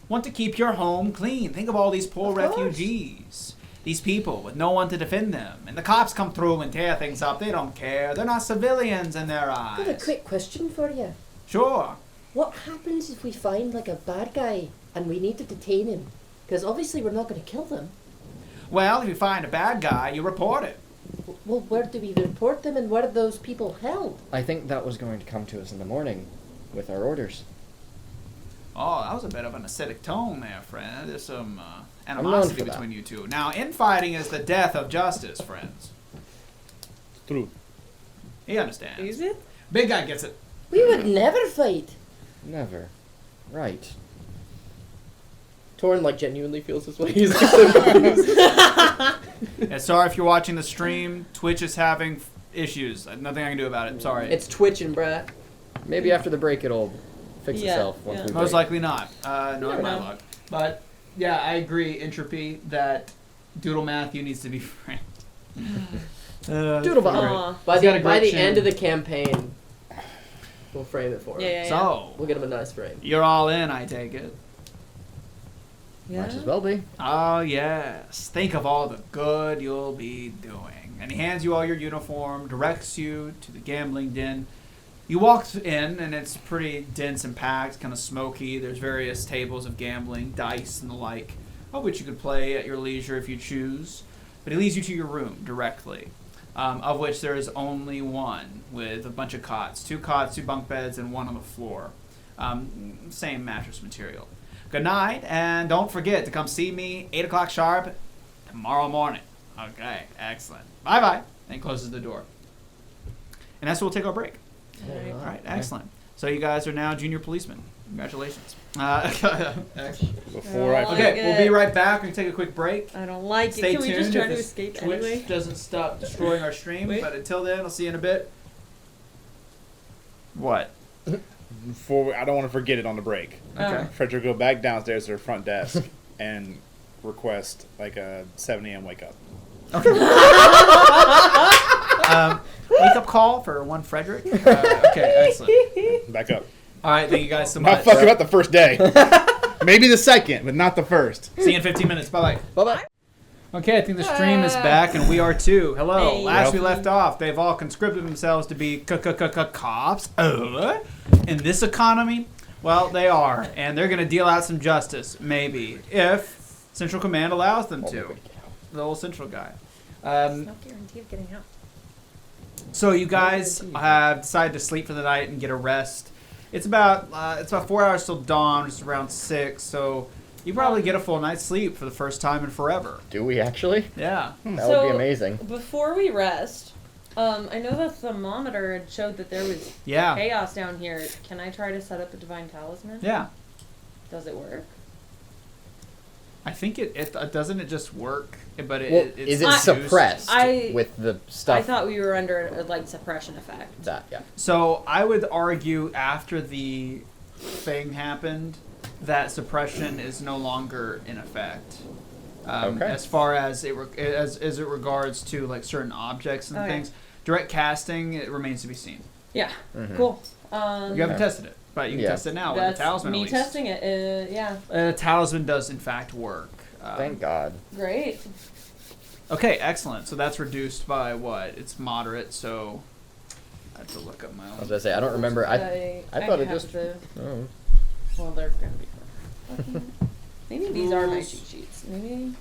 [SPEAKER 1] want to keep your home clean. Think of all these poor
[SPEAKER 7] Of course.
[SPEAKER 1] refugees. These people with no one to defend them. And the cops come through and tear things up. They don't care. They're not civilians in their
[SPEAKER 7] I've got a
[SPEAKER 1] eyes.
[SPEAKER 7] quick question for you.
[SPEAKER 1] Sure.
[SPEAKER 7] What happens if we find like a bad guy and we need to detain him? Because obviously we're not going to kill them.
[SPEAKER 1] Well, if you find a bad guy, you report it.
[SPEAKER 7] Well, where do we report them and where are those people held?
[SPEAKER 2] I think that was going to come to us in the morning with our orders.
[SPEAKER 1] Oh, that was a bit of an acidic tone there, friend. There's some
[SPEAKER 2] known
[SPEAKER 1] animosity
[SPEAKER 2] for that.
[SPEAKER 1] between you two. Now, infighting is the death of justice, friends.
[SPEAKER 4] True.
[SPEAKER 1] He understands.
[SPEAKER 3] Is it?
[SPEAKER 1] Big guy gets it.
[SPEAKER 7] We would never fight.
[SPEAKER 2] Never. Right.
[SPEAKER 5] Torin like genuinely feels this way. He's like so confused.
[SPEAKER 1] Yeah, sorry if you're watching the stream. Twitch is having issues. Nothing I can do about it. Sorry.
[SPEAKER 5] It's twitching, bruh.
[SPEAKER 2] Maybe after the break it'll fix
[SPEAKER 3] Yeah,
[SPEAKER 2] itself once
[SPEAKER 3] yeah.
[SPEAKER 2] we
[SPEAKER 1] Most
[SPEAKER 2] break.
[SPEAKER 1] likely not. No,
[SPEAKER 3] never
[SPEAKER 1] in my
[SPEAKER 3] know.
[SPEAKER 1] luck. But yeah, I agree. Entropy that Doodle Matthew needs to be framed.
[SPEAKER 2] Doodle-bop.
[SPEAKER 3] Aw.
[SPEAKER 5] By
[SPEAKER 1] He's got a
[SPEAKER 5] the by
[SPEAKER 1] great
[SPEAKER 5] the end
[SPEAKER 1] chin.
[SPEAKER 5] of the campaign, we'll frame it for him.
[SPEAKER 3] Yeah.
[SPEAKER 1] So
[SPEAKER 5] We'll get him a nice frame.
[SPEAKER 1] you're all in, I take it.
[SPEAKER 2] Might as well be.
[SPEAKER 1] Oh yes. Think of all the good you'll be doing. And he hands you all your uniform, directs you to the gambling den. You walk in, and it's pretty dense and packed, kind of smoky. There's various tables of gambling, dice, and the like, of which you could play at your leisure if you choose. But he leads you to your room directly, of which there is only one, with a bunch of cots. 2 cots, 2 bunk beds, and 1 on the floor. Same mattress material. Good night, and don't forget to come see me 8 o'clock sharp tomorrow morning. Okay, excellent. Bye-bye. And closes the door. And that's where we'll take our break. All right, excellent. So you guys are now junior policemen. Congratulations.
[SPEAKER 4] Before I
[SPEAKER 1] Okay, we'll be right back. We're going to take a quick break.
[SPEAKER 3] I don't like
[SPEAKER 1] Stay
[SPEAKER 3] it. Can we
[SPEAKER 1] tuned
[SPEAKER 3] just try
[SPEAKER 1] if
[SPEAKER 3] to
[SPEAKER 1] this
[SPEAKER 3] escape
[SPEAKER 1] Twitch
[SPEAKER 3] anyway?
[SPEAKER 1] doesn't stop destroying our stream.
[SPEAKER 3] Wait.
[SPEAKER 1] But until then, I'll see you in a bit. What?
[SPEAKER 4] I don't want to forget it on the break.
[SPEAKER 1] Okay.
[SPEAKER 4] Fredrick go back downstairs to her front desk and request like a 7 a.m. wake up.
[SPEAKER 1] Wake up call for one Fredrick. Okay, excellent.
[SPEAKER 4] Back up.
[SPEAKER 1] All right, thank you guys so
[SPEAKER 4] Not
[SPEAKER 1] much.
[SPEAKER 4] fucking about the first day. Maybe the second, but not the first.
[SPEAKER 1] See you in 15 minutes. Bye-bye.
[SPEAKER 2] Bye-bye.
[SPEAKER 1] Okay, I think the stream is back, and we are too. Hello.
[SPEAKER 3] Hey.
[SPEAKER 1] Last we left off, they've all conscripted themselves to be cops. In this economy, well, they are, and they're going to deal out some justice, maybe, if Central Command allows them to. The old Central guy.
[SPEAKER 3] It's no guarantee of getting out.
[SPEAKER 1] So you guys have decided to sleep for the night and get a rest. It's about 4 hours till dawn, just around 6. So you probably get a full night's sleep for the first time in forever.
[SPEAKER 2] Do we actually?
[SPEAKER 1] Yeah.
[SPEAKER 2] That would be amazing.
[SPEAKER 3] Before we rest, I know the thermometer had showed that there was
[SPEAKER 1] Yeah.
[SPEAKER 3] chaos down here. Can I try to set up a divine talisman?
[SPEAKER 1] Yeah.
[SPEAKER 3] Does it work?
[SPEAKER 1] I think it doesn't it just work, but
[SPEAKER 2] Well,
[SPEAKER 1] it's
[SPEAKER 2] is it
[SPEAKER 1] reduced.
[SPEAKER 2] suppressed
[SPEAKER 3] I-
[SPEAKER 2] with the stuff?
[SPEAKER 3] I thought we were under a like suppression effect.
[SPEAKER 2] that, yeah.
[SPEAKER 1] So I would argue after the thing happened that suppression is no longer in effect.
[SPEAKER 2] Okay.
[SPEAKER 1] As far as it as it regards to like certain objects and
[SPEAKER 3] Okay.
[SPEAKER 1] things, direct casting it remains to be seen.
[SPEAKER 3] Yeah.
[SPEAKER 2] Mhm.
[SPEAKER 3] Cool.
[SPEAKER 1] You haven't tested it, but you can
[SPEAKER 2] Yeah.
[SPEAKER 1] test it now with
[SPEAKER 3] That's
[SPEAKER 1] the talisman.
[SPEAKER 3] me
[SPEAKER 1] at least.
[SPEAKER 3] testing it. Yeah.
[SPEAKER 1] Talisman does in fact work.
[SPEAKER 2] Thank God.
[SPEAKER 3] Great.
[SPEAKER 1] Okay, excellent. So that's reduced by what? It's moderate, so I have to look up my own.
[SPEAKER 2] I was gonna say I don't remember. I thought it
[SPEAKER 3] have
[SPEAKER 2] just.
[SPEAKER 3] the-
[SPEAKER 2] Oh.
[SPEAKER 3] Well, they're gonna be. Fucking- Maybe these are my cheat sheets. Maybe.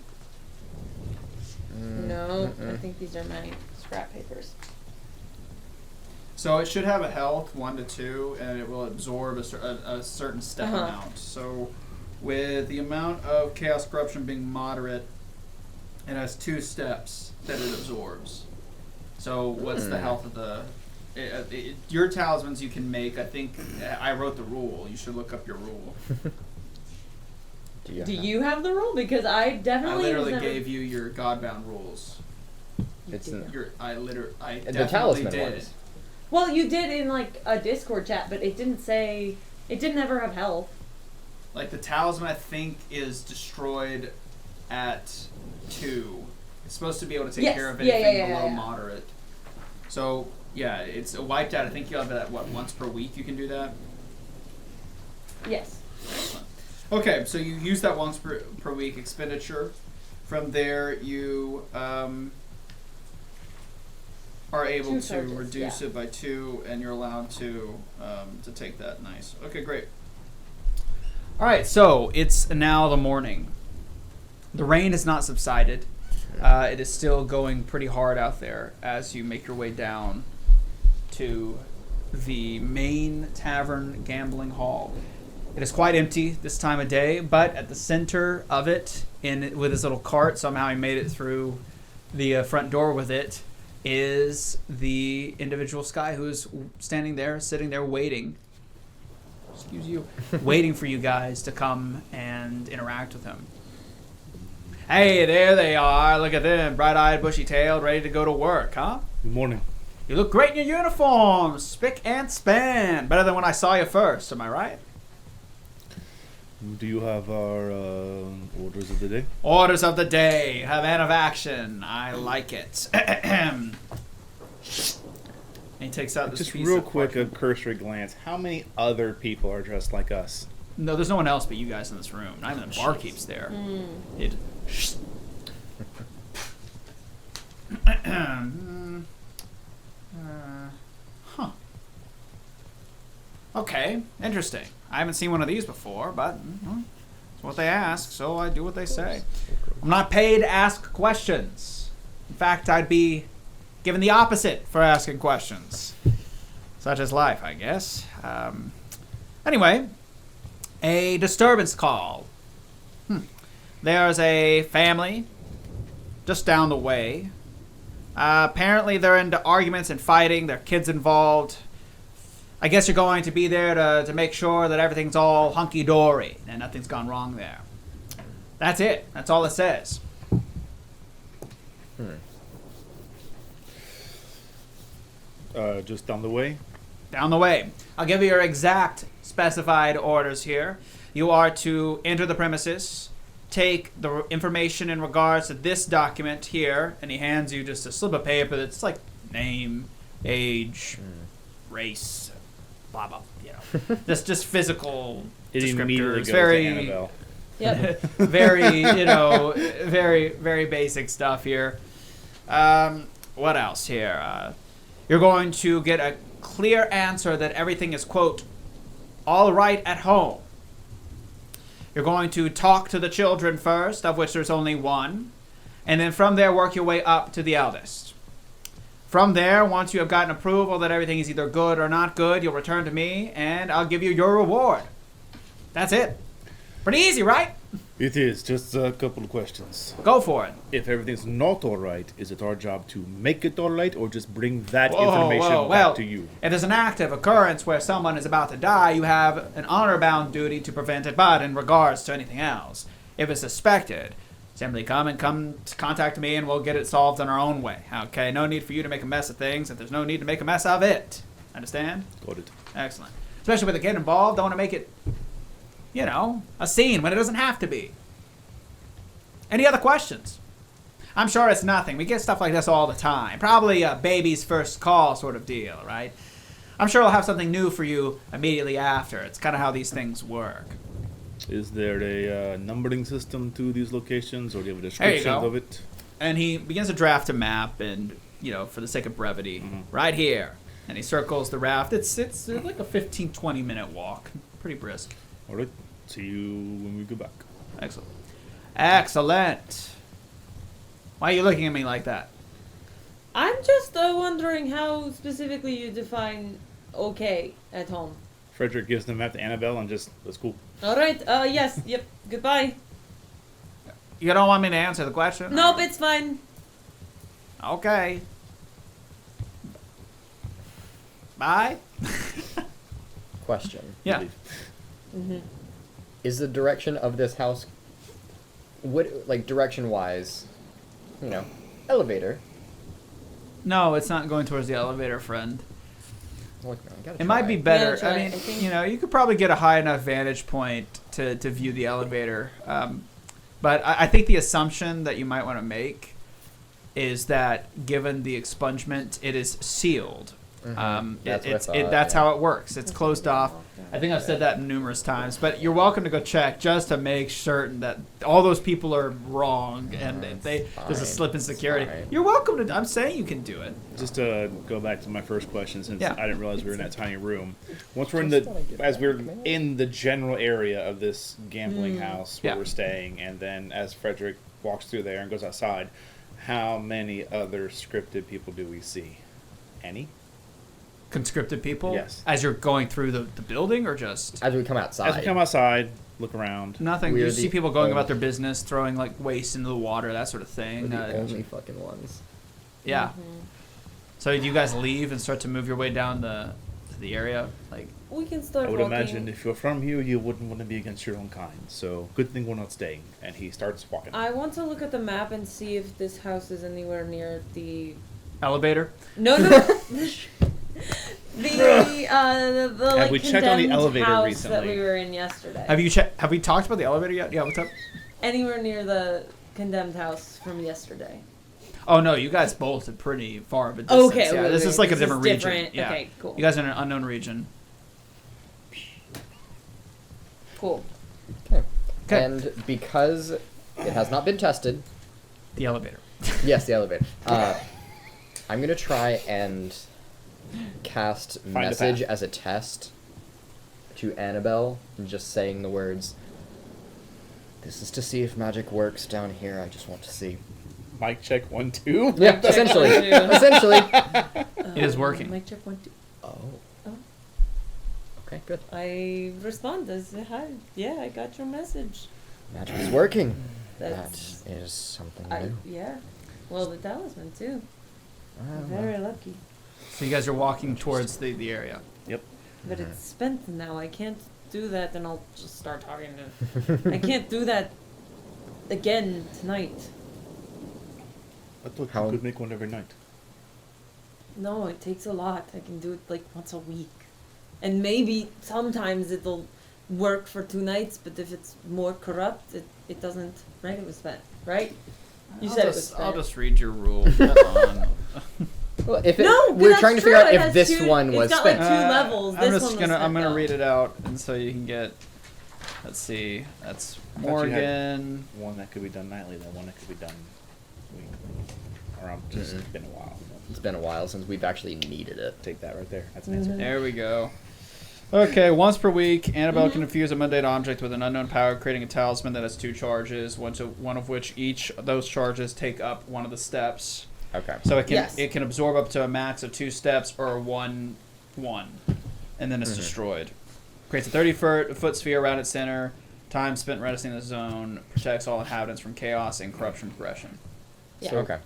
[SPEAKER 3] No, I think these are my scrap papers.
[SPEAKER 1] So it should have a health 1 to 2, and it will absorb a certain step
[SPEAKER 3] Uh-huh.
[SPEAKER 1] amount. So with the amount of chaos corruption being moderate, it has 2 steps that it absorbs. So what's the health of the? Your talismans you can make. I think I wrote the rule. You should look up your rule.
[SPEAKER 3] Do you have the rule? Because I
[SPEAKER 1] I
[SPEAKER 3] definitely
[SPEAKER 1] literally
[SPEAKER 3] was never-
[SPEAKER 1] gave you your Godbound rules.
[SPEAKER 2] It's
[SPEAKER 3] did.
[SPEAKER 1] I
[SPEAKER 2] the
[SPEAKER 1] definitely
[SPEAKER 2] talisman
[SPEAKER 1] did.
[SPEAKER 2] ones.
[SPEAKER 3] Well, you did in like a Discord chat, but it didn't say. It didn't ever have health.
[SPEAKER 1] Like the talisman, I think, is destroyed at 2. It's supposed to be able to take
[SPEAKER 3] Yes.
[SPEAKER 1] care of
[SPEAKER 3] Yeah,
[SPEAKER 1] anything
[SPEAKER 3] yeah,
[SPEAKER 1] below
[SPEAKER 3] yeah.
[SPEAKER 1] moderate. So yeah, it's wiped out. I think you have that once per week. You can do that.
[SPEAKER 3] Yes.
[SPEAKER 1] Excellent. Okay, so you use that once per week expenditure. From there, you are able
[SPEAKER 3] 2
[SPEAKER 1] to
[SPEAKER 3] charges,
[SPEAKER 1] reduce
[SPEAKER 3] yeah.
[SPEAKER 1] it by 2, and you're allowed to take that. Nice. Okay, great. All right, so it's now the morning. The rain has not subsided. It is still going pretty hard out there as you make your way down to the main tavern gambling hall. It is quite empty this time of day, but at the center of it, with his little cart, somehow he made it through the front door with it, is the individual Sky who is standing there, sitting there waiting. Excuse you. Waiting for you guys to come and interact with him. Hey, there they are. Look at them. Bright-eyed, bushy-tailed, ready to go to work, huh?
[SPEAKER 4] Good morning.
[SPEAKER 1] You look great in your uniform. Spick and span. Better than when I saw you first, am I right?
[SPEAKER 4] Do you have our orders of the day?
[SPEAKER 1] Orders of the day. A man of action. I like it. And he takes out this
[SPEAKER 4] Just
[SPEAKER 1] piece
[SPEAKER 4] real
[SPEAKER 1] of
[SPEAKER 4] quick, a
[SPEAKER 1] parchment.
[SPEAKER 4] cursory glance. How many other people are dressed like us?
[SPEAKER 1] No, there's no one else but you guys in this room. Not even the barkeep's there. It. Huh. Okay, interesting. I haven't seen one of these before, but it's what they ask, so I do what they say. I'm not paid to ask questions. In fact, I'd be given the opposite for asking questions. Such is life, I guess. Anyway, a disturbance call. There's a family just down the way. Apparently they're into arguments and fighting. There are kids involved. I guess you're going to be there to make sure that everything's all hunky-dory and nothing's gone wrong there. That's it. That's all it says.
[SPEAKER 8] Just down the way.
[SPEAKER 1] Down the way. I'll give you your exact specified orders here. You are to enter the premises, take the information in regards to this document here, and he hands you just a slip of paper that's like name, age, race, blah blah. You know, just physical
[SPEAKER 4] It immediately
[SPEAKER 1] descriptors.
[SPEAKER 4] goes
[SPEAKER 1] Very,
[SPEAKER 4] to Annabelle.
[SPEAKER 3] Yep.
[SPEAKER 1] very, very basic stuff here. What else here? You're going to get a clear answer that everything is, quote, all right at home. You're going to talk to the children first, of which there's only one, and then from there work your way up to the eldest. From there, once you have gotten approval that everything is either good or not good, you'll return to me, and I'll give you your reward. That's it. Pretty easy, right?
[SPEAKER 8] It is. Just a couple of questions.
[SPEAKER 1] Go for it.
[SPEAKER 8] If everything's not all right, is it our job to make it all right, or just bring that
[SPEAKER 1] Whoa,
[SPEAKER 8] information
[SPEAKER 1] whoa,
[SPEAKER 8] back
[SPEAKER 1] well,
[SPEAKER 8] to you?
[SPEAKER 1] If there's an active occurrence where someone is about to die, you have an honor-bound duty to prevent it, but in regards to anything else, if it's suspected, simply come contact me and we'll get it solved in our own way. Okay, no need for you to make a mess of things if there's no need to make a mess of it. Understand?
[SPEAKER 8] Got it.
[SPEAKER 1] Excellent. Especially with a kid involved, don't want to make it, you know, a scene when it doesn't have to be. Any other questions? I'm sure it's nothing. We get stuff like this all the time. Probably a baby's first call sort of deal, right? I'm sure I'll have something new for you immediately after. It's kind of how these things work.
[SPEAKER 8] Is there a numbering system to these locations, or do you have a
[SPEAKER 1] There you
[SPEAKER 8] description
[SPEAKER 1] go.
[SPEAKER 8] of it?
[SPEAKER 1] And he begins to draft a map, and, you know, for the sake of brevity, right here. And he circles the raft. It's like a 15, 20-minute walk. Pretty brisk.
[SPEAKER 8] All right. See you when we go back.
[SPEAKER 1] Excellent. Excellent. Why are you looking at me like that?
[SPEAKER 3] I'm just wondering how specifically you define okay at home.
[SPEAKER 8] Fredrick gives the map to Annabelle and just, that's cool.
[SPEAKER 3] All right. Yes. Yep. Goodbye.
[SPEAKER 1] You don't want me to answer the question?
[SPEAKER 3] Nope. It's fine.
[SPEAKER 1] Okay. Bye.
[SPEAKER 2] Question.
[SPEAKER 1] Yeah.
[SPEAKER 2] Is the direction of this house, like direction-wise, you know, elevator?
[SPEAKER 1] No, it's not going towards the elevator, friend.
[SPEAKER 2] Look, I gotta
[SPEAKER 1] It might
[SPEAKER 2] try.
[SPEAKER 1] be better.
[SPEAKER 3] try.
[SPEAKER 1] I mean,
[SPEAKER 3] I think-
[SPEAKER 1] you know, you could probably get a high enough vantage point to view the elevator. But I think the assumption that you might want to make is that given the expungement, it is sealed.
[SPEAKER 2] That's what I thought,
[SPEAKER 1] That's
[SPEAKER 2] yeah.
[SPEAKER 1] how it works. It's closed off. I think I've said that numerous times, but you're welcome to go check just to make certain that all those people are wrong and if there's a
[SPEAKER 2] fine.
[SPEAKER 1] slip in security.
[SPEAKER 2] Fine.
[SPEAKER 1] You're welcome to. I'm saying you can do it.
[SPEAKER 8] Just to go back to my first question, since
[SPEAKER 1] Yeah.
[SPEAKER 8] I didn't realize we were in that tiny room. Once we're in the general area of this gambling house where
[SPEAKER 1] Yeah.
[SPEAKER 8] we're staying, and then as Fredrick walks through there and goes outside, how many other scripted people do we see? Any?
[SPEAKER 1] Conscripted people.
[SPEAKER 8] Yes.
[SPEAKER 1] As you're going through the building, or just
[SPEAKER 2] As we come outside.
[SPEAKER 8] As we come outside, look around.
[SPEAKER 1] nothing.
[SPEAKER 2] We
[SPEAKER 1] You
[SPEAKER 2] are
[SPEAKER 1] see
[SPEAKER 2] the
[SPEAKER 1] people going
[SPEAKER 2] only-
[SPEAKER 1] about their business, throwing like waste into the water, that sort of
[SPEAKER 2] We're
[SPEAKER 1] thing.
[SPEAKER 2] the only fucking ones.
[SPEAKER 1] Yeah. So do you guys leave and start to move your way down to the area? Like,
[SPEAKER 3] We can start
[SPEAKER 8] I would
[SPEAKER 3] walking.
[SPEAKER 8] imagine if you're from here, you wouldn't want to be against your own kind. So good thing we're not staying. And he starts walking.
[SPEAKER 3] I want to look at the map and see if this house is anywhere near the.
[SPEAKER 1] elevator.
[SPEAKER 3] No. The like
[SPEAKER 8] we checked on the
[SPEAKER 3] condemned
[SPEAKER 8] elevator
[SPEAKER 3] house
[SPEAKER 8] recently?
[SPEAKER 3] that we were in yesterday.
[SPEAKER 1] Have we talked about the elevator yet? Yeah. What's up?
[SPEAKER 3] Anywhere near the condemned house from yesterday.
[SPEAKER 1] Oh no, you guys both are pretty far of a distance.
[SPEAKER 3] Okay,
[SPEAKER 1] yeah,
[SPEAKER 3] wait,
[SPEAKER 1] this
[SPEAKER 3] wait,
[SPEAKER 1] is like a
[SPEAKER 3] this is
[SPEAKER 1] different region.
[SPEAKER 3] different.
[SPEAKER 1] Yeah.
[SPEAKER 3] Okay, cool.
[SPEAKER 1] You guys are in an unknown region.
[SPEAKER 3] Cool.
[SPEAKER 1] Okay.
[SPEAKER 2] And because it has not been tested,
[SPEAKER 1] The elevator.
[SPEAKER 2] yes, the elevator. I'm gonna try and cast
[SPEAKER 8] a
[SPEAKER 2] message
[SPEAKER 8] path.
[SPEAKER 2] as a test to Annabelle, just saying the words. This is to see if magic works down here. I just want to see.
[SPEAKER 8] Mic check 1, 2.
[SPEAKER 2] Yeah, essentially. Essentially.
[SPEAKER 1] It is working.
[SPEAKER 3] Mic check 1, 2.
[SPEAKER 2] Oh.
[SPEAKER 3] Oh.
[SPEAKER 2] Okay, good.
[SPEAKER 3] I respond as hi. Yeah, I got your message.
[SPEAKER 2] Magic is working.
[SPEAKER 3] That's.
[SPEAKER 2] That is something
[SPEAKER 3] I
[SPEAKER 2] new.
[SPEAKER 3] yeah. Well, the talisman too.
[SPEAKER 2] well.
[SPEAKER 3] Very lucky.
[SPEAKER 1] So you guys are walking towards the area.
[SPEAKER 3] But it's spent now. I can't do that, and I'll just start talking to. I can't do that again tonight.
[SPEAKER 8] I thought
[SPEAKER 2] How-
[SPEAKER 8] you could make one every night.
[SPEAKER 3] No, it takes a lot. I can do it like once a week, and maybe sometimes it'll work for 2 nights. But if it's more corrupt, it doesn't. Right? It was spent. Right? You said it was
[SPEAKER 1] I'll
[SPEAKER 3] spent.
[SPEAKER 1] just read your rule. Hold on.
[SPEAKER 2] Well, if it,
[SPEAKER 3] No, but
[SPEAKER 2] we're
[SPEAKER 3] that's
[SPEAKER 2] trying to
[SPEAKER 3] true.
[SPEAKER 2] figure out
[SPEAKER 3] It
[SPEAKER 2] if
[SPEAKER 3] has
[SPEAKER 2] this
[SPEAKER 3] two-
[SPEAKER 2] one
[SPEAKER 3] it's
[SPEAKER 2] was
[SPEAKER 3] got, like,
[SPEAKER 2] spent.
[SPEAKER 3] 2 levels.
[SPEAKER 1] I'm
[SPEAKER 3] This
[SPEAKER 1] just
[SPEAKER 3] one was
[SPEAKER 1] gonna
[SPEAKER 3] spent,
[SPEAKER 1] gonna
[SPEAKER 3] though.
[SPEAKER 1] read it out, and so you can get. Let's see. That's
[SPEAKER 8] thought you had-
[SPEAKER 1] Morgan.
[SPEAKER 8] One that could be done nightly, then one that could be done weekly. Or just it's been a while.
[SPEAKER 2] It's been a while since we've actually needed it.
[SPEAKER 8] Take that right there. That's an answer.
[SPEAKER 1] There we go. Okay, once per week, Annabelle can infuse a mundane object with an unknown power, creating a talisman that has 2 charges, one of which each of those charges take up one of the steps.
[SPEAKER 2] Okay.
[SPEAKER 1] So it can
[SPEAKER 3] Yes.
[SPEAKER 1] it can absorb up to a max of 2 steps or 1, and then it's destroyed. Creates a 30-foot sphere around its center. Time spent resting in the zone protects all inhabitants from chaos and corruption progression.
[SPEAKER 3] Yeah.
[SPEAKER 2] Okay.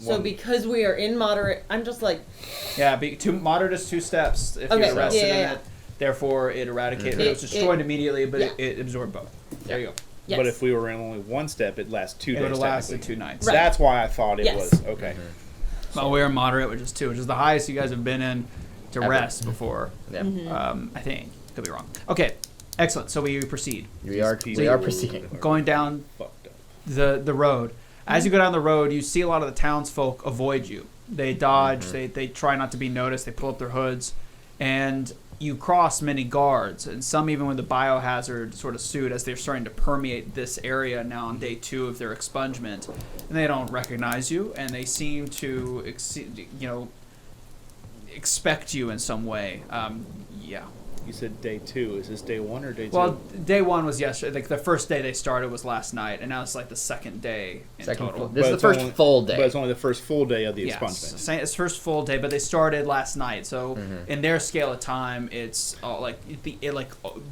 [SPEAKER 3] So because we are in moderate, I'm just like,
[SPEAKER 1] Yeah, moderate is 2 steps if
[SPEAKER 3] Okay,
[SPEAKER 1] you're arrested
[SPEAKER 3] yeah.
[SPEAKER 1] in it. Therefore, it eradicated. It was destroyed immediately, but it absorbed both. There you go.
[SPEAKER 3] yes.
[SPEAKER 8] But if we were in only 1 step, it lasts 2
[SPEAKER 1] It
[SPEAKER 8] days.
[SPEAKER 1] would have lasted
[SPEAKER 8] technically.
[SPEAKER 1] 2 nights.
[SPEAKER 3] Right.
[SPEAKER 8] That's why I thought it
[SPEAKER 3] Yes.
[SPEAKER 8] was okay.
[SPEAKER 1] Well, we're moderate, which is 2, which is the highest you guys have been in to
[SPEAKER 2] Ever.
[SPEAKER 1] rest before.
[SPEAKER 2] Yeah.
[SPEAKER 1] I think. Could be wrong. Okay, excellent. So we proceed.
[SPEAKER 2] We are proceeding.
[SPEAKER 1] Going down
[SPEAKER 8] Fucked up.
[SPEAKER 1] the road. As you go down the road, you see a lot of the townsfolk avoid you. They dodge. They try not to be noticed. They pull up their hoods, and you cross many guards, and some even with the biohazard sort of suit, as they're starting to permeate this area now on day 2 of their expungement, and they don't recognize you, and they seem to expect you in some way. Yeah.
[SPEAKER 8] You said day 2. Is this day 1 or day 2?
[SPEAKER 1] Well, day 1 was yesterday. Like the first day they started was last night, and now it's like the second day in total.
[SPEAKER 2] This is the
[SPEAKER 8] it's
[SPEAKER 2] first
[SPEAKER 8] only-
[SPEAKER 2] full day.
[SPEAKER 8] But it's only the first full day of the
[SPEAKER 1] Yes,
[SPEAKER 8] expungement.
[SPEAKER 1] it's first full day, but they started last night. So in their scale of time, it's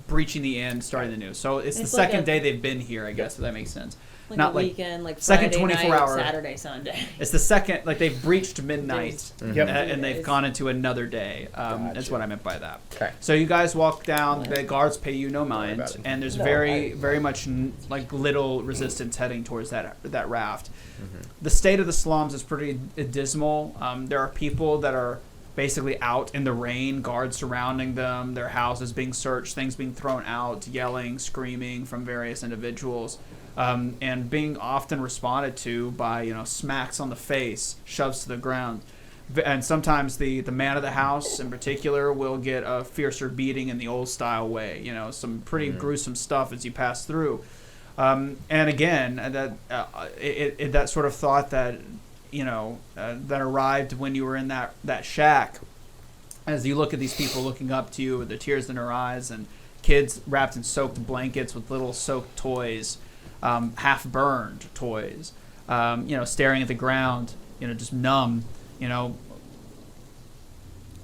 [SPEAKER 1] breaching the end, starting the new. So it's the
[SPEAKER 3] It's like
[SPEAKER 1] second
[SPEAKER 3] a-
[SPEAKER 1] day they've been here. I guess if that makes sense.
[SPEAKER 3] like
[SPEAKER 1] Not
[SPEAKER 3] a
[SPEAKER 1] like
[SPEAKER 3] weekend, like
[SPEAKER 1] second
[SPEAKER 3] Friday
[SPEAKER 1] 24
[SPEAKER 3] night,
[SPEAKER 1] hour.
[SPEAKER 3] Saturday, Sunday.
[SPEAKER 1] It's the second, like they've breached midnight,
[SPEAKER 8] Yep.
[SPEAKER 1] and they've
[SPEAKER 3] Days.
[SPEAKER 1] gone into another day. That's
[SPEAKER 8] Gotcha.
[SPEAKER 1] what I meant by that.
[SPEAKER 2] Okay.
[SPEAKER 1] So you guys walk down. The guards pay you no mind,
[SPEAKER 2] about it.
[SPEAKER 1] and there's
[SPEAKER 3] No,
[SPEAKER 1] very much like little resistance heading towards that raft. The state of the slums is pretty dismal. There are people that are basically out in the rain, guards surrounding them, their houses being searched, things being thrown out, yelling, screaming from various individuals, and being often responded to by smacks on the face, shoves to the ground. And sometimes the man of the house in particular will get a fiercer beating in the old style way. Some pretty gruesome stuff as you pass through. And again, that sort of thought that that arrived when you were in that shack. As you look at these people looking up to you with their tears in their eyes, and kids wrapped in soaked blankets with little soaked toys, half burned toys, staring at the ground, just numb.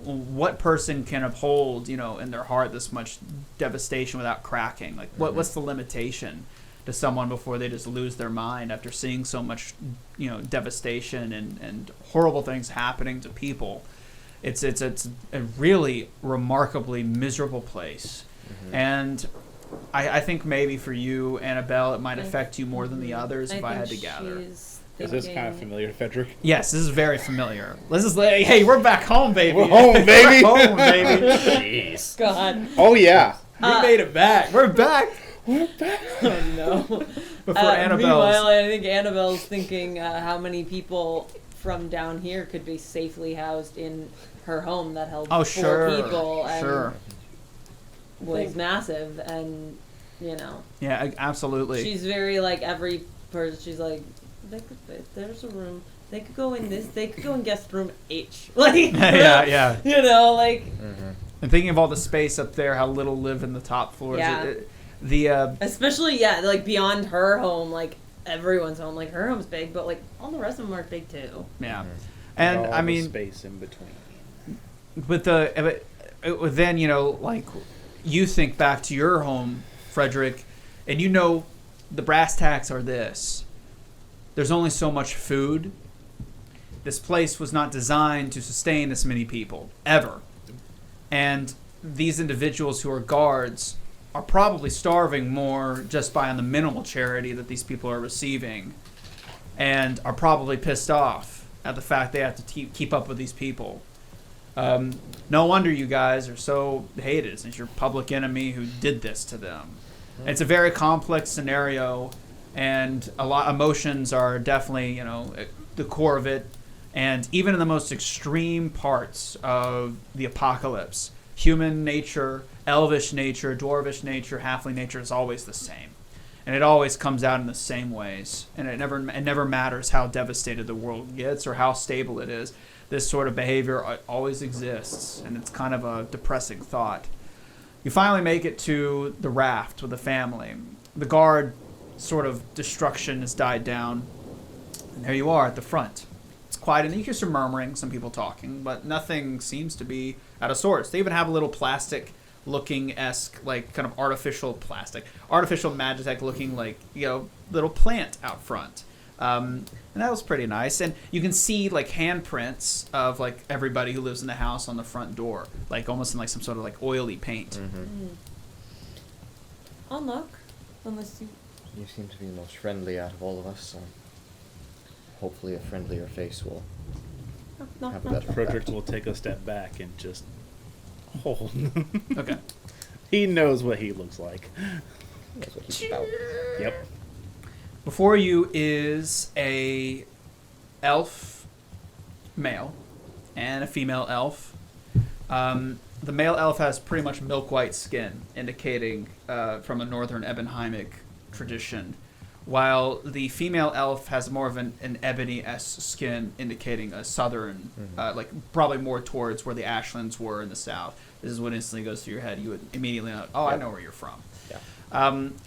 [SPEAKER 1] What person can uphold, in their heart this much devastation without cracking? Like, what's the limitation to someone before they just lose their mind after seeing so much, devastation and horrible things happening to people? It's a really remarkably miserable place, and I think maybe for you, Annabelle, it might affect you more than the others if I had to gather.
[SPEAKER 8] Is this kind of familiar to Fredrick?
[SPEAKER 1] Yes, this is very familiar. This is like, hey, we're back home, baby.
[SPEAKER 8] We're home, baby.
[SPEAKER 1] We're home, baby.
[SPEAKER 2] Jeez.
[SPEAKER 3] God.
[SPEAKER 8] Oh yeah.
[SPEAKER 1] We made it back. We're back.
[SPEAKER 3] Oh no.
[SPEAKER 1] Before Annabelle's.
[SPEAKER 3] Meanwhile, I think Annabelle's thinking how many people from down here could be safely housed in her home that held 4 people and
[SPEAKER 1] Sure.
[SPEAKER 3] was massive, and
[SPEAKER 1] Yeah, absolutely.
[SPEAKER 3] she's very like every person. She's like, there's a room. They could go in this. They could go in guest room H. Like
[SPEAKER 1] yeah.
[SPEAKER 3] like
[SPEAKER 1] And thinking of all the space up there, how little live in the top floors.
[SPEAKER 3] Yeah. Especially like beyond her home, like everyone's home. Like her home's big, but like all the rest of them are big too.
[SPEAKER 1] Yeah. And
[SPEAKER 8] All
[SPEAKER 1] I
[SPEAKER 8] the
[SPEAKER 1] mean,
[SPEAKER 8] space in between.
[SPEAKER 1] with then like you think back to your home, Fredrick, and the brass tacks are this. there's only so much food. This place was not designed to sustain this many people, ever. And these individuals who are guards are probably starving more just by on the minimal charity that these people are receiving, and are probably pissed off at the fact they have to keep up with these people. No wonder you guys are so hated, since you're public enemy who did this to them. It's a very complex scenario, and a lot emotions are definitely, the core of it. And even in the most extreme parts of the apocalypse, human nature, elvish nature, dwarvish nature, halfling nature is always the same. And it always comes out in the same ways. And it never matters how devastated the world gets or how stable it is. This sort of behavior always exists, and it's kind of a depressing thought. You finally make it to the raft with the family. The guard sort of destruction has died down, and there you are at the front. It's quiet, and you hear some murmuring, some people talking, but nothing seems to be out of sorts. They even have a little plastic-looking-esque, like, kind of artificial Magitech-looking, like, little plant out front. And that was pretty nice. And you can see, like, handprints of, like, everybody who lives in the house on the front door, like, almost in, like, some sort of, like, oily paint.
[SPEAKER 3] Mm-hmm. I'll knock, unless you...
[SPEAKER 2] You seem to be the most friendly out of all of us, so hopefully a friendlier face will have a better
[SPEAKER 8] Fredrick
[SPEAKER 2] effect.
[SPEAKER 8] will take a step back and just hold.
[SPEAKER 1] Okay.
[SPEAKER 8] He knows what he looks like.
[SPEAKER 2] That's what he's about.
[SPEAKER 8] Yep.
[SPEAKER 1] Before you is a elf male and a female elf. The male elf has pretty much milk white skin, indicating from a northern Ebonheimic tradition, while the female elf has more of an ebony-esque skin, indicating a southern, like probably more towards where the Ashlands were in the south. This is what instantly goes through your head. You would immediately know, I know where you're from.
[SPEAKER 2] Yeah.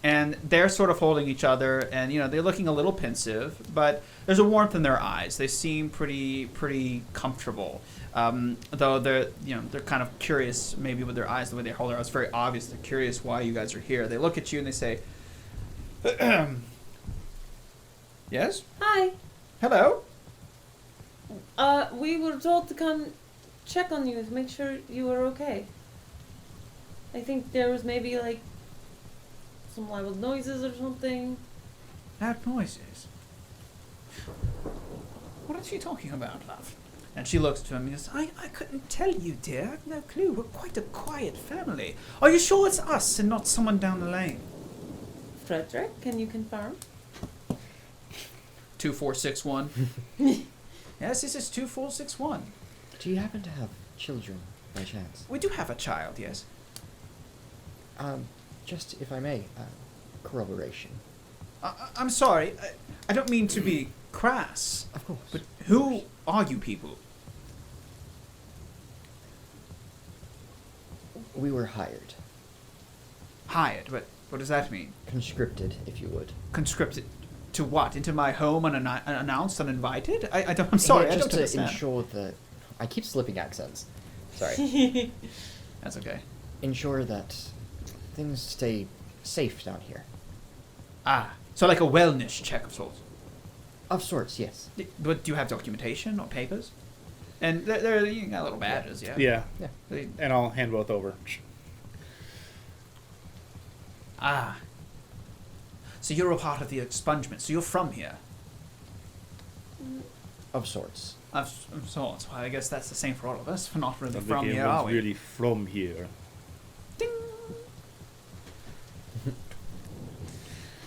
[SPEAKER 1] And they're sort of holding each other, and they're looking a little pensive, but there's a warmth in their eyes. They seem pretty comfortable, though they're kind of curious, maybe with their eyes, the way they hold their eyes. It's very obvious they're curious why you guys are here. They look at you and they say, "Yes,
[SPEAKER 3] Hi.
[SPEAKER 1] hello."
[SPEAKER 3] We were told to come check on you to make sure you were okay. I think there was maybe, like, some loud noises or something.
[SPEAKER 1] Loud noises. What is she talking about, love? And she looks to him and goes, I couldn't tell you, dear. I've no clue. We're quite a quiet family. Are you sure it's us and not someone down the lane?
[SPEAKER 3] Fredrick, can you confirm?
[SPEAKER 1] 2461. Yes, this is 2461.
[SPEAKER 2] Do you happen to have children, by chance?
[SPEAKER 1] We do have a child, yes.
[SPEAKER 2] Just, if I may, corroboration.
[SPEAKER 1] I'm sorry. I don't mean to be crass.
[SPEAKER 2] Of course.
[SPEAKER 1] But who are you people?
[SPEAKER 2] We were hired.
[SPEAKER 1] Hired? What does that mean?
[SPEAKER 2] Conscripted, if you would.
[SPEAKER 1] Conscripted to what? Into my home unannounced, uninvited? I'm sorry, I
[SPEAKER 2] Just
[SPEAKER 1] don't
[SPEAKER 2] to
[SPEAKER 1] understand.
[SPEAKER 2] ensure that... I keep slipping accents. Sorry.
[SPEAKER 1] That's okay.
[SPEAKER 2] Ensure that things stay safe down here.
[SPEAKER 1] Ah, so like a wellness check of sorts.
[SPEAKER 2] Of sorts, yes.
[SPEAKER 1] But do you have documentation or papers? And they're you got little badges, yeah?
[SPEAKER 8] Yeah.
[SPEAKER 2] Yeah.
[SPEAKER 1] They-
[SPEAKER 8] And I'll hand both over.
[SPEAKER 1] Ah. So you're a part of the expungement. So you're from here.
[SPEAKER 2] Of sorts.
[SPEAKER 1] Of sorts. Well, I guess that's the same for all of us. We're not really
[SPEAKER 8] Don't
[SPEAKER 1] from
[SPEAKER 8] think
[SPEAKER 1] here, are
[SPEAKER 8] anyone's
[SPEAKER 1] we?
[SPEAKER 8] really from here.
[SPEAKER 1] Ding.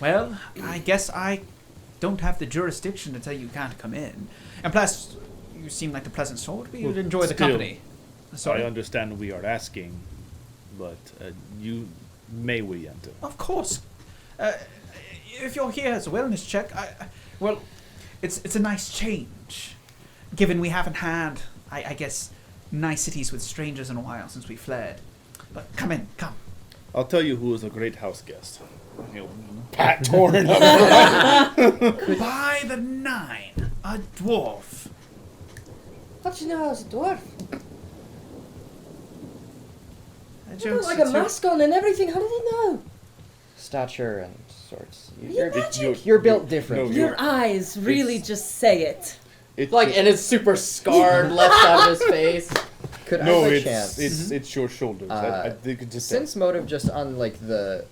[SPEAKER 1] Well, I guess I don't have the jurisdiction to tell you can't come in. And plus, you seem like the pleasant sort. We would
[SPEAKER 8] Well,
[SPEAKER 1] enjoy the
[SPEAKER 8] still,
[SPEAKER 1] company. Sorry.
[SPEAKER 8] I understand we are asking, but may we enter?
[SPEAKER 1] Of course. If you're here as a wellness check, well, it's a nice change, given we haven't had, I guess, niceties with strangers in a while since we fled. But come in, come.
[SPEAKER 8] I'll tell you who is a great house guest. He'll pat Torin up.
[SPEAKER 1] By the 9, a dwarf.
[SPEAKER 7] How'd you know I was a dwarf?
[SPEAKER 1] A
[SPEAKER 7] You got like a mask on and everything. How did he know?
[SPEAKER 2] stature and sorts.
[SPEAKER 3] magic?
[SPEAKER 2] You're built different.
[SPEAKER 8] No,
[SPEAKER 3] Your eyes really just say it.
[SPEAKER 8] It's
[SPEAKER 5] Like, and it's super scarred left side of his face.
[SPEAKER 2] Could I
[SPEAKER 8] no,
[SPEAKER 2] have a
[SPEAKER 8] it's
[SPEAKER 2] chance?
[SPEAKER 8] it's your shoulders. I think it's just
[SPEAKER 2] Sense motive just on like their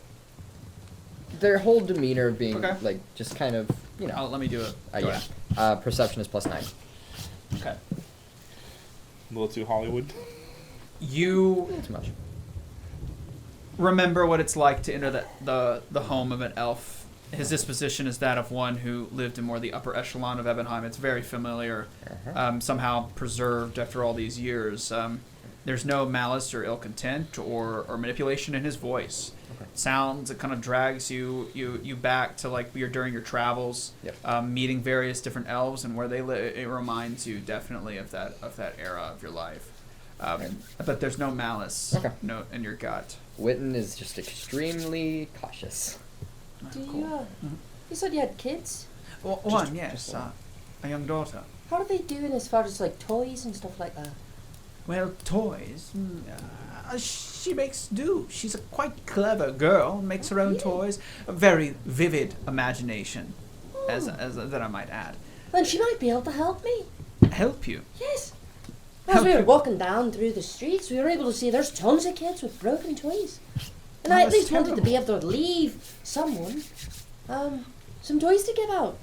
[SPEAKER 2] whole demeanor being
[SPEAKER 1] Okay.
[SPEAKER 2] like just kind of
[SPEAKER 1] Oh, let me do it. Go
[SPEAKER 2] yeah.
[SPEAKER 1] ahead.
[SPEAKER 2] Perception is +9.
[SPEAKER 1] Okay.
[SPEAKER 8] a little too Hollywood.
[SPEAKER 1] You
[SPEAKER 2] Not too much.
[SPEAKER 1] remember what it's like to enter the home of an elf. His disposition is that of one who lived in more the upper echelon of Ebenheim. It's very familiar, somehow preserved after all these years. There's no malice or ill content or manipulation in his voice. Sounds, it kind of drags you back to like during your travels, meeting various different elves and where they live. It reminds you definitely of that era of your life. But there's no malice no in your gut.
[SPEAKER 2] Witton is just extremely cautious.
[SPEAKER 7] Do you, you said you had kids?
[SPEAKER 1] Well, one, yes, a young daughter.
[SPEAKER 7] How are they doing as far as like toys and stuff like that?
[SPEAKER 1] Well, toys. She makes do. She's a quite clever girl. Makes her own toys. A very vivid imagination, as that I might add.
[SPEAKER 7] Then she might be able to help me.
[SPEAKER 1] Help you.
[SPEAKER 7] Yes. As
[SPEAKER 1] Help
[SPEAKER 7] we were
[SPEAKER 1] you.
[SPEAKER 7] walking down through the streets, we were able to see there's tons of kids with broken toys. And
[SPEAKER 1] Oh,
[SPEAKER 7] I at
[SPEAKER 1] that's
[SPEAKER 7] least wanted to
[SPEAKER 1] terrible.
[SPEAKER 7] be able to leave someone some toys to give out.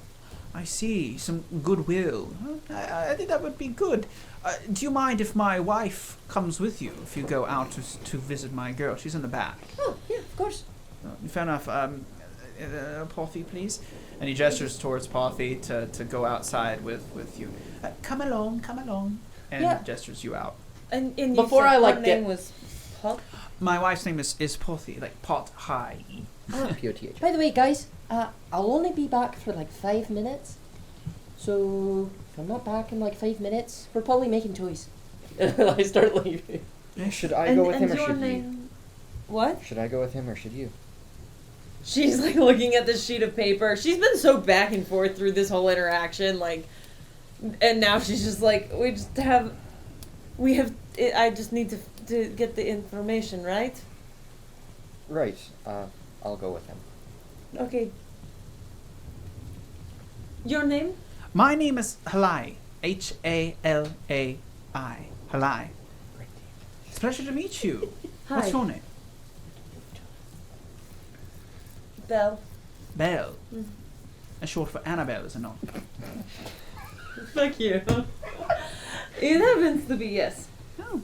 [SPEAKER 6] I see. Some goodwill. I think that would be good. Do you mind if my wife comes with you if you go out to visit my girl? She's in the back.
[SPEAKER 7] Oh, yeah, of course.
[SPEAKER 6] Fair enough. Pothy, please.
[SPEAKER 1] And he gestures towards Pothy to go outside with you.
[SPEAKER 6] Come along, come along.
[SPEAKER 1] And
[SPEAKER 3] Yeah.
[SPEAKER 1] gestures you out.
[SPEAKER 3] And you
[SPEAKER 5] Before
[SPEAKER 3] said
[SPEAKER 5] I, like,
[SPEAKER 3] her
[SPEAKER 5] get-
[SPEAKER 3] name was Pop.
[SPEAKER 6] My wife's name is Pothy, like pot high.
[SPEAKER 2] POTH.
[SPEAKER 7] By the way, guys, I'll only be back for like 5 minutes. So if I'm not back in like 5 minutes, we're probably making toys.
[SPEAKER 5] I start leaving.
[SPEAKER 2] Should I go with him or
[SPEAKER 3] your
[SPEAKER 2] should you?
[SPEAKER 3] name? What?
[SPEAKER 2] Should I go with him or should you?
[SPEAKER 3] She's like looking at this sheet of paper. She's been so back and forth through this whole interaction, like, and now she's just like, I just need to get the information, right?
[SPEAKER 2] Right. I'll go with him.
[SPEAKER 3] Okay. Your name?
[SPEAKER 6] My name is Halai. Halai. Halai. It's a pleasure to meet you.
[SPEAKER 3] Hi.
[SPEAKER 6] What's your name?
[SPEAKER 3] Belle.
[SPEAKER 6] Belle. That's short for Annabelle, is it not?
[SPEAKER 3] Fuck you. It happens to be, yes.
[SPEAKER 6] Oh,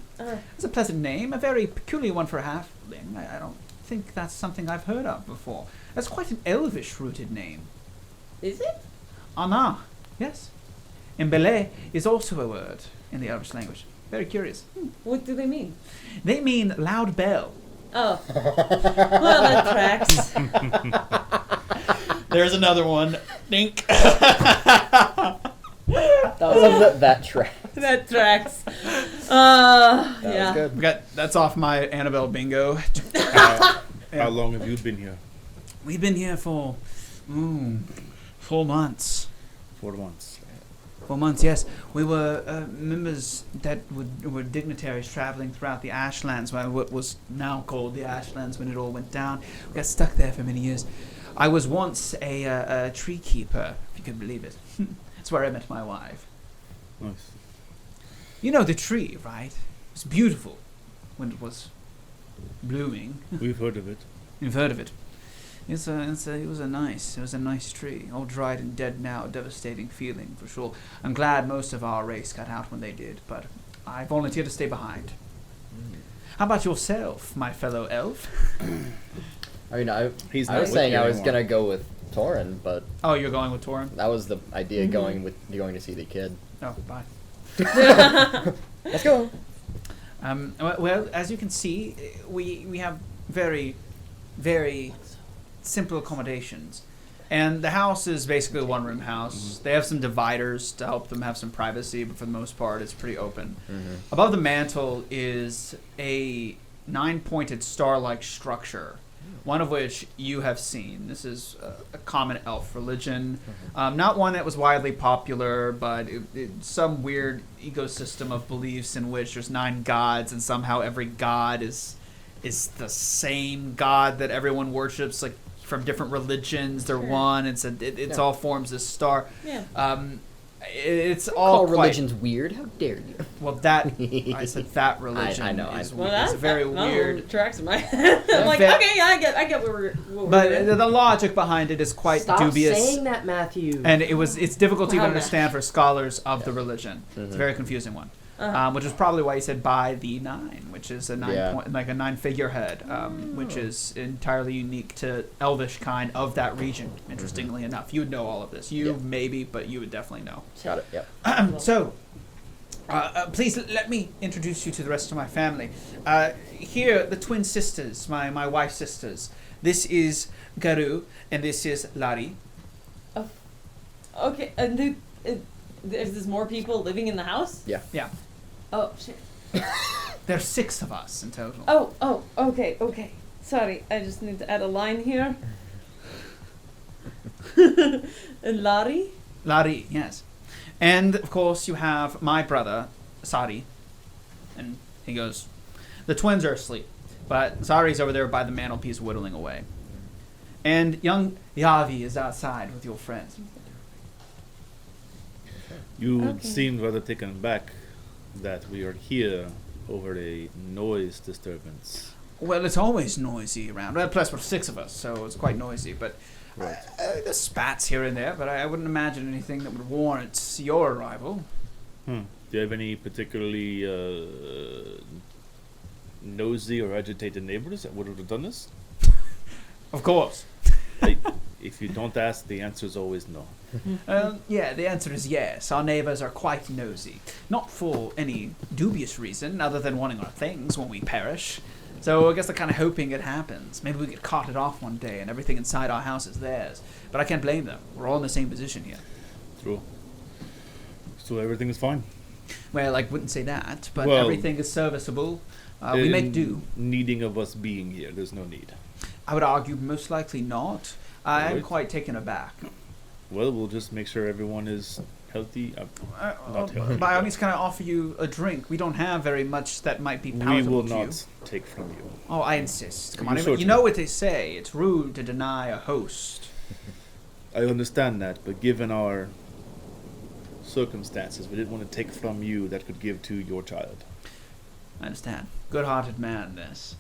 [SPEAKER 6] it's a pleasant name. A very peculiar one for a halfling. I don't think that's something I've heard of before. That's quite an elvish-rooted name.
[SPEAKER 3] Is it?
[SPEAKER 6] Anna, yes. Mbele is also a word in the Elvish language. Very curious.
[SPEAKER 3] What do they mean?
[SPEAKER 6] They mean loud bell.
[SPEAKER 3] Oh. Well, that tracks.
[SPEAKER 1] There's another one. Dink.
[SPEAKER 2] That track.
[SPEAKER 3] That tracks.
[SPEAKER 2] That
[SPEAKER 3] Yeah.
[SPEAKER 2] was good.
[SPEAKER 1] That's off my Annabelle bingo.
[SPEAKER 8] How long have you been here?
[SPEAKER 6] We've been here for 4 months.
[SPEAKER 8] 4 months.
[SPEAKER 6] 4 months, yes. We were members that were dignitaries traveling throughout the Ashlands, what was now called the Ashlands when it all went down. We got stuck there for many years. I was once a tree keeper, if you could believe it. That's where I met my wife.
[SPEAKER 8] Nice.
[SPEAKER 6] You know the tree, right? It was beautiful when it was blooming.
[SPEAKER 8] We've heard of it.
[SPEAKER 6] You've heard of it. It was a nice tree, all dried and dead now, a devastating feeling for sure. I'm glad most of our race got out when they did, but I volunteered to stay behind. How about yourself, my fellow elf?
[SPEAKER 2] I mean, I
[SPEAKER 8] He's
[SPEAKER 2] I
[SPEAKER 8] not
[SPEAKER 2] was
[SPEAKER 8] with
[SPEAKER 2] saying
[SPEAKER 8] you
[SPEAKER 2] I was
[SPEAKER 8] anymore.
[SPEAKER 2] gonna go with Torin, but
[SPEAKER 1] Oh, you're going with Torin?
[SPEAKER 2] that was the idea going to see the kid.
[SPEAKER 1] Oh, bye.
[SPEAKER 2] Let's go.
[SPEAKER 1] Well, as you can see, we have very, very simple accommodations. And the house is basically a one-room house. They have some dividers to help them have some privacy, but for the most part, it's pretty open. Above the mantle is a 9-pointed star-like structure, one of which you have seen. This is a common elf religion. Not one that was widely popular, but some weird ecosystem of beliefs in which there's 9 gods, and somehow every god is the same god that everyone worships. Like, from different religions. They're one. It's all forms this star.
[SPEAKER 3] Yeah.
[SPEAKER 1] It's
[SPEAKER 2] Don't
[SPEAKER 1] all
[SPEAKER 2] call
[SPEAKER 1] quite,
[SPEAKER 2] religions weird. How dare you?
[SPEAKER 1] well. That I said that religion.
[SPEAKER 2] I know.
[SPEAKER 1] Is,
[SPEAKER 3] Well,
[SPEAKER 1] is
[SPEAKER 3] that
[SPEAKER 1] very
[SPEAKER 3] that
[SPEAKER 1] weird.
[SPEAKER 3] tracks in my head. I'm like,
[SPEAKER 1] Ve-
[SPEAKER 3] okay, yeah, I get what we're doing.
[SPEAKER 1] But the logic behind it is quite
[SPEAKER 5] Stop
[SPEAKER 1] dubious.
[SPEAKER 5] saying that, Matthew.
[SPEAKER 1] And it's difficult to even
[SPEAKER 3] Wow.
[SPEAKER 1] understand for scholars of the religion. It's a very confusing one, which is probably why he said by the 9, which is a 9 point, like a 9 figurehead, which is entirely unique to Elvish kind of that region. Interestingly enough, you would know all of this. You maybe, but you would definitely know.
[SPEAKER 2] Got it. Yep.
[SPEAKER 1] So, please let me introduce you to the rest of my family. Here, the twin sisters, my wife's sisters. This is Garu, and this is Lari.
[SPEAKER 3] Okay, and there's more people living in the house?
[SPEAKER 2] Yeah.
[SPEAKER 1] Yeah.
[SPEAKER 3] Oh, shit.
[SPEAKER 1] There's 6 of us in total.
[SPEAKER 3] Oh, okay. Sorry, I just need to add a line here. And Lari?
[SPEAKER 1] Lari, yes. And, of course, you have my brother, Sari. And he goes, the twins are asleep, but Sari's over there by the mantelpiece whittling away. And young Yavi is outside with your friends.
[SPEAKER 8] You seem rather taken aback that we are here over a noise disturbance.
[SPEAKER 1] Well, it's always noisy around. Well, plus we're 6 of us, so it's quite noisy. But
[SPEAKER 8] Right.
[SPEAKER 1] there's spats here and there, but I wouldn't imagine anything that would warrant your arrival.
[SPEAKER 8] Do you have any particularly nosy or agitated neighbors that would have done this?
[SPEAKER 1] Of course.
[SPEAKER 8] If you don't ask, the answer is always no.
[SPEAKER 1] Yeah, the answer is yes. Our neighbors are quite nosy. Not for any dubious reason, other than wanting our things when we perish. So I guess they're kind of hoping it happens. Maybe we get carted off one day and everything inside our house is theirs. But I can't blame them. We're all in the same position here.
[SPEAKER 8] True. So everything is fine.
[SPEAKER 1] Well, I wouldn't say that, but
[SPEAKER 8] Well,
[SPEAKER 1] everything is serviceable. We make do.
[SPEAKER 8] Needing of us being here, there's no need.
[SPEAKER 1] I would argue most likely not. I am
[SPEAKER 8] Right.
[SPEAKER 1] quite taken aback.
[SPEAKER 8] Well, we'll just make sure everyone is healthy. Not healthy.
[SPEAKER 1] By all means, can I offer you a drink? We don't have very much that might be
[SPEAKER 8] We
[SPEAKER 1] palatable
[SPEAKER 8] will
[SPEAKER 1] to you.
[SPEAKER 8] not take from you.
[SPEAKER 1] Oh, I insist. Come
[SPEAKER 8] You
[SPEAKER 1] on,
[SPEAKER 8] certainly-
[SPEAKER 1] you know what they say. It's rude to deny a host.
[SPEAKER 8] I understand that, but given our circumstances, we didn't want to take from you that could give to your child.
[SPEAKER 1] I understand. Good-hearted man, this.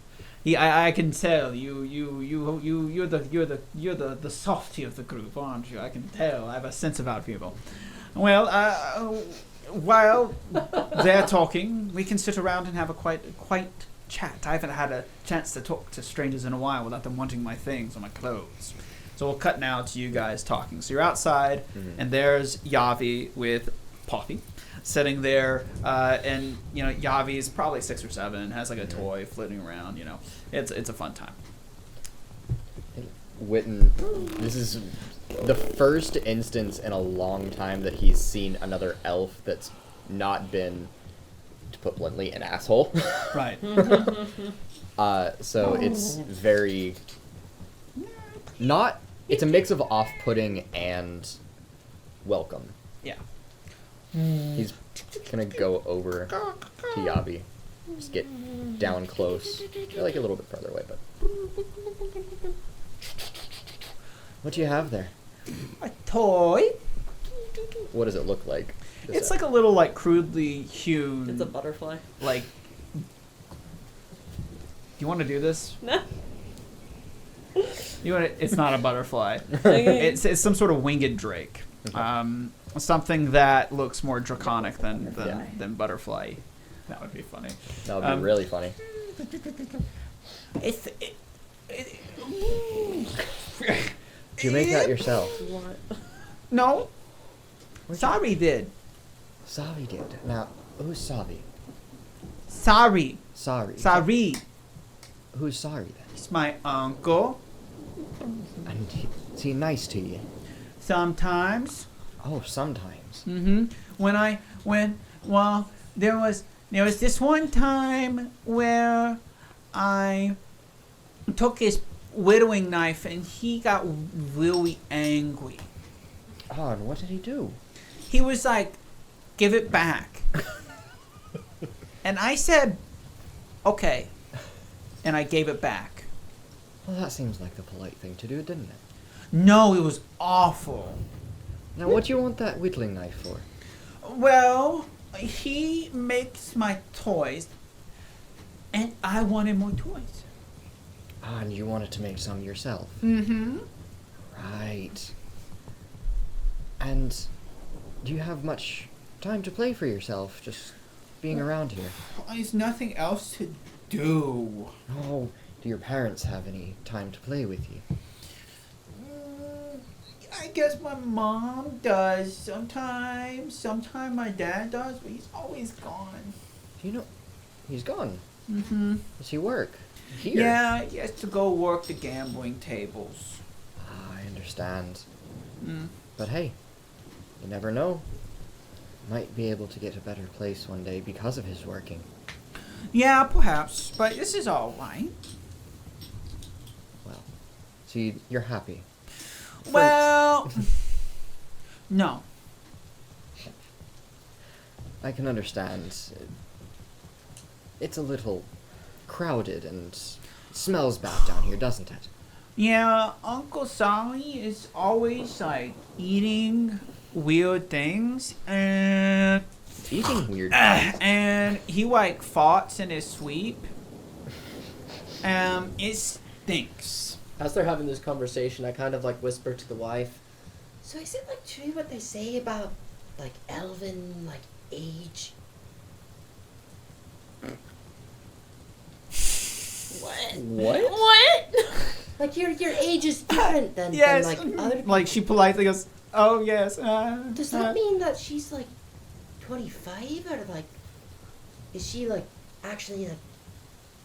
[SPEAKER 1] I can tell you're the softy of the group, aren't you? I can tell. I have a sense about people. Well, while they're talking, we can sit around and have a quite chat. I haven't had a chance to talk to strangers in a while without them wanting my things or my clothes. So we'll cut now to you guys talking. So you're outside, and there's Yavi with Poppy sitting there, and you know Yavi is probably 6 or 7, has like a toy floating around. You know, it's a fun time.
[SPEAKER 2] Witton, this is the first instance in a long time that he's seen another elf that's not been, to put bluntly, an asshole.
[SPEAKER 1] Right.
[SPEAKER 2] So it's very not. It's a mix of off-putting and welcome.
[SPEAKER 1] Yeah.
[SPEAKER 2] He's gonna go over to Yavi, just get down close. They're like a little bit further away, but what do you have there?
[SPEAKER 1] A toy.
[SPEAKER 2] What does it look like?
[SPEAKER 1] It's like a little like crudely hewn.
[SPEAKER 3] It's a butterfly.
[SPEAKER 1] Like. You want to do this?
[SPEAKER 3] No.
[SPEAKER 1] You want? It's not a butterfly.
[SPEAKER 3] Okay.
[SPEAKER 1] It's some sort of winged drake. Something that looks more draconic than butterfly. That would be funny.
[SPEAKER 2] That would be really funny. Did you make that yourself?
[SPEAKER 3] What?
[SPEAKER 1] No. Sorry did.
[SPEAKER 2] Savi did. Now, who's Savi?
[SPEAKER 1] Sorry.
[SPEAKER 2] Sorry.
[SPEAKER 1] Sorry.
[SPEAKER 2] Who's sorry then?
[SPEAKER 1] It's my uncle.
[SPEAKER 2] And is he nice to you?
[SPEAKER 1] Sometimes.
[SPEAKER 2] Oh, sometimes.
[SPEAKER 1] Mm-hmm. There was this one time where I took his widowing knife and he got really angry.
[SPEAKER 2] Oh, and what did he do?
[SPEAKER 1] He was like, "Give it back." And I said, "Okay." And I gave it back.
[SPEAKER 2] Well, that seems like the polite thing to do, didn't it?
[SPEAKER 6] No, it was awful.
[SPEAKER 2] Now, what do you want that whittling knife for?
[SPEAKER 6] Well, he makes my toys, and I wanted more toys.
[SPEAKER 2] Ah, and you wanted to make some yourself.
[SPEAKER 6] Mm-hmm.
[SPEAKER 2] Right. And do you have much time to play for yourself, just being around here?
[SPEAKER 6] There's nothing else to do.
[SPEAKER 2] Oh, do your parents have any time to play with you?
[SPEAKER 6] I guess my mom does sometimes. Sometimes my dad does, but he's always gone.
[SPEAKER 2] Do you know he's gone?
[SPEAKER 6] Mm-hmm.
[SPEAKER 2] Does he work here?
[SPEAKER 6] Yeah, he has to go work the gambling tables.
[SPEAKER 2] Ah, I understand.
[SPEAKER 6] Mm.
[SPEAKER 2] But hey, you never know. Might be able to get a better place one day because of his working.
[SPEAKER 6] Yeah, perhaps, but this is all right.
[SPEAKER 2] Well, so you're happy.
[SPEAKER 6] Well, no.
[SPEAKER 2] I can understand. It's a little crowded and smells bad down here, doesn't it?
[SPEAKER 6] Yeah, Uncle Sally is always like eating weird things, and
[SPEAKER 2] Eating weird.
[SPEAKER 6] and he like farts in his sleep. It stinks.
[SPEAKER 5] As they're having this conversation, I kind of like whisper to the wife.
[SPEAKER 7] So is it like true what they say about like elven like age? What?
[SPEAKER 2] What?
[SPEAKER 3] What?
[SPEAKER 7] Like your age is different than
[SPEAKER 6] Yes,
[SPEAKER 7] like other people.
[SPEAKER 6] like she politely goes, "Oh yes."
[SPEAKER 7] Does that mean that she's like 25 or like is she like actually like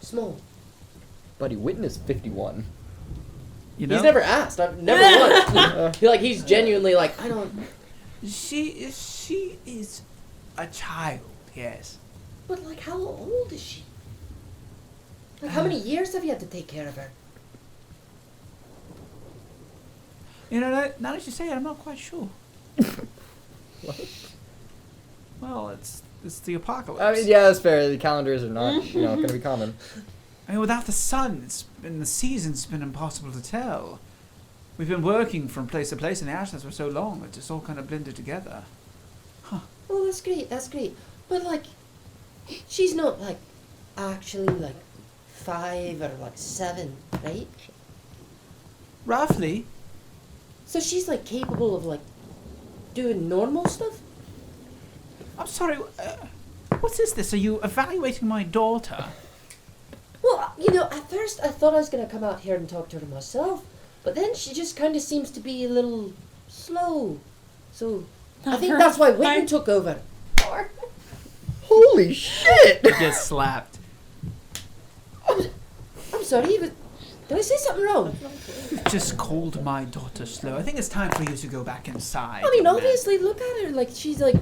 [SPEAKER 7] small?
[SPEAKER 2] Buddy, Witton is 51.
[SPEAKER 6] You know?
[SPEAKER 5] He's never asked. I've never once. He's genuinely like, I don't.
[SPEAKER 6] She is a child. Yes.
[SPEAKER 7] But like how old is she? Like how many years have you had to take care of her?
[SPEAKER 6] You know, now that you say it, I'm not quite sure.
[SPEAKER 2] What?
[SPEAKER 6] Well, it's the apocalypse.
[SPEAKER 2] I mean, yeah, that's fair. The calendars are not, going to be common.
[SPEAKER 6] I mean, without the sun, the season's been impossible to tell. We've been working from place to place in the Ashlands for so long, it just all kind of blended together.
[SPEAKER 7] Oh, that's great. That's great. But like, she's not like actually like 5 or like 7, right?
[SPEAKER 6] Roughly.
[SPEAKER 7] So she's like capable of like doing normal stuff.
[SPEAKER 6] I'm sorry, what is this? Are you evaluating my daughter?
[SPEAKER 7] Well, at first I thought I was gonna come out here and talk to her myself, but then she just kind of seems to be a little slow. So I think that's why Witton took over.
[SPEAKER 2] Holy shit!
[SPEAKER 1] He gets slapped.
[SPEAKER 7] I'm sorry, but did I say something wrong?
[SPEAKER 6] You just called my daughter slow. I think it's time for you to go back inside.
[SPEAKER 7] I mean,
[SPEAKER 6] young man.
[SPEAKER 7] obviously, look at her. Like, she's like,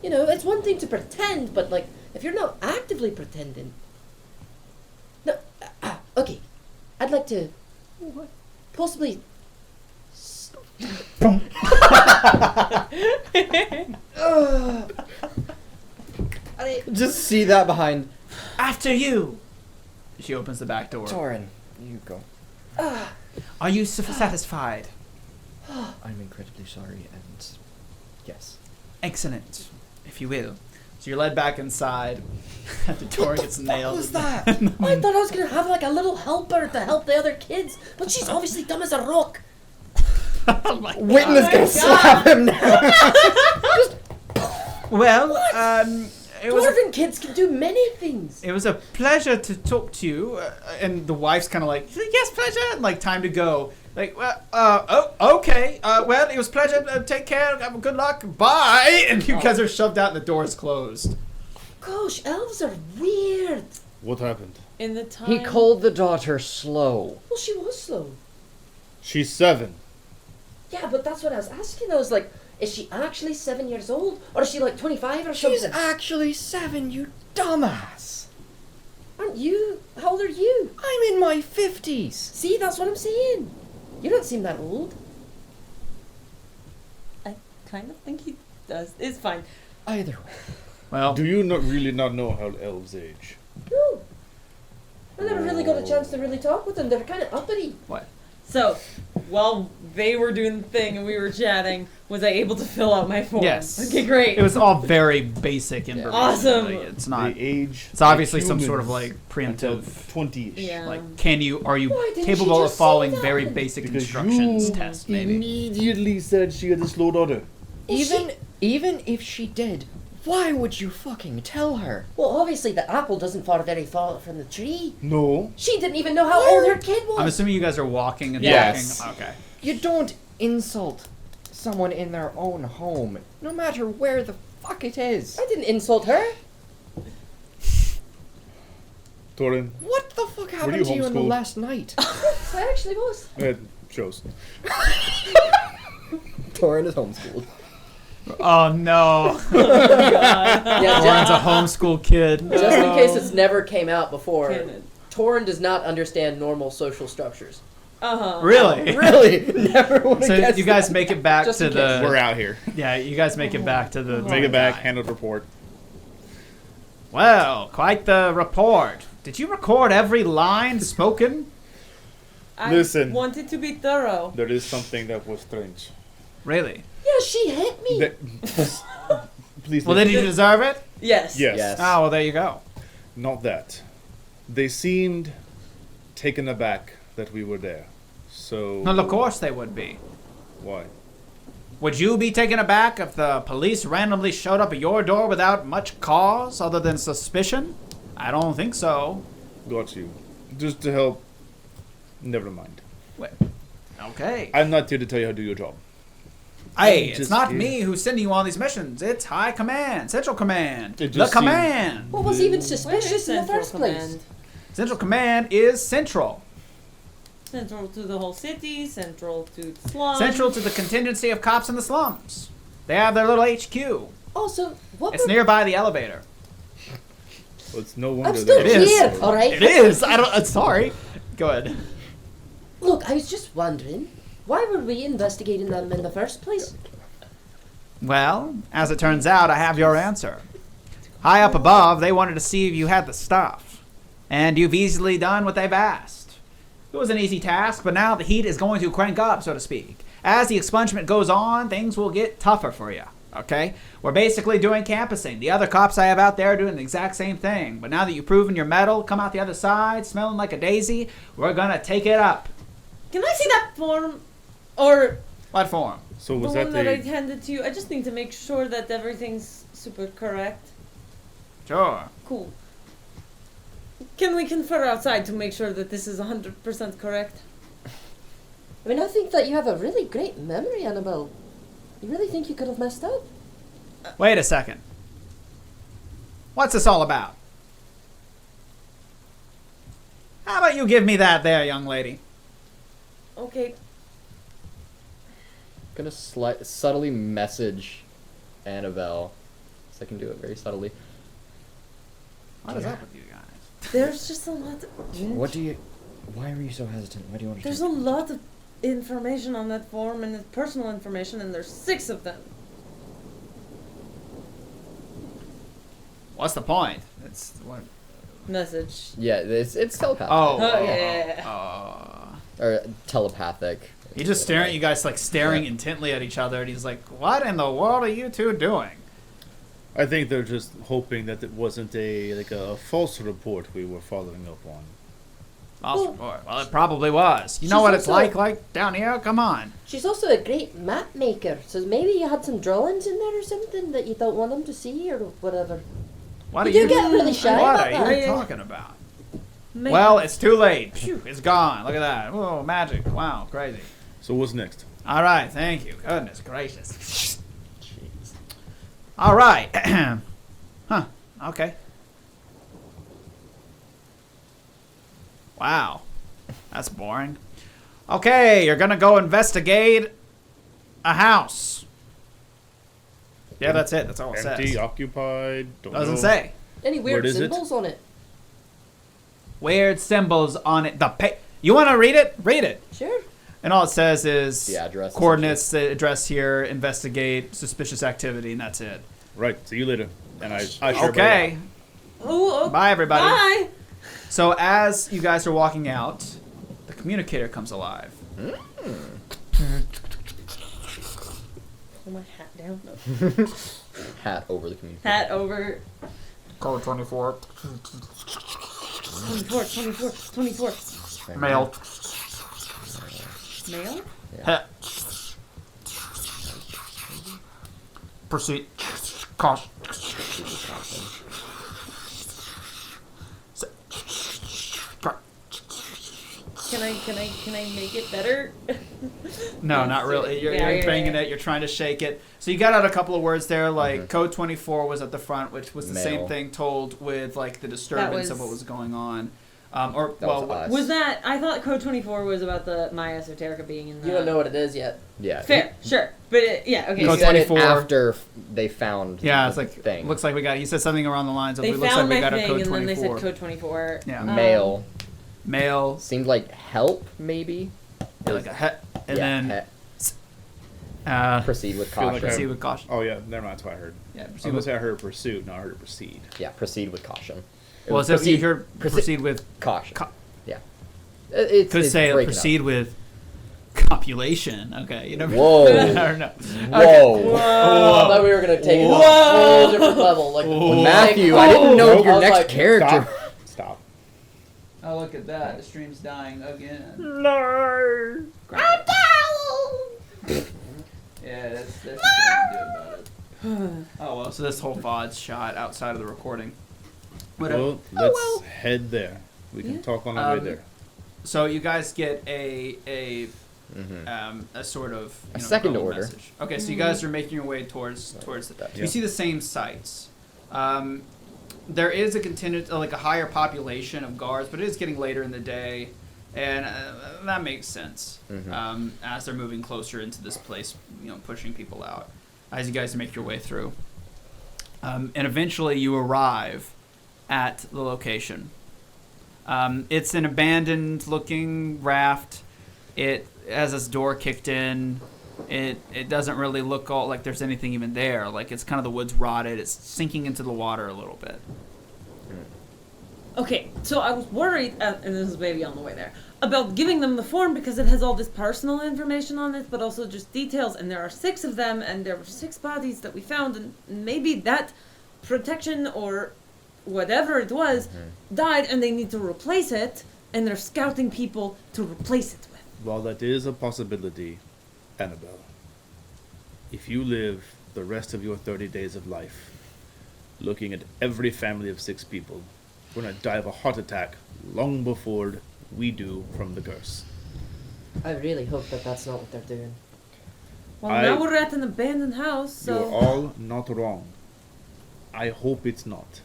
[SPEAKER 7] it's one thing to pretend, but like, if you're not actively pretending. No, okay. I'd like to possibly.
[SPEAKER 2] Just see that behind.
[SPEAKER 1] After you! She opens the back door.
[SPEAKER 2] Torin, you go.
[SPEAKER 1] Are you satisfied?
[SPEAKER 2] I'm incredibly sorry, and yes.
[SPEAKER 1] Excellent, if you will. So you're led back inside. The door gets nailed.
[SPEAKER 2] What was that?
[SPEAKER 7] I thought I was gonna have like a little helper to help the other kids, but she's obviously dumb as a rock.
[SPEAKER 1] Oh my
[SPEAKER 2] Witton is gonna slap him now.
[SPEAKER 1] Well, it was
[SPEAKER 7] Dwarven kids can do many things.
[SPEAKER 1] it was a pleasure to talk to you. And the wife's kind of like, yes, pleasure. And like, time to go. Like, well, okay. Well, it was a pleasure. Take care. Good luck. Bye. And you guys are shoved out and the door's closed.
[SPEAKER 7] Gosh, elves are weird.
[SPEAKER 8] What happened?
[SPEAKER 3] In the time.
[SPEAKER 2] He called the daughter slow.
[SPEAKER 7] Well, she was slow.
[SPEAKER 8] She's 7.
[SPEAKER 7] Yeah, but that's what I was asking. I was like, is she actually 7 years old? Or is she like 25 or
[SPEAKER 2] She's
[SPEAKER 7] something?
[SPEAKER 2] actually 7, you dumbass.
[SPEAKER 7] Aren't you? How old are you?
[SPEAKER 2] I'm in my 50s.
[SPEAKER 7] See, that's what I'm saying. You don't seem that old.
[SPEAKER 3] I kind of think he does. It's fine.
[SPEAKER 2] Either way.
[SPEAKER 1] Well,
[SPEAKER 8] Do you not really not know how elves age?
[SPEAKER 7] No. I never really got a chance to really talk with them. They're kind of uppity.
[SPEAKER 1] What?
[SPEAKER 3] So, while they were doing the thing and we were chatting, was I able to fill out my form?
[SPEAKER 1] Yes.
[SPEAKER 3] Okay, great.
[SPEAKER 1] It was all very basic information.
[SPEAKER 3] Awesome.
[SPEAKER 1] Like, it's not.
[SPEAKER 8] The age.
[SPEAKER 1] It's obviously
[SPEAKER 8] of
[SPEAKER 1] some sort of
[SPEAKER 8] humans
[SPEAKER 1] like
[SPEAKER 8] until
[SPEAKER 1] preemptive.
[SPEAKER 8] 20-ish.
[SPEAKER 3] Yeah.
[SPEAKER 1] Like, are you
[SPEAKER 7] Why didn't
[SPEAKER 1] capable
[SPEAKER 7] she
[SPEAKER 1] of
[SPEAKER 7] just say
[SPEAKER 1] following
[SPEAKER 7] that?
[SPEAKER 1] very basic
[SPEAKER 8] Because
[SPEAKER 1] instructions
[SPEAKER 8] you
[SPEAKER 1] test? Maybe.
[SPEAKER 8] immediately said she had a slow daughter.
[SPEAKER 2] Even if she did, why would you fucking tell her?
[SPEAKER 7] Well, obviously the apple doesn't fall very far from the tree.
[SPEAKER 8] No.
[SPEAKER 7] She didn't even know how old her kid was.
[SPEAKER 1] I'm assuming you guys are walking and
[SPEAKER 2] Yes.
[SPEAKER 1] talking. Okay.
[SPEAKER 2] You don't insult someone in their own home, no matter where the fuck it is.
[SPEAKER 7] I didn't insult her.
[SPEAKER 8] Torin,
[SPEAKER 2] What the fuck
[SPEAKER 8] you
[SPEAKER 2] happened to you in the
[SPEAKER 8] homeschooled?
[SPEAKER 2] last night?
[SPEAKER 7] I actually was.
[SPEAKER 8] it shows.
[SPEAKER 2] Torin is homeschooled.
[SPEAKER 1] Oh no.
[SPEAKER 5] Yeah,
[SPEAKER 1] Lauren's a homeschool kid.
[SPEAKER 5] just in case it's never came out before,
[SPEAKER 3] Canon.
[SPEAKER 5] Torin does not understand normal social structures.
[SPEAKER 1] Really?
[SPEAKER 2] Really? Never would have
[SPEAKER 1] So
[SPEAKER 2] guessed
[SPEAKER 1] you guys
[SPEAKER 2] that.
[SPEAKER 1] make it back
[SPEAKER 5] Just
[SPEAKER 1] to
[SPEAKER 5] in case.
[SPEAKER 1] the.
[SPEAKER 8] We're out here.
[SPEAKER 1] Yeah, you guys make it back to the.
[SPEAKER 8] Make it back,
[SPEAKER 1] guy.
[SPEAKER 8] handled report.
[SPEAKER 1] Well, quite the report. Did you record every line spoken?
[SPEAKER 3] I
[SPEAKER 8] Listen.
[SPEAKER 3] wanted to be thorough.
[SPEAKER 8] There is something that was strange.
[SPEAKER 1] Really?
[SPEAKER 7] Yeah, she hit me.
[SPEAKER 8] Please.
[SPEAKER 1] Well, did you deserve it?
[SPEAKER 3] Yes.
[SPEAKER 8] Yes.
[SPEAKER 2] Yes.
[SPEAKER 1] Oh, well, there you go.
[SPEAKER 8] Not that. They seemed taken aback that we were there. So.
[SPEAKER 1] Well, of course they would be.
[SPEAKER 8] Why?
[SPEAKER 1] Would you be taken aback if the police randomly showed up at your door without much cause other than suspicion? I don't think so.
[SPEAKER 8] Got you. Just to help. Never mind.
[SPEAKER 1] Wait. Okay.
[SPEAKER 8] I'm not here to tell you how to do your job.
[SPEAKER 1] Hey,
[SPEAKER 8] I'm
[SPEAKER 1] it's
[SPEAKER 8] just
[SPEAKER 1] not
[SPEAKER 8] here.
[SPEAKER 1] me who's sending you on these missions. It's High Command, Central Command,
[SPEAKER 8] It
[SPEAKER 1] the
[SPEAKER 8] just seemed-
[SPEAKER 1] Command.
[SPEAKER 7] What was even
[SPEAKER 3] Where is
[SPEAKER 7] suspicious in the
[SPEAKER 3] Central
[SPEAKER 7] first place?
[SPEAKER 3] Command?
[SPEAKER 1] Central Command is central.
[SPEAKER 3] Central to the whole city, central to the slums.
[SPEAKER 1] Central to the contingency of cops in the slums. They have their little HQ.
[SPEAKER 7] Also, what
[SPEAKER 1] It's
[SPEAKER 7] were...
[SPEAKER 1] nearby the elevator.
[SPEAKER 8] Well, it's no
[SPEAKER 7] I'm
[SPEAKER 8] wonder
[SPEAKER 7] still
[SPEAKER 1] It is.
[SPEAKER 7] here, alright?
[SPEAKER 1] It is. I don't. Sorry. Go ahead.
[SPEAKER 7] Look, I was just wondering, why were we investigating them in the first place?
[SPEAKER 1] Well, as it turns out, I have your answer. High up above, they wanted to see if you had the stuff. And you've easily done what they've asked. It was an easy task, but now the heat is going to crank up, so to speak. As the expungement goes on, things will get tougher for you. Okay? We're basically doing campusing. The other cops I have out there are doing the exact same thing. But now that you've proven your mettle, come out the other side, smelling like a daisy, we're gonna take it up.
[SPEAKER 3] Can I see that form? Or
[SPEAKER 1] What form?
[SPEAKER 8] So
[SPEAKER 3] the
[SPEAKER 8] was
[SPEAKER 3] one
[SPEAKER 8] that
[SPEAKER 3] that I
[SPEAKER 8] the.
[SPEAKER 3] handed to you? I just need to make sure that everything's super correct.
[SPEAKER 1] Sure.
[SPEAKER 3] Cool. Can we confer outside to make sure that this is 100% correct?
[SPEAKER 7] I mean, I think that you have a really great memory, Annabelle. You really think you could have messed up?
[SPEAKER 1] Wait a second. What's this all about? How about you give me that there, young lady?
[SPEAKER 3] Okay.
[SPEAKER 2] Gonna subtly message Annabelle, so I can do it very subtly.
[SPEAKER 1] What is up with you guys?
[SPEAKER 3] There's just a lot.
[SPEAKER 2] What do you? Why are you so hesitant? Why do you want to?
[SPEAKER 3] There's a lot of information on that form, and it's personal information, and there's 6 of them.
[SPEAKER 1] What's the point? It's what?
[SPEAKER 3] Message.
[SPEAKER 2] Yeah, it's telepathic.
[SPEAKER 1] Oh.
[SPEAKER 3] Oh, yeah.
[SPEAKER 2] Or telepathic.
[SPEAKER 1] He's just staring at you guys, like staring intently at each other, and he's like, "What in the world are you two doing?"
[SPEAKER 8] I think they're just hoping that it wasn't a false report we were following up on.
[SPEAKER 1] False report. Well, it probably was. You know
[SPEAKER 7] She's
[SPEAKER 1] what it's
[SPEAKER 7] also-
[SPEAKER 1] like down here. Come on.
[SPEAKER 7] She's also a great map maker, so maybe you had some drawings in there or something that you don't want them to see or whatever.
[SPEAKER 1] What
[SPEAKER 7] You
[SPEAKER 1] are
[SPEAKER 7] do
[SPEAKER 1] you?
[SPEAKER 7] get really shy
[SPEAKER 1] What
[SPEAKER 7] about
[SPEAKER 1] are you
[SPEAKER 7] that.
[SPEAKER 1] talking about?
[SPEAKER 3] Maybe.
[SPEAKER 1] Well, it's too late. Phew, it's gone. Look at that. Whoa, magic. Wow, crazy.
[SPEAKER 8] So what's next?
[SPEAKER 1] All right, thank you. Goodness gracious. Jeez. All right. Huh. Okay. Wow. That's boring. Okay, you're gonna go investigate a house. Yeah, that's it. That's all it
[SPEAKER 8] Empty,
[SPEAKER 1] says.
[SPEAKER 8] occupied. Don't
[SPEAKER 1] Doesn't
[SPEAKER 8] know.
[SPEAKER 1] say.
[SPEAKER 7] Any weird
[SPEAKER 8] Where is it?
[SPEAKER 7] symbols on it?
[SPEAKER 1] Weird symbols on it. You want to read it? Read it.
[SPEAKER 7] Sure.
[SPEAKER 1] And all it says is
[SPEAKER 2] The address,
[SPEAKER 1] coordinates, the address here, investigate suspicious activity, and that's it.
[SPEAKER 8] Right. See you later. And I sure
[SPEAKER 1] Okay.
[SPEAKER 3] Oh,
[SPEAKER 1] Bye, everybody.
[SPEAKER 3] Bye.
[SPEAKER 1] So as you guys are walking out, the communicator comes alive.
[SPEAKER 3] Pull my hat down.
[SPEAKER 2] Hat over the communicator.
[SPEAKER 3] Hat over.
[SPEAKER 1] Code 24.
[SPEAKER 3] 24.
[SPEAKER 1] Mail.
[SPEAKER 3] Mail?
[SPEAKER 1] Proceed. Caution.
[SPEAKER 3] Can I make it better?
[SPEAKER 1] No, not really. You're banging it. You're trying to shake it. So you got out a couple of words there, like code 24 was at the front, which was the same thing told with like the disturbance of what was going on.
[SPEAKER 3] Was that? I thought code 24 was about the Maya Esoterica being in the.
[SPEAKER 5] You don't know what it is yet.
[SPEAKER 2] Yeah.
[SPEAKER 3] Fair, sure, but okay.
[SPEAKER 1] Code
[SPEAKER 2] He said it
[SPEAKER 1] 24
[SPEAKER 2] after they found.
[SPEAKER 1] Yeah, it's
[SPEAKER 2] the
[SPEAKER 1] like
[SPEAKER 2] thing.
[SPEAKER 1] looks like we got. He said something around the lines of
[SPEAKER 3] They
[SPEAKER 1] it looks
[SPEAKER 3] found
[SPEAKER 1] like we
[SPEAKER 3] my
[SPEAKER 1] got a
[SPEAKER 3] thing,
[SPEAKER 1] code
[SPEAKER 3] and
[SPEAKER 1] 24.
[SPEAKER 3] then they said code 24.
[SPEAKER 1] Yeah.
[SPEAKER 2] Mail.
[SPEAKER 1] Seemed
[SPEAKER 2] like help, maybe.
[SPEAKER 1] Yeah, like a and then
[SPEAKER 2] proceed with
[SPEAKER 8] feel like
[SPEAKER 2] caution.
[SPEAKER 1] proceed with caution.
[SPEAKER 8] Oh yeah, never mind. That's what I heard.
[SPEAKER 1] Yeah,
[SPEAKER 8] I
[SPEAKER 1] proceed
[SPEAKER 8] was gonna
[SPEAKER 1] with.
[SPEAKER 8] say I heard pursuit. No, I heard proceed.
[SPEAKER 2] Yeah, proceed with caution.
[SPEAKER 1] Well, so you heard proceed with
[SPEAKER 2] caution.
[SPEAKER 1] Co-
[SPEAKER 2] Yeah. It's
[SPEAKER 1] say
[SPEAKER 2] breaking
[SPEAKER 1] proceed
[SPEAKER 2] up.
[SPEAKER 1] with copulation. Okay, you never.
[SPEAKER 2] Whoa.
[SPEAKER 1] I don't know.
[SPEAKER 2] Whoa.
[SPEAKER 5] I thought we were gonna take it to a whole different level. Like
[SPEAKER 2] Matthew, I didn't know your
[SPEAKER 5] I was
[SPEAKER 2] next
[SPEAKER 5] like,
[SPEAKER 2] character.
[SPEAKER 8] Stop.
[SPEAKER 1] Oh, look at that. The stream's dying again.
[SPEAKER 2] No.
[SPEAKER 1] Yeah, that's what we can do about it. Oh, well, so this whole VOD's shot outside of the recording. Whatever.
[SPEAKER 8] Well, let's head there. We can talk on our way there.
[SPEAKER 1] So you guys get a sort of
[SPEAKER 2] second
[SPEAKER 1] early
[SPEAKER 2] order.
[SPEAKER 1] message. Okay, so you guys are making your way towards the. You see the same sites. There is a contingent, like a higher population of guards, but it is getting later in the day, and that makes sense as they're moving closer into this place, pushing people out as you guys make your way through. And eventually you arrive at the location. It's an abandoned-looking raft. It has its door kicked in. It doesn't really look all like there's anything even there. Like it's kind of the wood's rotted. It's sinking into the water a little bit.
[SPEAKER 3] Okay, so I was worried, and this is maybe on the way there, about giving them the form because it has all this personal information on it, but also just details, and there are 6 of them, and there were 6 bodies that we found, and maybe that protection or whatever it was died, and they need to replace it, and they're scouting people to replace it with.
[SPEAKER 8] Well, that is a possibility, Annabelle. If you live the rest of your 30 days of life looking at every family of 6 people, we're going to die of a heart attack long before we do from the curse.
[SPEAKER 5] I really hope that that's not what they're doing.
[SPEAKER 3] Well, now we're at an abandoned house, so...
[SPEAKER 8] You're all not wrong. I hope it's not.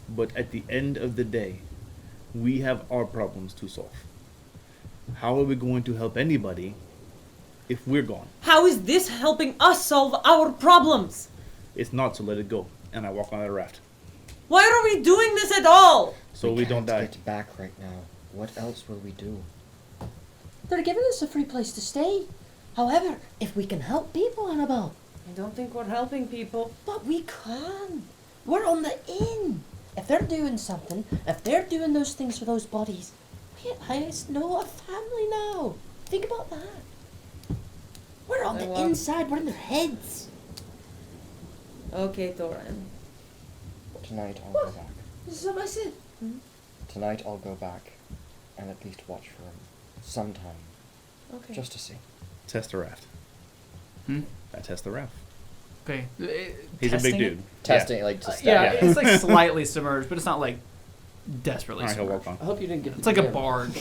[SPEAKER 8] But at the end of the day, we have our problems to solve. How are we going to help anybody if we're gone?
[SPEAKER 3] How is this helping us solve our problems?
[SPEAKER 8] It's not, so let it go. And I walk on that raft.
[SPEAKER 3] Why are we doing this at all?
[SPEAKER 8] So we don't die.
[SPEAKER 2] Get back right now. What else will we do?
[SPEAKER 7] They're giving us a free place to stay. However, if we can help people, Annabelle.
[SPEAKER 3] I don't think we're helping people.
[SPEAKER 7] But we can. We're on the inn. If they're doing something, if they're doing those things for those bodies, we at least know a family now. Think about that. We're on the inside. We're in their heads.
[SPEAKER 3] Okay, Torin.
[SPEAKER 2] Tonight I'll go back.
[SPEAKER 7] This is what I said.
[SPEAKER 2] Tonight I'll go back and at least watch for him sometime.
[SPEAKER 3] Okay.
[SPEAKER 2] Just to see.
[SPEAKER 8] Test the raft. I test the raft.
[SPEAKER 1] Okay.
[SPEAKER 8] He's a big dude.
[SPEAKER 2] Testing, like, to step.
[SPEAKER 1] Yeah, it's like slightly submerged, but it's not like desperately
[SPEAKER 8] Alright, he'll
[SPEAKER 1] submerged.
[SPEAKER 8] walk on.
[SPEAKER 5] I hope you didn't get
[SPEAKER 1] It's like a barge.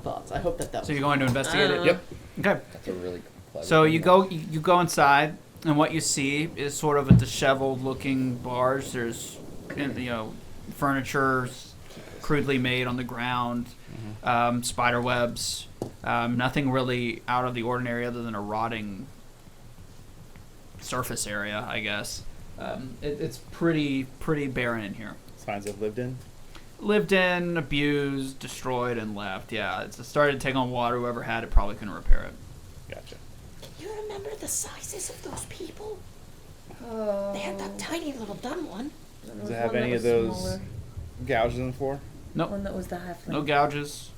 [SPEAKER 5] thoughts. I hope that
[SPEAKER 1] So you're going to investigate it?
[SPEAKER 8] Yep.
[SPEAKER 1] Okay.
[SPEAKER 2] That's a really clever
[SPEAKER 1] So
[SPEAKER 2] thing.
[SPEAKER 1] you go inside, and what you see is sort of a disheveled-looking barge. There's, furniture crudely made on the ground, spider webs, nothing really out of the ordinary other than a rotting surface area, I guess. It's pretty barren in here.
[SPEAKER 8] Signs of lived in.
[SPEAKER 1] Lived in, abused, destroyed, and left. Yeah, it started to take on water. Whoever had it probably couldn't repair it.
[SPEAKER 8] Gotcha.
[SPEAKER 7] You remember the sizes of those people? They had that tiny little dun one.
[SPEAKER 8] Does it have any of those gouges in the floor?
[SPEAKER 1] Nope.
[SPEAKER 3] One that was the halfling.
[SPEAKER 1] No gouges.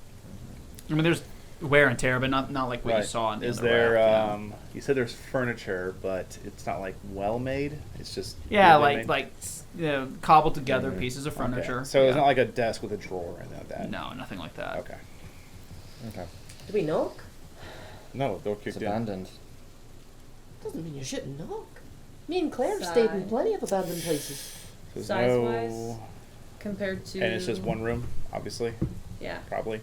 [SPEAKER 1] I mean, there's wear and tear, but not like what you
[SPEAKER 8] Right.
[SPEAKER 1] saw in the
[SPEAKER 8] Is
[SPEAKER 1] other
[SPEAKER 8] there?
[SPEAKER 1] raft,
[SPEAKER 8] You said there's furniture, but it's not like well made. It's just
[SPEAKER 1] yeah,
[SPEAKER 8] weirdly
[SPEAKER 1] like
[SPEAKER 8] made?
[SPEAKER 1] cobbled together pieces of
[SPEAKER 8] Okay.
[SPEAKER 1] furniture.
[SPEAKER 8] So it's
[SPEAKER 1] Yeah.
[SPEAKER 8] not like a desk with a drawer or anything like that.
[SPEAKER 1] No, nothing like that.
[SPEAKER 8] Okay.
[SPEAKER 2] Okay.
[SPEAKER 5] Do we knock?
[SPEAKER 8] No, door
[SPEAKER 2] It's
[SPEAKER 8] kicked in.
[SPEAKER 2] abandoned.
[SPEAKER 5] Doesn't mean you shouldn't knock. Me and Claire have stayed in
[SPEAKER 3] Size.
[SPEAKER 5] plenty of abandoned places.
[SPEAKER 8] There's
[SPEAKER 3] Size-wise?
[SPEAKER 8] no.
[SPEAKER 3] Compared to.
[SPEAKER 8] And it's just one room, obviously,
[SPEAKER 3] Yeah.
[SPEAKER 8] probably.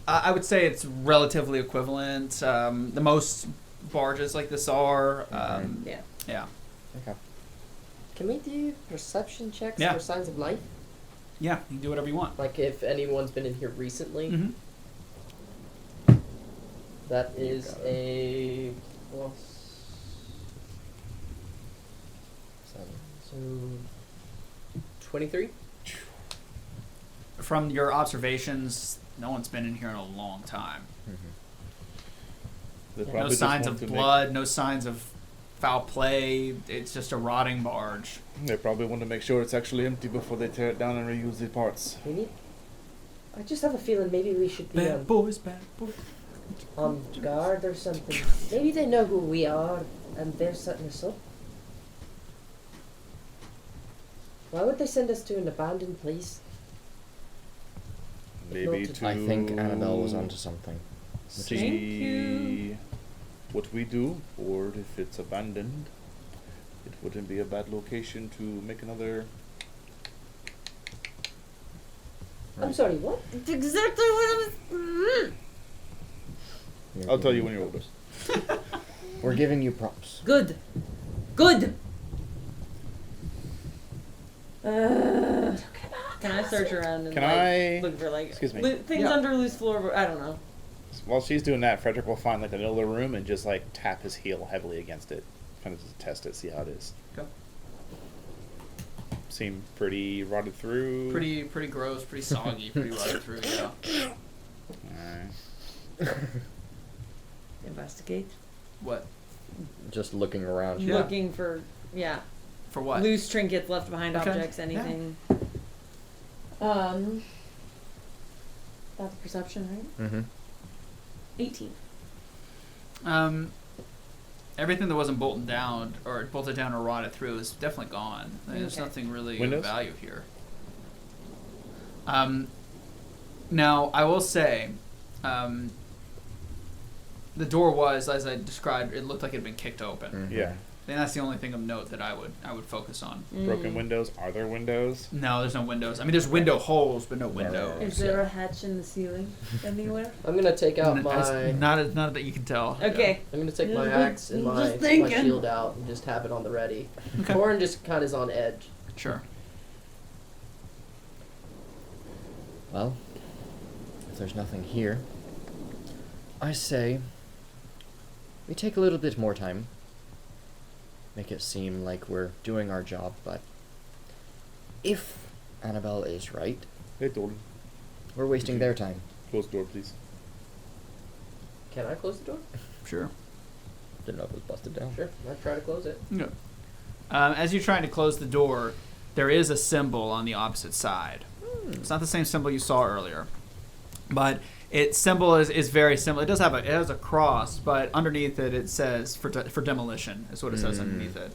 [SPEAKER 1] I would say it's relatively equivalent. The most barges like this are.
[SPEAKER 3] Yeah.
[SPEAKER 1] Yeah.
[SPEAKER 2] Okay.
[SPEAKER 5] Can we do perception checks
[SPEAKER 1] Yeah.
[SPEAKER 5] for signs of life?
[SPEAKER 1] Yeah, you can do whatever you want.
[SPEAKER 5] Like if anyone's been in here recently?
[SPEAKER 1] Mm-hmm.
[SPEAKER 5] That is
[SPEAKER 2] got it.
[SPEAKER 5] a plus.
[SPEAKER 2] 7.
[SPEAKER 5] So 23?
[SPEAKER 1] From your observations, no one's been in here in a long time.
[SPEAKER 8] They
[SPEAKER 5] No
[SPEAKER 1] No
[SPEAKER 8] probably just
[SPEAKER 1] signs
[SPEAKER 8] want
[SPEAKER 1] of
[SPEAKER 8] to
[SPEAKER 1] blood, no signs of foul play. It's just a rotting barge.
[SPEAKER 8] They probably want to make sure it's actually empty before they tear it down and reuse the parts.
[SPEAKER 5] We need. I just have a feeling maybe we should be
[SPEAKER 1] Bad boys, bad boys.
[SPEAKER 5] on guard or something. Maybe they know who we are and they're setting us up. Why would they send us to an abandoned place?
[SPEAKER 8] Maybe
[SPEAKER 5] not-
[SPEAKER 8] to
[SPEAKER 2] I think Annabelle was onto something.
[SPEAKER 8] see what we do, or if it's abandoned, it wouldn't be a bad location to make another.
[SPEAKER 5] I'm sorry, what?
[SPEAKER 3] It's exactly what I was.
[SPEAKER 8] I'll tell you when you're older.
[SPEAKER 2] We're giving you props.
[SPEAKER 3] Good. Good. Can I search around and
[SPEAKER 8] Can
[SPEAKER 3] like,
[SPEAKER 8] I-
[SPEAKER 3] look for like
[SPEAKER 8] Excuse me.
[SPEAKER 3] things
[SPEAKER 1] Yeah.
[SPEAKER 3] under loose floor? I don't know.
[SPEAKER 8] While she's doing that, Fredrick will find like the middle of the room and just like tap his heel heavily against it, kind of just test it, see how it is.
[SPEAKER 1] Okay.
[SPEAKER 8] Seem pretty rotted through.
[SPEAKER 1] Pretty gross, pretty soggy, pretty rotted through. Yeah.
[SPEAKER 8] Alright.
[SPEAKER 3] Investigate.
[SPEAKER 1] What?
[SPEAKER 2] Just looking around.
[SPEAKER 1] Yeah.
[SPEAKER 3] Looking for
[SPEAKER 1] For what?
[SPEAKER 3] loose trinkets left behind,
[SPEAKER 1] Okay.
[SPEAKER 3] objects, anything. That's perception, right?
[SPEAKER 2] Mm-hmm.
[SPEAKER 3] 18.
[SPEAKER 1] Everything that wasn't bolted down or rotted through is definitely gone. I mean, there's
[SPEAKER 3] Okay.
[SPEAKER 1] nothing really
[SPEAKER 8] Windows?
[SPEAKER 1] of value here. Now I will say, the door was, as I described, it looked like it had been kicked open.
[SPEAKER 8] Yeah.
[SPEAKER 1] And that's the only thing of note that I would focus on.
[SPEAKER 8] Broken windows. Are there windows?
[SPEAKER 1] No, there's no windows. I mean, there's window holes, but no windows.
[SPEAKER 3] Is there a hatch in the ceiling anywhere?
[SPEAKER 5] I'm gonna take out my.
[SPEAKER 1] Not that you can tell.
[SPEAKER 3] Okay.
[SPEAKER 5] I'm gonna take my
[SPEAKER 3] Just
[SPEAKER 5] axe and my
[SPEAKER 3] thinking.
[SPEAKER 5] shield out and just have it on the ready.
[SPEAKER 1] Okay.
[SPEAKER 5] Torin just kind of is on edge.
[SPEAKER 1] Sure.
[SPEAKER 2] Well, if there's nothing here, I say we take a little bit more time. Make it seem like we're doing our job, but if Annabelle is right,
[SPEAKER 8] Hey, Torin.
[SPEAKER 2] we're wasting their time.
[SPEAKER 8] Close the door, please.
[SPEAKER 5] Can I close the door?
[SPEAKER 1] Sure.
[SPEAKER 2] Didn't know if it was busted down.
[SPEAKER 5] Sure. I try to close it.
[SPEAKER 1] Yeah. As you're trying to close the door, there is a symbol on the opposite side. It's not the same symbol you saw earlier, but its symbol is very similar. It has a cross, but underneath it says for demolition is what it says underneath it.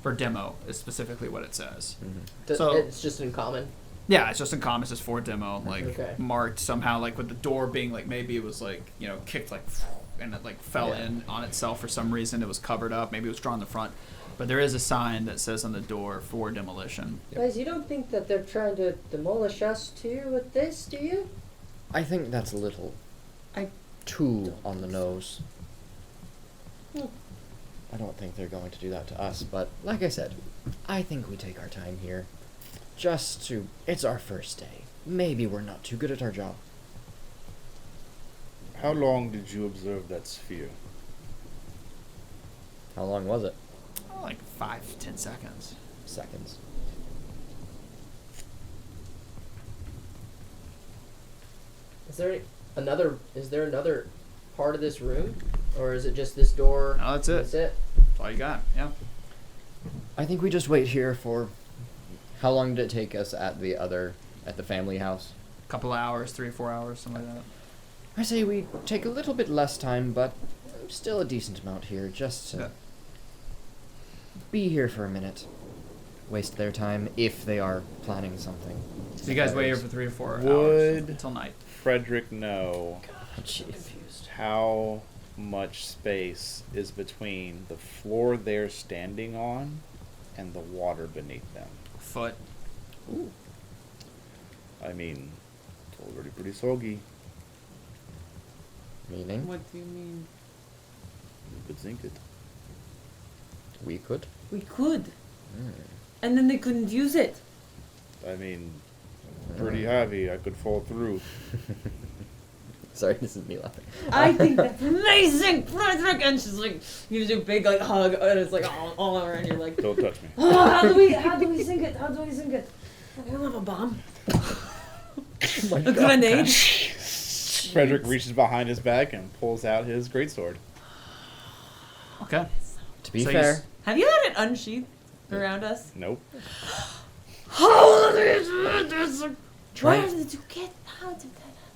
[SPEAKER 1] For demo is specifically what it says. So-
[SPEAKER 5] It's just in common.
[SPEAKER 1] Yeah, it's just in common. It says for demo, like
[SPEAKER 5] Okay.
[SPEAKER 1] marked somehow, like with the door being like maybe it was like kicked like and it like fell
[SPEAKER 2] Yeah.
[SPEAKER 1] in on itself for some reason. It was covered up. Maybe it was drawn in the front. But there is a sign that says on the door for demolition.
[SPEAKER 5] Guys, you don't think that they're trying to demolish us too with this, do you?
[SPEAKER 2] I think that's a little too on the nose. I don't think they're going to do that to us, but like I said, I think we take our time here. It's our first day. Maybe we're not too good at our job.
[SPEAKER 8] How long did you observe that sphere?
[SPEAKER 2] How long was it?
[SPEAKER 1] Like 5 to 10 seconds.
[SPEAKER 2] Seconds.
[SPEAKER 5] Is there another part of this room, or is it just this door?
[SPEAKER 1] No, that's it.
[SPEAKER 5] That's it.
[SPEAKER 1] That's all you got. Yeah.
[SPEAKER 2] I think we just wait here for... How long did it take us at the family house?
[SPEAKER 1] couple of hours, 3 or 4 hours, something like that.
[SPEAKER 2] I say we take a little bit less time, but still a decent amount here, just to be here for a minute. Waste their time if they are planning something.
[SPEAKER 1] So you guys wait here for 3 or 4 hours
[SPEAKER 4] Would
[SPEAKER 1] until night.
[SPEAKER 8] Fredrick know
[SPEAKER 2] Jeez.
[SPEAKER 8] how much space is between the floor they're standing on and the water beneath them?
[SPEAKER 1] Foot.
[SPEAKER 2] Ooh.
[SPEAKER 8] I mean, it's already pretty soggy.
[SPEAKER 2] Meaning?
[SPEAKER 3] What do you mean?
[SPEAKER 8] You could sink it.
[SPEAKER 2] We could?
[SPEAKER 3] We could. And then they couldn't use it.
[SPEAKER 8] I mean, pretty heavy. I could fall through.
[SPEAKER 2] Sorry, this is me laughing.
[SPEAKER 3] I think that's amazing, Fredrick. And she's like, gives you a big like hug, and it's like all around. You're like,
[SPEAKER 8] Don't touch me.
[SPEAKER 3] oh, how do we sink it? How do we sink it? I don't have a bomb. A grenade.
[SPEAKER 8] Fredrick reaches behind his back and pulls out his greatsword.
[SPEAKER 1] Okay.
[SPEAKER 2] To be
[SPEAKER 1] So
[SPEAKER 2] fair,
[SPEAKER 3] Have you had it unsheathed around us?
[SPEAKER 8] Nope.
[SPEAKER 3] How did this?
[SPEAKER 2] Try
[SPEAKER 3] Where
[SPEAKER 2] it.
[SPEAKER 3] did you get? How did that happen?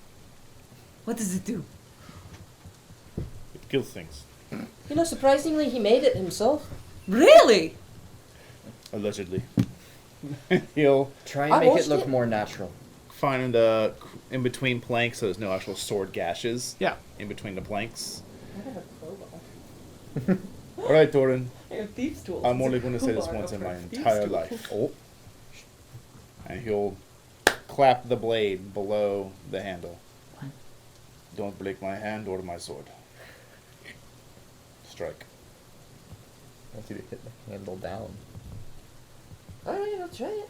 [SPEAKER 3] What does it do?
[SPEAKER 8] It kills things.
[SPEAKER 7] You know, surprisingly, he made it himself.
[SPEAKER 3] Really?
[SPEAKER 8] Allegedly. He'll
[SPEAKER 2] try and
[SPEAKER 7] I
[SPEAKER 2] make it
[SPEAKER 7] watched
[SPEAKER 2] look
[SPEAKER 7] it.
[SPEAKER 2] more natural.
[SPEAKER 8] find in between planks so there's no actual sword gashes.
[SPEAKER 1] Yeah.
[SPEAKER 8] In between the planks.
[SPEAKER 7] I have a crowbar.
[SPEAKER 8] Alright, Torin.
[SPEAKER 3] I have thieves' tools.
[SPEAKER 8] I'm only going to say this once in my entire life. Oh. And he'll clap the blade below the handle. Don't break my hand or my sword. Strike.
[SPEAKER 2] I want you to hit the handle down.
[SPEAKER 7] Alright, I'll try it.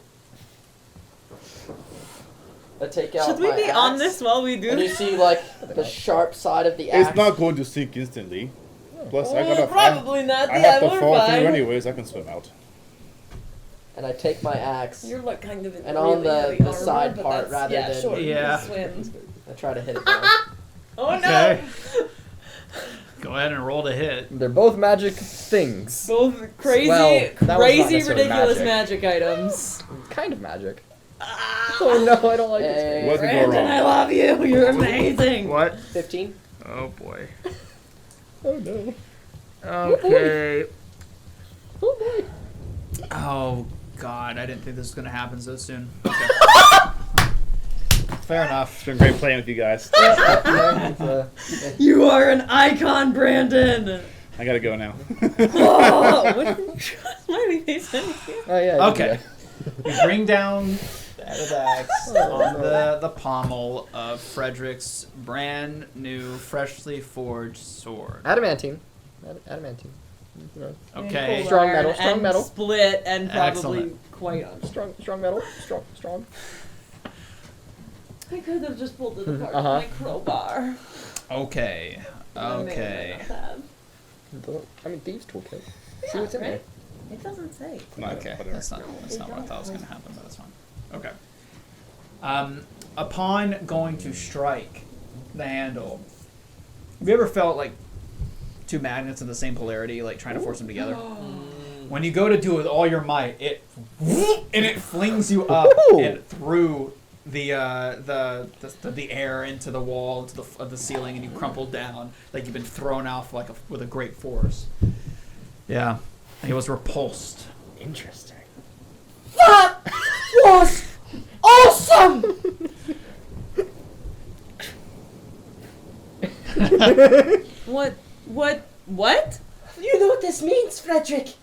[SPEAKER 7] I take out
[SPEAKER 3] Should we
[SPEAKER 7] my
[SPEAKER 3] be
[SPEAKER 7] axe,
[SPEAKER 3] on this while we do
[SPEAKER 7] and you
[SPEAKER 3] this?
[SPEAKER 7] see, like, the sharp side of the axe.
[SPEAKER 8] It's not going to sink instantly. Plus, I
[SPEAKER 3] Well,
[SPEAKER 8] gotta.
[SPEAKER 3] probably not.
[SPEAKER 8] I
[SPEAKER 3] Yeah,
[SPEAKER 8] have to
[SPEAKER 3] we're
[SPEAKER 8] fall
[SPEAKER 3] fine.
[SPEAKER 8] through anyways. I can swim out.
[SPEAKER 7] And I take my axe.
[SPEAKER 3] You're like kind of in
[SPEAKER 7] And
[SPEAKER 3] really
[SPEAKER 7] on the-
[SPEAKER 3] heavy
[SPEAKER 7] the
[SPEAKER 3] armor,
[SPEAKER 7] side
[SPEAKER 3] but
[SPEAKER 7] part
[SPEAKER 3] that's-
[SPEAKER 7] rather
[SPEAKER 3] yeah,
[SPEAKER 7] than-
[SPEAKER 3] sure, you can
[SPEAKER 1] Yeah.
[SPEAKER 3] swim.
[SPEAKER 7] I try to hit it down.
[SPEAKER 3] Oh
[SPEAKER 1] Okay.
[SPEAKER 3] no!
[SPEAKER 1] Go ahead and roll to hit.
[SPEAKER 2] They're both magic things.
[SPEAKER 3] Both crazy,
[SPEAKER 2] Well, that was not
[SPEAKER 3] crazy,
[SPEAKER 2] necessarily
[SPEAKER 3] ridiculous
[SPEAKER 2] magic.
[SPEAKER 3] magic items.
[SPEAKER 2] Kind of magic. Oh no, I don't like this.
[SPEAKER 7] Hey,
[SPEAKER 8] What could go
[SPEAKER 3] Brandon, I
[SPEAKER 8] wrong?
[SPEAKER 3] love you. You're amazing.
[SPEAKER 1] What?
[SPEAKER 7] 15.
[SPEAKER 1] Oh boy.
[SPEAKER 2] Oh no.
[SPEAKER 1] Okay.
[SPEAKER 2] Oh boy.
[SPEAKER 1] Oh god, I didn't think this was gonna happen so soon. Okay. Fair enough.
[SPEAKER 8] It's been great playing with you guys.
[SPEAKER 3] You are an icon, Brandon.
[SPEAKER 8] I gotta go now.
[SPEAKER 3] Oh, what? Smiley face.
[SPEAKER 2] Oh yeah. I did
[SPEAKER 1] Okay.
[SPEAKER 2] that.
[SPEAKER 1] You bring down the head of the axe on the pommel of Fredrick's brand new, freshly forged sword.
[SPEAKER 2] Adamantine. Adamantine. You know,
[SPEAKER 1] Okay.
[SPEAKER 2] Strong metal, strong
[SPEAKER 3] and
[SPEAKER 2] metal.
[SPEAKER 3] Split and probably
[SPEAKER 1] Excellent.
[SPEAKER 3] quite on.
[SPEAKER 2] strong metal. Strong.
[SPEAKER 3] I could have just pulled it apart
[SPEAKER 2] Uh-huh.
[SPEAKER 3] with my crowbar.
[SPEAKER 1] Okay.
[SPEAKER 3] I may
[SPEAKER 1] Okay.
[SPEAKER 3] not have.
[SPEAKER 2] I mean, thieves' toolkit. See
[SPEAKER 3] Yeah,
[SPEAKER 2] what's in
[SPEAKER 3] right? It doesn't say.
[SPEAKER 1] Okay.
[SPEAKER 8] Whatever.
[SPEAKER 1] That's not what I thought was gonna happen, but that's fine. Okay. Upon going to strike the handle, have you ever felt like two magnets of the same polarity, like trying to force them together? When you go to do it with all your might, it flings you up
[SPEAKER 2] Ooh.
[SPEAKER 1] and through the air into the wall, into the ceiling, and you crumple down like you've been thrown off like with a great force. Yeah, and he was repulsed.
[SPEAKER 2] Interesting.
[SPEAKER 7] That was awesome!
[SPEAKER 3] What?
[SPEAKER 7] You know what this means, Fredrick?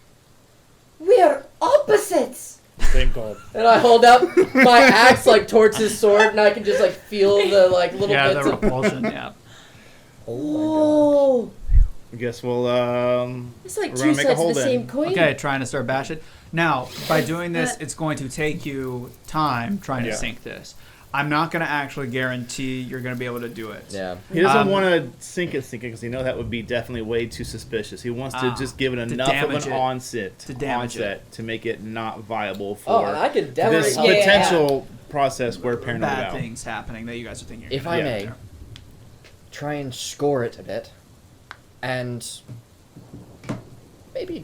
[SPEAKER 7] We are opposites!
[SPEAKER 8] Thank God.
[SPEAKER 7] And I hold up my axe, like, towards his sword, and I can just, like, feel the, like, little
[SPEAKER 1] Yeah,
[SPEAKER 7] bits
[SPEAKER 1] the
[SPEAKER 7] of...
[SPEAKER 1] repulsion. Yeah.
[SPEAKER 7] Oh!
[SPEAKER 8] I guess we'll
[SPEAKER 7] It's like
[SPEAKER 8] We're
[SPEAKER 7] two
[SPEAKER 8] gonna make a
[SPEAKER 7] sides of
[SPEAKER 8] hole
[SPEAKER 7] the
[SPEAKER 8] then.
[SPEAKER 7] same coin.
[SPEAKER 1] Okay, trying to start bashing. Now, by doing this, it's going to take you time trying to
[SPEAKER 8] Yeah.
[SPEAKER 1] sink this. I'm not going to actually guarantee you're going to be able to do it.
[SPEAKER 2] Yeah.
[SPEAKER 8] He doesn't
[SPEAKER 1] Um,
[SPEAKER 8] want to sink it because he knows that would be definitely way too suspicious. He wants to just give it
[SPEAKER 1] to
[SPEAKER 8] enough of
[SPEAKER 1] damage
[SPEAKER 8] an
[SPEAKER 1] it.
[SPEAKER 8] onset
[SPEAKER 1] To damage
[SPEAKER 8] to make it not viable
[SPEAKER 7] Oh,
[SPEAKER 8] for
[SPEAKER 7] and I could definitely...
[SPEAKER 8] this
[SPEAKER 3] Yeah.
[SPEAKER 8] potential process we're paranoid
[SPEAKER 1] Bad
[SPEAKER 8] about.
[SPEAKER 1] things happening that you guys are thinking.
[SPEAKER 2] If
[SPEAKER 1] you're
[SPEAKER 2] I
[SPEAKER 1] gonna
[SPEAKER 2] may,
[SPEAKER 1] do.
[SPEAKER 2] try and score it a bit, and maybe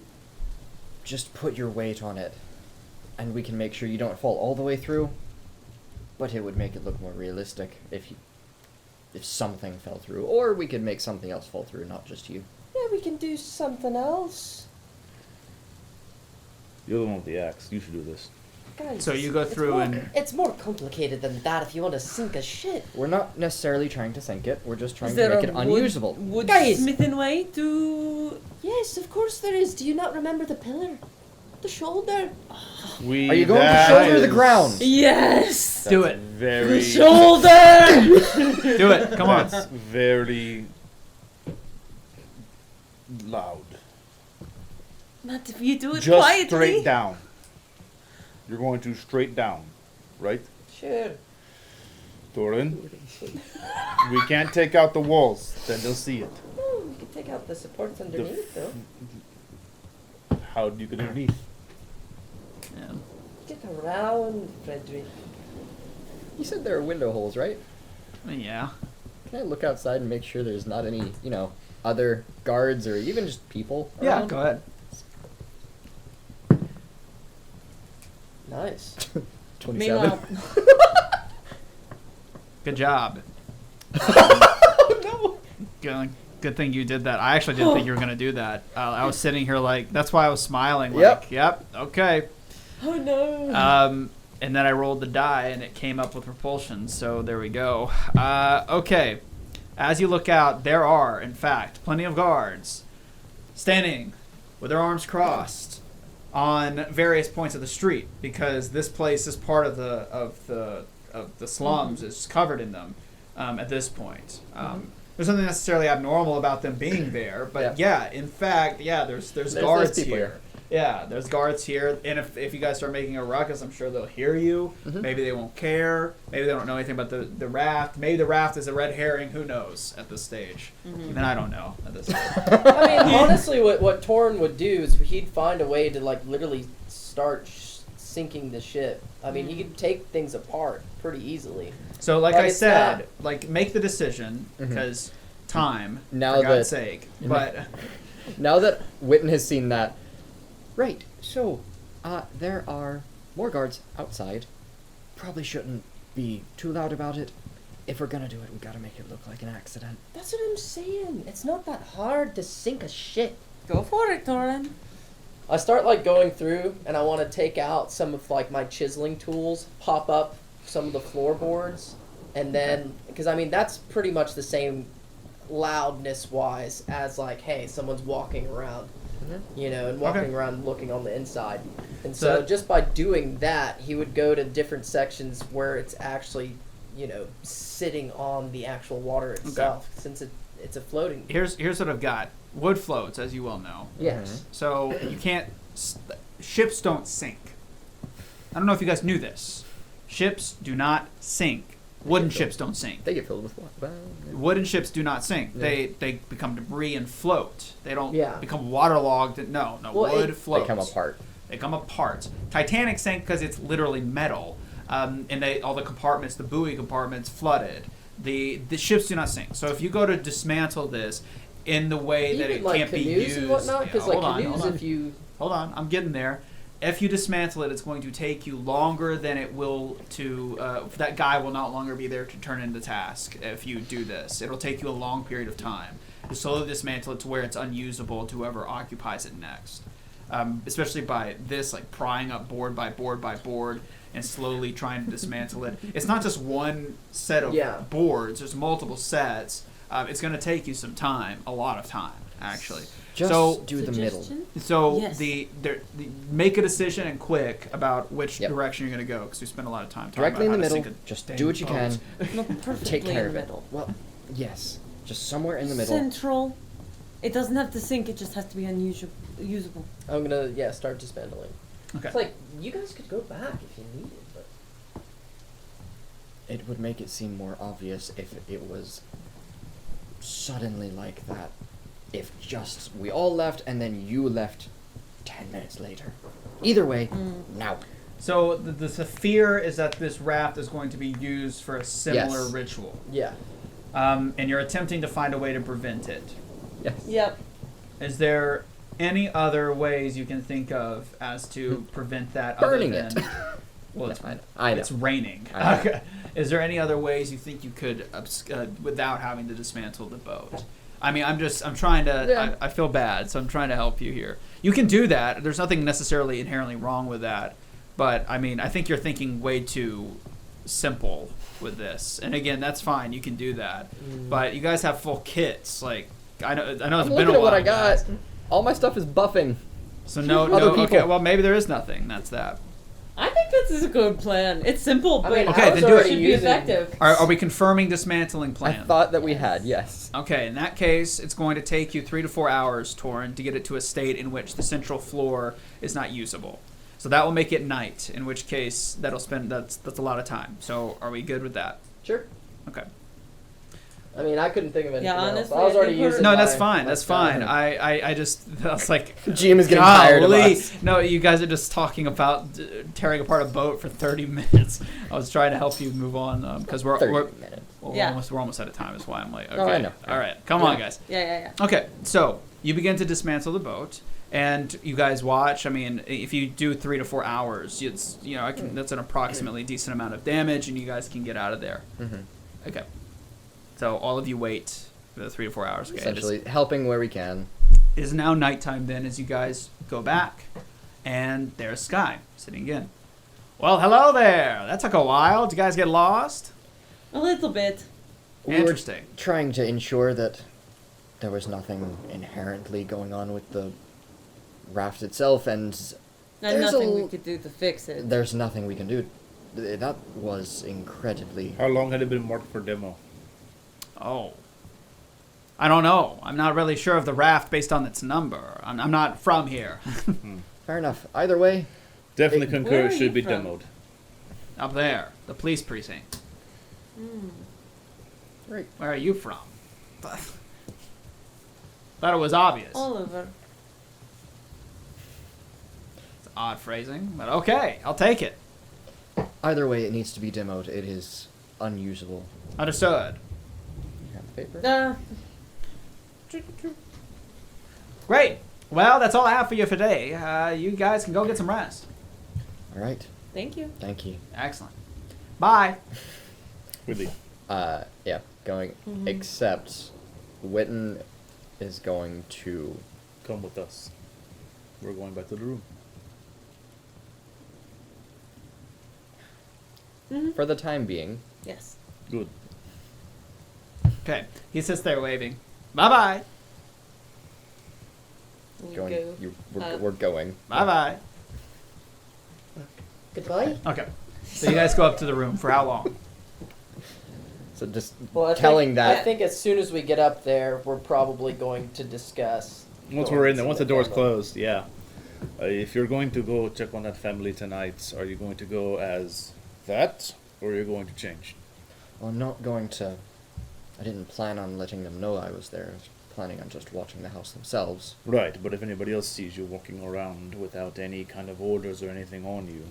[SPEAKER 2] just put your weight on it, and we can make sure you don't fall all the way through, But it would make it look more realistic if something fell through. Or we could make something else fall through, not just you.
[SPEAKER 7] Yeah, we can do something else.
[SPEAKER 8] You're the one with the axe. You should do this.
[SPEAKER 7] Guys,
[SPEAKER 1] So you go
[SPEAKER 7] it's
[SPEAKER 1] through
[SPEAKER 7] more-
[SPEAKER 1] and-
[SPEAKER 7] It's more complicated than that if you want to sink a shit.
[SPEAKER 2] We're not necessarily trying to sink it. We're just trying
[SPEAKER 3] Is
[SPEAKER 2] to
[SPEAKER 3] there
[SPEAKER 2] make
[SPEAKER 3] a
[SPEAKER 2] it unusable.
[SPEAKER 7] Guys!
[SPEAKER 3] woodsmithing way to...
[SPEAKER 7] Yes, of course there is. Do you not remember the pillar? The shoulder?
[SPEAKER 2] Are you going to shoulder the ground?
[SPEAKER 3] Yes!
[SPEAKER 1] Do it.
[SPEAKER 8] Very.
[SPEAKER 3] Shoulder!
[SPEAKER 1] Do it. Come on.
[SPEAKER 8] That's very loud.
[SPEAKER 3] Not if you do it
[SPEAKER 8] Just
[SPEAKER 3] quietly.
[SPEAKER 8] straight down. You're going to straight down, right?
[SPEAKER 7] Sure.
[SPEAKER 8] Torin, we can't take out the walls. Then they'll see it.
[SPEAKER 7] Oh, we can take out the supports underneath, though.
[SPEAKER 8] How do you get underneath?
[SPEAKER 1] Yeah.
[SPEAKER 7] Get around, Fredrick.
[SPEAKER 2] You said there are window holes, right?
[SPEAKER 1] Yeah.
[SPEAKER 2] Can I look outside and make sure there's not any, other guards or even just people
[SPEAKER 1] Yeah,
[SPEAKER 2] around?
[SPEAKER 1] go ahead.
[SPEAKER 7] Nice.
[SPEAKER 2] 27.
[SPEAKER 3] Meanwhile,
[SPEAKER 1] Good job.
[SPEAKER 2] Oh, no.
[SPEAKER 1] Good thing you did that. I actually didn't think you were going to do that. I was sitting here like, that's why I was smiling. Like, yep, okay.
[SPEAKER 3] oh no.
[SPEAKER 1] And then I rolled the die and it came up with repulsion. So there we go. Okay. As you look out, there are, in fact, plenty of guards standing with their arms crossed on various points of the street, because this place is part of the slums, is covered in them at this point. There's nothing necessarily abnormal about them being there, but in fact, there's guards
[SPEAKER 2] people
[SPEAKER 1] here. Yeah, there's guards here, and if you guys start making a ruckus, I'm sure they'll hear you. Maybe they won't care. Maybe they don't know anything about the raft. Maybe the raft is a red herring. Who knows at this stage? Even I don't know at this stage.
[SPEAKER 5] I mean, honestly, what Torin would do is he'd find a way to like literally start sinking the ship. I mean, he could take things apart pretty easily.
[SPEAKER 1] So, like
[SPEAKER 5] But
[SPEAKER 1] I
[SPEAKER 5] it's
[SPEAKER 1] said, like make the decision because time,
[SPEAKER 2] Now
[SPEAKER 1] for God's
[SPEAKER 2] that-
[SPEAKER 1] sake. But
[SPEAKER 2] Now that Witton has seen that, right, so, there are more guards outside. Probably shouldn't be too loud about it. If we're gonna do it, we gotta make it look like an accident.
[SPEAKER 7] That's what I'm saying. It's not that hard to sink a ship.
[SPEAKER 3] Go for it, Torin.
[SPEAKER 5] I start like going through, and I want to take out some of like my chiseling tools, pop up some of the floorboards, and then because I mean that's pretty much the same loudness wise as like, hey, someone's walking around, and walking around looking on the inside. And so just by doing that, he would go to different sections where it's actually, sitting on the actual water itself, since it's a floating.
[SPEAKER 1] here's what I've got. Wood floats, as you well know.
[SPEAKER 5] Yes.
[SPEAKER 1] So you can't. Ships don't sink. I don't know if you guys knew this. Ships do not sink. Wooden ships don't sink.
[SPEAKER 2] They get filled with water.
[SPEAKER 1] Wooden ships do not sink.
[SPEAKER 2] Yeah.
[SPEAKER 1] They become debris and float. They don't
[SPEAKER 5] Yeah.
[SPEAKER 1] become waterlogged. No.
[SPEAKER 5] Well,
[SPEAKER 1] Wood floats.
[SPEAKER 2] They come apart.
[SPEAKER 1] They come apart. Titanic sank because it's literally metal, and all the compartments, the buoy compartments, flooded. The ships do not sink. So if you go to dismantle this in the way that
[SPEAKER 5] Even
[SPEAKER 1] it
[SPEAKER 5] like
[SPEAKER 1] can't be
[SPEAKER 5] canoes
[SPEAKER 1] used,
[SPEAKER 5] and whatnot, because
[SPEAKER 1] hold
[SPEAKER 5] like
[SPEAKER 1] on,
[SPEAKER 5] canoes,
[SPEAKER 1] hold on.
[SPEAKER 5] if you
[SPEAKER 1] Hold on, I'm getting there. If you dismantle it, it's going to take you longer than it will to. That guy will not longer be there to turn in the task. If you do this, it'll take you a long period of time to slowly dismantle it to where it's unusable to whoever occupies it next. Especially by this, like prying up board by board by board and slowly trying to dismantle it. It's not just one set of boards. There's multiple sets. It's going to take you some time, a lot of time, actually.
[SPEAKER 2] Just do the middle.
[SPEAKER 1] So
[SPEAKER 3] Yes.
[SPEAKER 1] make a decision and quick about which
[SPEAKER 2] Yep.
[SPEAKER 1] direction you're going to go, because we spend a lot of time talking
[SPEAKER 2] Directly in
[SPEAKER 1] about
[SPEAKER 2] the
[SPEAKER 1] how to
[SPEAKER 2] middle.
[SPEAKER 1] sink a
[SPEAKER 2] Just
[SPEAKER 1] dang
[SPEAKER 2] do what you
[SPEAKER 1] boat.
[SPEAKER 2] can.
[SPEAKER 3] No, perfectly
[SPEAKER 2] Take care
[SPEAKER 3] in
[SPEAKER 2] of
[SPEAKER 3] the
[SPEAKER 2] it.
[SPEAKER 3] middle.
[SPEAKER 2] Well, yes. Just somewhere in the middle.
[SPEAKER 3] Central. It doesn't have to sink. It just has to be usable.
[SPEAKER 5] I'm gonna start dismantling.
[SPEAKER 1] Okay.
[SPEAKER 5] It's like you guys could go back if you needed, but
[SPEAKER 2] It would make it seem more obvious if it was suddenly like that. If just we all left and then you left 10 minutes later. Either way, now.
[SPEAKER 1] So the fear is that this raft is going to be used for a similar
[SPEAKER 2] Yes.
[SPEAKER 1] ritual.
[SPEAKER 5] yeah.
[SPEAKER 1] And you're attempting to find a way to prevent it.
[SPEAKER 2] Yes.
[SPEAKER 3] Yep.
[SPEAKER 1] Is there any other ways you can think of as to prevent that?
[SPEAKER 2] Burning
[SPEAKER 1] other than, Well, it's,
[SPEAKER 2] I know.
[SPEAKER 1] it's raining.
[SPEAKER 2] I know.
[SPEAKER 1] Okay. Is there any other ways you think you could, without having to dismantle the boat? I mean, I'm trying to,
[SPEAKER 2] Yeah.
[SPEAKER 1] I feel bad, so I'm trying to help you here. You can do that. There's nothing necessarily inherently wrong with that. But, I mean, I think you're thinking way too simple with this. And again, that's fine. You can do that. But you guys have full kits. Like, I know it's
[SPEAKER 2] I'm
[SPEAKER 1] been a
[SPEAKER 2] looking
[SPEAKER 1] while.
[SPEAKER 2] at what I got.
[SPEAKER 1] guys.
[SPEAKER 2] All my stuff is buffing.
[SPEAKER 1] So no,
[SPEAKER 2] Other
[SPEAKER 1] okay,
[SPEAKER 2] people.
[SPEAKER 1] well, maybe there is nothing. That's that.
[SPEAKER 3] I think this is a good plan. It's simple, but
[SPEAKER 5] mean,
[SPEAKER 1] Okay,
[SPEAKER 5] I was
[SPEAKER 1] then do it.
[SPEAKER 5] already
[SPEAKER 3] should be
[SPEAKER 5] using-
[SPEAKER 3] effective.
[SPEAKER 1] Are we confirming dismantling
[SPEAKER 2] I
[SPEAKER 1] plan?
[SPEAKER 2] thought that we had, yes.
[SPEAKER 1] Okay, in that case, it's going to take you 3 to 4 hours, Torin, to get it to a state in which the central floor is not usable. So that will make it night, in which case that's a lot of time. So are we good with that?
[SPEAKER 5] Sure.
[SPEAKER 1] Okay.
[SPEAKER 5] I mean, I couldn't think of anything else.
[SPEAKER 3] honestly,
[SPEAKER 5] I was
[SPEAKER 3] I
[SPEAKER 5] already
[SPEAKER 3] think we're-
[SPEAKER 5] using
[SPEAKER 1] No, that's
[SPEAKER 5] my-
[SPEAKER 1] fine.
[SPEAKER 5] my
[SPEAKER 1] That's
[SPEAKER 5] stuff.
[SPEAKER 1] fine. I was like,
[SPEAKER 2] GM is getting tired of
[SPEAKER 1] golly.
[SPEAKER 2] us.
[SPEAKER 1] No, you guys are just talking about tearing apart a boat for 30 minutes. I was trying to help you move on because we're
[SPEAKER 2] 30 minutes.
[SPEAKER 1] well,
[SPEAKER 3] Yeah.
[SPEAKER 1] we're almost out of time. Is why I'm like, okay,
[SPEAKER 2] Oh, I know.
[SPEAKER 1] all right, come on, guys.
[SPEAKER 3] Yeah.
[SPEAKER 1] Okay, so you begin to dismantle the boat, and you guys watch. I mean, if you do 3 to 4 hours, it's that's an approximately decent amount of damage, and you guys can get out of there.
[SPEAKER 2] Mm-hmm.
[SPEAKER 1] Okay, so all of you wait for the 3 to 4 hours. Okay,
[SPEAKER 2] Essentially, helping where we can.
[SPEAKER 1] it is now nighttime. Then, as you guys go back, and there's Sky sitting in. Well, hello there. That took a while. Did you guys get lost?
[SPEAKER 3] A little bit.
[SPEAKER 2] We
[SPEAKER 1] Interesting.
[SPEAKER 2] were trying to ensure that there was nothing inherently going on with the raft itself, and
[SPEAKER 3] And
[SPEAKER 2] There's
[SPEAKER 3] nothing
[SPEAKER 2] a-
[SPEAKER 3] we could do to fix it.
[SPEAKER 2] there's nothing we can do. That was incredibly...
[SPEAKER 8] How long had it been marked for demo?
[SPEAKER 1] Oh. I don't know. I'm not really sure of the raft based on its number. I'm not from here.
[SPEAKER 2] Fair enough. Either way,
[SPEAKER 8] Definitely
[SPEAKER 2] Where
[SPEAKER 8] concur
[SPEAKER 3] are
[SPEAKER 8] it
[SPEAKER 3] you
[SPEAKER 8] should be
[SPEAKER 3] from?
[SPEAKER 8] demoed.
[SPEAKER 1] Up there. The police precinct.
[SPEAKER 2] right.
[SPEAKER 1] Where are you from? Thought it was obvious.
[SPEAKER 3] Oliver.
[SPEAKER 1] It's odd phrasing, but okay. I'll take it.
[SPEAKER 2] Either way, it needs to be demoed. It is unusable.
[SPEAKER 1] Understood.
[SPEAKER 2] You have the paper?
[SPEAKER 1] Great. Well, that's all I have for you for today. You guys can go get some rest.
[SPEAKER 2] All right.
[SPEAKER 3] Thank you.
[SPEAKER 2] Thank you.
[SPEAKER 1] Excellent. Bye.
[SPEAKER 8] Really.
[SPEAKER 2] Yeah, going. Except, Witton is going to...
[SPEAKER 8] Come with us. We're going back to the room.
[SPEAKER 2] For the time being,
[SPEAKER 3] Yes.
[SPEAKER 8] Good.
[SPEAKER 1] Okay. He sits there waving. Bye-bye.
[SPEAKER 3] We
[SPEAKER 2] going.
[SPEAKER 3] go.
[SPEAKER 2] We're going.
[SPEAKER 1] Bye-bye.
[SPEAKER 5] Goodbye.
[SPEAKER 1] Okay. So you guys go up to the room. For how long?
[SPEAKER 2] So just
[SPEAKER 5] Well, I
[SPEAKER 2] telling
[SPEAKER 5] think,
[SPEAKER 2] that.
[SPEAKER 5] I think as soon as we get up there, we're probably going to discuss.
[SPEAKER 8] Once
[SPEAKER 5] going
[SPEAKER 8] we're in
[SPEAKER 5] to
[SPEAKER 8] there,
[SPEAKER 5] see
[SPEAKER 8] once the door's
[SPEAKER 5] family.
[SPEAKER 8] closed, yeah. If you're going to go check on that family tonight, are you going to go as that, or are you going to change?
[SPEAKER 2] Well, I'm not going to. I didn't plan on letting them know I was there. I was planning on just watching the house themselves.
[SPEAKER 8] Right, but if anybody else sees you walking around without any kind of orders or anything on you.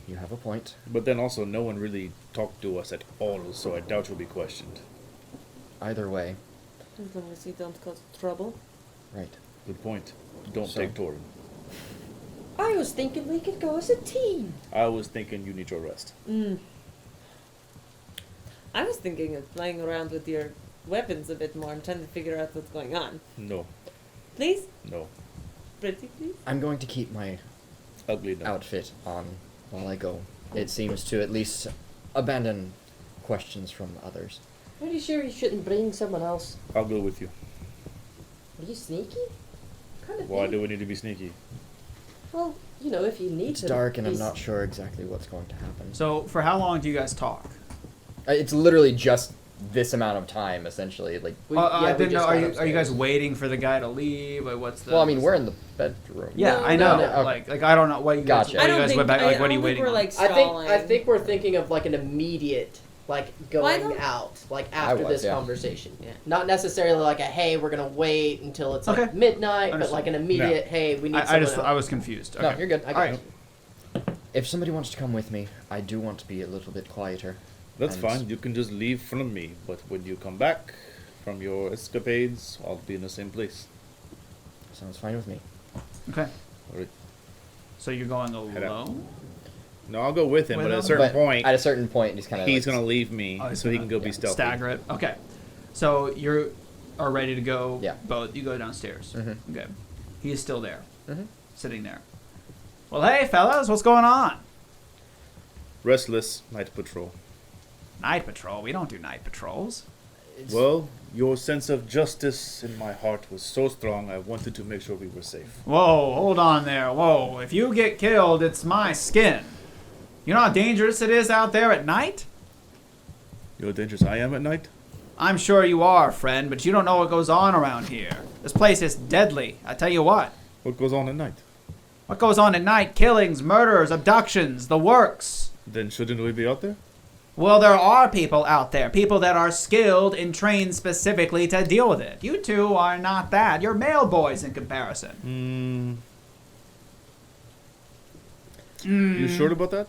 [SPEAKER 2] You have a point.
[SPEAKER 8] But then also, no one really talked to us at all, so I doubt you'll be questioned.
[SPEAKER 2] Either way,
[SPEAKER 3] As long as you don't cause trouble.
[SPEAKER 2] right.
[SPEAKER 8] Good point. Don't
[SPEAKER 2] So-
[SPEAKER 8] take Torin.
[SPEAKER 7] I was thinking we could go as a team.
[SPEAKER 8] I was thinking you need your rest.
[SPEAKER 3] I was thinking of playing around with your weapons a bit more and trying to figure out what's going on.
[SPEAKER 8] No,
[SPEAKER 3] Please?
[SPEAKER 8] no.
[SPEAKER 3] Pretty please?
[SPEAKER 2] I'm going to keep my
[SPEAKER 8] Ugly no.
[SPEAKER 2] outfit on while I go. It seems to at least abandon questions from others.
[SPEAKER 7] Are you sure you shouldn't bring someone else?
[SPEAKER 8] I'll go with you.
[SPEAKER 7] Are you sneaky? Kind of
[SPEAKER 8] Why
[SPEAKER 7] thing.
[SPEAKER 8] do we need to be sneaky?
[SPEAKER 7] Well, you know, if you need
[SPEAKER 2] It's
[SPEAKER 7] to.
[SPEAKER 2] dark and I'm
[SPEAKER 7] Is-
[SPEAKER 2] not sure exactly what's going to happen.
[SPEAKER 1] So for how long do you guys talk?
[SPEAKER 2] It's literally just this amount of time, essentially. Like,
[SPEAKER 5] We-
[SPEAKER 1] I
[SPEAKER 5] yeah, we
[SPEAKER 1] didn't know.
[SPEAKER 5] just
[SPEAKER 1] Are
[SPEAKER 5] got
[SPEAKER 1] you
[SPEAKER 5] upstairs.
[SPEAKER 1] guys waiting for the guy to leave? Like, what's the?
[SPEAKER 2] well, I mean, we're in the bedroom.
[SPEAKER 1] Yeah,
[SPEAKER 3] No,
[SPEAKER 1] I know.
[SPEAKER 2] no, no.
[SPEAKER 1] Like I don't know what you guys.
[SPEAKER 2] Gotcha.
[SPEAKER 1] What
[SPEAKER 3] I
[SPEAKER 1] you
[SPEAKER 3] don't
[SPEAKER 1] guys
[SPEAKER 3] think,
[SPEAKER 1] went back. Like,
[SPEAKER 3] I
[SPEAKER 1] what are you
[SPEAKER 3] don't think
[SPEAKER 1] waiting
[SPEAKER 3] we're
[SPEAKER 1] on?
[SPEAKER 3] like
[SPEAKER 5] I
[SPEAKER 3] stalling.
[SPEAKER 5] think we're thinking of like an immediate, like going
[SPEAKER 3] don't-
[SPEAKER 5] out, like after
[SPEAKER 2] was,
[SPEAKER 5] this
[SPEAKER 2] yeah.
[SPEAKER 5] conversation.
[SPEAKER 3] Yeah.
[SPEAKER 5] Not necessarily like a hey, we're gonna wait until it's
[SPEAKER 1] Okay.
[SPEAKER 5] like midnight, but
[SPEAKER 1] Understood.
[SPEAKER 5] like an immediate hey, we need
[SPEAKER 1] I
[SPEAKER 5] someone
[SPEAKER 1] just
[SPEAKER 5] else.
[SPEAKER 1] I was confused.
[SPEAKER 2] No,
[SPEAKER 1] Okay.
[SPEAKER 2] you're good.
[SPEAKER 5] I
[SPEAKER 1] All right.
[SPEAKER 2] If somebody wants to come with me, I do want to be a little bit quieter.
[SPEAKER 8] That's
[SPEAKER 2] And-
[SPEAKER 8] fine. You can just leave from me. But when you come back from your escapades, I'll be in the same place.
[SPEAKER 2] Sounds fine with me.
[SPEAKER 1] Okay.
[SPEAKER 8] Alright.
[SPEAKER 1] So you're going
[SPEAKER 8] Head out.
[SPEAKER 1] alone?
[SPEAKER 8] No, I'll go with him,
[SPEAKER 1] With
[SPEAKER 8] but at a
[SPEAKER 1] him?
[SPEAKER 8] certain
[SPEAKER 2] But
[SPEAKER 8] point,
[SPEAKER 2] at a certain point, just kind of.
[SPEAKER 8] he's gonna leave me
[SPEAKER 1] Oh, he's
[SPEAKER 8] so he
[SPEAKER 1] gonna-
[SPEAKER 8] can go be stealthy.
[SPEAKER 1] Stagger it. Okay. So you are ready to go.
[SPEAKER 2] Yeah.
[SPEAKER 1] Both. You go downstairs.
[SPEAKER 2] Mhm.
[SPEAKER 1] Okay. He is still there,
[SPEAKER 2] Mhm.
[SPEAKER 1] sitting there. Well, hey, fellas, what's going on?
[SPEAKER 8] Restless night patrol.
[SPEAKER 1] Night patrol. We don't do night patrols.
[SPEAKER 8] Well, your sense of justice in my heart was so strong, I wanted to make sure we were safe.
[SPEAKER 1] Whoa, hold on there. Whoa. If you get killed, it's my skin. You know how dangerous it is out there at night?
[SPEAKER 8] You know how dangerous I am at night?
[SPEAKER 1] I'm sure you are, friend, but you don't know what goes on around here. This place is deadly. I tell you what.
[SPEAKER 8] What goes on at night?
[SPEAKER 1] What goes on at night? Killings, murders, abductions, the works.
[SPEAKER 8] Then shouldn't we be out there?
[SPEAKER 1] Well, there are people out there. People that are skilled and trained specifically to deal with it. You two are not that. You're male boys in comparison.
[SPEAKER 8] You sure about that?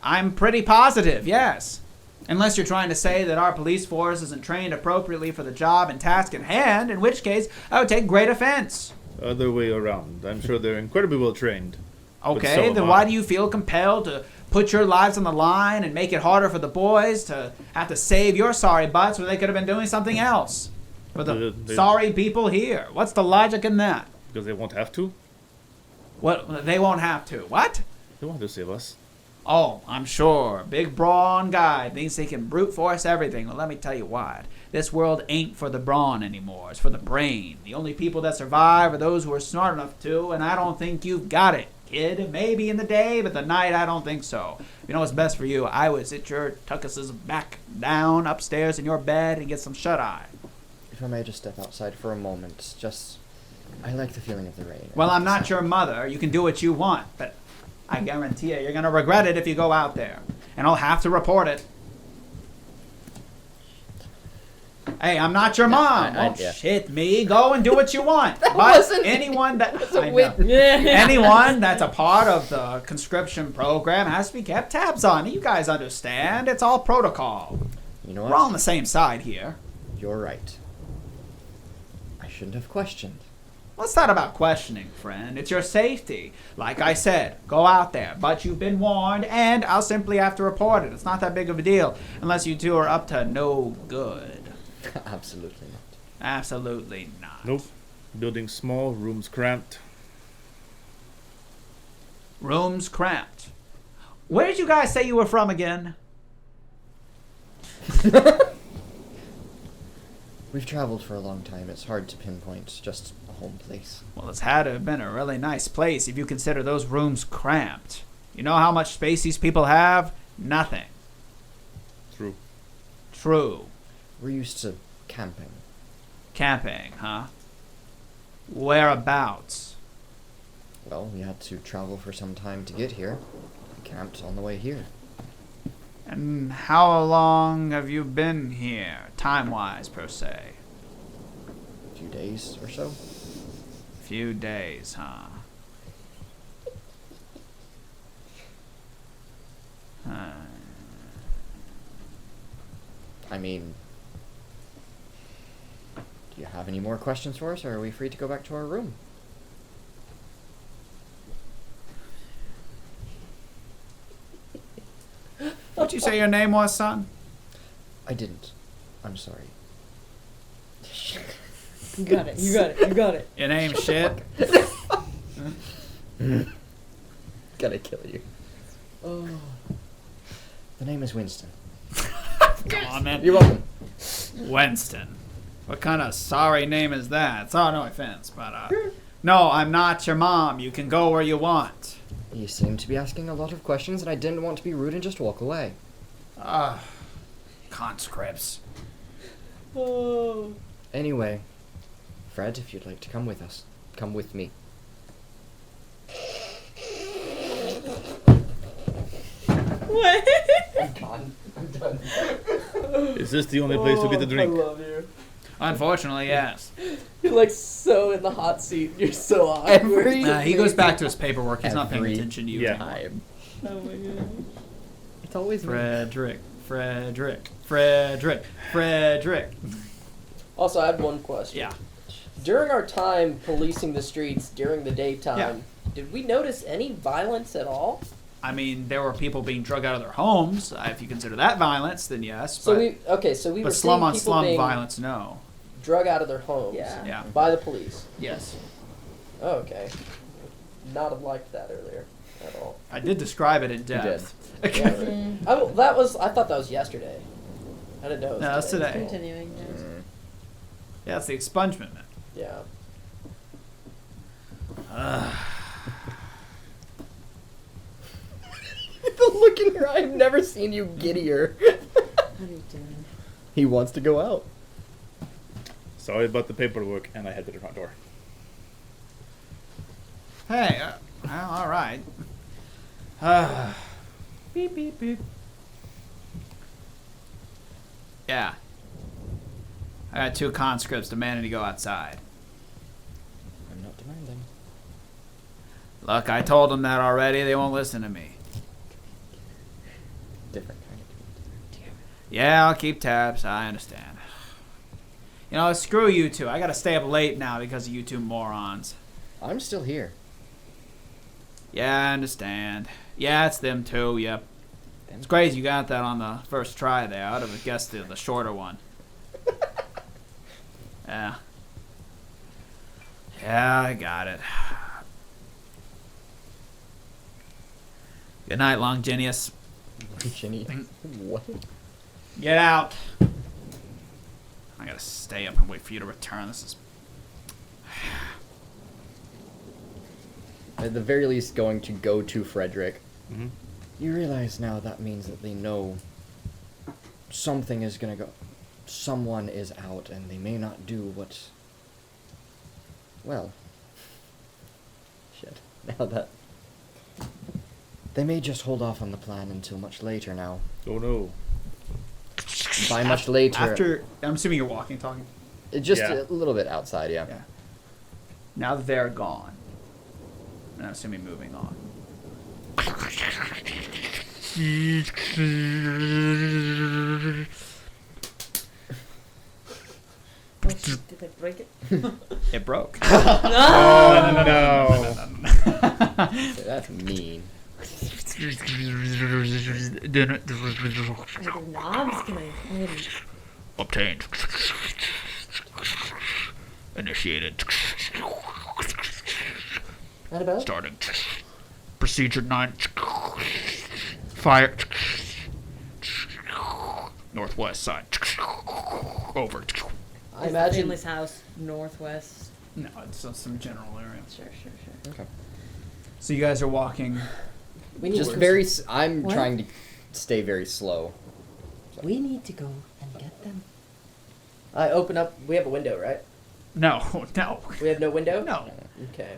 [SPEAKER 1] I'm pretty positive, yes. Unless you're trying to say that our police force isn't trained appropriately for the job and task at hand, in which case I would take great offense.
[SPEAKER 8] Other way around. I'm sure they're incredibly well trained. But
[SPEAKER 1] Okay,
[SPEAKER 8] so am
[SPEAKER 1] then
[SPEAKER 8] I.
[SPEAKER 1] why do you feel compelled to put your lives on the line and make it harder for the boys to have to save your sorry butts when they could have been doing something else? For the
[SPEAKER 8] They-
[SPEAKER 1] sorry people here. What's the logic in that?
[SPEAKER 8] Because they won't have to?
[SPEAKER 1] What, they won't have to. What?
[SPEAKER 8] They won't have to save us.
[SPEAKER 1] Oh, I'm sure. Big brawn guy thinks he can brute force everything. Well, let me tell you what. This world ain't for the brawn anymore. It's for the brain. The only people that survive are those who are smart enough to, and I don't think you've got it, kid. Maybe in the day, but the night I don't think so. You know what's best for you? I would sit your tuckuses back down upstairs in your bed and get some shut-eye.
[SPEAKER 2] If I may just step outside for a moment, just. I like the feeling of the rain.
[SPEAKER 1] Well, I'm not your mother. You can do what you want, but I guarantee you're going to regret it if you go out there. And I'll have to report it. Hey, I'm not your mom.
[SPEAKER 2] I-
[SPEAKER 1] Oh,
[SPEAKER 2] yeah.
[SPEAKER 1] shit me. Go and do what you want. But
[SPEAKER 7] wasn't-
[SPEAKER 1] anyone that... I know.
[SPEAKER 7] Witton.
[SPEAKER 1] Anyone that's a part of the conscription program has to be kept tabs on. You guys understand. It's all protocol.
[SPEAKER 2] You know
[SPEAKER 1] We're all on
[SPEAKER 2] what?
[SPEAKER 1] the same side here.
[SPEAKER 2] You're right. I shouldn't have questioned.
[SPEAKER 1] Well, it's not about questioning, friend. It's your safety. Like I said, go out there. But you've been warned, and I'll simply have to report it. It's not that big of a deal, unless you two are up to no good.
[SPEAKER 2] Absolutely not.
[SPEAKER 1] Absolutely not.
[SPEAKER 8] Nope. Building small, rooms cramped.
[SPEAKER 1] Rooms cramped. Where did you guys say you were from again?
[SPEAKER 2] We've traveled for a long time. It's hard to pinpoint just a home place.
[SPEAKER 1] Well, it's had to have been a really nice place if you consider those rooms cramped. You know how much space these people have? Nothing.
[SPEAKER 8] True.
[SPEAKER 1] True.
[SPEAKER 2] We're used to camping.
[SPEAKER 1] Camping, huh? Whereabouts?
[SPEAKER 2] Well, we had to travel for some time to get here. We camped on the way here.
[SPEAKER 1] And how long have you been here, time-wise, per se?
[SPEAKER 2] A few days or so.
[SPEAKER 1] Few days, huh?
[SPEAKER 2] I mean, do you have any more questions for us, or are we free to go back to our room?
[SPEAKER 1] What'd you say your name was, son?
[SPEAKER 2] I didn't. I'm sorry.
[SPEAKER 3] You got it. You got it. You got it.
[SPEAKER 1] Your name's shit.
[SPEAKER 2] Gotta kill you.
[SPEAKER 3] Oh.
[SPEAKER 2] The name is Winston.
[SPEAKER 1] Come on, man.
[SPEAKER 2] You're welcome.
[SPEAKER 1] Winston. What kind of sorry name is that? It's no offense, but no, I'm not your mom. You can go where you want.
[SPEAKER 2] You seem to be asking a lot of questions, and I didn't want to be rude and just walk away.
[SPEAKER 1] Conscripts.
[SPEAKER 3] Oh.
[SPEAKER 2] Anyway, Fred, if you'd like to come with us, come with me.
[SPEAKER 3] What?
[SPEAKER 2] I'm gone. I'm done.
[SPEAKER 8] Is this the only place to get a drink?
[SPEAKER 3] I love you.
[SPEAKER 1] Unfortunately, yes.
[SPEAKER 3] You're like so in the hot seat. You're so awkward.
[SPEAKER 1] He goes back to his paperwork. He's not paying
[SPEAKER 2] Every
[SPEAKER 1] attention to you.
[SPEAKER 8] Yeah.
[SPEAKER 1] anymore.
[SPEAKER 3] Oh my god.
[SPEAKER 2] It's always me.
[SPEAKER 1] Fredrick.
[SPEAKER 5] Also, I had one question.
[SPEAKER 1] Yeah.
[SPEAKER 5] During our time policing the streets during the daytime, did we notice any violence at all?
[SPEAKER 1] I mean, there were people being drug out of their homes. If you consider that violence, then yes.
[SPEAKER 5] So
[SPEAKER 1] But,
[SPEAKER 5] we were
[SPEAKER 1] but slum
[SPEAKER 5] seeing
[SPEAKER 1] on
[SPEAKER 5] people
[SPEAKER 1] slum
[SPEAKER 5] being
[SPEAKER 1] violence, no.
[SPEAKER 5] drug out of their homes
[SPEAKER 1] Yeah.
[SPEAKER 5] by the police.
[SPEAKER 1] Yes.
[SPEAKER 5] Oh, okay. Not have liked that earlier at all.
[SPEAKER 1] I did describe it in depth.
[SPEAKER 5] Yeah. I thought that was yesterday. I didn't know it was
[SPEAKER 1] No, that's today.
[SPEAKER 3] Continuing.
[SPEAKER 1] Yeah, it's the expungement.
[SPEAKER 5] Yeah.
[SPEAKER 2] The look in your eye, I've never seen you giddier.
[SPEAKER 3] What are you doing?
[SPEAKER 2] He wants to go out.
[SPEAKER 8] Sorry about the paperwork, and I head to the front door.
[SPEAKER 1] Hey, well, all right. Beep, beep, beep. Yeah. I got 2 conscripts demanding to go outside.
[SPEAKER 2] I'm not demanding.
[SPEAKER 1] Look, I told them that already. They won't listen to me.
[SPEAKER 2] Different kind of community.
[SPEAKER 1] Yeah, I'll keep tabs. I understand. You know, screw you two. I gotta stay up late now because of you two morons.
[SPEAKER 2] I'm still here.
[SPEAKER 1] Yeah, I understand. Yeah, it's them too, yep. It's crazy you got that on the first try there. I would have guessed the shorter one. Yeah. Yeah, I got it. Good night, Longinius.
[SPEAKER 2] Ginny. What?
[SPEAKER 1] Get out. I gotta stay up and wait for you to return. This is...
[SPEAKER 2] At the very least, going to go to Fredrick.
[SPEAKER 8] Mm-hmm.
[SPEAKER 2] You realize now that means that they know something is gonna go. Someone is out, and they may not do what. Well. Shit. Now that. They may just hold off on the plan until much later now.
[SPEAKER 8] Oh no.
[SPEAKER 2] By much later.
[SPEAKER 1] After... I'm assuming you're walking, talking.
[SPEAKER 2] Just
[SPEAKER 8] Yeah.
[SPEAKER 2] a little bit outside, yeah.
[SPEAKER 1] Yeah. Now that they're gone. And I'm assuming moving on.
[SPEAKER 3] Oh, shit, did I break it?
[SPEAKER 1] It broke.
[SPEAKER 4] Oh no.
[SPEAKER 2] That's mean.
[SPEAKER 3] Are there knobs? Can I maybe...
[SPEAKER 6] Obtained. Initiated.
[SPEAKER 5] Annabelle?
[SPEAKER 6] Starting. Procedure 9. Fire. Northwest side. Over.
[SPEAKER 5] I
[SPEAKER 3] Is the
[SPEAKER 5] imagine.
[SPEAKER 3] family's house northwest?
[SPEAKER 1] No, it's some general area.
[SPEAKER 3] Sure.
[SPEAKER 2] Okay.
[SPEAKER 1] So you guys are walking.
[SPEAKER 5] We need
[SPEAKER 2] Just
[SPEAKER 5] to-
[SPEAKER 2] very. I'm
[SPEAKER 7] What?
[SPEAKER 2] trying to stay very slow.
[SPEAKER 7] We need to go and get them.
[SPEAKER 5] I open up. We have a window, right?
[SPEAKER 1] No.
[SPEAKER 5] We have no window?
[SPEAKER 1] No.
[SPEAKER 5] Okay.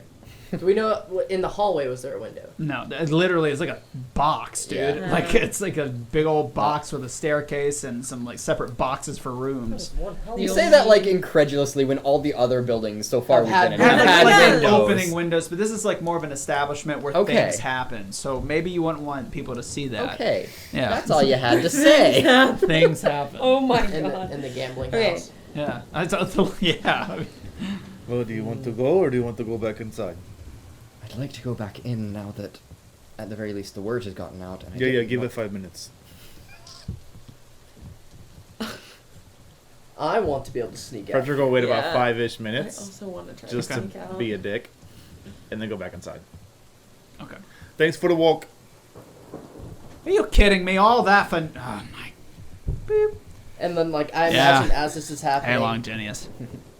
[SPEAKER 5] Do we know, in the hallway, was there a window?
[SPEAKER 1] No. It literally is like a box, dude.
[SPEAKER 2] Yeah.
[SPEAKER 1] Like it's like a big old box with a staircase and some like separate boxes for rooms.
[SPEAKER 5] One hell
[SPEAKER 2] You
[SPEAKER 5] of a-
[SPEAKER 2] say that like incredulously when all the other buildings so far
[SPEAKER 5] Have
[SPEAKER 2] we've
[SPEAKER 5] had-
[SPEAKER 2] been in
[SPEAKER 5] have
[SPEAKER 2] have
[SPEAKER 5] had
[SPEAKER 2] had
[SPEAKER 1] Like
[SPEAKER 2] windows.
[SPEAKER 1] opening windows, but this is like more of an establishment where
[SPEAKER 2] Okay.
[SPEAKER 1] things happen. So maybe you wouldn't want people to see that.
[SPEAKER 2] Okay.
[SPEAKER 1] Yeah.
[SPEAKER 2] That's all you had to say.
[SPEAKER 1] Things happen.
[SPEAKER 3] Oh my
[SPEAKER 5] in
[SPEAKER 3] god.
[SPEAKER 5] the gambling
[SPEAKER 3] Okay.
[SPEAKER 5] house.
[SPEAKER 1] Yeah. Yeah.
[SPEAKER 8] Well, do you want to go or do you want to go back inside?
[SPEAKER 2] I'd like to go back in now that, at the very least, the word has gotten out. And I
[SPEAKER 8] Yeah,
[SPEAKER 2] didn't
[SPEAKER 8] give
[SPEAKER 2] know-
[SPEAKER 8] it 5 minutes.
[SPEAKER 5] I want to be able to sneak out.
[SPEAKER 4] Fredrick will wait about
[SPEAKER 3] Yeah.
[SPEAKER 4] 5-ish
[SPEAKER 3] I
[SPEAKER 4] minutes
[SPEAKER 3] also want to try
[SPEAKER 4] just
[SPEAKER 3] to
[SPEAKER 4] to
[SPEAKER 3] sneak out.
[SPEAKER 4] be a dick, and then go back inside.
[SPEAKER 1] Okay.
[SPEAKER 4] Thanks for the walk.
[SPEAKER 1] Are you kidding me? All that for... Oh my... Beep.
[SPEAKER 5] And then, like, I
[SPEAKER 1] Yeah.
[SPEAKER 5] imagine as this is happening.
[SPEAKER 1] Hey, Longinius.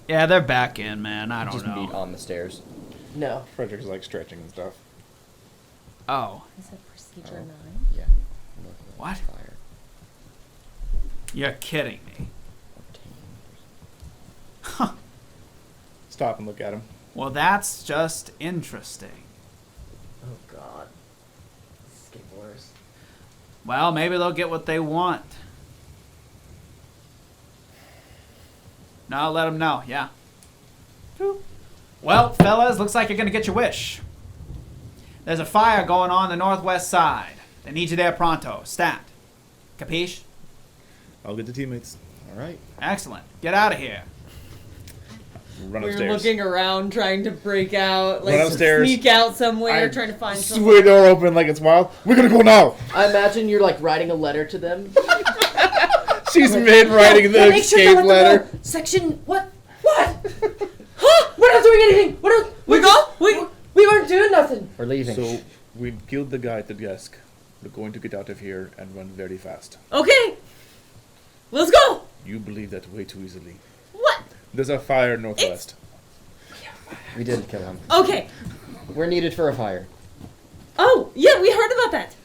[SPEAKER 1] Yeah, they're back in, man. I don't
[SPEAKER 2] Just
[SPEAKER 1] know.
[SPEAKER 2] meet on the stairs.
[SPEAKER 5] No.
[SPEAKER 4] Fredrick's like stretching and stuff.
[SPEAKER 1] Oh.
[SPEAKER 3] Is that procedure
[SPEAKER 2] Oh.
[SPEAKER 3] 9?
[SPEAKER 2] Yeah.
[SPEAKER 1] What?
[SPEAKER 2] Fire.
[SPEAKER 1] You're kidding me. Huh.
[SPEAKER 4] Stop and look at him.
[SPEAKER 1] Well, that's just interesting.
[SPEAKER 5] Oh, God. This is getting worse.
[SPEAKER 1] Well, maybe they'll get what they want. No, let them know. Yeah. Well, fellas, looks like you're going to get your wish. There's a fire going on the northwest side. They need you there pronto. Stat. Capiche?
[SPEAKER 8] I'll get the teammates.
[SPEAKER 2] All right.
[SPEAKER 1] Excellent. Get out of here.
[SPEAKER 4] Run
[SPEAKER 3] We're
[SPEAKER 4] upstairs.
[SPEAKER 3] looking around, trying to break out, like
[SPEAKER 4] Run upstairs.
[SPEAKER 3] sneak out somewhere,
[SPEAKER 4] I
[SPEAKER 3] trying to find
[SPEAKER 4] swing
[SPEAKER 3] someone.
[SPEAKER 4] door open like it's wild. We're gonna go now.
[SPEAKER 5] I imagine you're like writing a letter to them.
[SPEAKER 4] She's mid writing the
[SPEAKER 7] Make sure to
[SPEAKER 4] escape
[SPEAKER 7] let them
[SPEAKER 4] letter.
[SPEAKER 7] know. Section what? What? Huh? We're not doing anything.
[SPEAKER 3] We go?
[SPEAKER 7] We weren't doing nothing.
[SPEAKER 2] We're leaving.
[SPEAKER 8] So we killed the guy at the desk. We're going to get out of here and run very fast.
[SPEAKER 3] Okay. Let's go.
[SPEAKER 8] You believe that way too easily.
[SPEAKER 3] What?
[SPEAKER 8] There's a fire northwest.
[SPEAKER 2] We did kill him.
[SPEAKER 3] Okay.
[SPEAKER 2] We're needed for a fire.
[SPEAKER 3] Oh, yeah, we heard about that.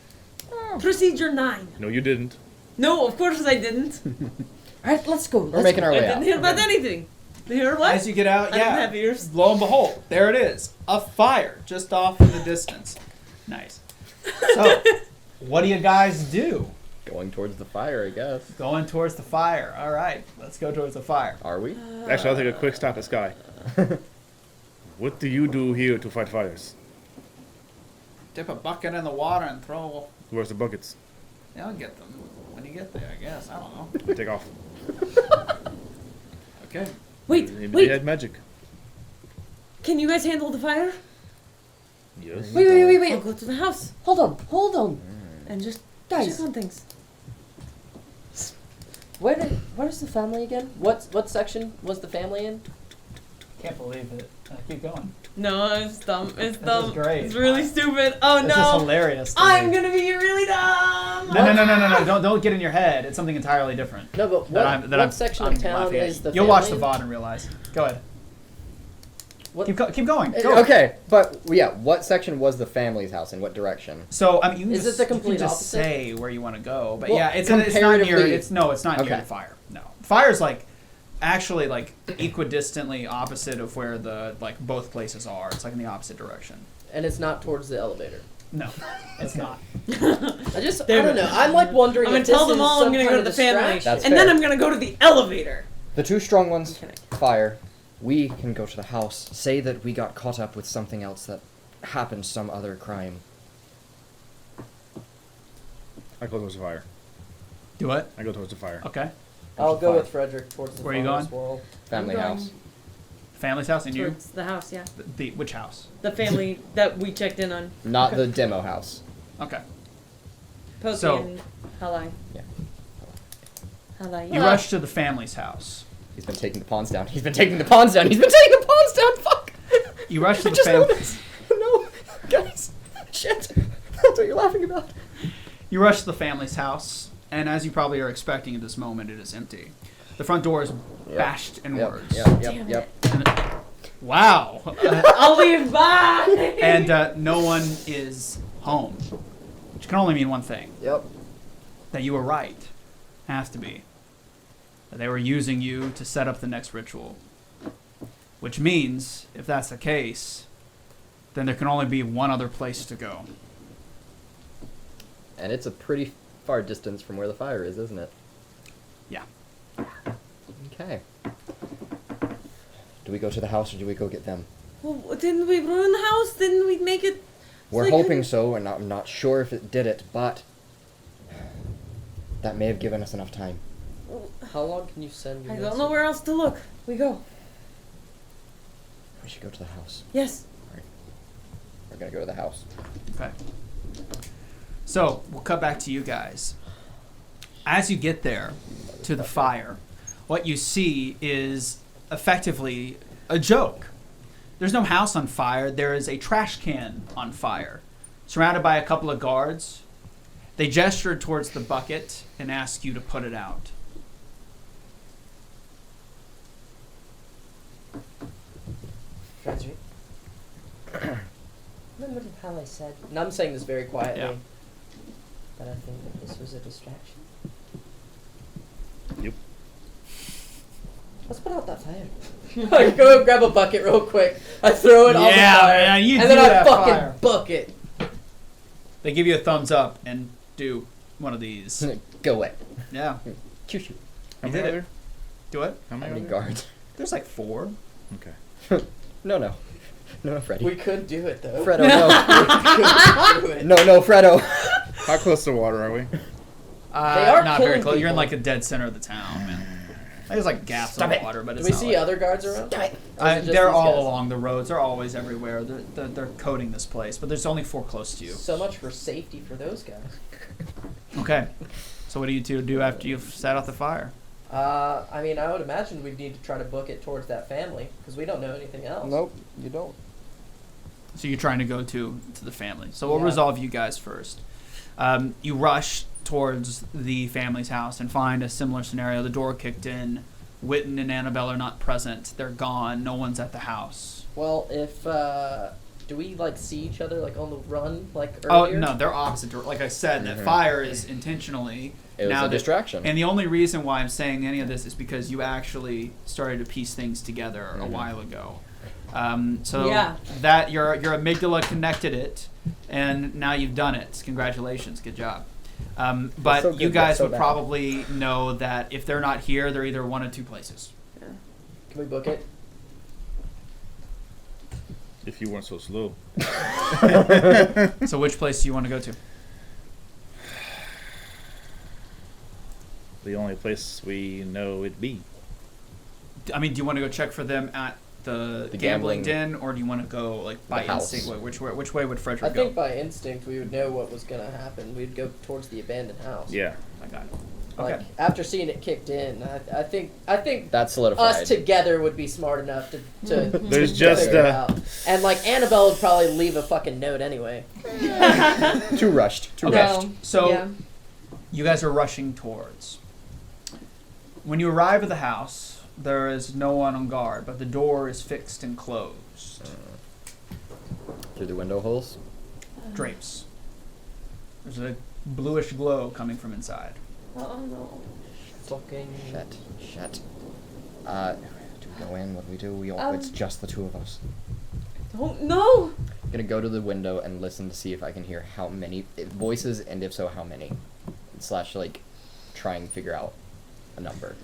[SPEAKER 3] Procedure 9.
[SPEAKER 8] No, you didn't.
[SPEAKER 3] No, of course I didn't.
[SPEAKER 7] All right, let's go.
[SPEAKER 2] We're making our
[SPEAKER 3] I
[SPEAKER 2] way
[SPEAKER 3] didn't
[SPEAKER 2] out.
[SPEAKER 3] hear about anything. You hear what?
[SPEAKER 1] As you get out,
[SPEAKER 3] I
[SPEAKER 1] yeah,
[SPEAKER 3] don't have ears.
[SPEAKER 1] lo and behold, there it is. A fire just off in the distance. Nice. So, what do you guys do?
[SPEAKER 2] Going towards the fire, I guess.
[SPEAKER 1] Going towards the fire. All right, let's go towards the fire.
[SPEAKER 2] Are we?
[SPEAKER 8] Actually, I'll take a quick stop at Sky. What do you do here to fight fires?
[SPEAKER 1] Dip a bucket in the water and throw.
[SPEAKER 8] Where's the buckets?
[SPEAKER 1] Yeah, I'll get them when you get there, I guess. I don't know.
[SPEAKER 8] Take off.
[SPEAKER 1] Okay.
[SPEAKER 3] Wait,
[SPEAKER 8] Anybody
[SPEAKER 3] wait.
[SPEAKER 8] had magic?
[SPEAKER 3] Can you guys handle the fire?
[SPEAKER 8] Yes.
[SPEAKER 7] Wait.
[SPEAKER 3] I'll go to the house
[SPEAKER 7] Hold on.
[SPEAKER 3] and just
[SPEAKER 7] Guys.
[SPEAKER 3] check on things.
[SPEAKER 7] Where's the family again?
[SPEAKER 5] What section was the family in?
[SPEAKER 1] Can't believe it. Keep going.
[SPEAKER 3] No, it's dumb. It's
[SPEAKER 1] This
[SPEAKER 3] dumb.
[SPEAKER 1] is great.
[SPEAKER 3] It's really stupid. Oh
[SPEAKER 1] This is
[SPEAKER 3] no.
[SPEAKER 1] hilarious. to
[SPEAKER 3] I'm
[SPEAKER 1] me.
[SPEAKER 3] gonna be really dumb.
[SPEAKER 1] No. Don't get in your head. It's something entirely different.
[SPEAKER 5] No, but what section of town is the
[SPEAKER 1] You'll watch the
[SPEAKER 5] family?
[SPEAKER 1] VOD and realize. Go ahead.
[SPEAKER 5] What-
[SPEAKER 1] Keep going. Go.
[SPEAKER 2] Okay, but yeah, what section was the family's house? In what direction?
[SPEAKER 1] So I mean, you can
[SPEAKER 5] Is it
[SPEAKER 1] just,
[SPEAKER 5] the
[SPEAKER 1] you can
[SPEAKER 5] complete
[SPEAKER 1] just
[SPEAKER 5] opposite?
[SPEAKER 1] say where you want to go, but
[SPEAKER 2] Well,
[SPEAKER 1] yeah, it's not near.
[SPEAKER 2] comparatively-
[SPEAKER 1] It's near
[SPEAKER 2] Okay.
[SPEAKER 1] the fire. No, fire's like actually like equidistantly opposite of where the like both places are. It's like in the opposite direction.
[SPEAKER 5] And it's not towards the elevator.
[SPEAKER 1] No, it's not.
[SPEAKER 5] I
[SPEAKER 3] Damn
[SPEAKER 5] don't
[SPEAKER 3] it.
[SPEAKER 5] know. I'm like wondering
[SPEAKER 3] I'm gonna
[SPEAKER 5] if this
[SPEAKER 3] tell them
[SPEAKER 5] is
[SPEAKER 3] all I'm
[SPEAKER 5] some
[SPEAKER 3] gonna
[SPEAKER 5] kind
[SPEAKER 3] go
[SPEAKER 5] of
[SPEAKER 3] to the family,
[SPEAKER 5] distraction.
[SPEAKER 2] That's
[SPEAKER 3] and then
[SPEAKER 2] fair.
[SPEAKER 3] I'm gonna go to the elevator.
[SPEAKER 2] The two strong ones, fire. We can go to the house. Say that we got caught up with something else that happened, some other crime.
[SPEAKER 8] I go towards the fire.
[SPEAKER 1] Do what?
[SPEAKER 8] I go towards the fire.
[SPEAKER 1] Okay.
[SPEAKER 5] I'll go
[SPEAKER 2] Fire.
[SPEAKER 5] with Fredrick towards the
[SPEAKER 1] Where are you
[SPEAKER 5] farmer's
[SPEAKER 1] going?
[SPEAKER 5] world.
[SPEAKER 2] Family
[SPEAKER 3] I'm going
[SPEAKER 2] house.
[SPEAKER 1] Family's house and you.
[SPEAKER 3] Towards the house, yeah.
[SPEAKER 1] The which house?
[SPEAKER 3] The family that we checked in on.
[SPEAKER 2] Not the demo house.
[SPEAKER 1] Okay.
[SPEAKER 3] Posey
[SPEAKER 1] So-
[SPEAKER 3] and Halai.
[SPEAKER 2] Yeah.
[SPEAKER 3] Halai.
[SPEAKER 1] You rush to the family's house.
[SPEAKER 2] He's been taking the pawns down. He's been taking the pawns down. Fuck!
[SPEAKER 1] You rush to
[SPEAKER 2] I
[SPEAKER 1] the
[SPEAKER 2] just
[SPEAKER 1] family.
[SPEAKER 2] noticed. No, guys. Shit. That's what you're laughing about.
[SPEAKER 1] You rush to the family's house, and as you probably are expecting at this moment, it is empty. The front door is bashed inwards.
[SPEAKER 2] Yep.
[SPEAKER 1] Wow.
[SPEAKER 3] I'll leave. Bye.
[SPEAKER 1] And no one is home, which can only mean one thing:
[SPEAKER 2] Yep.
[SPEAKER 1] that you were right. Has to be. That they were using you to set up the next ritual. Which means, if that's the case, then there can only be one other place to go.
[SPEAKER 2] And it's a pretty far distance from where the fire is, isn't it?
[SPEAKER 1] Yeah.
[SPEAKER 2] Okay. Do we go to the house or do we go get them?
[SPEAKER 3] Well, didn't we ruin the house? Didn't we make it?
[SPEAKER 2] We're
[SPEAKER 3] like-
[SPEAKER 2] hoping so, and I'm not sure if it did it, but that may have given us enough time.
[SPEAKER 5] How long can you send your
[SPEAKER 3] I
[SPEAKER 5] message?
[SPEAKER 3] don't know where else to look. We go.
[SPEAKER 2] We should go to the house.
[SPEAKER 3] Yes.
[SPEAKER 2] We're gonna go to the house.
[SPEAKER 1] Okay. So, we'll cut back to you guys. As you get there to the fire, what you see is effectively a joke. There's no house on fire. There is a trash can on fire, surrounded by a couple of guards. They gesture towards the bucket and ask you to put it out.
[SPEAKER 5] Fredrick. Remember how I said? And I'm saying this very quietly.
[SPEAKER 1] Yeah.
[SPEAKER 5] But I think that this was a distraction.
[SPEAKER 8] Yep.
[SPEAKER 5] Let's put out that fire. I go grab a bucket real quick. I throw it on the
[SPEAKER 1] Yeah,
[SPEAKER 5] fire,
[SPEAKER 1] man, you
[SPEAKER 5] and
[SPEAKER 1] do
[SPEAKER 5] then I
[SPEAKER 1] that
[SPEAKER 5] fucking
[SPEAKER 1] fire.
[SPEAKER 5] book it.
[SPEAKER 1] They give you a thumbs up and do one of these.
[SPEAKER 2] Go away.
[SPEAKER 1] Yeah.
[SPEAKER 2] Choo choo.
[SPEAKER 8] How
[SPEAKER 1] You
[SPEAKER 8] many
[SPEAKER 1] did
[SPEAKER 8] are
[SPEAKER 1] it.
[SPEAKER 8] there?
[SPEAKER 1] Do it.
[SPEAKER 8] How
[SPEAKER 2] How
[SPEAKER 8] many
[SPEAKER 2] many
[SPEAKER 8] are there?
[SPEAKER 2] guards?
[SPEAKER 1] There's like 4.
[SPEAKER 8] Okay.
[SPEAKER 2] No, Freddy.
[SPEAKER 5] We could do it though.
[SPEAKER 2] Fredo, no.
[SPEAKER 5] We could do it.
[SPEAKER 2] no, Fredo.
[SPEAKER 8] How close to water are we?
[SPEAKER 5] They are
[SPEAKER 1] not very
[SPEAKER 5] killing
[SPEAKER 1] close. You're in
[SPEAKER 5] people.
[SPEAKER 1] like the dead center of the town, man. There's like gaps in the water, but
[SPEAKER 5] Do
[SPEAKER 1] it's
[SPEAKER 5] we
[SPEAKER 1] not
[SPEAKER 5] see
[SPEAKER 1] like,
[SPEAKER 5] other guards around? Or is it just
[SPEAKER 1] they're
[SPEAKER 5] these
[SPEAKER 1] all
[SPEAKER 5] guys?
[SPEAKER 1] along the roads. They're always everywhere. They're coating this place, but there's only 4 close to you.
[SPEAKER 5] So much for safety for those guys.
[SPEAKER 1] Okay. So what do you two do after you've set out the fire?
[SPEAKER 5] I mean, I would imagine we'd need to try to book it towards that family because we don't know anything else.
[SPEAKER 2] Nope, you don't.
[SPEAKER 1] So you're trying to go to the family. So we'll
[SPEAKER 5] Yeah.
[SPEAKER 1] resolve you guys first. You rush towards the family's house and find a similar scenario. The door kicked in. Witton and Annabelle are not present. They're gone. No one's at the house.
[SPEAKER 5] Well, if do we like see each other like on the run like
[SPEAKER 1] Oh
[SPEAKER 5] earlier?
[SPEAKER 1] no, they're opposite door. Like I said, that fire is intentionally
[SPEAKER 2] It was
[SPEAKER 1] now
[SPEAKER 2] a distraction.
[SPEAKER 1] And the only reason why I'm saying any of this is because you actually started to piece things together a while ago. So
[SPEAKER 3] Yeah.
[SPEAKER 1] that your amygdala connected it, and now you've done it. Congratulations, good job. But
[SPEAKER 2] so
[SPEAKER 1] you
[SPEAKER 2] good,
[SPEAKER 1] guys
[SPEAKER 2] but so
[SPEAKER 1] would
[SPEAKER 2] bad.
[SPEAKER 1] probably know that if they're not here, they're either one of 2 places.
[SPEAKER 5] Can we book it?
[SPEAKER 8] If you weren't so slow.
[SPEAKER 1] So which place do you want to go to?
[SPEAKER 8] The only place we know it be.
[SPEAKER 1] I mean, do you want to go check for them at the
[SPEAKER 2] gambling
[SPEAKER 1] gambling den, or do you want to go like by
[SPEAKER 2] house.
[SPEAKER 1] instinct? Which way would Fredrick
[SPEAKER 5] I
[SPEAKER 1] go?
[SPEAKER 5] think by instinct we would know what was gonna happen. We'd go towards the abandoned house.
[SPEAKER 8] Yeah.
[SPEAKER 1] I got it.
[SPEAKER 5] Like
[SPEAKER 1] Okay.
[SPEAKER 5] after seeing it kicked in, I think
[SPEAKER 2] That's solidified.
[SPEAKER 5] us together would be smart enough to
[SPEAKER 8] There's
[SPEAKER 5] to
[SPEAKER 8] just
[SPEAKER 5] figure it out. And like Annabelle would probably leave a fucking note anyway.
[SPEAKER 2] Too rushed. Too
[SPEAKER 1] Okay.
[SPEAKER 2] rushed.
[SPEAKER 1] So
[SPEAKER 3] yeah.
[SPEAKER 1] you guys are rushing towards. When you arrive at the house, there is no one on guard, but the door is fixed and closed.
[SPEAKER 2] Through the window holes.
[SPEAKER 1] Drapes. There's a bluish glow coming from inside.
[SPEAKER 3] Oh no.
[SPEAKER 5] Fucking
[SPEAKER 2] Shit. Do we go in? What do we do? It's just the 2 of us.
[SPEAKER 3] Don't know.
[SPEAKER 2] I'm gonna go to the window and listen to see if I can hear how many voices, and if so, how many. / like, try and figure out a number.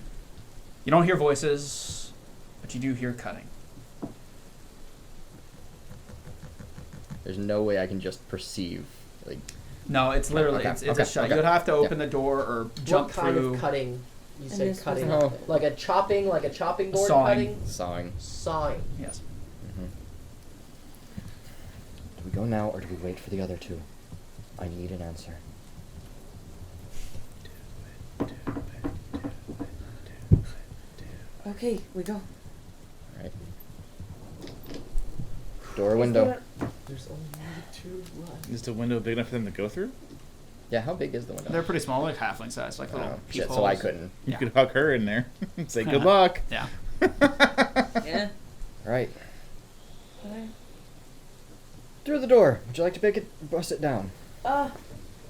[SPEAKER 1] You don't hear voices, but you do hear cutting.
[SPEAKER 2] There's no way I can just perceive, like.
[SPEAKER 1] No, it's literally
[SPEAKER 2] Okay,
[SPEAKER 1] it's
[SPEAKER 2] okay,
[SPEAKER 1] a shut.
[SPEAKER 2] okay.
[SPEAKER 1] You would have to open
[SPEAKER 2] Yeah.
[SPEAKER 1] the door or jump
[SPEAKER 5] what kind
[SPEAKER 1] through.
[SPEAKER 5] of cutting? You say
[SPEAKER 3] this
[SPEAKER 5] cutting,
[SPEAKER 2] was-
[SPEAKER 5] like a chopping board
[SPEAKER 1] Sawing.
[SPEAKER 5] cutting,
[SPEAKER 2] Sawing.
[SPEAKER 5] sawing.
[SPEAKER 1] Yes.
[SPEAKER 2] Do we go now or do we wait for the other 2? I need an answer.
[SPEAKER 3] Okay, we go.
[SPEAKER 2] Alright. Door or window?
[SPEAKER 5] There's only 2 left.
[SPEAKER 8] Is the window big enough for them to go through?
[SPEAKER 2] Yeah, how big is the window?
[SPEAKER 1] They're pretty small, like halfling size, like little
[SPEAKER 2] Oh, shit,
[SPEAKER 1] peepholes.
[SPEAKER 2] so I couldn't.
[SPEAKER 8] You
[SPEAKER 1] Yeah.
[SPEAKER 8] could huck her in there. Say good luck.
[SPEAKER 1] Yeah.
[SPEAKER 3] Yeah.
[SPEAKER 2] Alright.
[SPEAKER 3] Okay.
[SPEAKER 2] Through the door. Would you like to pick it, bust it down?
[SPEAKER 3] Uh,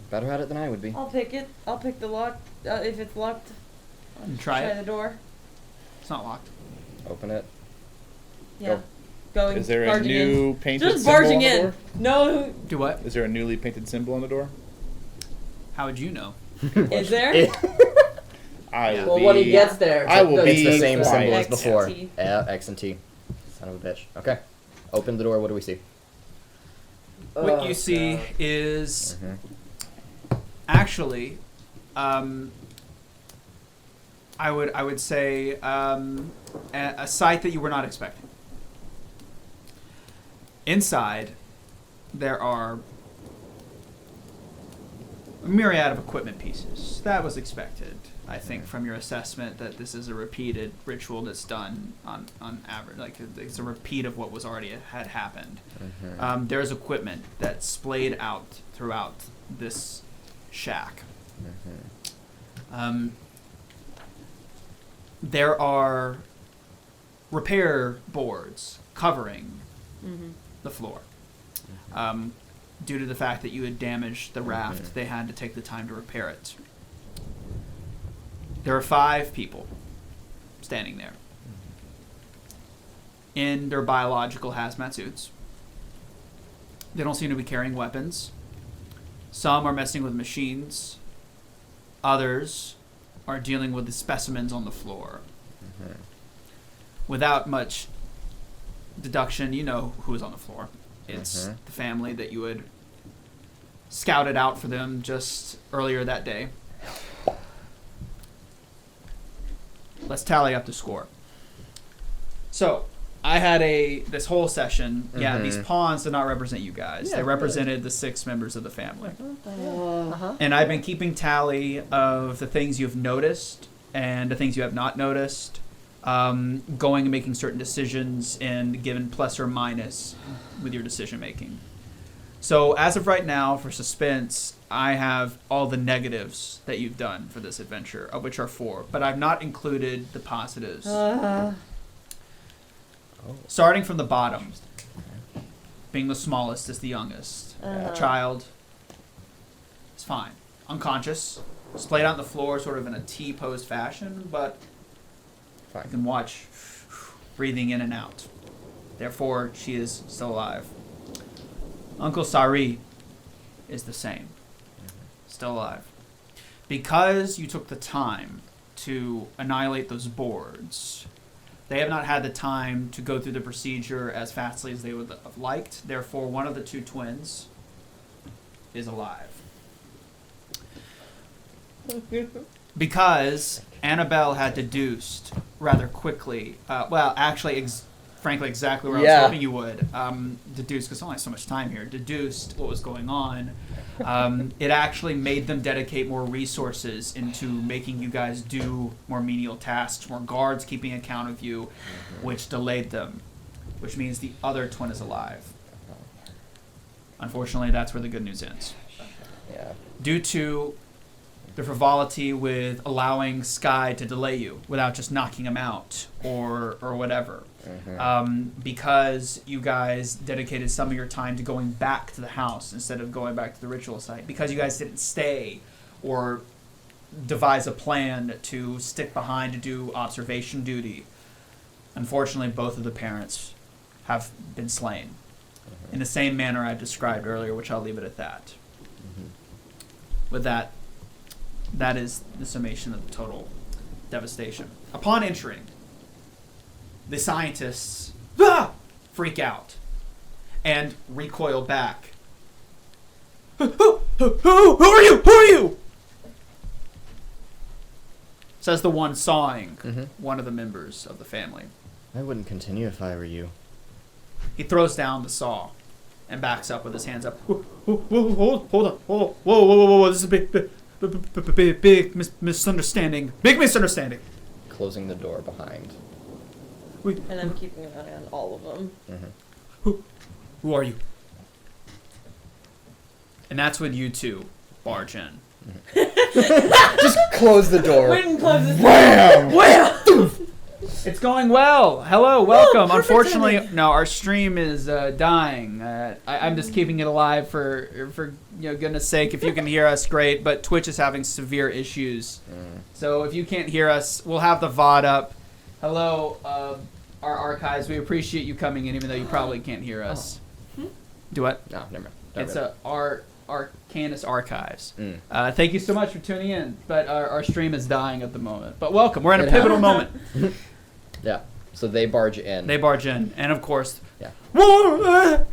[SPEAKER 2] Better at it than I would be.
[SPEAKER 3] I'll pick it. I'll pick the lock. If it's locked,
[SPEAKER 1] And try
[SPEAKER 3] the
[SPEAKER 1] it.
[SPEAKER 3] door.
[SPEAKER 1] It's not locked.
[SPEAKER 2] Open it.
[SPEAKER 3] Yeah. Going.
[SPEAKER 4] Is there a
[SPEAKER 3] barging
[SPEAKER 4] new
[SPEAKER 3] in.
[SPEAKER 4] painted
[SPEAKER 3] Just
[SPEAKER 4] symbol
[SPEAKER 3] barging
[SPEAKER 4] on the
[SPEAKER 3] in.
[SPEAKER 4] door?
[SPEAKER 3] No.
[SPEAKER 1] Do what?
[SPEAKER 4] Is there a newly painted symbol on the door?
[SPEAKER 1] How would you know?
[SPEAKER 3] Is there?
[SPEAKER 4] I will
[SPEAKER 5] Well,
[SPEAKER 4] be.
[SPEAKER 5] when he gets there,
[SPEAKER 4] I will
[SPEAKER 2] It's
[SPEAKER 4] be
[SPEAKER 2] the same
[SPEAKER 4] quiet.
[SPEAKER 2] symbol as
[SPEAKER 3] X,
[SPEAKER 2] before.
[SPEAKER 3] T.
[SPEAKER 2] Yeah, X and T. Son of a bitch. Okay. Open the door. What do we see?
[SPEAKER 1] What
[SPEAKER 5] Oh,
[SPEAKER 1] you see
[SPEAKER 5] God.
[SPEAKER 1] is
[SPEAKER 2] Mm-hmm.
[SPEAKER 1] actually, I would say a sight that you were not expecting. Inside, there are a myriad of equipment pieces. That was expected, I think, from your assessment that this is a repeated ritual that's done on average. Like it's a repeat of what was already had happened.
[SPEAKER 2] Mm-hmm.
[SPEAKER 1] There's equipment that's splayed out throughout this shack.
[SPEAKER 2] Mm-hmm.
[SPEAKER 1] There are repair boards covering the floor. Due to the fact that you had damaged the raft, they had to take the time to repair it. There are 5 people standing there in their biological hazmat suits. They don't seem to be carrying weapons. Some are messing with machines. Others are dealing with the specimens on the floor. Without much deduction, you know who is on the floor. It's the family that you had scouted out for them just earlier that day. let's tally up the score. So, I had this whole session. Yeah, these pawns did not represent you guys. They represented the 6 members of the family. And I've been keeping tally of the things you've noticed and the things you have not noticed. Going and making certain decisions and given plus or minus with your decision making. So as of right now, for suspense, I have all the negatives that you've done for this adventure, of which are 4, but I've not included the positives. Starting from the bottom, being the smallest is the youngest. Child, it's fine. Unconscious, splayed out on the floor sort of in a T-posed fashion, but you can watch breathing in and out. Therefore, she is still alive. Uncle Sari is the same. Still alive. Because you took the time to annihilate those boards, they have not had the time to go through the procedure as fastly as they would have liked. Therefore, one of the 2 twins is alive. Because Annabelle had deduced rather quickly, frankly, exactly where I was hoping you would, deduced, because I only have so much time here, deduced what was going on. It actually made them dedicate more resources into making you guys do more menial tasks, more guards keeping account of you, which delayed them, which means the other twin is alive. Unfortunately, that's where the good news ends.
[SPEAKER 2] Yeah.
[SPEAKER 1] Due to the frivolity with allowing Sky to delay you without just knocking him out or whatever. Because you guys dedicated some of your time to going back to the house instead of going back to the ritual site. Because you guys didn't stay or devise a plan to stick behind to do observation duty. Unfortunately, both of the parents have been slain in the same manner I described earlier, which I'll leave it at that. With that, that is the summation of the total devastation. Upon entering, the scientists freak out and recoil back. Who are you? Who are you? Says the one sawing one of the members of the family.
[SPEAKER 2] I wouldn't continue if I were you.
[SPEAKER 1] He throws down the saw and backs up with his hands up. Hold on. Whoa. This is a big misunderstanding. Big misunderstanding.
[SPEAKER 2] Closing the door behind.
[SPEAKER 3] And I'm keeping an eye on all of them.
[SPEAKER 1] Who are you? And that's when you two barge in.
[SPEAKER 2] Just close the door.
[SPEAKER 3] Witton closes the
[SPEAKER 1] Wham! It's going well. Hello, welcome.
[SPEAKER 3] perfect
[SPEAKER 1] Unfortunately,
[SPEAKER 3] timing.
[SPEAKER 1] no, our stream is dying. I'm just keeping it alive for goodness sake. If you can hear us, great. But Twitch is having severe issues. So if you can't hear us, we'll have the VOD up. Hello, our archives. We appreciate you coming in, even though you probably can't hear us. Do what?
[SPEAKER 2] No, never mind.
[SPEAKER 1] It's our Candace archives. Thank you so much for tuning in. But our stream is dying at the moment. But welcome. We're in a pivotal moment.
[SPEAKER 2] Yeah. So they barge in.
[SPEAKER 1] They barge in, and of course,
[SPEAKER 2] Yeah.
[SPEAKER 5] I'm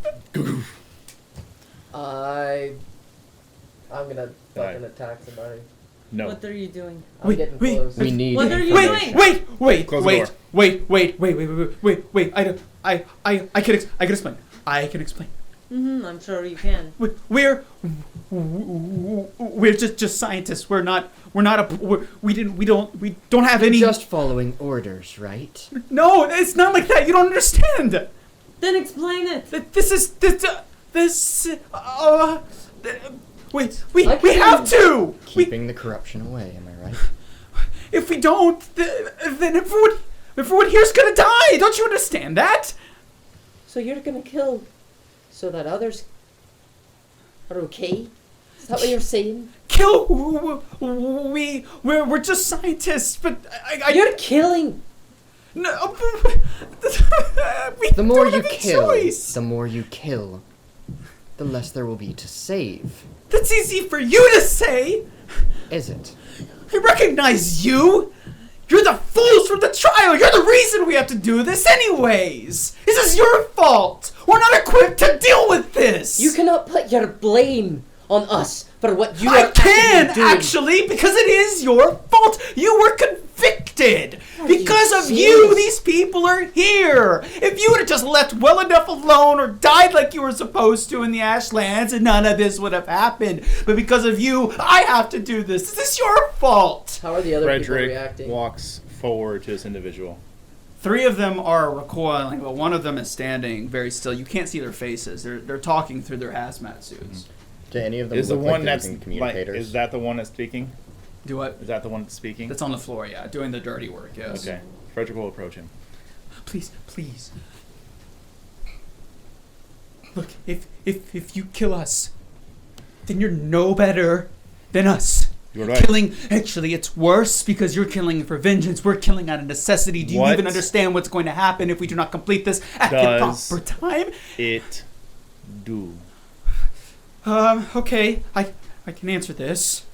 [SPEAKER 5] gonna fucking attack somebody.
[SPEAKER 4] No.
[SPEAKER 3] What are you doing?
[SPEAKER 5] I'm getting close.
[SPEAKER 2] We need.
[SPEAKER 3] What are you
[SPEAKER 2] information.
[SPEAKER 3] doing?
[SPEAKER 4] Close the door.
[SPEAKER 1] Wait. I can explain.
[SPEAKER 3] I'm sure you can.
[SPEAKER 1] We're just scientists. We don't have any.
[SPEAKER 2] Just following orders, right?
[SPEAKER 1] No, it's not like that. You don't understand.
[SPEAKER 3] Then explain it.
[SPEAKER 1] We have to.
[SPEAKER 2] Keeping the corruption away. Am I right?
[SPEAKER 1] If we don't, then everyone here's gonna die. Don't you understand that?
[SPEAKER 7] So you're gonna kill so that others are okay? Is that what you're saying?
[SPEAKER 1] Kill? We're just scientists, but
[SPEAKER 7] You're killing!
[SPEAKER 1] No.
[SPEAKER 2] The more
[SPEAKER 1] don't
[SPEAKER 2] you
[SPEAKER 1] have a
[SPEAKER 2] kill,
[SPEAKER 1] choice.
[SPEAKER 2] the more you kill, the less there will be to save.
[SPEAKER 1] That's easy for you to say.
[SPEAKER 2] Is it?
[SPEAKER 1] I recognize you. You're the fools from the trial. You're the reason we have to do this anyways. This is your fault. We're not equipped to deal with this.
[SPEAKER 7] You cannot put your blame on us for what you
[SPEAKER 1] I
[SPEAKER 7] are
[SPEAKER 1] can,
[SPEAKER 7] actively doing.
[SPEAKER 1] actually, because it is your fault. You were convicted
[SPEAKER 6] infected. Because of you, these people are here. If you would have just left well enough alone or died like you were supposed to in the Ashlands, and none of this would have happened. But because of you, I have to do this. Is this your fault?
[SPEAKER 5] How are the other people
[SPEAKER 4] Fredrick
[SPEAKER 5] reacting?
[SPEAKER 4] walks forward to this individual.
[SPEAKER 1] 3 of them are recoiling, but one of them is standing very still. You can't see their faces. They're talking through their hazmat suits.
[SPEAKER 2] Do any of them
[SPEAKER 4] Is the
[SPEAKER 2] look
[SPEAKER 4] one
[SPEAKER 2] like they're
[SPEAKER 4] that's
[SPEAKER 2] using
[SPEAKER 4] like,
[SPEAKER 2] communicators?
[SPEAKER 4] is that the one that's speaking?
[SPEAKER 1] Do what?
[SPEAKER 4] Is that the one that's speaking?
[SPEAKER 1] That's on the floor, yeah, doing the dirty work, yes.
[SPEAKER 4] Okay. Fredrick will approach him.
[SPEAKER 6] Please, please. Look, if you kill us, then you're no better than us.
[SPEAKER 4] You're right.
[SPEAKER 6] Killing, actually, it's worse because you're killing for vengeance. We're killing out of necessity. Do you
[SPEAKER 4] What
[SPEAKER 6] even understand what's going to happen if we do not complete this at the
[SPEAKER 4] does
[SPEAKER 6] proper time?
[SPEAKER 4] it do?
[SPEAKER 6] Okay, I can answer this.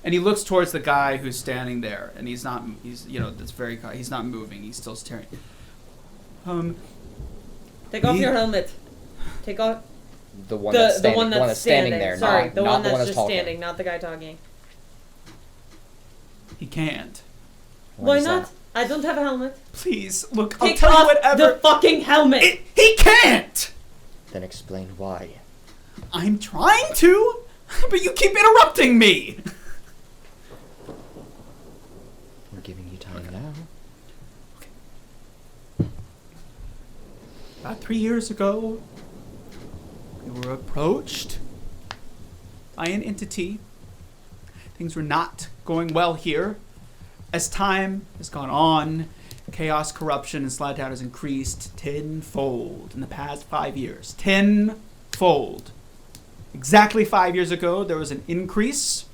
[SPEAKER 1] And he looks towards the guy who's standing there, and he's not moving. He's still staring.
[SPEAKER 3] Take off your helmet. Take off
[SPEAKER 2] The one
[SPEAKER 3] the
[SPEAKER 2] that's standing,
[SPEAKER 3] one that's standing
[SPEAKER 2] there.
[SPEAKER 3] Sorry,
[SPEAKER 2] not,
[SPEAKER 3] the
[SPEAKER 2] not
[SPEAKER 3] one
[SPEAKER 2] the
[SPEAKER 3] that's
[SPEAKER 2] one
[SPEAKER 3] just
[SPEAKER 2] talking.
[SPEAKER 3] standing, not the guy talking.
[SPEAKER 1] He can't.
[SPEAKER 3] Why
[SPEAKER 2] is
[SPEAKER 3] not?
[SPEAKER 2] that?
[SPEAKER 3] I don't have a helmet.
[SPEAKER 1] Please, look, I'll
[SPEAKER 3] Take
[SPEAKER 1] tell you
[SPEAKER 3] off
[SPEAKER 1] whatever.
[SPEAKER 3] the fucking helmet.
[SPEAKER 6] He can't!
[SPEAKER 2] Then explain why.
[SPEAKER 6] I'm trying to, but you keep interrupting me.
[SPEAKER 2] We're giving you time now.
[SPEAKER 6] About 3 years ago, we were approached by an entity. Things were not going well here. As time has gone on, chaos, corruption, and Slattown has increased tenfold in the past 5 years. Tenfold. Exactly 5 years ago, there was an increase,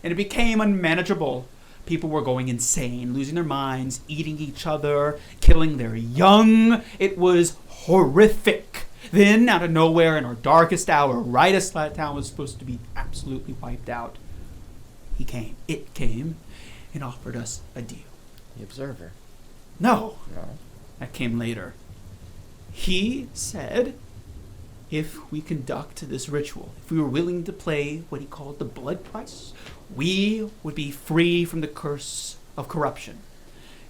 [SPEAKER 6] and it became unmanageable. People were going insane, losing their minds, eating each other, killing their young. It was horrific. Then, out of nowhere, in our darkest hour, right as Slattown was supposed to be absolutely wiped out, it came, and offered us a deal.
[SPEAKER 2] The Observer.
[SPEAKER 6] No,
[SPEAKER 2] No.
[SPEAKER 1] That came later.
[SPEAKER 6] he said if we conduct this ritual, if we were willing to pay what he called the blood price, we would be free from the curse of corruption.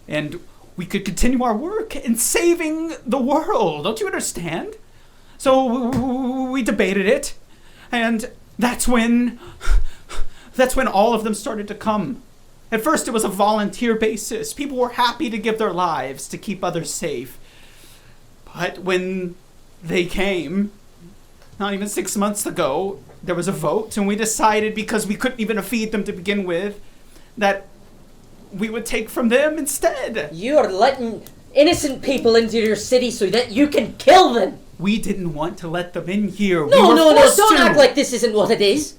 [SPEAKER 6] And we could continue our work in saving the world. Don't you understand? So we debated it, and that's when all of them started to come. At first it was a volunteer basis. People were happy to give their lives to keep others safe. But when they came, not even 6 months ago, there was a vote, and we decided, because we couldn't even feed them to begin with, that we would take from them instead.
[SPEAKER 7] You're letting innocent people into your city so that you can kill them.
[SPEAKER 6] We didn't want to let them in here.
[SPEAKER 7] No,
[SPEAKER 6] we were forced
[SPEAKER 7] don't
[SPEAKER 6] to.
[SPEAKER 7] act like this isn't what it is.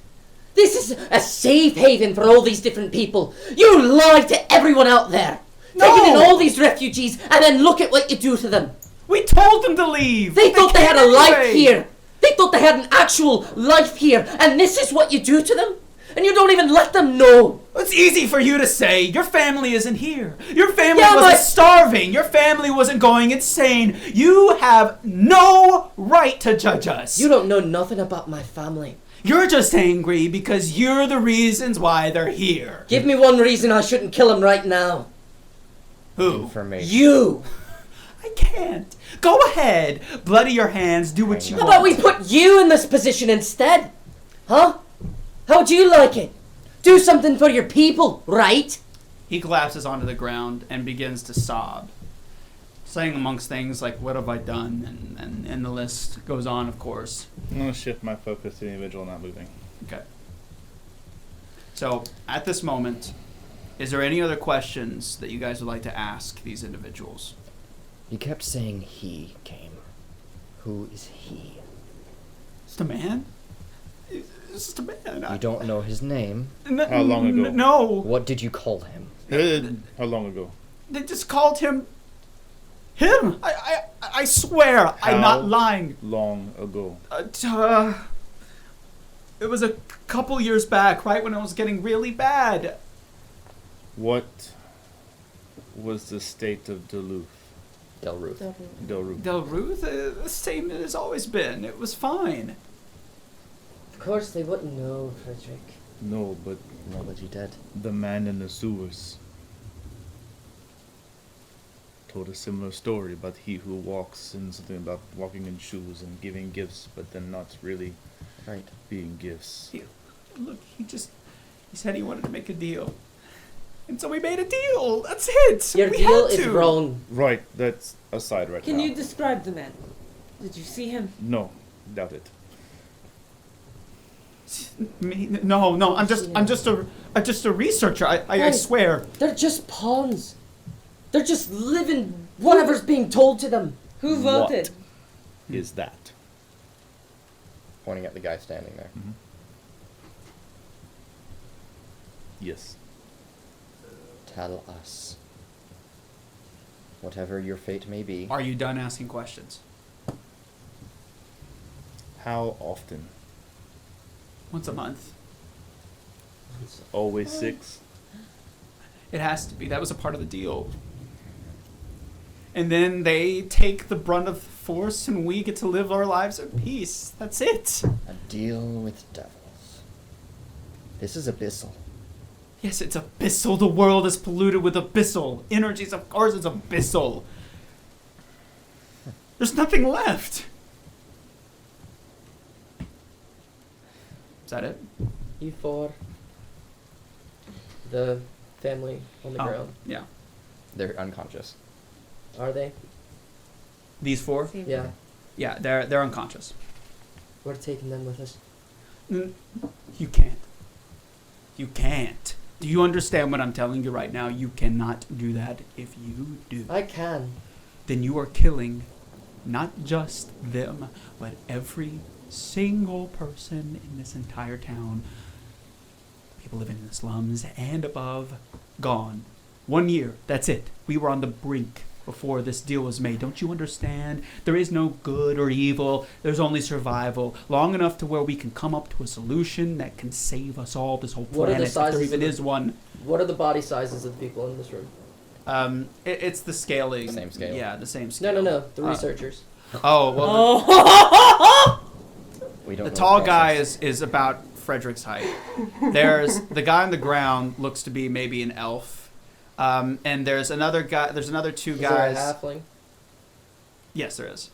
[SPEAKER 7] This is a safe haven for all these different people. You lie to everyone out there.
[SPEAKER 6] No.
[SPEAKER 7] Taking in all these refugees, and then look at what you do to them.
[SPEAKER 6] We told them to leave.
[SPEAKER 7] They thought they had a
[SPEAKER 6] came
[SPEAKER 7] life
[SPEAKER 6] anyway.
[SPEAKER 7] here. They thought they had an actual life here, and this is what you do to them? And you don't even let them know.
[SPEAKER 6] It's easy for you to say. Your family isn't here. Your family
[SPEAKER 7] Yeah,
[SPEAKER 6] wasn't
[SPEAKER 7] but-
[SPEAKER 6] starving. Your family wasn't going insane. You have no right to judge us.
[SPEAKER 7] You don't know nothing about my family.
[SPEAKER 6] You're just angry because you're the reasons why they're here.
[SPEAKER 7] Give me one reason I shouldn't kill them right now.
[SPEAKER 6] Who?
[SPEAKER 2] Information.
[SPEAKER 7] You.
[SPEAKER 6] I can't. Go ahead. Bloody your hands. Do what you
[SPEAKER 7] How
[SPEAKER 6] want.
[SPEAKER 7] about we put you in this position instead? Huh? How'd you like it? Do something for your people, right?
[SPEAKER 1] He collapses onto the ground and begins to sob, saying amongst things like, "What have I done?" And the list goes on, of course.
[SPEAKER 4] I'm going to shift my focus to the individual not moving.
[SPEAKER 1] Okay. So, at this moment, is there any other questions that you guys would like to ask these individuals?
[SPEAKER 2] You kept saying he came. Who is he?
[SPEAKER 1] Just a man? It's just a man.
[SPEAKER 2] You don't know his name.
[SPEAKER 4] How long ago?
[SPEAKER 6] No.
[SPEAKER 2] What did you call him?
[SPEAKER 4] How long ago?
[SPEAKER 6] They just called him. Him. I swear. I'm
[SPEAKER 4] How
[SPEAKER 6] not lying.
[SPEAKER 4] long ago?
[SPEAKER 6] It was a couple years back, right when it was getting really bad.
[SPEAKER 4] What was the state of Duluth?
[SPEAKER 2] Delruth.
[SPEAKER 4] Delruth.
[SPEAKER 6] Del Ruth, the same as always been. It was fine.
[SPEAKER 7] Of course they wouldn't know, Fredrick.
[SPEAKER 4] No, but
[SPEAKER 2] Nobody dead.
[SPEAKER 4] the man in the sewers.
[SPEAKER 8] told a similar story about he who walks and something about walking in shoes and giving gifts, but then not really
[SPEAKER 2] Right.
[SPEAKER 8] being gifts.
[SPEAKER 1] Look, he said he wanted to make a deal. And so we made a deal. That's it.
[SPEAKER 5] Your
[SPEAKER 1] We
[SPEAKER 5] deal
[SPEAKER 1] had
[SPEAKER 5] is
[SPEAKER 1] to.
[SPEAKER 5] wrong.
[SPEAKER 8] Right, that's aside right
[SPEAKER 3] Can
[SPEAKER 8] now.
[SPEAKER 3] you describe the man? Did you see him?
[SPEAKER 8] No, doubt it.
[SPEAKER 1] No. I'm just a researcher. I
[SPEAKER 7] Hey.
[SPEAKER 1] swear.
[SPEAKER 7] They're just pawns. They're just living whatever's being told to them.
[SPEAKER 3] Who voted?
[SPEAKER 8] What is that?
[SPEAKER 2] Pointing at the guy standing there.
[SPEAKER 8] Yes.
[SPEAKER 2] Tell us. Whatever your fate may be.
[SPEAKER 1] Are you done asking questions?
[SPEAKER 8] How often?
[SPEAKER 1] Once a month.
[SPEAKER 8] Always 6?
[SPEAKER 1] It has to be. That was a part of the deal. And then they take the brunt of the force, and we get to live our lives in peace. That's it.
[SPEAKER 2] A deal with devils. This is abyssal.
[SPEAKER 1] Yes, it's abyssal. The world is polluted with abyssal energies. Of course, it's abyssal. There's nothing left. Is that it?
[SPEAKER 5] You four. The family on the
[SPEAKER 1] Oh,
[SPEAKER 5] ground.
[SPEAKER 1] yeah.
[SPEAKER 2] They're unconscious.
[SPEAKER 5] Are they?
[SPEAKER 1] These 4?
[SPEAKER 5] Yeah.
[SPEAKER 1] Yeah, they're unconscious.
[SPEAKER 5] We're taking them with us.
[SPEAKER 1] You can't. You can't. Do you understand what I'm telling you right now? You cannot do that. If you do,
[SPEAKER 5] I can.
[SPEAKER 1] then you are killing not just them, but every single person in this entire town. People living in the slums and above, gone. 1 year, that's it. We were on the brink before this deal was made. Don't you understand? There is no good or evil. There's only survival. Long enough to where we can come up to a solution that can save us all, this whole
[SPEAKER 5] What are the
[SPEAKER 1] planet, if there
[SPEAKER 5] sizes
[SPEAKER 1] even
[SPEAKER 5] of
[SPEAKER 1] is one.
[SPEAKER 5] What are the body sizes of the people in this room?
[SPEAKER 1] It's the scaling.
[SPEAKER 2] The same scale.
[SPEAKER 1] Yeah, the same scale.
[SPEAKER 5] No. The researchers.
[SPEAKER 1] Oh, well,
[SPEAKER 2] We don't
[SPEAKER 1] the
[SPEAKER 2] know
[SPEAKER 1] tall guy
[SPEAKER 2] process.
[SPEAKER 1] is about Fredrick's height. There's the guy on the ground looks to be maybe an elf. And there's another guy. There's another 2 guys.
[SPEAKER 5] Is there a halfling?
[SPEAKER 1] Yes, there is.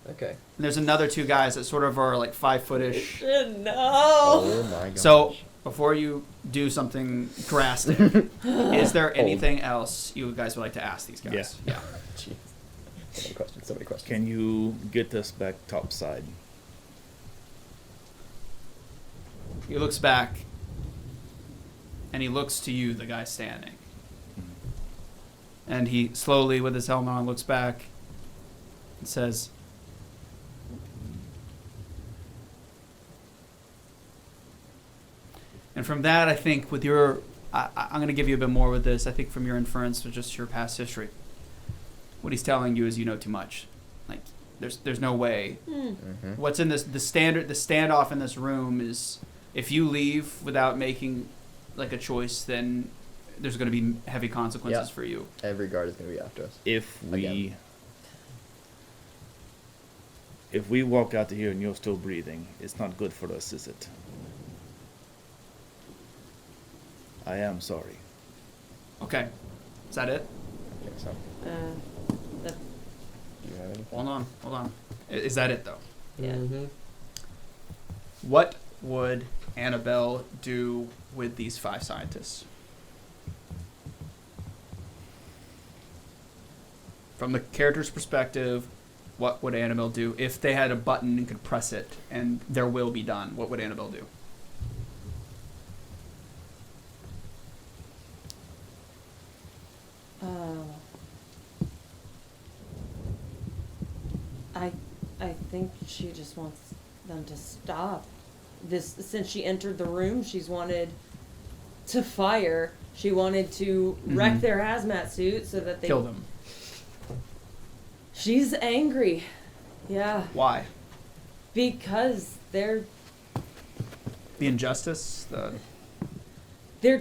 [SPEAKER 5] Okay.
[SPEAKER 1] And there's another 2 guys that sort of are like 5-footish.
[SPEAKER 3] No.
[SPEAKER 2] Oh my god.
[SPEAKER 1] So before you do something drastic, is there anything else you guys would like to ask these guys?
[SPEAKER 8] Yeah.
[SPEAKER 2] Jeez. So many questions.
[SPEAKER 8] Can you get us back topside?
[SPEAKER 1] He looks back, and he looks to you, the guy standing. And he slowly, with his helmet on, looks back and says, and from that, I think with your, I'm going to give you a bit more with this. I think from your inference with just your past history, what he's telling you is you know too much. Like, there's no way.
[SPEAKER 2] Mm-hmm.
[SPEAKER 1] What's in this, the standoff in this room is, if you leave without making like a choice, then there's going to be heavy consequences
[SPEAKER 2] Yeah.
[SPEAKER 1] for you.
[SPEAKER 2] Every guard is going to be after us.
[SPEAKER 8] If we walk out of here and you're still breathing, it's not good for us, is it? I am sorry.
[SPEAKER 1] Okay. Is that it?
[SPEAKER 2] I think so.
[SPEAKER 3] That,
[SPEAKER 2] Do you have anything?
[SPEAKER 1] Hold on. Is that it, though?
[SPEAKER 3] yeah.
[SPEAKER 5] Mm-hmm.
[SPEAKER 1] What would Annabelle do with these 5 scientists? From the character's perspective, what would Annabelle do? If they had a button and could press it and their will be done, what would Annabelle do?
[SPEAKER 3] I think she just wants them to stop. This, since she entered the room, she's wanted to fire. She wanted to wreck
[SPEAKER 1] Mhm.
[SPEAKER 3] their hazmat suit so that they
[SPEAKER 1] Kill them.
[SPEAKER 3] She's angry. Yeah,
[SPEAKER 1] Why?
[SPEAKER 3] because they're
[SPEAKER 1] The injustice?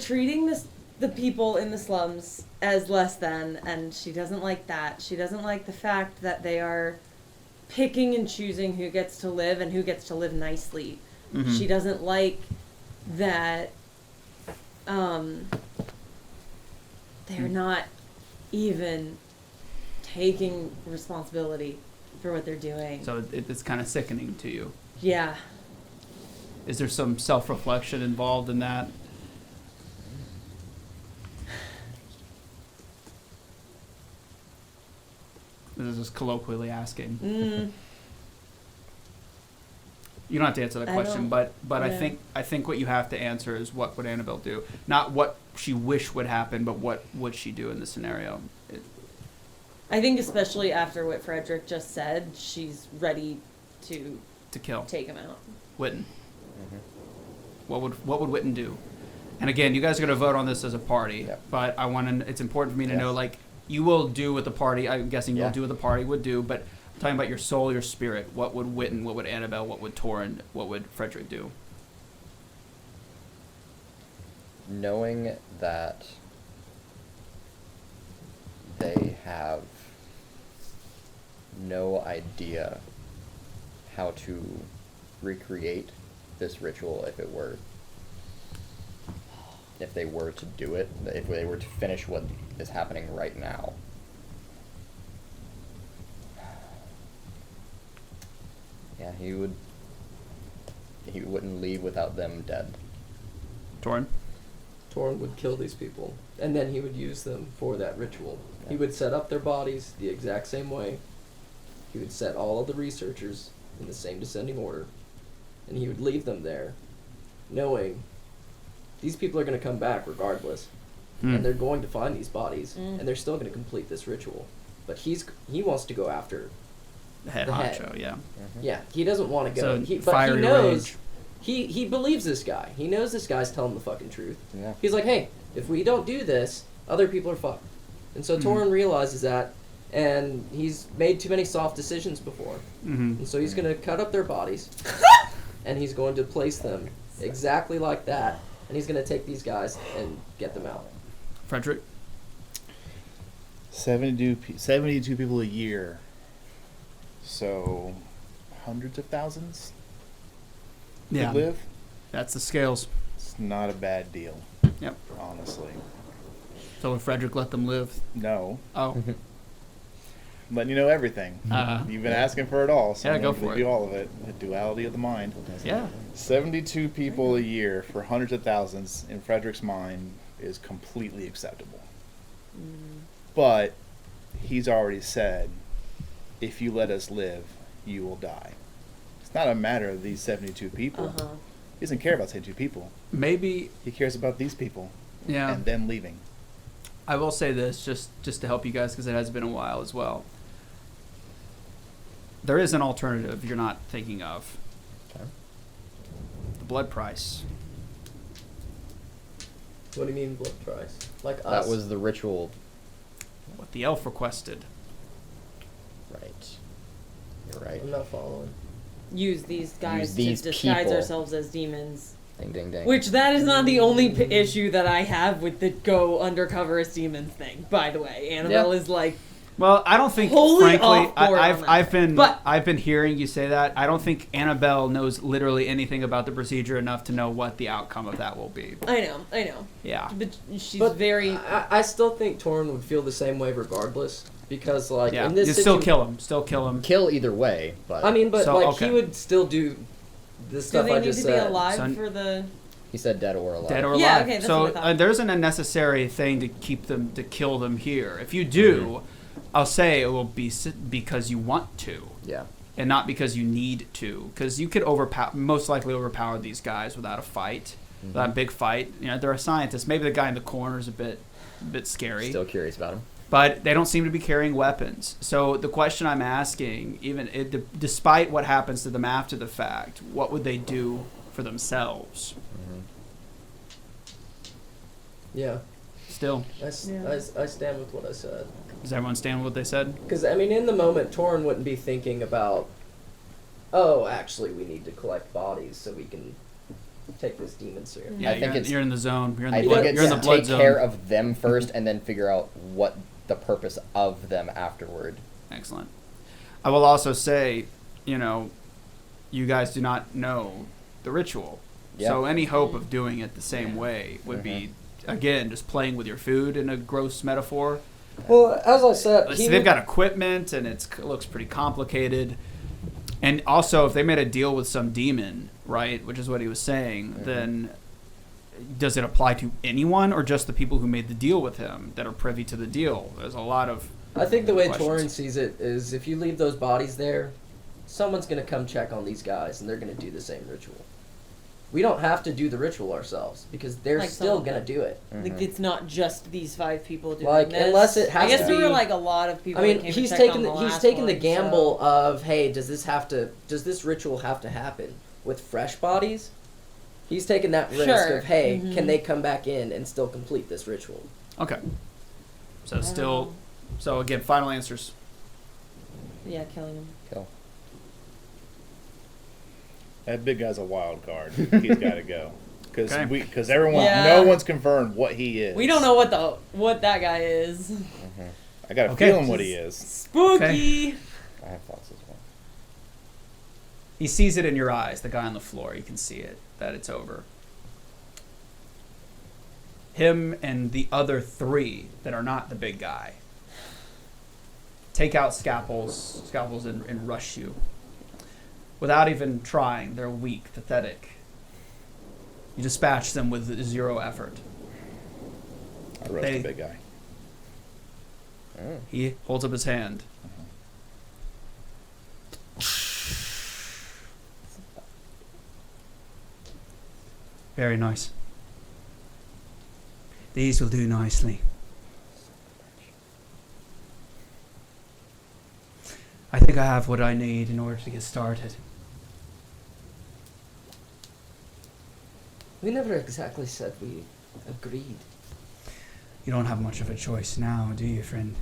[SPEAKER 3] treating the people in the slums as less than, and she doesn't like that. She doesn't like the fact that they are picking and choosing who gets to live and who gets to live nicely.
[SPEAKER 1] Mhm.
[SPEAKER 3] She doesn't like that they're not even taking responsibility for what they're doing.
[SPEAKER 1] So it's kind of sickening to you.
[SPEAKER 3] Yeah.
[SPEAKER 1] Is there some self-reflection involved in that? This is just colloquially asking. You don't have to answer that question, but
[SPEAKER 3] yeah.
[SPEAKER 1] I think what you have to answer is what would Annabelle do, not what she wish would happen, but what would she do in this scenario.
[SPEAKER 3] I think especially after what Fredrick just said, she's ready to
[SPEAKER 1] kill,
[SPEAKER 3] take him out.
[SPEAKER 1] Witton. What would Witton do? And again, you guys are going to vote on this as a party, but it's important for me to know, like, you will do what the party, I'm guessing you'll do what the party would do, but I'm talking about your soul, your spirit. What would Witton, what would Annabelle, what would Torin, what would Fredrick do?
[SPEAKER 2] Knowing that they have no idea how to recreate this ritual if they were to do it, if they were to finish what is happening right now. Yeah, he wouldn't leave without them dead.
[SPEAKER 1] Torin?
[SPEAKER 5] Torin would kill these people, and then he would use them for that ritual. He would set up their bodies the exact same way. He would set all of the researchers in the same descending order, and he would leave them there, knowing these people are going to come back regardless, and they're going to find these bodies, and they're still going to complete this ritual. But he wants to go after
[SPEAKER 1] the head honcho, yeah.
[SPEAKER 5] Yeah, he doesn't want to go.
[SPEAKER 1] So
[SPEAKER 5] But he
[SPEAKER 1] fiery
[SPEAKER 5] knows,
[SPEAKER 1] rage.
[SPEAKER 5] he believes this guy. He knows this guy's telling the fucking truth.
[SPEAKER 2] Yeah.
[SPEAKER 5] He's like, hey, if we don't do this, other people are fucked. And so Torin realizes that, and he's made too many soft decisions before. And so he's going to cut up their bodies, and he's going to place them exactly like that, and he's going to take these guys and get them out.
[SPEAKER 1] Fredrick?
[SPEAKER 4] 72 people a year. So, hundreds of thousands could live?
[SPEAKER 1] That's the scales.
[SPEAKER 4] It's not a bad deal.
[SPEAKER 1] Yep.
[SPEAKER 4] Honestly.
[SPEAKER 1] So would Fredrick let them live?
[SPEAKER 4] No.
[SPEAKER 1] Oh.
[SPEAKER 4] I'm letting you know everything. You've been asking for it all, so
[SPEAKER 1] Yeah,
[SPEAKER 4] I'm
[SPEAKER 1] go
[SPEAKER 4] going
[SPEAKER 1] for
[SPEAKER 4] to
[SPEAKER 1] it.
[SPEAKER 4] do all of it. The duality of the mind.
[SPEAKER 1] Yeah.
[SPEAKER 4] 72 people a year for hundreds of thousands, in Frederick's mind, is completely acceptable. But he's already said, if you let us live, you will die. It's not a matter of these 72 people. He doesn't care about 72 people.
[SPEAKER 1] Maybe.
[SPEAKER 4] He cares about these people.
[SPEAKER 1] Yeah.
[SPEAKER 4] And them leaving.
[SPEAKER 1] I will say this, just to help you guys, because it has been a while as well. There is an alternative you're not thinking of.
[SPEAKER 2] Okay.
[SPEAKER 1] The blood price.
[SPEAKER 5] What do you mean blood price? Like us?
[SPEAKER 2] That was the ritual.
[SPEAKER 1] What the elf requested.
[SPEAKER 2] Right. You're right.
[SPEAKER 5] I'm not following.
[SPEAKER 3] Use these guys
[SPEAKER 2] these
[SPEAKER 3] to disguise
[SPEAKER 2] people.
[SPEAKER 3] ourselves as demons.
[SPEAKER 2] Ding, ding, ding.
[SPEAKER 3] Which that is not the only issue that I have with the go undercover as demons thing. By the way, Annabelle is like,
[SPEAKER 1] well, I don't think,
[SPEAKER 3] wholly
[SPEAKER 1] frankly,
[SPEAKER 3] off board on that.
[SPEAKER 1] I've been hearing you say that. I don't think Annabelle knows literally anything about the procedure enough to know what the outcome of that will be.
[SPEAKER 3] I know.
[SPEAKER 1] Yeah.
[SPEAKER 3] But she's
[SPEAKER 5] But
[SPEAKER 3] very.
[SPEAKER 5] I still think Torin would feel the same way regardless, because like
[SPEAKER 1] Yeah.
[SPEAKER 5] in this
[SPEAKER 1] You still kill him.
[SPEAKER 2] Kill either way, but
[SPEAKER 5] I mean, but
[SPEAKER 1] So,
[SPEAKER 5] like
[SPEAKER 1] okay.
[SPEAKER 5] he would still do the
[SPEAKER 3] Do
[SPEAKER 5] stuff
[SPEAKER 3] they
[SPEAKER 5] I
[SPEAKER 3] need
[SPEAKER 5] just
[SPEAKER 3] to be
[SPEAKER 5] said.
[SPEAKER 3] alive
[SPEAKER 1] Son-
[SPEAKER 3] for the?
[SPEAKER 2] he said dead or alive.
[SPEAKER 1] Dead or alive.
[SPEAKER 3] Yeah, okay, that's
[SPEAKER 1] so
[SPEAKER 3] what I thought.
[SPEAKER 1] there isn't a necessary thing to kill them here. If you do, I'll say it will be because you want to.
[SPEAKER 2] Yeah.
[SPEAKER 1] And not because you need to, because you could most likely overpower these guys without a fight, without a big fight. You know, they're a scientist. Maybe the guy in the corner is a bit scary.
[SPEAKER 2] Still curious about him.
[SPEAKER 1] But they don't seem to be carrying weapons. So the question I'm asking, despite what happens to them after the fact, what would they do for themselves?
[SPEAKER 5] Yeah,
[SPEAKER 1] Still,
[SPEAKER 5] I stand with what I said.
[SPEAKER 1] does everyone stand with what they said?
[SPEAKER 5] Because I mean, in the moment, Torin wouldn't be thinking about, oh, actually, we need to collect bodies so we can take this demon serum.
[SPEAKER 1] Yeah,
[SPEAKER 2] I think
[SPEAKER 1] you're in the zone. You're in the
[SPEAKER 2] I
[SPEAKER 1] blood.
[SPEAKER 2] think
[SPEAKER 1] You're in
[SPEAKER 2] it's
[SPEAKER 1] the blood
[SPEAKER 2] take
[SPEAKER 1] zone.
[SPEAKER 2] care of them first and then figure out what the purpose of them afterward.
[SPEAKER 1] Excellent. I will also say, you guys do not know the ritual.
[SPEAKER 2] Yeah.
[SPEAKER 1] So any hope of doing it the same way would be, again, just playing with your food in a gross metaphor.
[SPEAKER 5] Well, as I said,
[SPEAKER 1] So they've got equipment, and it looks pretty complicated. And also, if they made a deal with some demon, right, which is what he was saying, then does it apply to anyone or just the people who made the deal with him that are privy to the deal? There's a lot of
[SPEAKER 5] I think the way
[SPEAKER 1] questions.
[SPEAKER 5] Torin sees it is if you leave those bodies there, someone's going to come check on these guys, and they're going to do the same ritual. We don't have to do the ritual ourselves, because they're
[SPEAKER 3] Like
[SPEAKER 5] still
[SPEAKER 3] some-
[SPEAKER 5] going to do it.
[SPEAKER 3] Like, it's not just these 5 people doing
[SPEAKER 5] Like,
[SPEAKER 3] this.
[SPEAKER 5] unless it has
[SPEAKER 3] I guess
[SPEAKER 5] to
[SPEAKER 3] there
[SPEAKER 5] be-
[SPEAKER 3] were like a lot of people.
[SPEAKER 5] I mean,
[SPEAKER 3] that came to
[SPEAKER 5] he's
[SPEAKER 3] check
[SPEAKER 5] taken
[SPEAKER 3] on
[SPEAKER 5] he's
[SPEAKER 3] last
[SPEAKER 5] taken the
[SPEAKER 3] one,
[SPEAKER 5] gamble
[SPEAKER 3] so-
[SPEAKER 5] of, hey, does this ritual have to happen with fresh bodies? He's taken that risk
[SPEAKER 3] Sure.
[SPEAKER 5] of, hey,
[SPEAKER 3] Mhm.
[SPEAKER 5] can they come back in and still complete this ritual?
[SPEAKER 1] Okay. So still, so again, final answers.
[SPEAKER 3] Yeah, killing him.
[SPEAKER 2] Kill.
[SPEAKER 4] That big guy's a wild card. He's got to go. Because
[SPEAKER 1] Okay.
[SPEAKER 4] everyone,
[SPEAKER 3] Yeah.
[SPEAKER 4] no one's confirmed what he is.
[SPEAKER 3] We don't know what that guy is.
[SPEAKER 4] I got a
[SPEAKER 1] Okay.
[SPEAKER 4] feeling what he is.
[SPEAKER 3] Spooky.
[SPEAKER 2] I have thoughts as well.
[SPEAKER 1] He sees it in your eyes, the guy on the floor. You can see it, that it's over. Him and the other 3 that are not the big guy take out scalpels and rush you. Without even trying, they're weak, pathetic. You dispatch them with 0 effort.
[SPEAKER 4] I roast the big guy.
[SPEAKER 1] He holds up his hand. Very nice. These will do nicely. I think I have what I need in order to get started.
[SPEAKER 5] We never exactly said we agreed.
[SPEAKER 1] You don't have much of a choice now, do you, friend?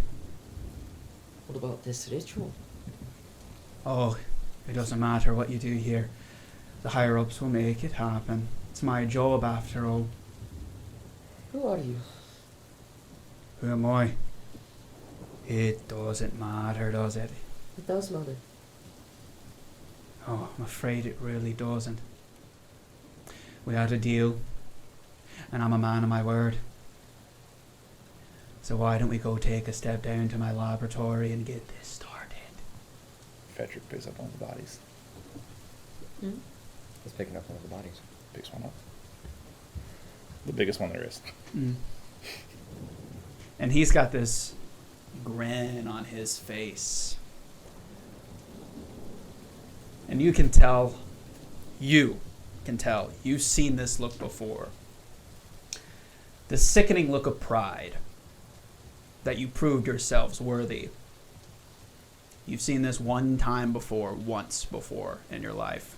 [SPEAKER 5] What about this ritual?
[SPEAKER 1] Oh, it doesn't matter what you do here. The higher-ups will make it happen. It's my job, after all.
[SPEAKER 5] Who are you?
[SPEAKER 1] Who am I? It doesn't matter, does it?
[SPEAKER 5] It does matter.
[SPEAKER 1] Oh, I'm afraid it really doesn't. We had a deal, and I'm a man of my word. So why don't we go take a step down to my laboratory and get this started?
[SPEAKER 4] Fredrick picks up one of the bodies.
[SPEAKER 2] He's picking up one of the bodies.
[SPEAKER 4] Picks one up. The biggest one there is.
[SPEAKER 1] And he's got this grin on his face. And you can tell, you've seen this look before. The sickening look of pride that you proved yourselves worthy. You've seen this once before in your life.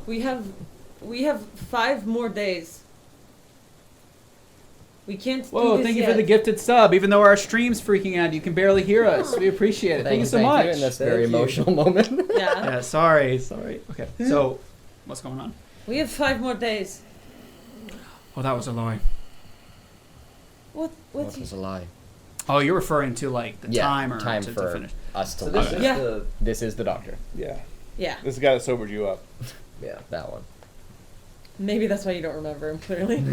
[SPEAKER 3] We have 5 more days. We can't do
[SPEAKER 1] Whoa,
[SPEAKER 3] this
[SPEAKER 1] thank you
[SPEAKER 3] yet.
[SPEAKER 1] for the gifted sub. Even though our stream's freaking out, you can barely hear us. We appreciate it. Thank you so much.
[SPEAKER 2] in this
[SPEAKER 5] Thank
[SPEAKER 2] very
[SPEAKER 5] you.
[SPEAKER 2] emotional moment.
[SPEAKER 3] Yeah.
[SPEAKER 1] Yeah, sorry. Okay, so what's going on?
[SPEAKER 3] We have 5 more days.
[SPEAKER 1] Oh, that was a lie.
[SPEAKER 3] What's
[SPEAKER 2] What was a lie?
[SPEAKER 1] Oh, you're referring to like the timer
[SPEAKER 2] time
[SPEAKER 1] to
[SPEAKER 2] for
[SPEAKER 1] finish.
[SPEAKER 2] us to
[SPEAKER 5] So
[SPEAKER 2] leave.
[SPEAKER 5] this is
[SPEAKER 3] Yeah.
[SPEAKER 5] the
[SPEAKER 2] This is the doctor.
[SPEAKER 4] Yeah.
[SPEAKER 3] Yeah.
[SPEAKER 4] This is the guy that sobered you up.
[SPEAKER 5] yeah.
[SPEAKER 2] That one.
[SPEAKER 3] Maybe that's why you don't remember him clearly.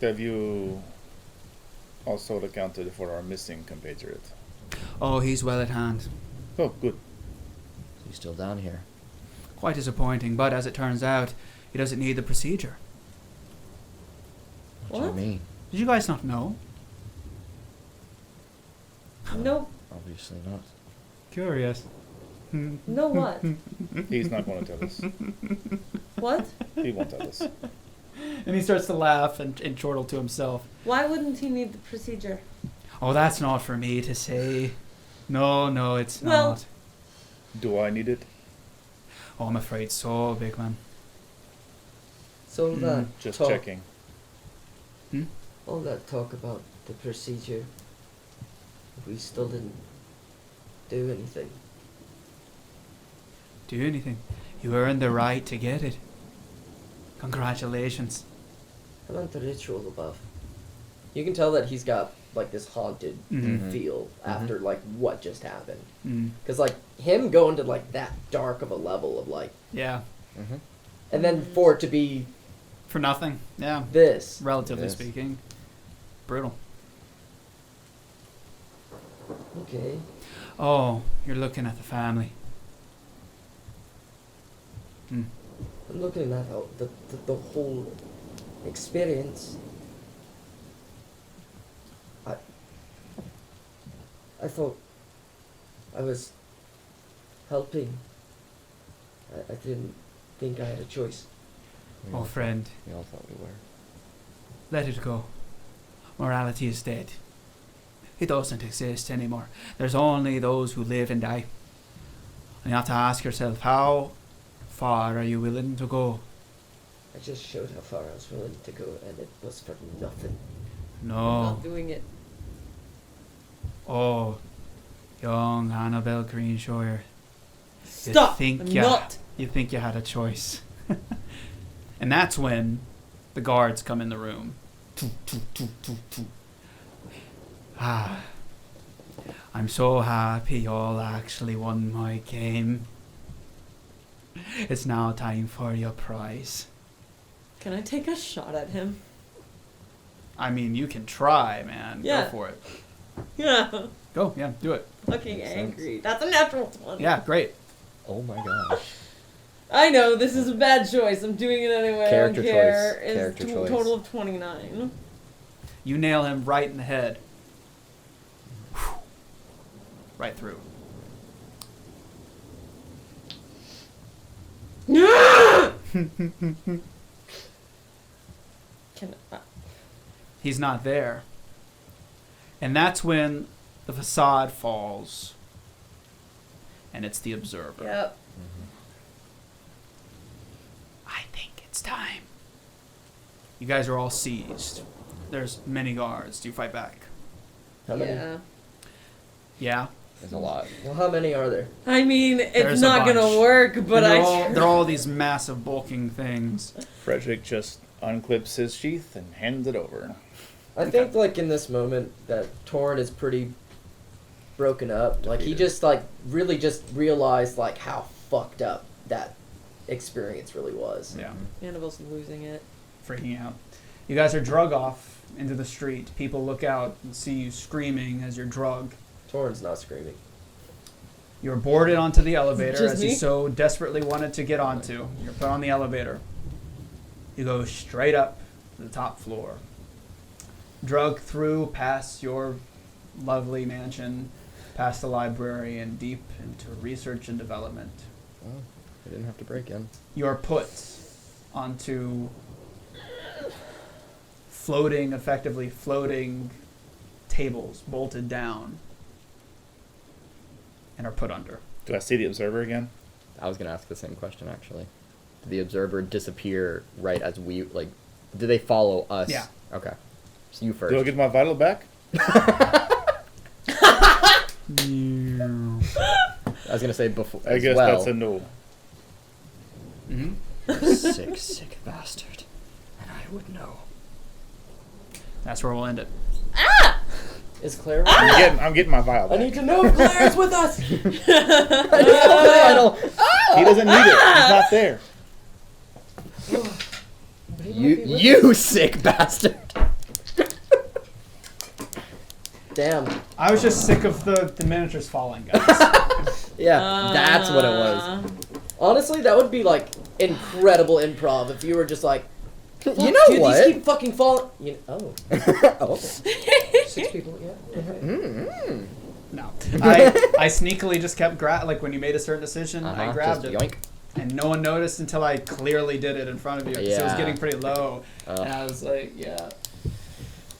[SPEAKER 4] Have you also accounted for our missing compatriot?
[SPEAKER 1] Oh, he's well at hand.
[SPEAKER 4] Oh, good.
[SPEAKER 2] He's still down here.
[SPEAKER 1] Quite disappointing, but as it turns out, he doesn't need the procedure.
[SPEAKER 2] What do you
[SPEAKER 3] What?
[SPEAKER 2] mean?
[SPEAKER 1] Did you guys not know?
[SPEAKER 3] No.
[SPEAKER 2] Obviously not.
[SPEAKER 1] Curious.
[SPEAKER 3] No what?
[SPEAKER 4] He's not going to tell us.
[SPEAKER 3] What?
[SPEAKER 4] He won't tell us.
[SPEAKER 1] And he starts to laugh and chortle to himself.
[SPEAKER 3] Why wouldn't he need the procedure?
[SPEAKER 1] Oh, that's not for me to say. No, it's
[SPEAKER 3] Well-
[SPEAKER 1] not.
[SPEAKER 4] Do I need it?
[SPEAKER 1] Oh, I'm afraid so, big man.
[SPEAKER 5] So all that
[SPEAKER 4] Just
[SPEAKER 5] talk,
[SPEAKER 4] checking.
[SPEAKER 5] all that talk about the procedure, we still didn't do anything.
[SPEAKER 1] Do anything. You earned the right to get it. Congratulations.
[SPEAKER 5] I meant the ritual above. You can tell that he's got like this haunted
[SPEAKER 1] Mhm.
[SPEAKER 5] feel after like what just happened.
[SPEAKER 1] Mm.
[SPEAKER 5] Cause like him going to like that dark of a level of like
[SPEAKER 1] Yeah.
[SPEAKER 2] Mm-hmm.
[SPEAKER 5] And then for it to be
[SPEAKER 1] For nothing. Yeah.
[SPEAKER 5] this.
[SPEAKER 1] Relatively
[SPEAKER 2] Yes.
[SPEAKER 1] speaking. Brutal.
[SPEAKER 7] Okay.
[SPEAKER 1] Oh, you're looking at the family.
[SPEAKER 7] I'm looking at the whole experience. I thought I was helping. I didn't think I had a choice.
[SPEAKER 1] Oh, friend,
[SPEAKER 2] We all thought we were.
[SPEAKER 1] let it go. Morality is dead. It doesn't exist anymore. There's only those who live and die. And you have to ask yourself, how far are you willing to go?
[SPEAKER 7] I just showed how far I was willing to go, and it was for nothing.
[SPEAKER 1] No.
[SPEAKER 3] Not doing it.
[SPEAKER 1] Oh, young Annabelle Greenshore.
[SPEAKER 3] Stop!
[SPEAKER 1] think
[SPEAKER 3] I'm
[SPEAKER 1] you,
[SPEAKER 3] not.
[SPEAKER 1] You think you had a choice. And that's when the guards come in the room. Ah, I'm so happy y'all actually won my game. It's now time for your prize.
[SPEAKER 3] Can I take a shot at him?
[SPEAKER 1] I mean, you can try, man.
[SPEAKER 3] Yeah.
[SPEAKER 1] Go for it.
[SPEAKER 3] Yeah.
[SPEAKER 1] Go, yeah, do it.
[SPEAKER 3] Fucking angry. That's a natural 20.
[SPEAKER 1] Yeah, great.
[SPEAKER 2] Oh my gosh.
[SPEAKER 3] I know, this is a bad choice. I'm doing it anyway.
[SPEAKER 2] Character
[SPEAKER 3] I don't care.
[SPEAKER 2] choice.
[SPEAKER 3] It's
[SPEAKER 2] Character choice.
[SPEAKER 3] total of 29.
[SPEAKER 1] You nail him right in the head. Right through.
[SPEAKER 3] Can I,
[SPEAKER 1] He's not there. And that's when the facade falls. And it's the observer.
[SPEAKER 3] Yep.
[SPEAKER 1] I think it's time. You guys are all seized. There's many guards. Do you fight back?
[SPEAKER 7] How many?
[SPEAKER 3] Yeah.
[SPEAKER 1] Yeah.
[SPEAKER 2] There's a lot.
[SPEAKER 5] Well, how many are there?
[SPEAKER 3] I mean, it's
[SPEAKER 1] There's a
[SPEAKER 3] not gonna
[SPEAKER 1] bunch.
[SPEAKER 3] work, but
[SPEAKER 1] And they're all these massive bulking things.
[SPEAKER 4] Fredrick just unclips his sheath and hands it over.
[SPEAKER 5] I think like in this moment that Torin is pretty broken up. Like he just like really just realized like how fucked up that experience really was.
[SPEAKER 1] Yeah.
[SPEAKER 3] Annabelle's losing it.
[SPEAKER 1] Freaking out. You guys are drug off into the street. People look out and see you screaming as you're drug.
[SPEAKER 5] Torin's not screaming.
[SPEAKER 1] You're boarded onto the elevator
[SPEAKER 3] Just
[SPEAKER 1] as you
[SPEAKER 3] me?
[SPEAKER 1] so desperately wanted to get onto. You're put on the elevator. You go straight up to the top floor. Drug through past your lovely mansion, past the library, and deep into research and development.
[SPEAKER 2] Oh, I didn't have to break in.
[SPEAKER 1] You're put onto effectively floating tables bolted down and are put under.
[SPEAKER 4] Do I see the observer again?
[SPEAKER 2] I was gonna ask the same question actually. Did the observer disappear right as we like? Did they follow us?
[SPEAKER 1] Yeah.
[SPEAKER 2] Okay. So you first.
[SPEAKER 4] Do I get my vital back?
[SPEAKER 2] I was gonna say before.
[SPEAKER 4] I
[SPEAKER 2] as
[SPEAKER 4] guess
[SPEAKER 2] well.
[SPEAKER 4] that's a no.
[SPEAKER 2] sick, sick bastard. And I would know.
[SPEAKER 1] That's where we'll end it.
[SPEAKER 5] Is Claire?
[SPEAKER 4] I'm getting my vial
[SPEAKER 5] I
[SPEAKER 4] back.
[SPEAKER 5] need to know if Claire's with us.
[SPEAKER 4] He doesn't need it. He's not there.
[SPEAKER 2] You sick bastard.
[SPEAKER 5] Damn.
[SPEAKER 1] I was just sick of the miniatures falling, guys.
[SPEAKER 2] Yeah, that's what it was.
[SPEAKER 5] Honestly, that would be like incredible improv if you were just like,
[SPEAKER 2] You know
[SPEAKER 5] dude,
[SPEAKER 2] what?
[SPEAKER 5] these keep fucking falling. You know,
[SPEAKER 2] Oh.
[SPEAKER 5] 6 people. Yeah. Okay.
[SPEAKER 2] Mm-hmm.
[SPEAKER 1] No. I sneakily just kept like when you made a certain decision, I grabbed it.
[SPEAKER 2] Yoink.
[SPEAKER 1] And no one noticed until I clearly did it in front of you. 'Cause it was
[SPEAKER 2] Yeah.
[SPEAKER 1] getting pretty low. And I was like, yeah.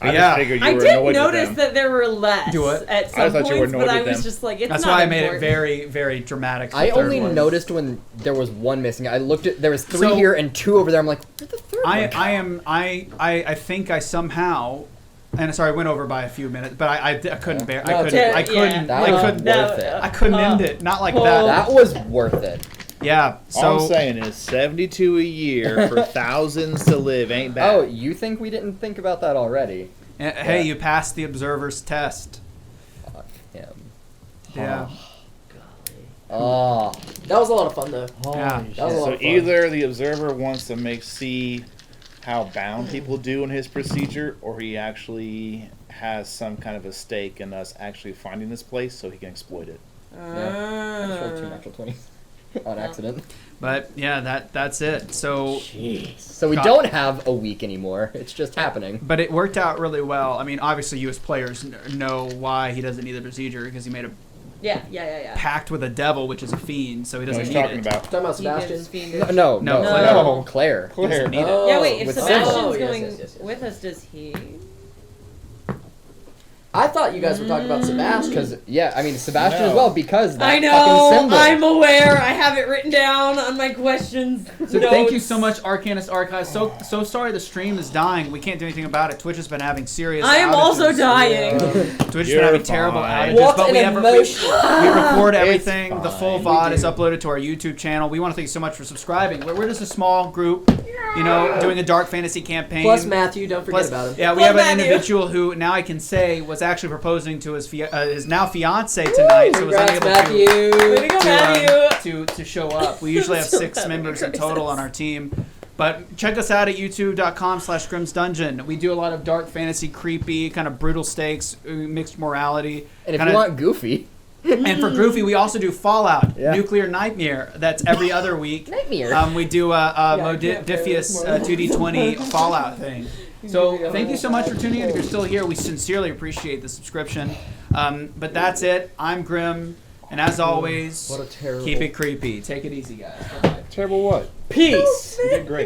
[SPEAKER 4] I
[SPEAKER 1] Yeah.
[SPEAKER 4] just figured you
[SPEAKER 3] I
[SPEAKER 4] were
[SPEAKER 3] did
[SPEAKER 4] annoyed
[SPEAKER 3] notice
[SPEAKER 4] with them.
[SPEAKER 3] that there were less
[SPEAKER 1] Do it.
[SPEAKER 3] at
[SPEAKER 4] I
[SPEAKER 3] some
[SPEAKER 4] thought you were
[SPEAKER 3] points, but
[SPEAKER 4] annoyed
[SPEAKER 3] I
[SPEAKER 4] with
[SPEAKER 3] was
[SPEAKER 4] them.
[SPEAKER 3] just like, it's
[SPEAKER 1] That's
[SPEAKER 3] not
[SPEAKER 1] why I made it
[SPEAKER 3] important.
[SPEAKER 1] very, very dramatic. For
[SPEAKER 2] I
[SPEAKER 1] the third
[SPEAKER 2] only
[SPEAKER 1] one.
[SPEAKER 2] noticed when there was one missing. I looked at there was 3
[SPEAKER 1] So-
[SPEAKER 2] here and 2 over there. I'm like, where'd the third one?
[SPEAKER 1] I think I somehow, and sorry, I went over by a few minutes, but I couldn't bear.
[SPEAKER 5] No,
[SPEAKER 1] I couldn't.
[SPEAKER 3] yeah.
[SPEAKER 1] I couldn't.
[SPEAKER 2] That
[SPEAKER 1] I
[SPEAKER 2] was
[SPEAKER 1] couldn't.
[SPEAKER 2] worth it.
[SPEAKER 1] I couldn't end it. Not like
[SPEAKER 3] Oh.
[SPEAKER 1] that.
[SPEAKER 2] That was worth it.
[SPEAKER 1] Yeah.
[SPEAKER 4] All I'm
[SPEAKER 1] So
[SPEAKER 4] saying is 72 a year for thousands to live ain't bad.
[SPEAKER 2] Oh, you think we didn't think about that already?
[SPEAKER 1] hey, you passed the observer's test.
[SPEAKER 2] Fuck him.
[SPEAKER 1] Yeah.
[SPEAKER 2] Oh,
[SPEAKER 5] That was a lot of fun though.
[SPEAKER 1] Yeah.
[SPEAKER 5] That was a lot
[SPEAKER 4] So
[SPEAKER 5] of fun.
[SPEAKER 4] either the observer wants to see how bound people do in his procedure, or he actually has some kind of a stake in us actually finding this place so he can exploit it.
[SPEAKER 2] I just rolled 2 natural 20s on accident.
[SPEAKER 1] But yeah, that's it. So
[SPEAKER 2] Jeez. So we don't have a week anymore. It's just happening.
[SPEAKER 1] but it worked out really well. I mean, obviously you as players know why he doesn't need the procedure, because he made a
[SPEAKER 3] Yeah.
[SPEAKER 1] pact with a devil, which is a fiend, so he
[SPEAKER 4] What
[SPEAKER 1] doesn't
[SPEAKER 4] he's
[SPEAKER 1] need
[SPEAKER 4] talking
[SPEAKER 1] it.
[SPEAKER 4] about.
[SPEAKER 5] Talking about
[SPEAKER 3] He gives
[SPEAKER 5] Sebastian.
[SPEAKER 3] fiendish.
[SPEAKER 2] No,
[SPEAKER 1] No,
[SPEAKER 2] Claire.
[SPEAKER 1] He doesn't need it.
[SPEAKER 5] Oh,
[SPEAKER 3] Yeah, wait. If
[SPEAKER 2] with
[SPEAKER 3] Sebastian's
[SPEAKER 2] Sybil.
[SPEAKER 5] Oh, yes,
[SPEAKER 3] going
[SPEAKER 5] yes.
[SPEAKER 3] with us, does he?
[SPEAKER 5] I thought you guys were talking about Sebastian.
[SPEAKER 2] Because I mean Sebastian
[SPEAKER 4] No.
[SPEAKER 2] as well, because that
[SPEAKER 3] I know.
[SPEAKER 2] fucking symbol.
[SPEAKER 3] I'm aware. I have it written down on my questions.
[SPEAKER 1] So thank you so much, Arcanist Archive. So sorry the stream is dying. We can't do anything about it. Twitch has been having serious
[SPEAKER 3] I am
[SPEAKER 1] outages.
[SPEAKER 3] also dying.
[SPEAKER 1] Twitch has
[SPEAKER 4] You're
[SPEAKER 1] been having terrible
[SPEAKER 4] fine.
[SPEAKER 1] outages.
[SPEAKER 5] What
[SPEAKER 1] but
[SPEAKER 5] an
[SPEAKER 1] we
[SPEAKER 5] emotion.
[SPEAKER 1] we record
[SPEAKER 4] It's
[SPEAKER 1] everything. The full
[SPEAKER 4] fine.
[SPEAKER 1] VOD is uploaded to our YouTube channel. We want to thank you so much for subscribing. We're just a small group, doing a dark fantasy campaign.
[SPEAKER 5] Plus Matthew, don't forget
[SPEAKER 1] Plus-
[SPEAKER 5] about him.
[SPEAKER 1] Yeah, we
[SPEAKER 3] Plus
[SPEAKER 1] have an
[SPEAKER 3] Matthew.
[SPEAKER 1] individual who now I can say was actually proposing to his now fiance tonight, so was
[SPEAKER 5] Congrats,
[SPEAKER 1] unable
[SPEAKER 5] Matthew.
[SPEAKER 3] Way to go, Matthew.
[SPEAKER 1] to show up. We usually have
[SPEAKER 3] So
[SPEAKER 1] 6
[SPEAKER 3] happy
[SPEAKER 1] members in
[SPEAKER 3] Christmas.
[SPEAKER 1] total on our team. But check us out at youtube.com/grimsdungeon. We do a lot of dark fantasy, creepy, kind of brutal stakes, mixed morality.
[SPEAKER 2] And if
[SPEAKER 1] kinda-
[SPEAKER 2] you want goofy,
[SPEAKER 1] and for Goofy, we also do Fallout,
[SPEAKER 2] Yeah.
[SPEAKER 1] Nuclear Nightmare. That's every other week.
[SPEAKER 2] Nightmare.
[SPEAKER 1] We do a
[SPEAKER 3] I can't play
[SPEAKER 1] Modifius
[SPEAKER 3] this more.
[SPEAKER 1] 2d20 Fallout thing. So thank you so much for tuning in. If you're still here, we sincerely appreciate the subscription. But that's it. I'm Grim, and as always,
[SPEAKER 2] What a terrible-
[SPEAKER 1] keep it creepy. Take it easy, guys. Bye-bye.
[SPEAKER 4] Terrible what?
[SPEAKER 5] Peace.
[SPEAKER 4] You did great.